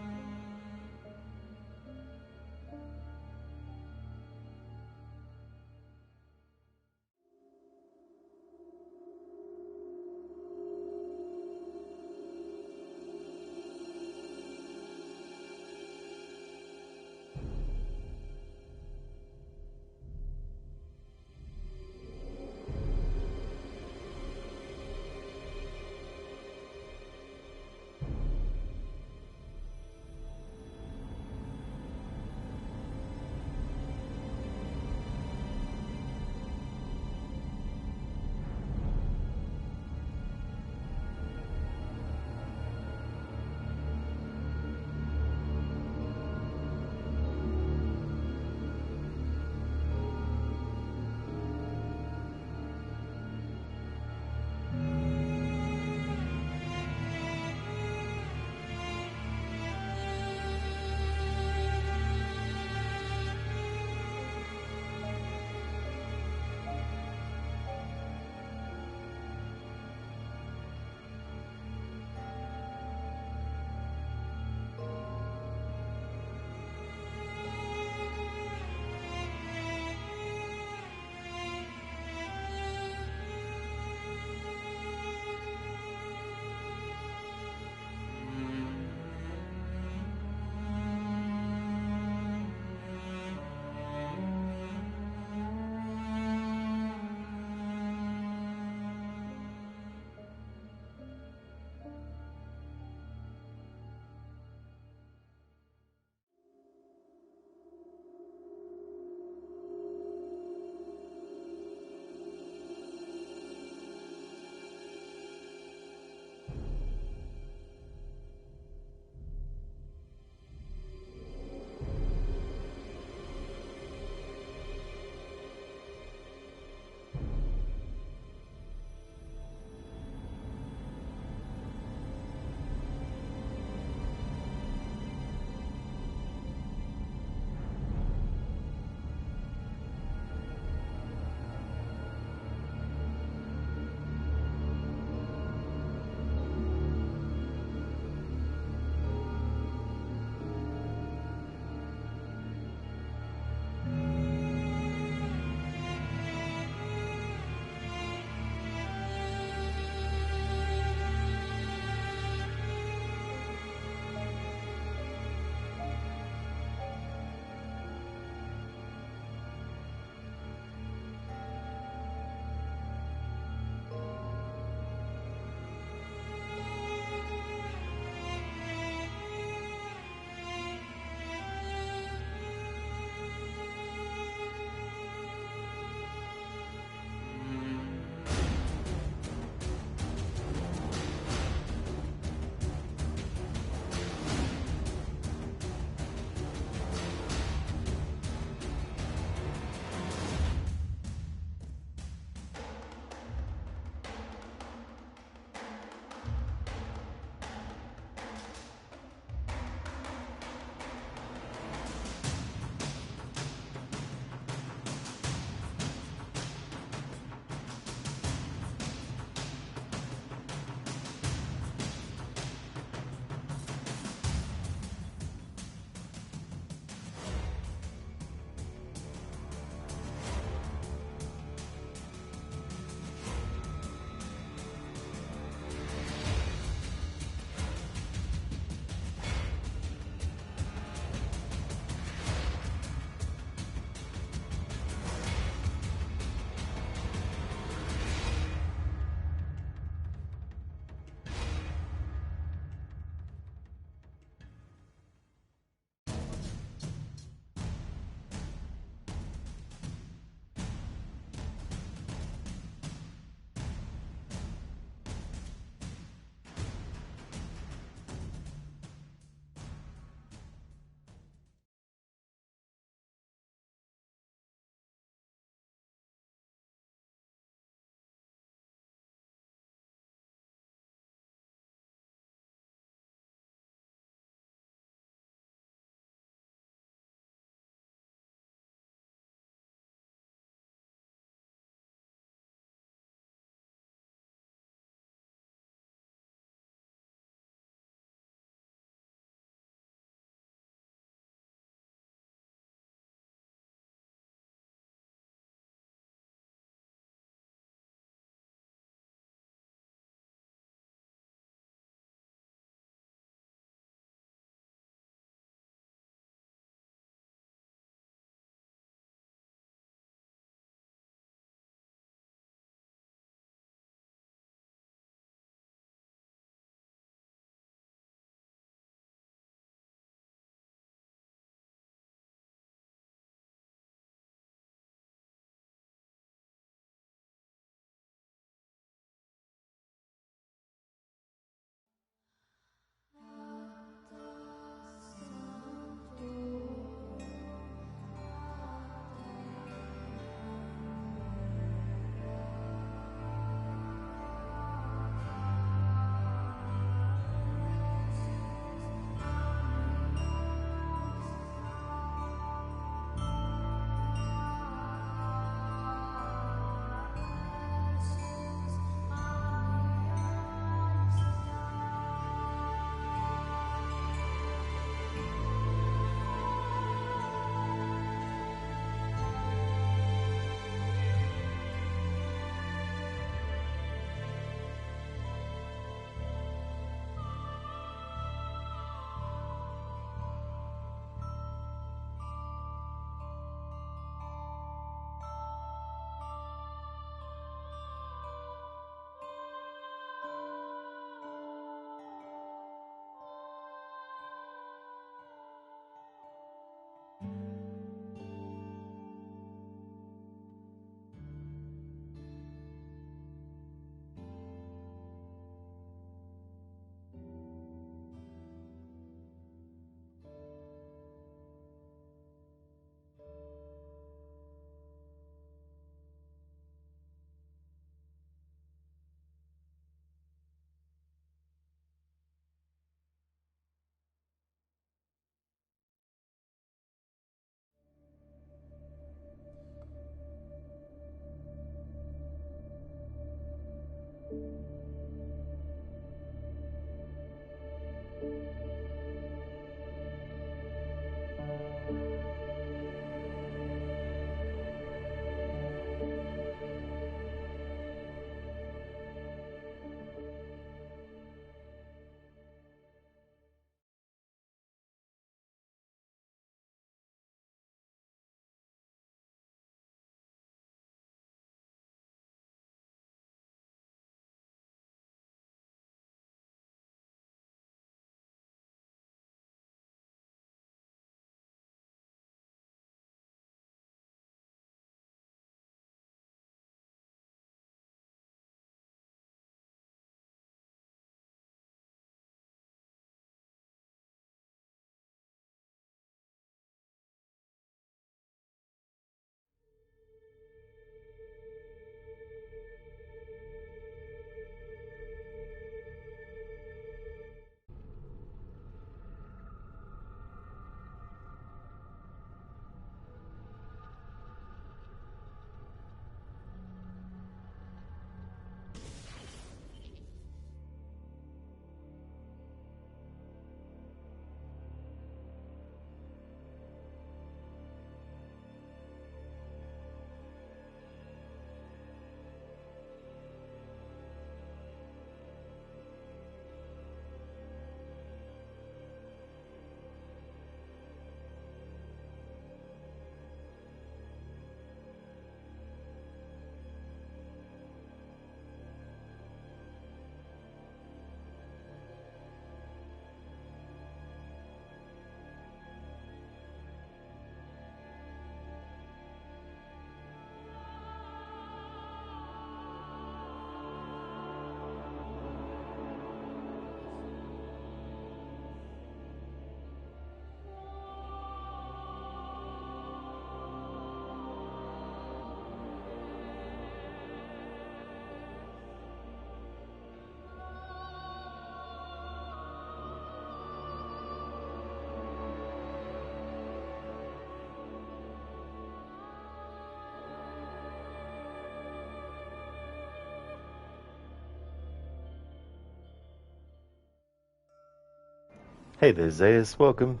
Hey there, Zayas. Welcome.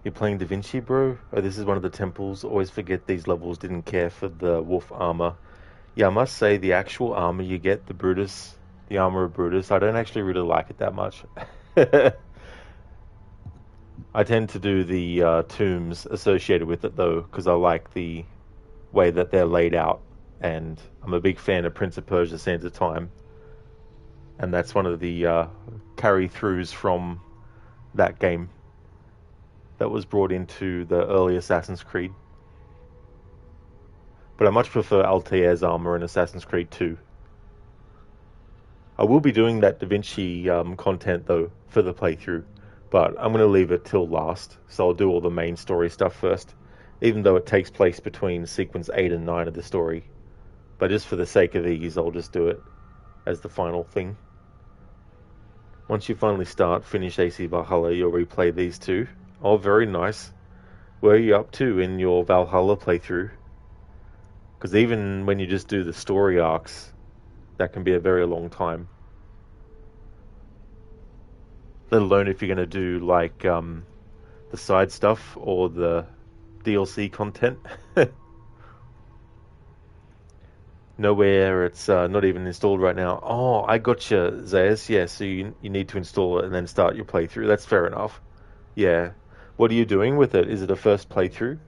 You're playing Da Vinci, bro? Oh, this is one of the temples. Always forget these levels didn't care for the wolf armor. Yeah, I must say the actual armor you get, the Brutus, the armor of Brutus, I don't actually really like it that much. I tend to do the tombs associated with it, though, because I like the way that they're laid out. And I'm a big fan of Prince of Persia: Sands of Time. And that's one of the carry-throughs from that game that was brought into the early Assassin's Creed. But I much prefer Altair's armor in Assassin's Creed 2. I will be doing that Da Vinci content, though, for the playthrough. But I'm going to leave it till last, so I'll do all the main story stuff first, even though it takes place between sequence 8 and 9 of the story. But just for the sake of ease, I'll just do it as the final thing. Once you finally finish AC Valhalla, you'll replay these two. Oh, very nice. Where are you up to in your Valhalla playthrough? Because even when you just do the story arcs, that can be a very long time. Let alone if you're going to do, like, the side stuff or the DLC content. Nowhere, it's not even installed right now. Oh, I gotcha, Zayas. Yeah, so you need to install it and then start your playthrough. That's fair enough. Yeah. What are you doing with it? Is it a first playthrough?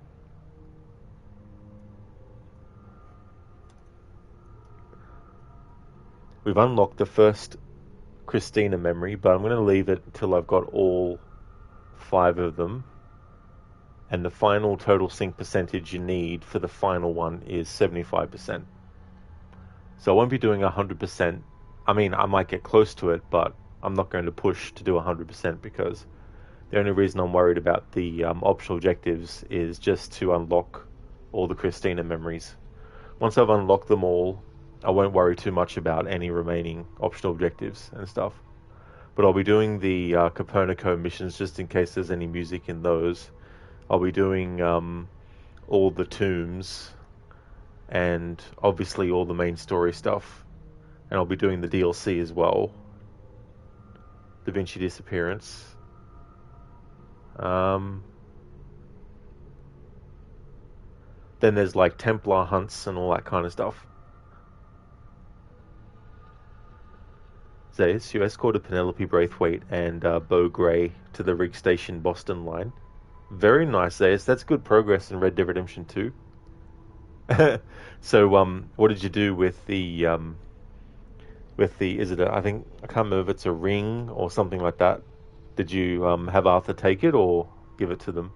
We've unlocked the first Cristina memory, but I'm going to leave it until I've got all 5 of them. And the final total sync percentage you need for the final one is 75%. So I won't be doing 100%. I mean, I might get close to it, but I'm not going to push to do 100% because the only reason I'm worried about the optional objectives is just to unlock all the Cristina memories. Once I've unlocked them all, I won't worry too much about any remaining optional objectives and stuff. But I'll be doing the Copernico missions just in case there's any music in those. I'll be doing all the tombs and obviously all the main story stuff. And I'll be doing the DLC as well. Da Vinci Disappearance. Then there's like Templar hunts and all that kind of stuff. Zayas, you escorted Penelope Braithwaite and Beau Gray to the Rig Station Boston line. Very nice, Zayas. That's good progress in Red Dead Redemption 2. So, what did you do with the, is it I can't remember if it's a ring or something like that. Did you, have Arthur take it or give it to them?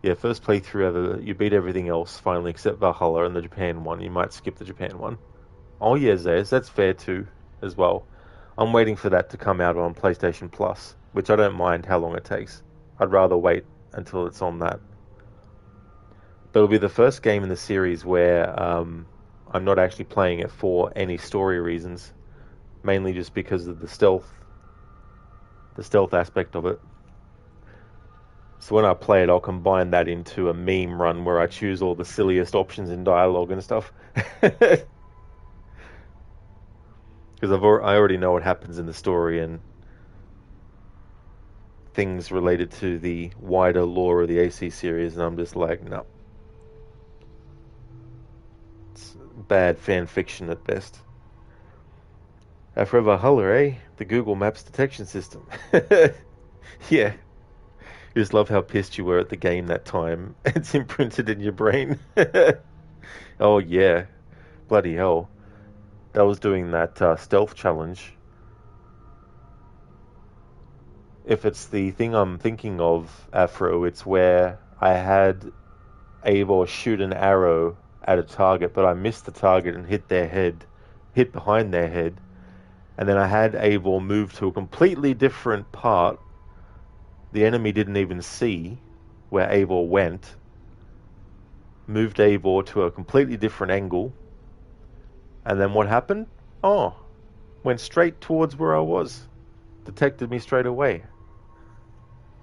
Yeah, first playthrough ever, you beat everything else finally except Valhalla and the Japan one. You might skip the Japan one. Oh yeah, Zayas, that's fair too, as well. I'm waiting for that to come out on PlayStation Plus, which I don't mind how long it takes. I'd rather wait until it's on that. But it'll be the first game in the series where I'm not actually playing it for any story reasons, mainly just because of the stealth aspect of it. So when I play it, I'll combine that into a meme run where I choose all the silliest options in dialogue and stuff. Because I already know what happens in the story and things related to the wider lore of the AC series, and I'm just like, no. It's bad fan fiction at best. Forever Valhalla, eh? The Google Maps detection system. Yeah. You just love how pissed you were at the game that time. It's imprinted in your brain. Oh, yeah. Bloody hell. I was doing that stealth challenge. If it's the thing I'm thinking of, Afro, it's where I had Eivor shoot an arrow at a target, but I missed the target and hit behind their head. And then I had Eivor move to a completely different part. The enemy didn't even see where Eivor went. Moved Eivor to a completely different angle. And then what happened? Oh, went straight towards where I was. Detected me straight away.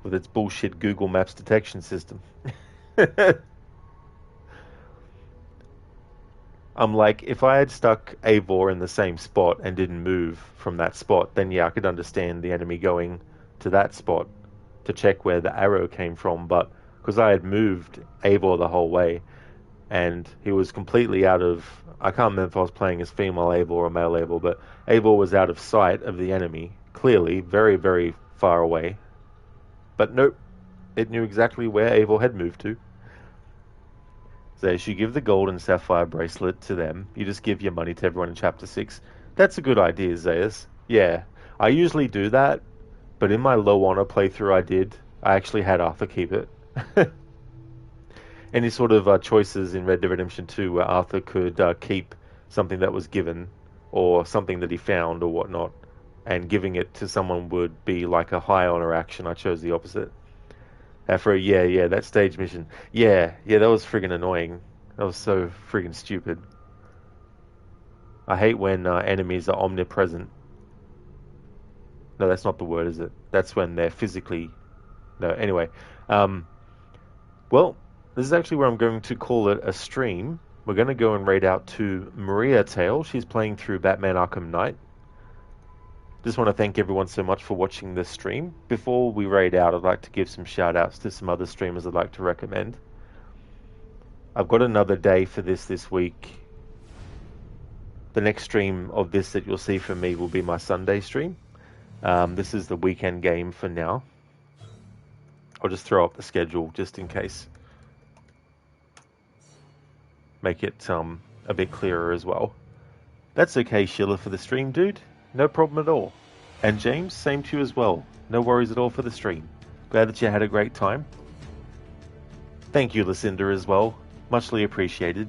With its bullshit Google Maps detection system. I'm like, if I had stuck Eivor in the same spot and didn't move from that spot, then yeah, I could understand the enemy going to that spot. to check where the arrow came from, but because I had moved Eivor the whole way, and he was completely out of... I can't remember if I was playing as female Eivor or male Eivor, but Eivor was out of sight of the enemy, clearly, very, very far away. But nope, it knew exactly where Eivor had moved to. Zaius, you give the gold and sapphire bracelet to them. You just give your money to everyone in Chapter 6. That's a good idea, Zaius. Yeah, I usually do that, but in my low honor playthrough I actually had Arthur keep it. Any sort of choices in Red Dead Redemption 2 where Arthur could keep something that was given, or something that he found, or whatnot, and giving it to someone would be like a high honor action. I chose the opposite. Yeah, that stage mission. Yeah, that was friggin' annoying. That was so friggin' stupid. I hate when enemies are omnipresent. No, that's not the word, is it? That's when they're physically... No, anyway. Well, this is actually where I'm going to call it a stream. We're going to go and raid out to Maria Tail. She's playing through Batman Arkham Knight. Just want to thank everyone so much for watching this stream. Before we raid out, I'd like to give some shout outs to some other streamers I'd like to recommend. I've got another day for this week. The next stream of this that you'll see from me will be my Sunday stream. This is the weekend game for now. I'll just throw up the schedule just in case. Make it a bit clearer as well. That's okay, Sheila, for the stream, dude. No problem at all. And James, same to you as well. No worries at all for the stream. Glad that you had a great time. Thank you, Lucinda, as well. Muchly appreciated.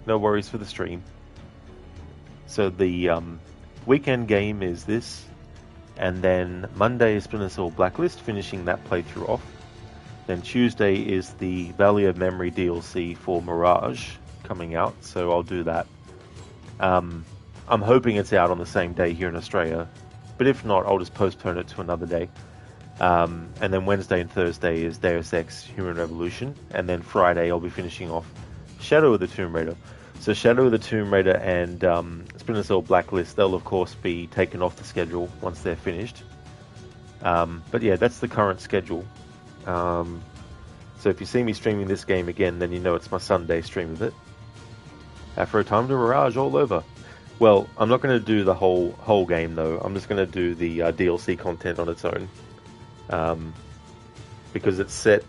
No worries for the stream. So the weekend game is this. And then Monday is Splinter Cell Blacklist, finishing that playthrough off. Then Tuesday is the Valley of Memory DLC for Mirage coming out, so I'll do that. I'm hoping it's out on the same day here in Australia, but if not, I'll just postpone it to another day. And then Wednesday and Thursday is Deus Ex Human Revolution, and then Friday I'll be finishing off Shadow of the Tomb Raider. So Shadow of the Tomb Raider and Splinter Cell Blacklist, they'll of course be taken off the schedule once they're finished. But yeah, that's the current schedule. So if you see me streaming this game again, then you know it's my Sunday stream of it. For a time to Mirage all over. Well, I'm not going to do the whole game though. I'm just going to do the DLC content on its own, because it's set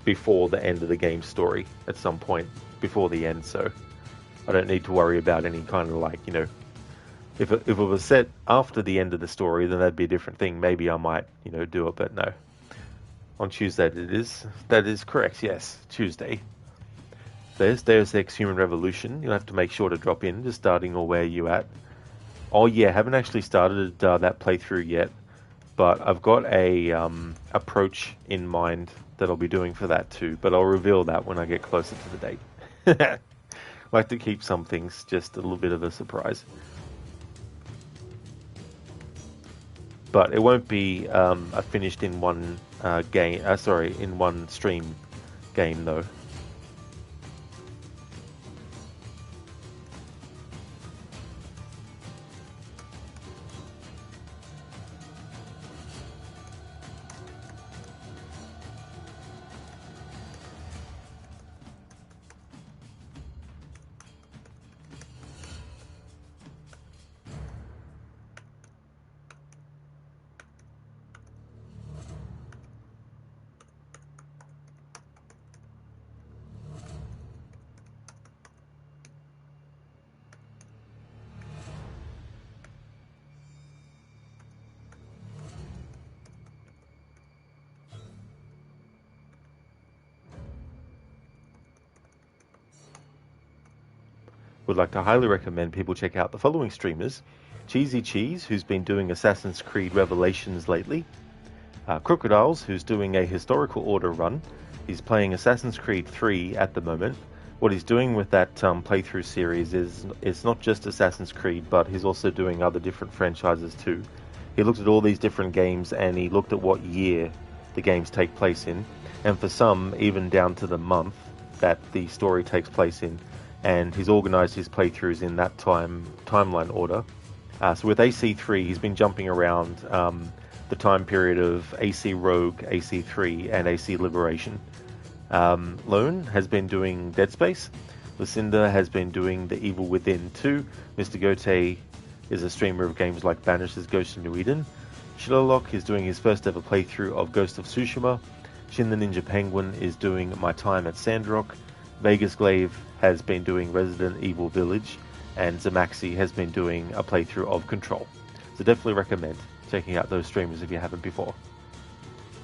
before the end of the game story at some point before the end. So I don't need to worry about any kind of like, you know, if it was set after the end of the story, then that'd be a different thing. Maybe I might, you know, do it, but no. On Tuesday it is. That is correct. Yes, Tuesday. There's Deus Ex Human Revolution. You'll have to make sure to drop in, just starting or where you at. Oh yeah, haven't actually started that playthrough yet, but I've got a approach in mind that I'll be doing for that too, but I'll reveal that when I get closer to the date. Like to keep some things just a little bit of a surprise. But it won't be a finished in one in one stream game though. Would like to highly recommend people check out the following streamers: Cheesy Cheese, who's been doing Assassin's Creed Revelations lately; Crocodiles, who's doing a historical order run. He's playing Assassin's Creed 3 at the moment. What he's doing with that playthrough series is it's not just Assassin's Creed, but he's also doing other different franchises too. He looked at all these different games and he looked at what year the games take place in, and for some even down to the month that the story takes place in. And he's organised his playthroughs in that timeline order. So with AC3, he's been jumping around the time period of AC Rogue, AC3, and AC Liberation. Lone has been doing Dead Space. Lucinda has been doing The Evil Within 2. Mr. Gote is a streamer of games like Banish's Ghost of New Eden. Shillerlock is doing his first ever playthrough of Ghost of Tsushima. Shin the Ninja Penguin is doing My Time at Sandrock. Vegas Glaive has been doing Resident Evil Village. And Zamaxi has been doing a playthrough of Control. So definitely recommend checking out those streamers if you haven't before.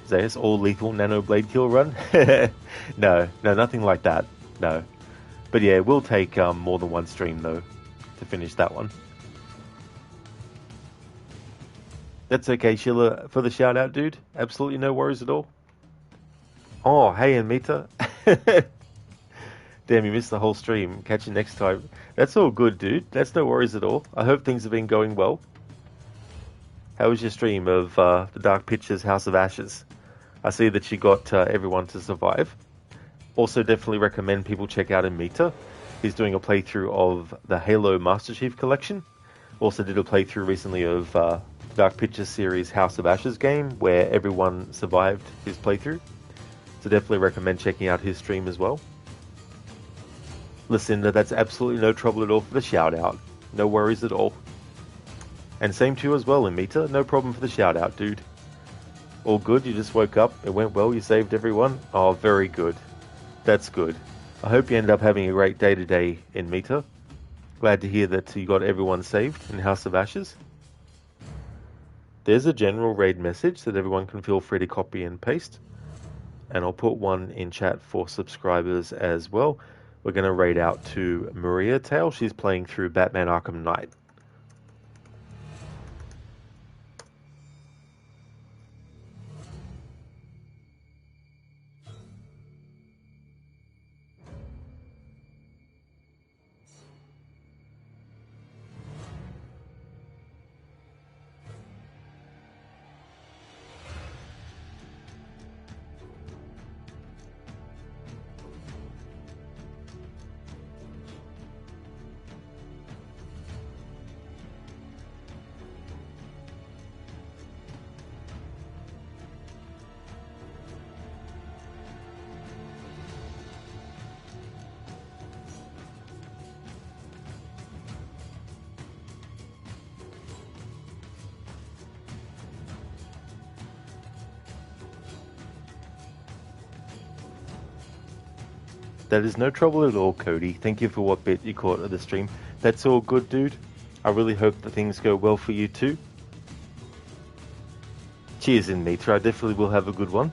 Zeus, all lethal nano blade kill run? No, nothing like that. No. But yeah, it will take more than one stream though to finish that one. That's okay, Sheila, for the shout out, dude. Absolutely no worries at all. Oh, hey, and Mita. Damn, you missed the whole stream. Catch you next time. That's all good, dude. That's no worries at all. I hope things have been going well. How was your stream of the Dark Pictures House of Ashes? I see that you got everyone to survive. Also, definitely recommend people check out Amita. He's doing a playthrough of the Halo Master Chief Collection. Also did a playthrough recently of Dark Pictures series House of Ashes game, where everyone survived his playthrough. So definitely recommend checking out his stream as well. Lucinda, that's absolutely no trouble at all for the shout out. No worries at all. And same to you as well, Amita. No problem for the shout out, dude. All good, you just woke up, it went well, you saved everyone? Oh, very good. That's good. I hope you ended up having a great day today in Mita. Glad to hear that you got everyone saved in House of Ashes. There's a general raid message that everyone can feel free to copy and paste. And I'll put one in chat for subscribers as well. We're going to raid out to Maria Tail. She's playing through Batman Arkham Knight. That is no trouble at all, Cody. Thank you for what bit you caught of the stream. That's all good, dude. I really hope that things go well for you too. Cheers, Mitra. I definitely will have a good one.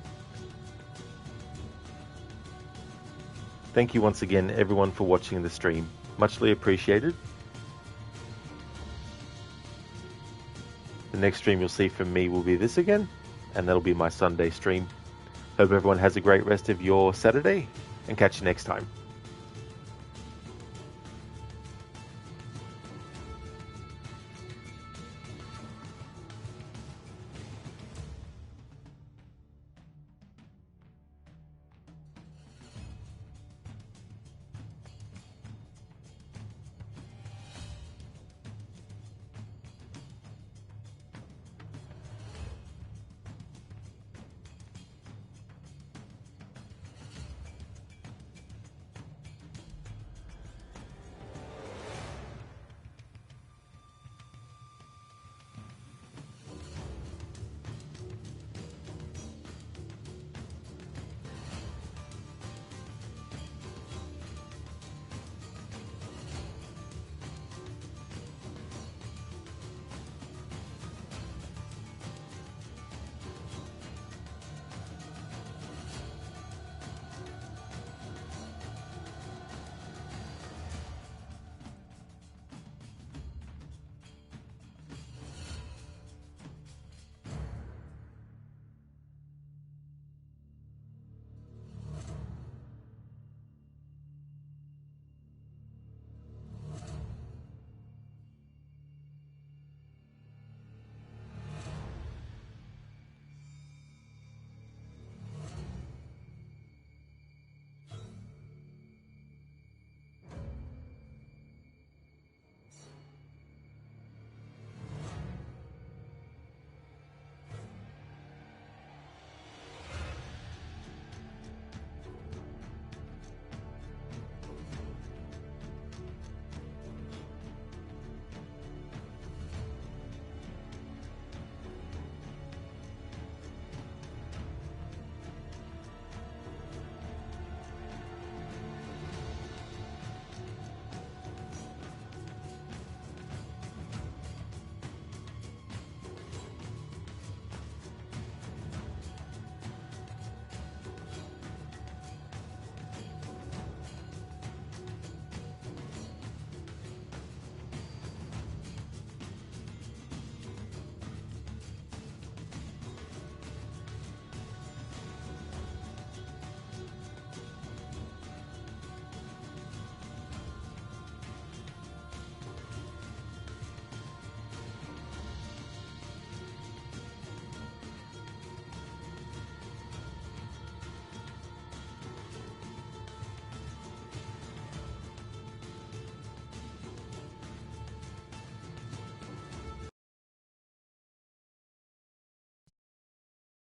Thank you once again, everyone, for watching the stream. Muchly appreciated. The next stream you'll see from me will be this again, and that'll be my Sunday stream. Hope everyone has a great rest of your Saturday, and catch you next time.